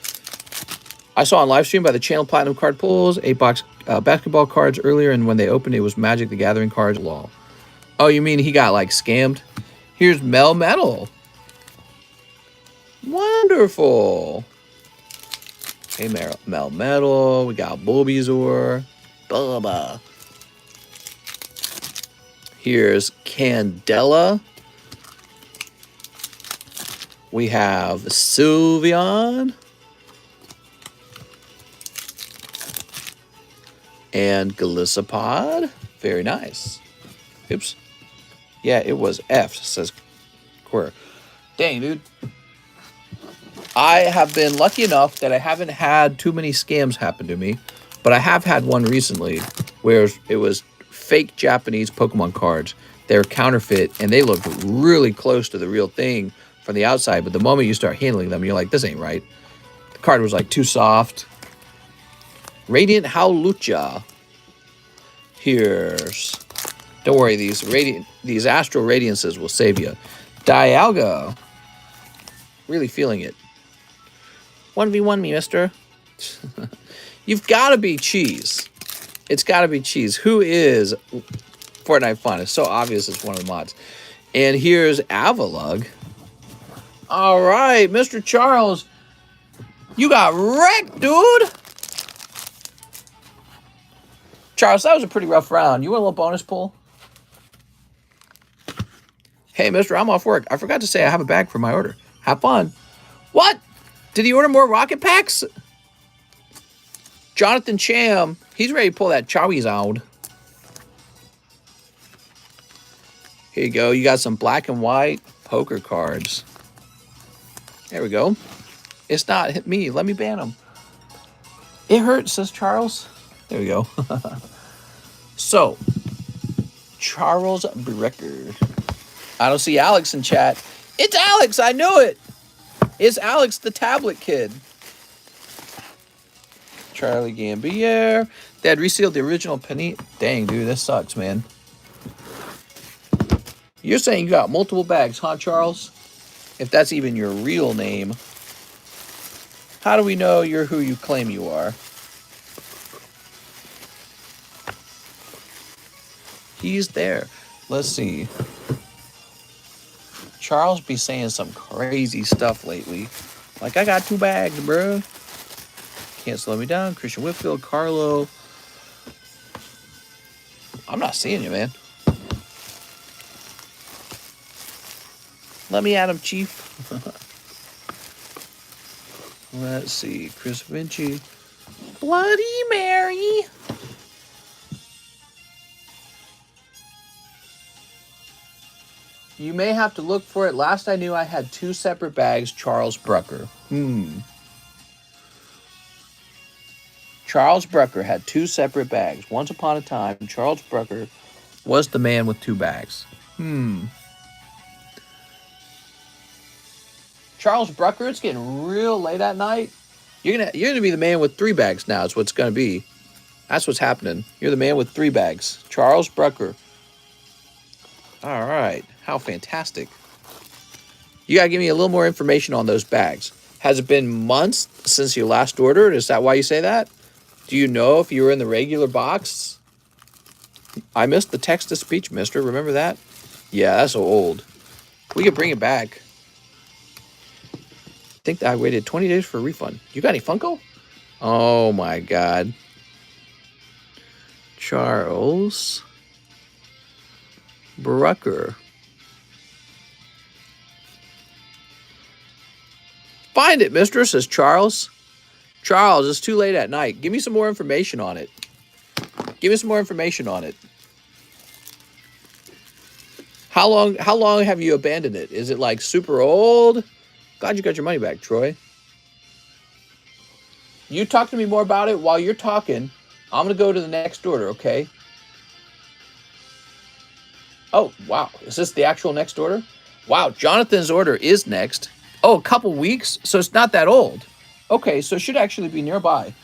I saw on live stream by the Channel Platinum card pulls 8-box basketball cards earlier, and when they opened, it was Magic the Gathering cards. Lol. Oh, you mean he got like scammed? Here's Melmetal. Wonderful. Hey, Melmetal. We got Bulbasaur. Bubba. Here's Candela. We have Sylveon. And Golisopod. Very nice. Oops. Yeah, it was F, says Quir. Dang, dude. I have been lucky enough that I haven't had too many scams happen to me. But I have had one recently where it was fake Japanese Pokemon cards. They're counterfeit, and they look really close to the real thing from the outside. But the moment you start handling them, you're like, this ain't right. The card was like too soft. Radiant Howlucha. Here's... Don't worry, these Astral Radiances will save you. Dialga. Really feeling it. 1v1 me, mister. You've got to be Cheese. It's got to be Cheese. Who is Fortnite Fun? It's so obvious it's one of the mods. And here's Avalug. All right, Mr. Charles. You got wrecked, dude. Charles, that was a pretty rough round. You want a little bonus pull? Hey, mister, I'm off work. I forgot to say I have a bag for my order. Have fun. What? Did he order more rocket packs? Jonathan Cham, he's ready to pull that Charizard. Here you go. You got some black and white poker cards. There we go. It's not me. Let me ban them. It hurts, says Charles. There we go. So, Charles Brecker. I don't see Alex in chat. It's Alex. I knew it. It's Alex, the tablet kid. Charlie Gambier. They had resealed the original penny. Dang, dude, this sucks, man. You're saying you got multiple bags, huh, Charles? If that's even your real name. How do we know you're who you claim you are? He's there. Let's see. Charles be saying some crazy stuff lately. Like, I got 2 bags, bro. Can't slow me down. Christian Whitfield, Carlo. I'm not seeing you, man. Let me at him, Chief. Let's see. Chris Vinci. Bloody Mary. You may have to look for it. Last I knew, I had 2 separate bags. Charles Brucker. Charles Brucker had 2 separate bags. Once upon a time, Charles Brucker was the man with 2 bags. Charles Brucker, it's getting real late at night. You're gonna be the man with 3 bags now. Is what's gonna be. That's what's happening. You're the man with 3 bags. Charles Brucker. All right. How fantastic. You gotta give me a little more information on those bags. Has it been months since you last ordered? Is that why you say that? Do you know if you were in the regular box? I missed the text-to-speech, mister. Remember that? Yeah, that's so old. We could bring it back. I think that I waited 20 days for a refund. You got any Funko? Oh, my God. Charles Brucker. Find it, mister, says Charles. Charles, it's too late at night. Give me some more information on it. Give me some more information on it. How long have you abandoned it? Is it like super old? Glad you got your money back, Troy. You talk to me more about it. While you're talking, I'm going to go to the next order, okay? Oh, wow. Is this the actual next order? Wow, Jonathan's order is next. Oh, a couple weeks? So it's not that old. Okay, so it should actually be nearby.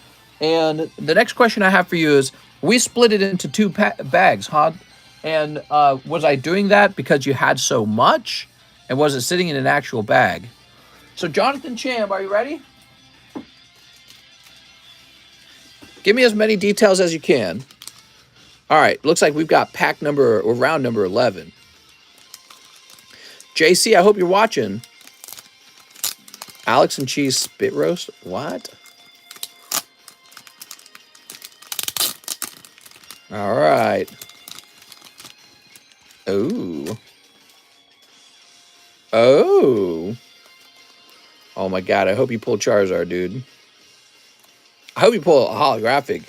And the next question I have for you is, we split it into 2 bags, huh? And was I doing that because you had so much? And was it sitting in an actual bag? So Jonathan Cham, are you ready? Give me as many details as you can. All right, looks like we've got pack number or round number 11. JC, I hope you're watching. Alex and Cheese spit roast? What? All right. Oh. Oh. Oh my God, I hope you pull Charizard, dude. I hope you pull a holographic.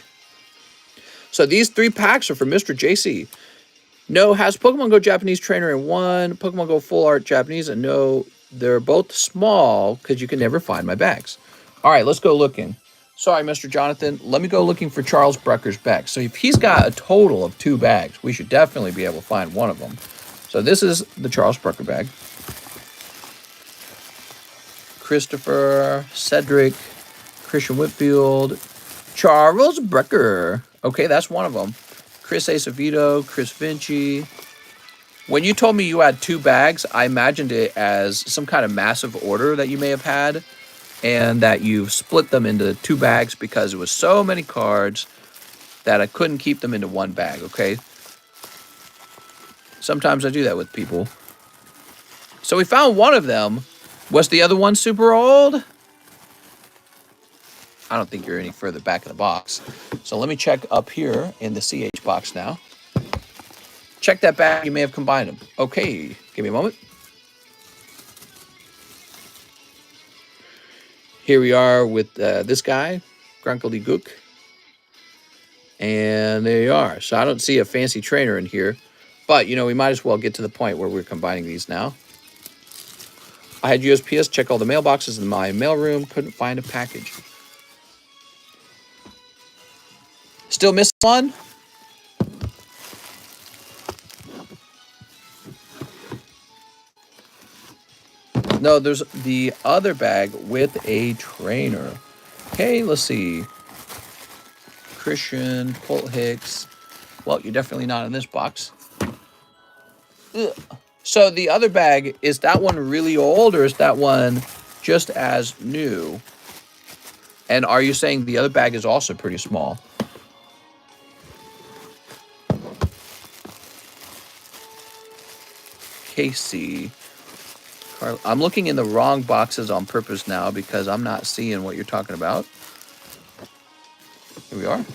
So these 3 packs are for Mr. JC. No, has Pokemon Go Japanese Trainer in 1, Pokemon Go Full Art Japanese, and no, they're both small because you can never find my bags. All right, let's go looking. Sorry, Mr. Jonathan. Let me go looking for Charles Brucker's bag. So if he's got a total of 2 bags, we should definitely be able to find one of them. So this is the Charles Brucker bag. Christopher, Cedric, Christian Whitfield, Charles Brucker. Okay, that's one of them. Chris Acevedo, Chris Vinci. When you told me you had 2 bags, I imagined it as some kind of massive order that you may have had, and that you've split them into 2 bags because it was so many cards that I couldn't keep them into 1 bag, okay? Sometimes I do that with people. So we found one of them. Was the other one super old? I don't think you're any further back in the box. So let me check up here in the CH box now. Check that bag. You may have combined them. Okay, give me a moment. Here we are with this guy, Grunkle D. Gook. And there you are. So I don't see a fancy trainer in here. But, you know, we might as well get to the point where we're combining these now. I had USPS check all the mailboxes in my mailroom. Couldn't find a package. Still missing one? No, there's the other bag with a trainer. Okay, let's see. Christian, Colt Hicks. Well, you're definitely not in this box. Ugh. So the other bag, is that one really old or is that one just as new? And are you saying the other bag is also pretty small? Casey. I'm looking in the wrong boxes on purpose now because I'm not seeing what you're talking about. Here we are.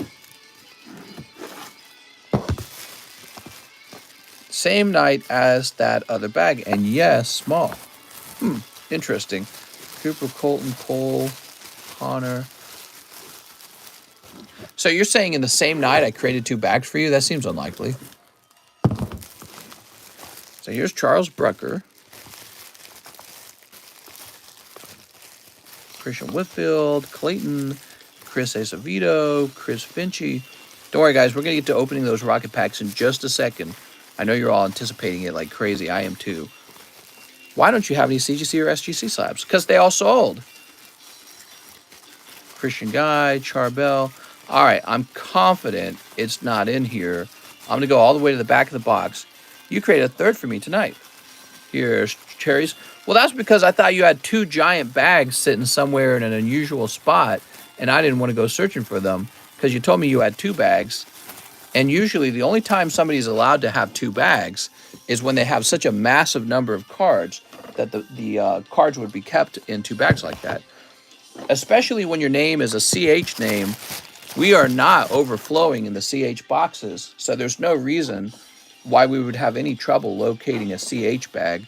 Same night as that other bag, and yes, small. Interesting. Cooper, Colton, Cole, Connor. So you're saying in the same night I created 2 bags for you? That seems unlikely. So here's Charles Brucker. Christian Whitfield, Clayton, Chris Acevedo, Chris Vinci. Don't worry, guys. We're going to get to opening those rocket packs in just a second. I know you're all anticipating it like crazy. I am too. Why don't you have any CGC or SGC slabs? Because they all sold. Christian Guy, Charbel. All right, I'm confident it's not in here. I'm going to go all the way to the back of the box. You create a third for me tonight. Here's cherries. Well, that's because I thought you had 2 giant bags sitting somewhere in an unusual spot, and I didn't want to go searching for them because you told me you had 2 bags. And usually the only time somebody's allowed to have 2 bags is when they have such a massive number of cards that the cards would be kept in 2 bags like that. Especially when your name is a CH name, we are not overflowing in the CH boxes, so there's no reason why we would have any trouble locating a CH bag.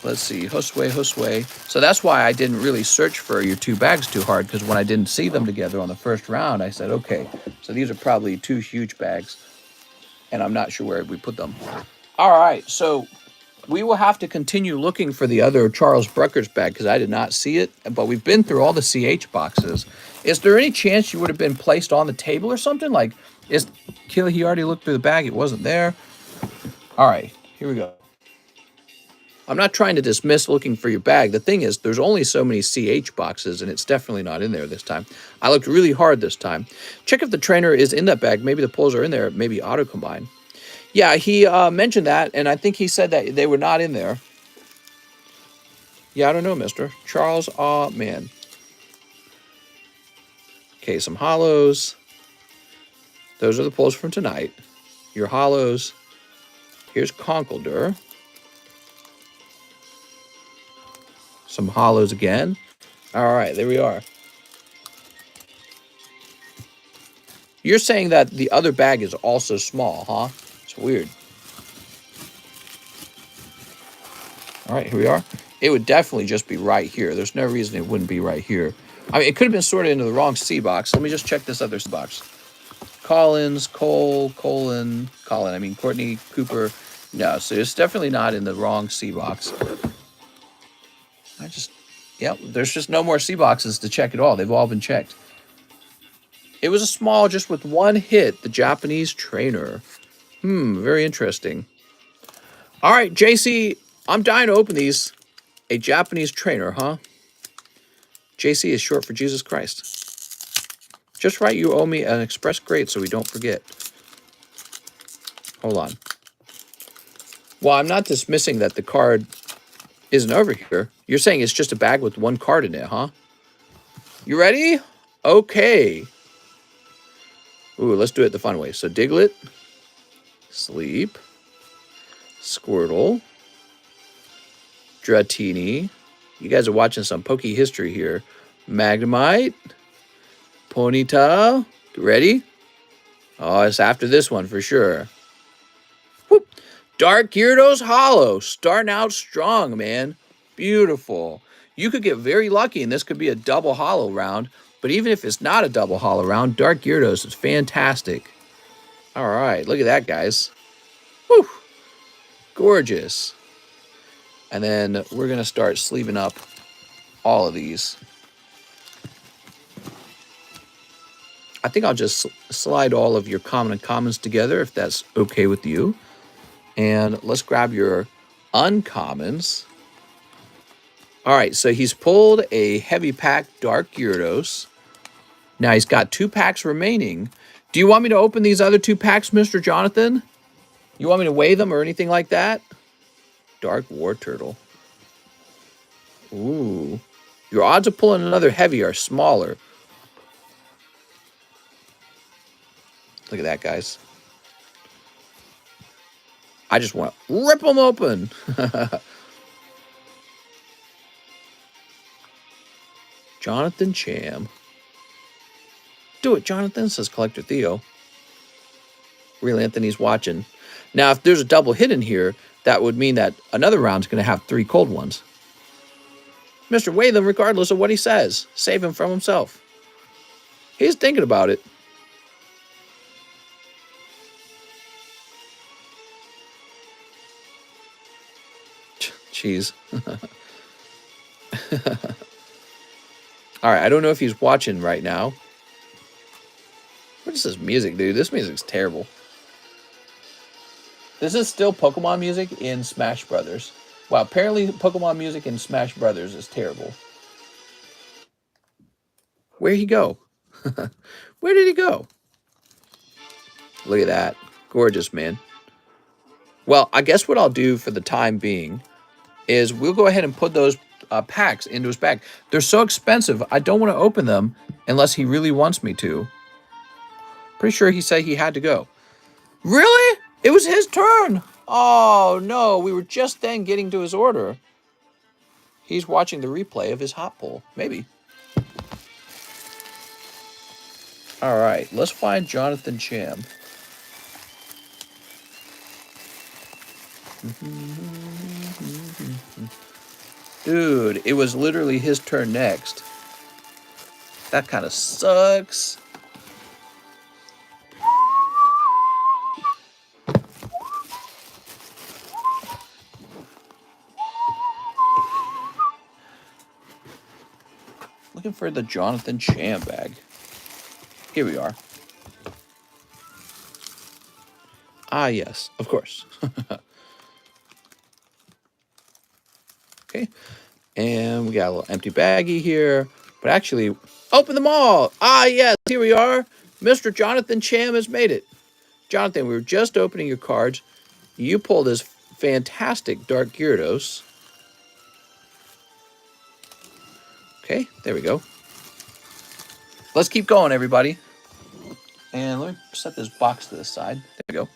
Let's see, Josue. So that's why I didn't really search for your 2 bags too hard, because when I didn't see them together on the first round, I said, okay, so these are probably 2 huge bags, and I'm not sure where we put them. All right, so we will have to continue looking for the other Charles Brucker's bag, because I did not see it, but we've been through all the CH boxes. Is there any chance you would have been placed on the table or something? Like, he already looked through the bag, it wasn't there. All right, here we go. I'm not trying to dismiss looking for your bag. The thing is, there's only so many CH boxes, and it's definitely not in there this time. I looked really hard this time. Check if the trainer is in that bag. Maybe the pulls are in there. Maybe auto-combine. Yeah, he mentioned that, and I think he said that they were not in there. Yeah, I don't know, mister. Charles, man. Okay, some hollows. Those are the pulls from tonight. Your hollows. Here's Conkeldurr. Some hollows again. All right, there we are. You're saying that the other bag is also small, huh? It's weird. All right, here we are. It would definitely just be right here. There's no reason it wouldn't be right here. I mean, it could have been sorted into the wrong C box. Let me just check this other C box. Collins, Colin, I mean, Courtney, Cooper. No, so it's definitely not in the wrong C box. Yep, there's just no more C boxes to check at all. They've all been checked. It was a small, just with one hit, the Japanese trainer. Very interesting. All right, JC, I'm dying to open these. A Japanese trainer, huh? JC is short for Jesus Christ. Just right, you owe me an express grade so we don't forget. Hold on. Well, I'm not dismissing that the card isn't over here. You're saying it's just a bag with one card in it, huh? You ready? Okay. Ooh, let's do it the fun way. So Diglett, Sleep, Squirtle, Dratini. You guys are watching some Pokey history here. Magnemite, Ponyta. Ready? Oh, it's after this one for sure. Whoop. Dark Gyarados Hollow. Starting out strong, man. Beautiful. You could get very lucky, and this could be a double hollow round. But even if it's not a double hollow round, Dark Gyarados is fantastic. All right, look at that, guys. Whew. Gorgeous. And then we're going to start sleeving up all of these. I think I'll just slide all of your common and commons together if that's okay with you. And let's grab your uncommons. All right, so he's pulled a heavy pack Dark Gyarados. Now he's got 2 packs remaining. Do you want me to open these other 2 packs, Mr. Jonathan? You want me to weigh them or anything like that? Dark War Turtle. Ooh. Your odds of pulling another heavy are smaller. Look at that, guys. I just want to rip them open. Jonathan Cham. Do it, Jonathan, says Collector Theo. Real Anthony's watching. Now, if there's a double hit in here, that would mean that another round's going to have 3 cold ones. Mr. Weigh them regardless of what he says. Save him from himself. He's thinking about it. Jeez. All right, I don't know if he's watching right now. What is this music, dude? This music's terrible. This is still Pokemon music in Smash Brothers. Wow, apparently Pokemon music in Smash Brothers is terrible. Where'd he go? Where did he go? Look at that. Gorgeous, man. Well, I guess what I'll do for the time being is we'll go ahead and put those packs into his bag. They're so expensive, I don't want to open them unless he really wants me to. Pretty sure he said he had to go. Really? It was his turn. Oh, no. We were just then getting to his order. He's watching the replay of his hot pull. Maybe. All right. Let's find Jonathan Cham. Dude, it was literally his turn next. That kind of sucks. Looking for the Jonathan Cham bag. Here we are. Ah, yes, of course. Okay. And we got a little empty baggie here. But actually, open them all. Ah, yes, here we are. Mr. Jonathan Cham has made it. Jonathan, we were just opening your cards. You pulled this fantastic Dark Gyarados. Okay, there we go. Let's keep going, everybody. And let me set this box to the side. There we go.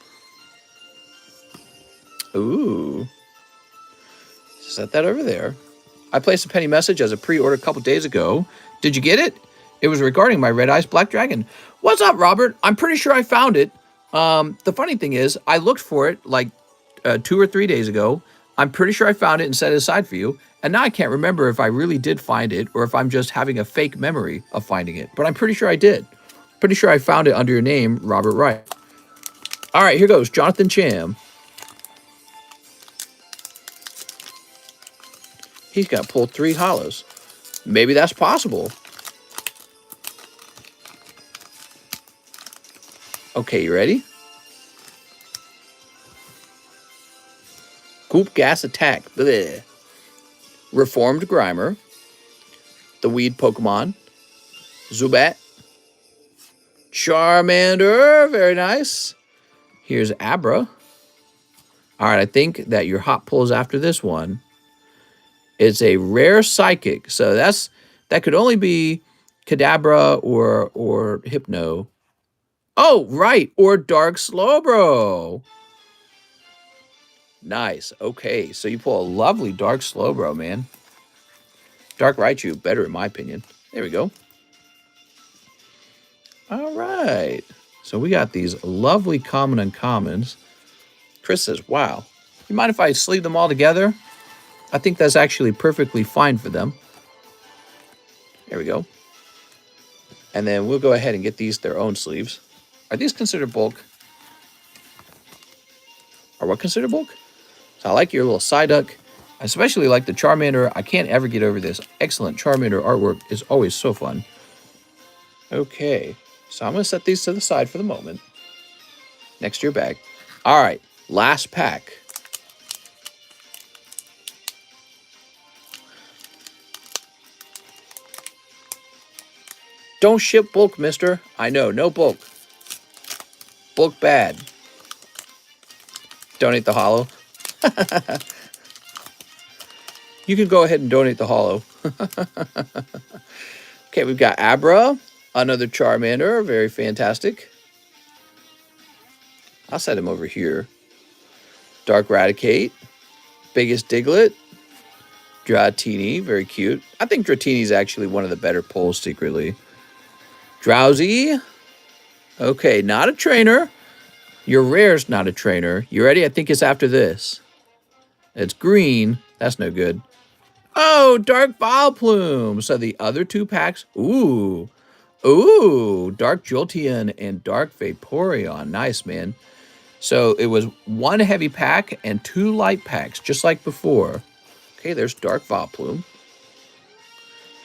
Ooh. Set that over there. I placed a penny message as a pre-order a couple days ago. Did you get it? It was regarding my Red Eyes Black Dragon. What's up, Robert? I'm pretty sure I found it. The funny thing is, I looked for it like 2 or 3 days ago. I'm pretty sure I found it and set it aside for you. And now I can't remember if I really did find it or if I'm just having a fake memory of finding it. But I'm pretty sure I did. Pretty sure I found it under your name, Robert Wright. All right, here goes. Jonathan Cham. He's got to pull 3 hollows. Maybe that's possible. Okay, you ready? Goop Gas Attack. Bleh. Reformed Grimer. The Weed Pokemon. Zubat. Charmander. Very nice. Here's Abra. All right, I think that your hot pulls after this one. It's a rare psychic. So that could only be Kadabra or Hypno. Oh, right. Or Dark Slowbro. Nice. Okay, so you pull a lovely Dark Slowbro, man. Dark Raichu, better in my opinion. There we go. All right. So we got these lovely common uncommons. Chris says, wow. You mind if I sleeve them all together? I think that's actually perfectly fine for them. There we go. And then we'll go ahead and get these their own sleeves. Are these considered bulk? Are what considered bulk? So I like your little Psyduck. I especially like the Charmander. I can't ever get over this. Excellent Charmander artwork is always so fun. Okay. So I'm going to set these to the side for the moment. Next to your bag. All right. Last pack. Don't ship bulk, mister. I know, no bulk. Bulk bad. Donate the holo. You can go ahead and donate the holo. Okay, we've got Abra, another Charmander, very fantastic. I'll set him over here. Dark Raticate, Biggest Diglett, Dratini, very cute. I think Dratini is actually one of the better pulls secretly. Drowsy. Okay, not a trainer. Your rare's not a trainer. You ready? I think it's after this. It's green. That's no good. Oh, Dark Vileplume. So the other two packs. Ooh. Ooh. Dark Jolteon and Dark Vaporeon. Nice, man. So it was one heavy pack and two light packs, just like before. Okay, there's Dark Vileplume.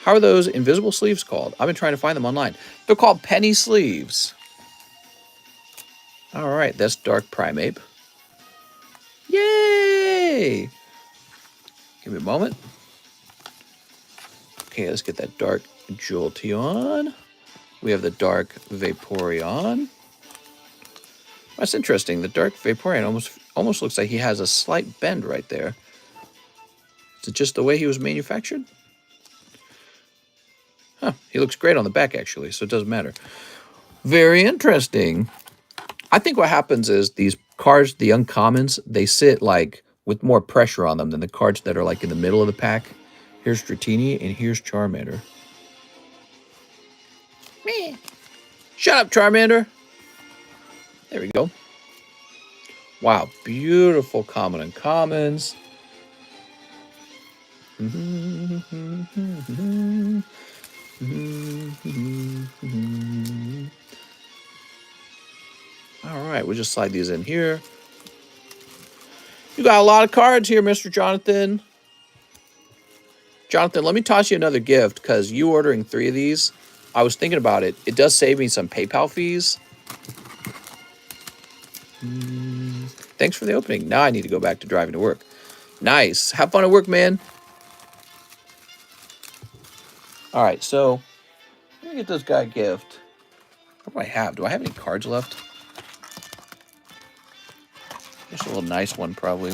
How are those invisible sleeves called? I've been trying to find them online. They're called penny sleeves. All right, that's Dark Primeape. Yay! Give me a moment. Okay, let's get that Dark Jolteon. We have the Dark Vaporeon. That's interesting. The Dark Vaporeon almost looks like he has a slight bend right there. Is it just the way he was manufactured? Huh, he looks great on the back, actually, so it doesn't matter. Very interesting. I think what happens is these cards, the uncommons, they sit like with more pressure on them than the cards that are like in the middle of the pack. Here's Dratini and here's Charmander. Meh. Shut up, Charmander. There we go. Wow, beautiful common uncommons. All right, we'll just slide these in here. You got a lot of cards here, Mr. Jonathan. Jonathan, let me toss you another gift because you ordering 3 of these, I was thinking about it. It does save me some PayPal fees. Thanks for the opening. Now I need to go back to driving to work. Nice. Have fun at work, man. All right, so let me get this guy a gift. What do I have? Do I have any cards left? Just a little nice one, probably.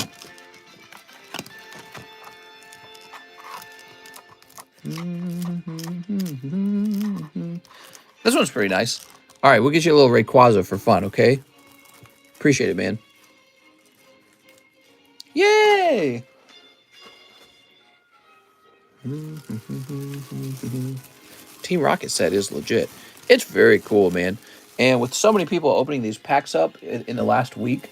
This one's pretty nice. All right, we'll get you a little Rayquaza for fun, okay? Appreciate it, man. Yay! Team Rocket set is legit. It's very cool, man. And with so many people opening these packs up in the last week,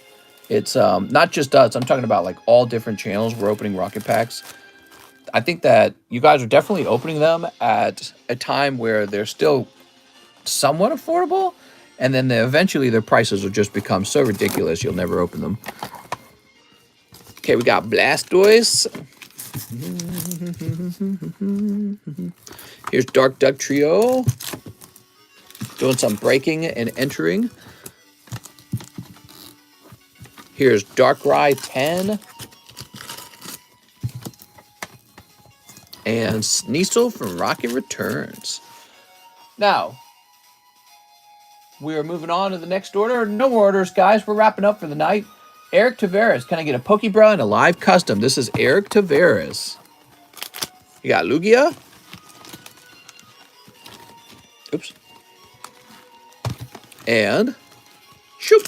it's not just us. I'm talking about like all different channels. We're opening rocket packs. I think that you guys are definitely opening them at a time where they're still somewhat affordable. And then eventually their prices will just become so ridiculous you'll never open them. Okay, we got Blastoise. Here's Dark Duck Trio. Doing some breaking and entering. Here's Dark Rye 10. And Sneasel from Rocket Returns. Now, we are moving on to the next order. No more orders, guys. We're wrapping up for the night. Eric Tavares. Can I get a Pokebra and a live custom? This is Eric Tavares. You got Lugia. Oops. And shoop.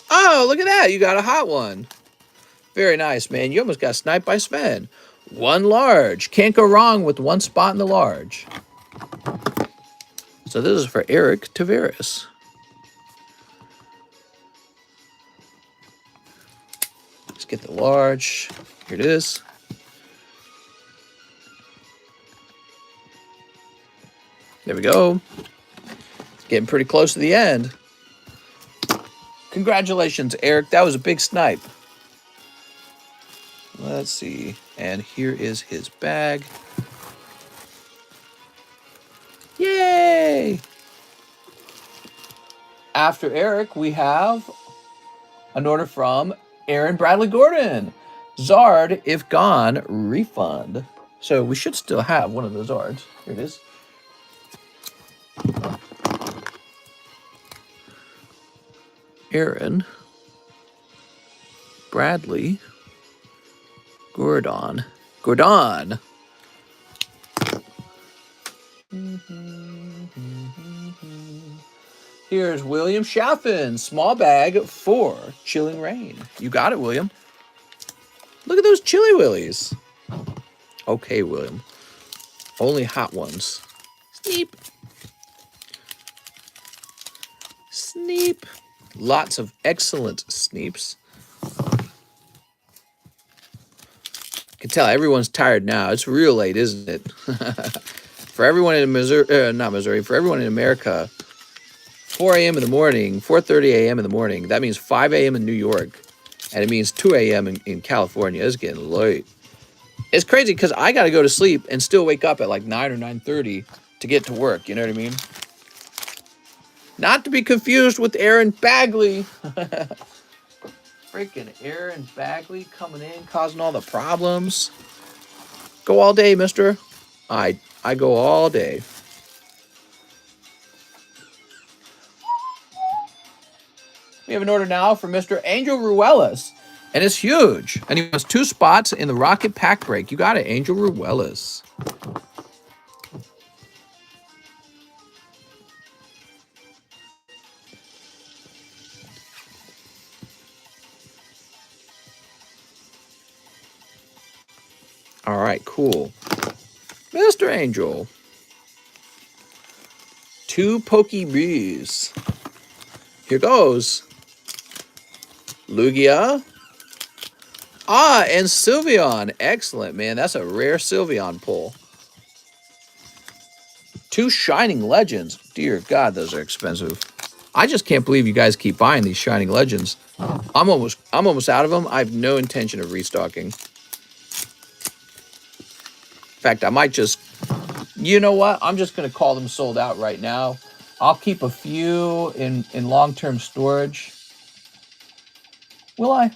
Oh, look at that. You got a hot one. Very nice, man. You almost got sniped by Sven. One large. Can't go wrong with one spot in the large. So this is for Eric Tavares. Let's get the large. Here it is. There we go. It's getting pretty close to the end. Congratulations, Eric. That was a big snipe. Let's see. And here is his bag. Yay! After Eric, we have an order from Aaron Bradley Gordon. Zard, if gone, refund. So we should still have one of the Zards. Here it is. Aaron Bradley Gordon. Here's William Chaffin, small bag for Chilling Rain. You got it, William. Look at those Chili Willies. Okay, William. Only hot ones. Sneep. Sneep. Lots of excellent sneeps. I can tell everyone's tired now. It's real late, isn't it? For everyone in Missouri, not Missouri, for everyone in America, 4 a.m. in the morning, 4:30 a.m. in the morning. That means 5 a.m. in New York. And it means 2 a.m. in California. It's getting late. It's crazy because I got to go to sleep and still wake up at like 9 or 9:30 to get to work. You know what I mean? Not to be confused with Aaron Bagley. Freaking Aaron Bagley coming in, causing all the problems. Go all day, mister. I go all day. We have an order now for Mr. Angel Ruelas. And it's huge. And he has 2 spots in the Rocket Pack Break. You got it, Angel Ruelas. All right, cool. Mr. Angel. 2 Pokebees. Here goes. Lugia. Ah, and Sylveon. Excellent, man. That's a rare Sylveon pull. 2 Shining Legends. Dear God, those are expensive. I just can't believe you guys keep buying these Shining Legends. I'm almost out of them. I have no intention of restocking. In fact, I might just, you know what? I'm just going to call them sold out right now. I'll keep a few in long-term storage. Will I?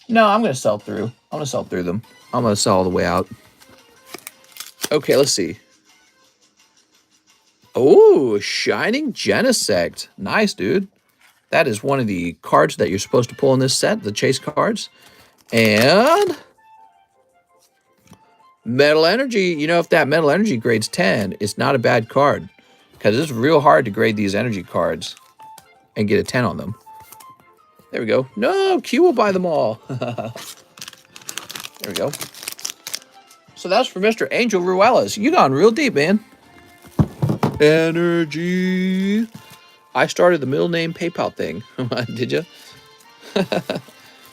No, I'm going to sell through. I'm going to sell through them. I'm going to sell all the way out. Okay, let's see. Oh, Shining Genesect. Nice, dude. That is one of the cards that you're supposed to pull in this set, the chase cards. And Metal Energy. You know, if that Metal Energy grades 10, it's not a bad card. Because it's real hard to grade these energy cards and get a 10 on them. There we go. No, Q will buy them all. There we go. So that's for Mr. Angel Ruelas. You gone real deep, man. Energy. I started the middle name PayPal thing. Did you?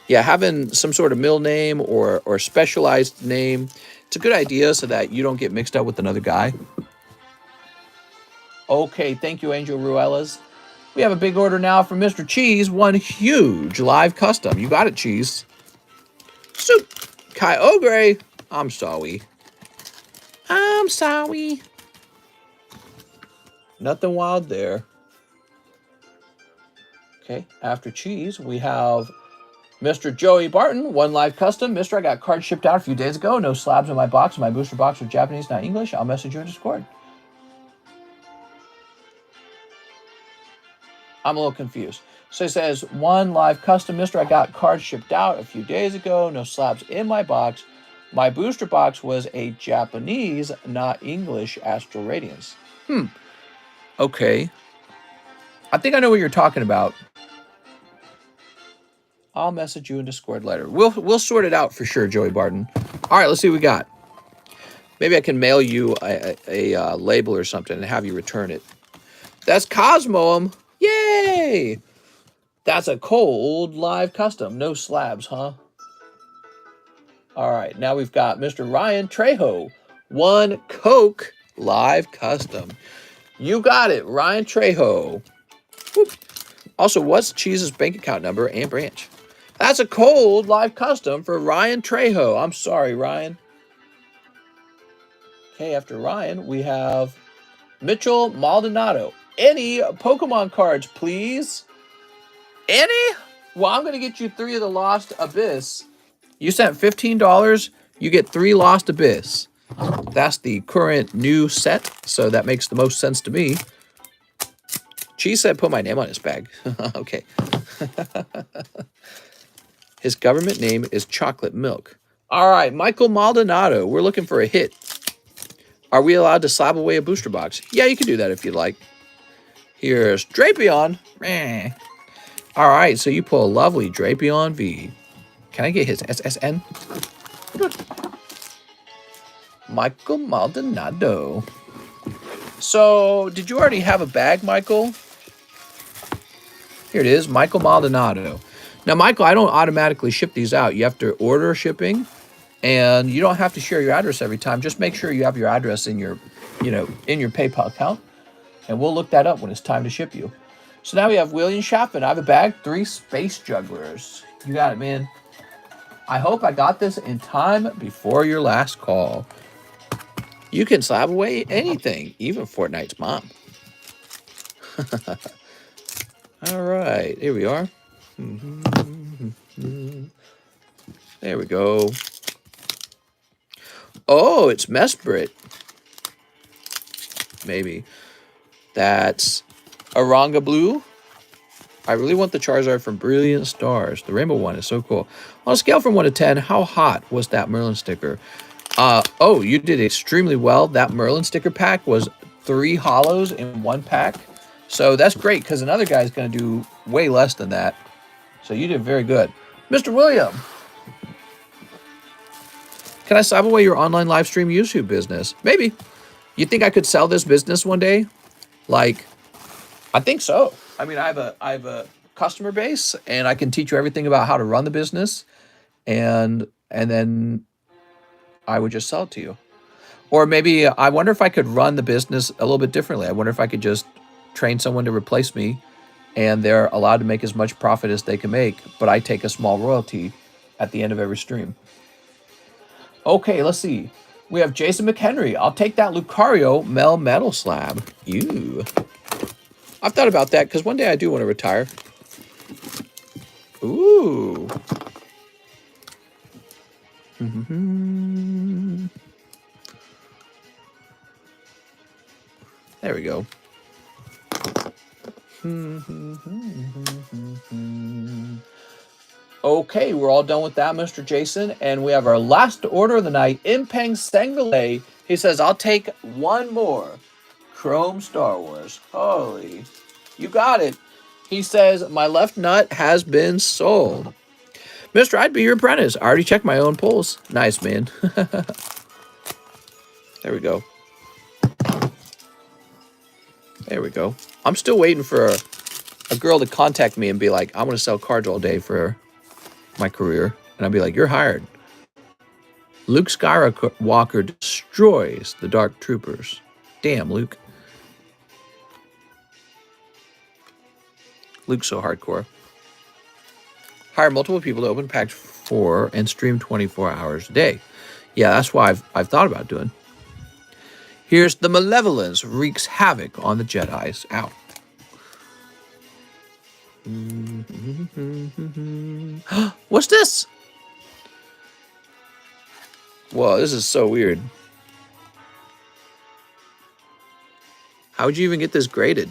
Yeah, having some sort of middle name or specialized name, it's a good idea so that you don't get mixed up with another guy. Okay, thank you, Angel Ruelas. We have a big order now from Mr. Cheese. One huge live custom. You got it, Cheese. Soup. Kyogre. I'm sorry. I'm sorry. Nothing wild there. Okay, after Cheese, we have Mr. Joey Barton, one live custom. Mister, I got cards shipped out a few days ago. No slabs in my box. My booster box was Japanese, not English. I'll message you in Discord. I'm a little confused. So he says, one live custom. Mister, I got cards shipped out a few days ago. No slabs in my box. My booster box was a Japanese, not English Astral Radiance. Okay. I think I know what you're talking about. I'll message you in Discord later. We'll sort it out for sure, Joey Barton. All right, let's see what we got. Maybe I can mail you a label or something and have you return it. That's Cosmoem. Yay! That's a cold live custom. No slabs, huh? All right, now we've got Mr. Ryan Trejo. One Coke live custom. You got it, Ryan Trejo. Whoop. Also, what's Cheese's bank account number and branch? That's a cold live custom for Ryan Trejo. I'm sorry, Ryan. Okay, after Ryan, we have Mitchell Maldonado. Any Pokemon cards, please? Any? Well, I'm going to get you 3 of the Lost Abyss. You sent $15, you get 3 Lost Abyss. That's the current new set, so that makes the most sense to me. Cheese said put my name on his bag. Okay. His government name is Chocolate Milk. All right, Michael Maldonado. We're looking for a hit. Are we allowed to slab away a booster box? Yeah, you can do that if you'd like. Here's Drapion. All right, so you pull a lovely Drapion V. Can I get his SSN? Good. Michael Maldonado. So, did you already have a bag, Michael? Here it is, Michael Maldonado. Now, Michael, I don't automatically ship these out. You have to order shipping, and you don't have to share your address every time. Just make sure you have your address in your, in your PayPal account, and we'll look that up when it's time to ship you. So now we have William Chapman. I have a bag, 3 Space Jugglers. You got it, man. I hope I got this in time before your last call. You can slab away anything, even Fortnite's mom. All right, here we are. There we go. Oh, it's Mesprit. Maybe. That's Oranga Blue. I really want the Charizard from Brilliant Stars. The rainbow one is so cool. On a scale from 1 to 10, how hot was that Merlin sticker? Oh, you did extremely well. That Merlin sticker pack was 3 hollows in 1 pack. So that's great because another guy's going to do way less than that. So you did very good. Mr. William. Can I slab away your online live stream YouTube business? Maybe. You think I could sell this business one day? Like, I think so. I mean, I have a customer base, and I can teach you everything about how to run the business, and then I would just sell it to you. Or maybe I wonder if I could run the business a little bit differently. I wonder if I could just train someone to replace me, and they're allowed to make as much profit as they can make, but I take a small royalty at the end of every stream. Okay, let's see. We have Jason McHenry. I'll take that Lucario Mel Metal Slab. Ew. I've thought about that because one day I do want to retire. Ooh. There we go. Okay, we're all done with that, Mr. Jason. And we have our last order of the night. Impeng Sangale. He says, I'll take 1 more. Chrome Star Wars. Holy. You got it. He says, my left nut has been sold. Mister, I'd be your apprentice. I already checked my own polls. Nice, man. There we go. There we go. I'm still waiting for a girl to contact me and be like, I want to sell cards all day for my career. And I'll be like, you're hired. Luke Skywalker destroys the Dark Troopers. Damn, Luke. Luke's so hardcore. Hire multiple people to open pack 4 and stream 24 hours a day. Yeah, that's why I've thought about doing. Here's the Malevolence wreaks havoc on the Jedis. Ow. What's this? Whoa, this is so weird. How'd you even get this graded?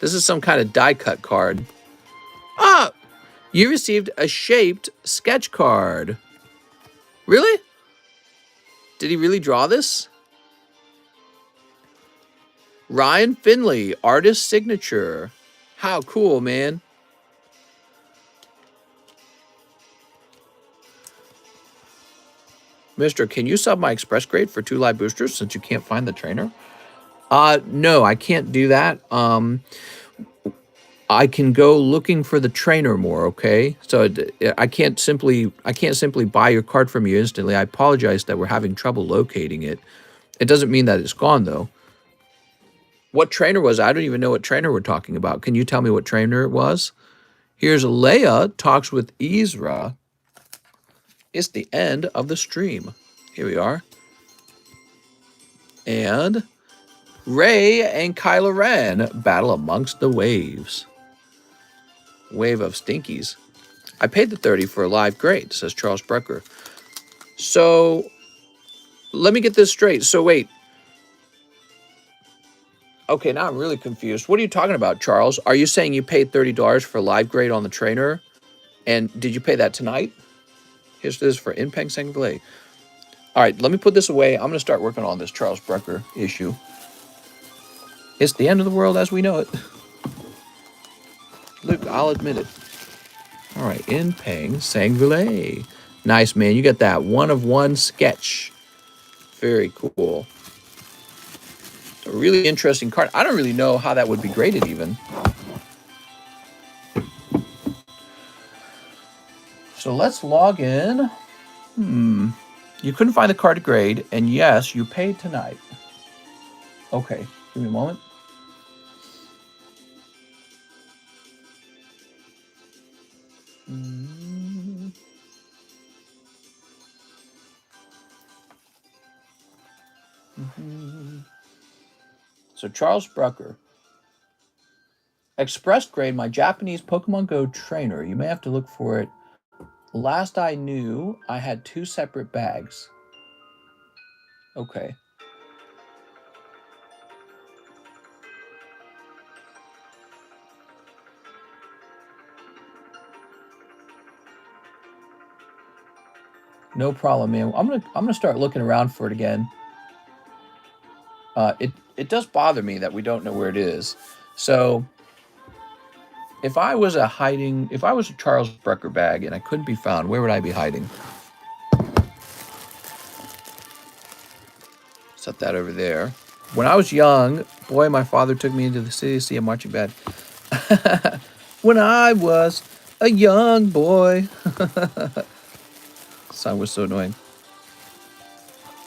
This is some kind of die cut card. Ah! You received a shaped sketch card. Really? Did he really draw this? Ryan Finley, artist signature. How cool, man. Mister, can you sub my express grade for 2 live boosters since you can't find the trainer? No, I can't do that. I can go looking for the trainer more, okay? So I can't simply buy your card from you instantly. I apologize that we're having trouble locating it. It doesn't mean that it's gone though. What trainer was it? I don't even know what trainer we're talking about. Can you tell me what trainer it was? Here's Leia talks with Ezra. It's the end of the stream. Here we are. And Rey and Kylo Ren battle amongst the waves. Wave of stinkies. I paid the 30 for a live grade, says Charles Brecker. So, let me get this straight. So, wait. Okay, now I'm really confused. What are you talking about, Charles? Are you saying you paid $30 for a live grade on the trainer? And did you pay that tonight? Here's this for Inpeng Sangvle. All right, let me put this away. I'm going to start working on this Charles Brecker issue. It's the end of the world as we know it. Luke, I'll admit it. All right, Inpeng Sangvle. Nice, man. You got that one-of-one sketch. Very cool. It's a really interesting card. I don't really know how that would be graded even. So let's log in. You couldn't find the card to grade, and yes, you paid tonight. Okay, give me a moment. So Charles Brucker. Express grade my Japanese Pokemon Go trainer. You may have to look for it. Last I knew, I had 2 separate bags. Okay. No problem, man. I'm gonna start looking around for it again. It does bother me that we don't know where it is. So if I was a Charles Brucker bag and I couldn't be found, where would I be hiding? Set that over there. When I was young, boy, my father took me into the city to see a marching band. When I was a young boy. Song was so annoying.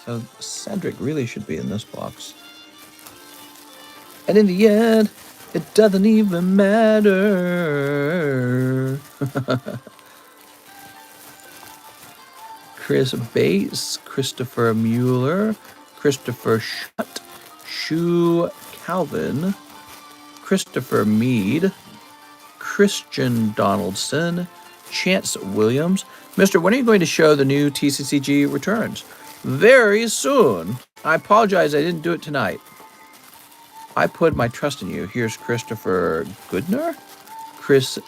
So Cedric really should be in this box. And in the end, it doesn't even matter. Chris Bates, Christopher Mueller, Christopher Schutt, Shu Calvin, Christopher Mead, Christian Donaldson, Chance Williams. Mister, when are you going to show the new TCCG returns? Very soon. I apologize, I didn't do it tonight. I put my trust in you. Here's Christopher Goodner, Chris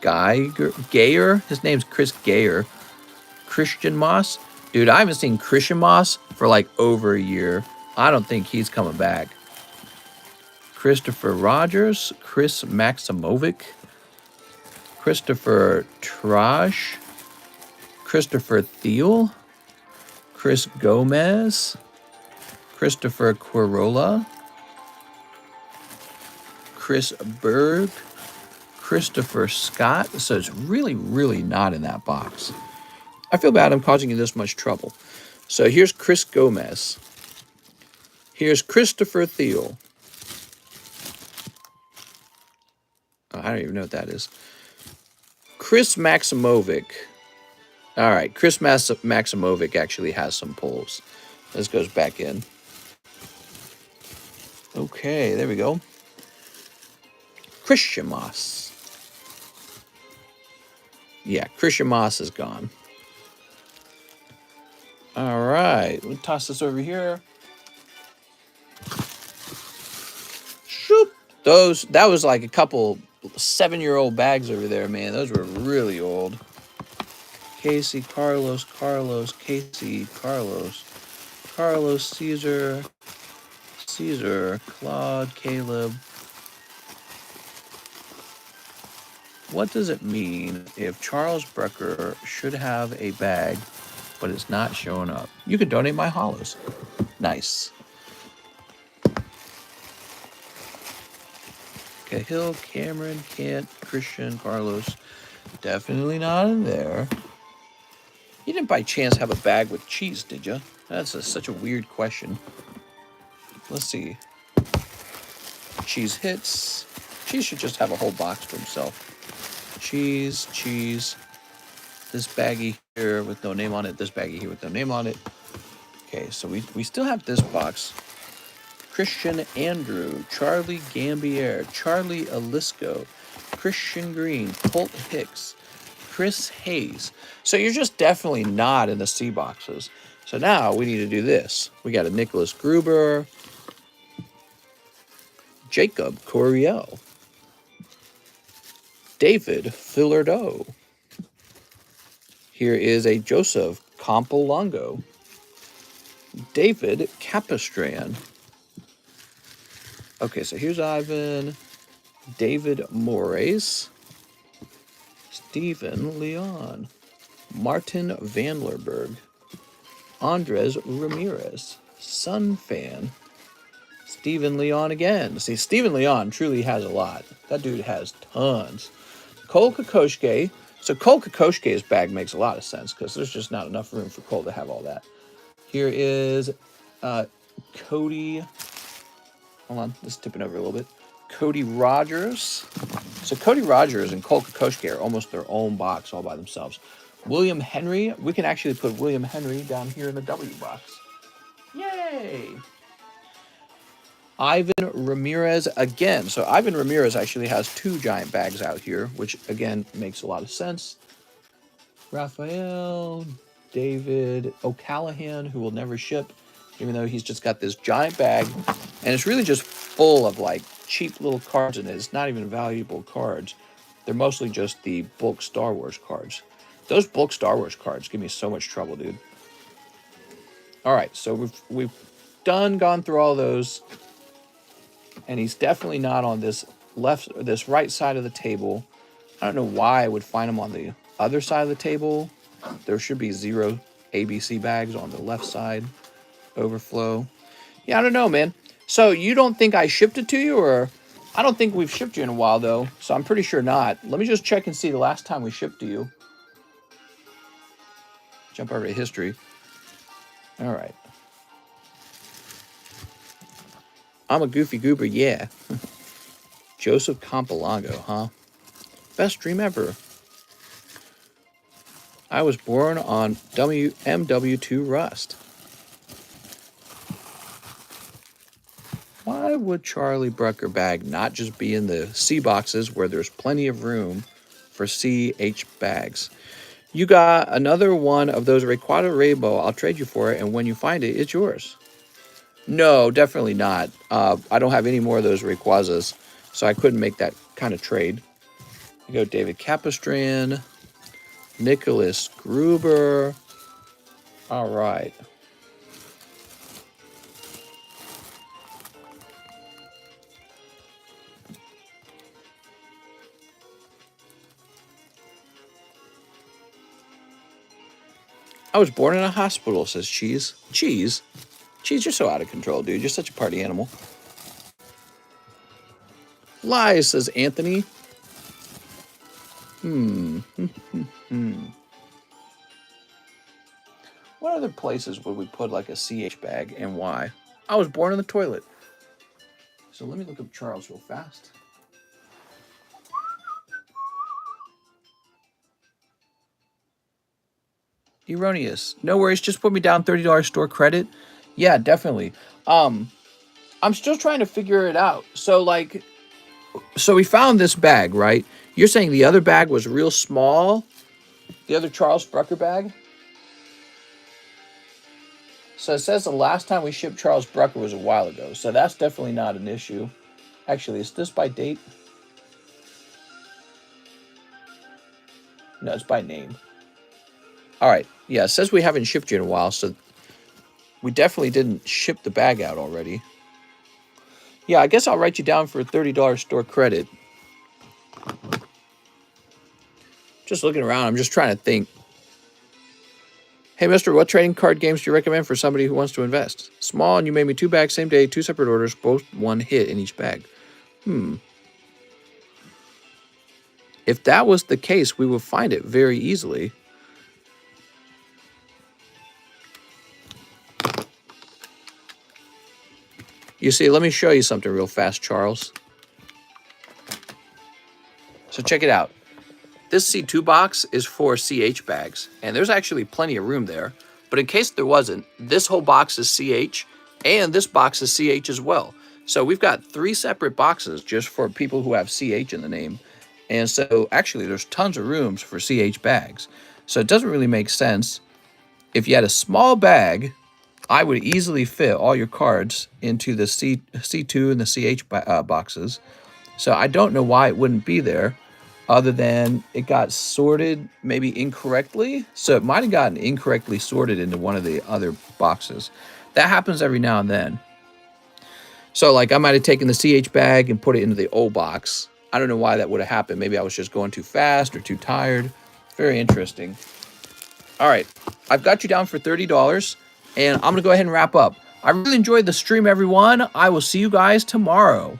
Gayer. His name's Chris Gayer. Christian Moss. Dude, I haven't seen Christian Moss for like over a year. I don't think he's coming back. Christopher Rogers, Chris Maximovic, Christopher Trash, Christopher Thiel, Chris Gomez, Christopher Quorola, Chris Berg, Christopher Scott. So it's really, really not in that box. I feel bad I'm causing you this much trouble. So here's Chris Gomez. Here's Christopher Thiel. Oh, I don't even know what that is. Chris Maximovic. All right, Chris Maximovic actually has some pulls. This goes back in. Okay, there we go. Christian Moss. Yeah, Christian Moss is gone. All right, we'll toss this over here. Shoop. That was like a couple 7-year-old bags over there, man. Those were really old. Casey, Carlos, Casey, Carlos, Caesar, Claude, Caleb. What does it mean if Charles Brecker should have a bag, but it's not showing up? You can donate my hollows. Nice. Cahill, Cameron, Kent, Christian, Carlos. Definitely not in there. You didn't by chance have a bag with cheese, did you? That's such a weird question. Let's see. Cheese hits. Cheese should just have a whole box for himself. Cheese. This baggie here with no name on it. This baggie here with no name on it. Okay, so we still have this box. Christian Andrew, Charlie Gambier, Charlie Alisco, Christian Green, Colt Hicks, Chris Hayes. So you're just definitely not in the C boxes. So now we need to do this. We got a Nicholas Gruber, Jacob Coriel, David Fillardo. Here is a Joseph Campolongo, David Capistran. Okay, so here's Ivan, David Moraes, Stephen Leon, Martin Vanlerberg, Andres Ramirez, Sun Fan, Stephen Leon again. See, Stephen Leon truly has a lot. That dude has tons. Cole Kokoschke. So Cole Kokoschke's bag makes a lot of sense because there's just not enough room for Cole to have all that. Here is Cody. Hold on, this is tipping over a little bit. Cody Rogers. So Cody Rogers and Cole Kokoschke are almost their own box all by themselves. William Henry. We can actually put William Henry down here in the W box. Yay! Ivan Ramirez again. So Ivan Ramirez actually has 2 giant bags out here, which again makes a lot of sense. Raphael, David O'Callahan, who will never ship, even though he's just got this giant bag. And it's really just full of like cheap little cards in it. It's not even valuable cards. They're mostly just the bulk Star Wars cards. Those bulk Star Wars cards give me so much trouble, dude. All right, so we've gone through all those. And he's definitely not on this right side of the table. I don't know why I would find him on the other side of the table. There should be 0 ABC bags on the left side. Overflow. Yeah, I don't know, man. So you don't think I shipped it to you, or I don't think we've shipped you in a while, though. So I'm pretty sure not. Let me just check and see the last time we shipped to you. Jump over to history. All right. I'm a goofy goober, yeah. Joseph Campolongo, huh? Best dream ever. I was born on MW2 Rust. Why would Charlie Brecker bag not just be in the C boxes where there's plenty of room for CH bags? You got another one of those Rayquaza Rainbow. I'll trade you for it, and when you find it, it's yours. No, definitely not. I don't have any more of those Rayquazas, so I couldn't make that kind of trade. You go David Capistran, Nicholas Gruber. All right. I was born in a hospital, says Cheese. Cheese? Cheese, you're so out of control, dude. You're such a party animal. Lies, says Anthony. What other places would we put like a CH bag and why? I was born in the toilet. So let me look up Charles real fast. Erroneous. No worries. Just put me down $30 store credit. Yeah, definitely. I'm still trying to figure it out. So like, So we found this bag, right? You're saying the other bag was real small? The other Charles Brucker bag? So it says the last time we shipped Charles Brucker was a while ago. So that's definitely not an issue. Actually, is this by date? No, it's by name. All right. Yeah, it says we haven't shipped you in a while, so we definitely didn't ship the bag out already. Yeah, I guess I'll write you down for a $30 store credit. Just looking around, I'm just trying to think. Hey, mister, what trading card games do you recommend for somebody who wants to invest? Small, and you made me 2 bags same day, 2 separate orders, both 1 hit in each bag. If that was the case, we would find it very easily. You see, let me show you something real fast, Charles. So check it out. This C2 box is for CH bags, and there's actually plenty of room there. But in case there wasn't, this whole box is CH, and this box is CH as well. So we've got 3 separate boxes just for people who have CH in the name. And so actually there's tons of rooms for CH bags. So it doesn't really make sense. If you had a small bag, I would easily fit all your cards into the C2 and the CH boxes. So I don't know why it wouldn't be there, other than it got sorted maybe incorrectly. So it might have gotten incorrectly sorted into one of the other boxes. That happens every now and then. So like I might have taken the CH bag and put it into the O box. I don't know why that would have happened. Maybe I was just going too fast or too tired. Very interesting. All right, I've got you down for $30, and I'm going to go ahead and wrap up. I really enjoyed the stream, everyone. I will see you guys tomorrow.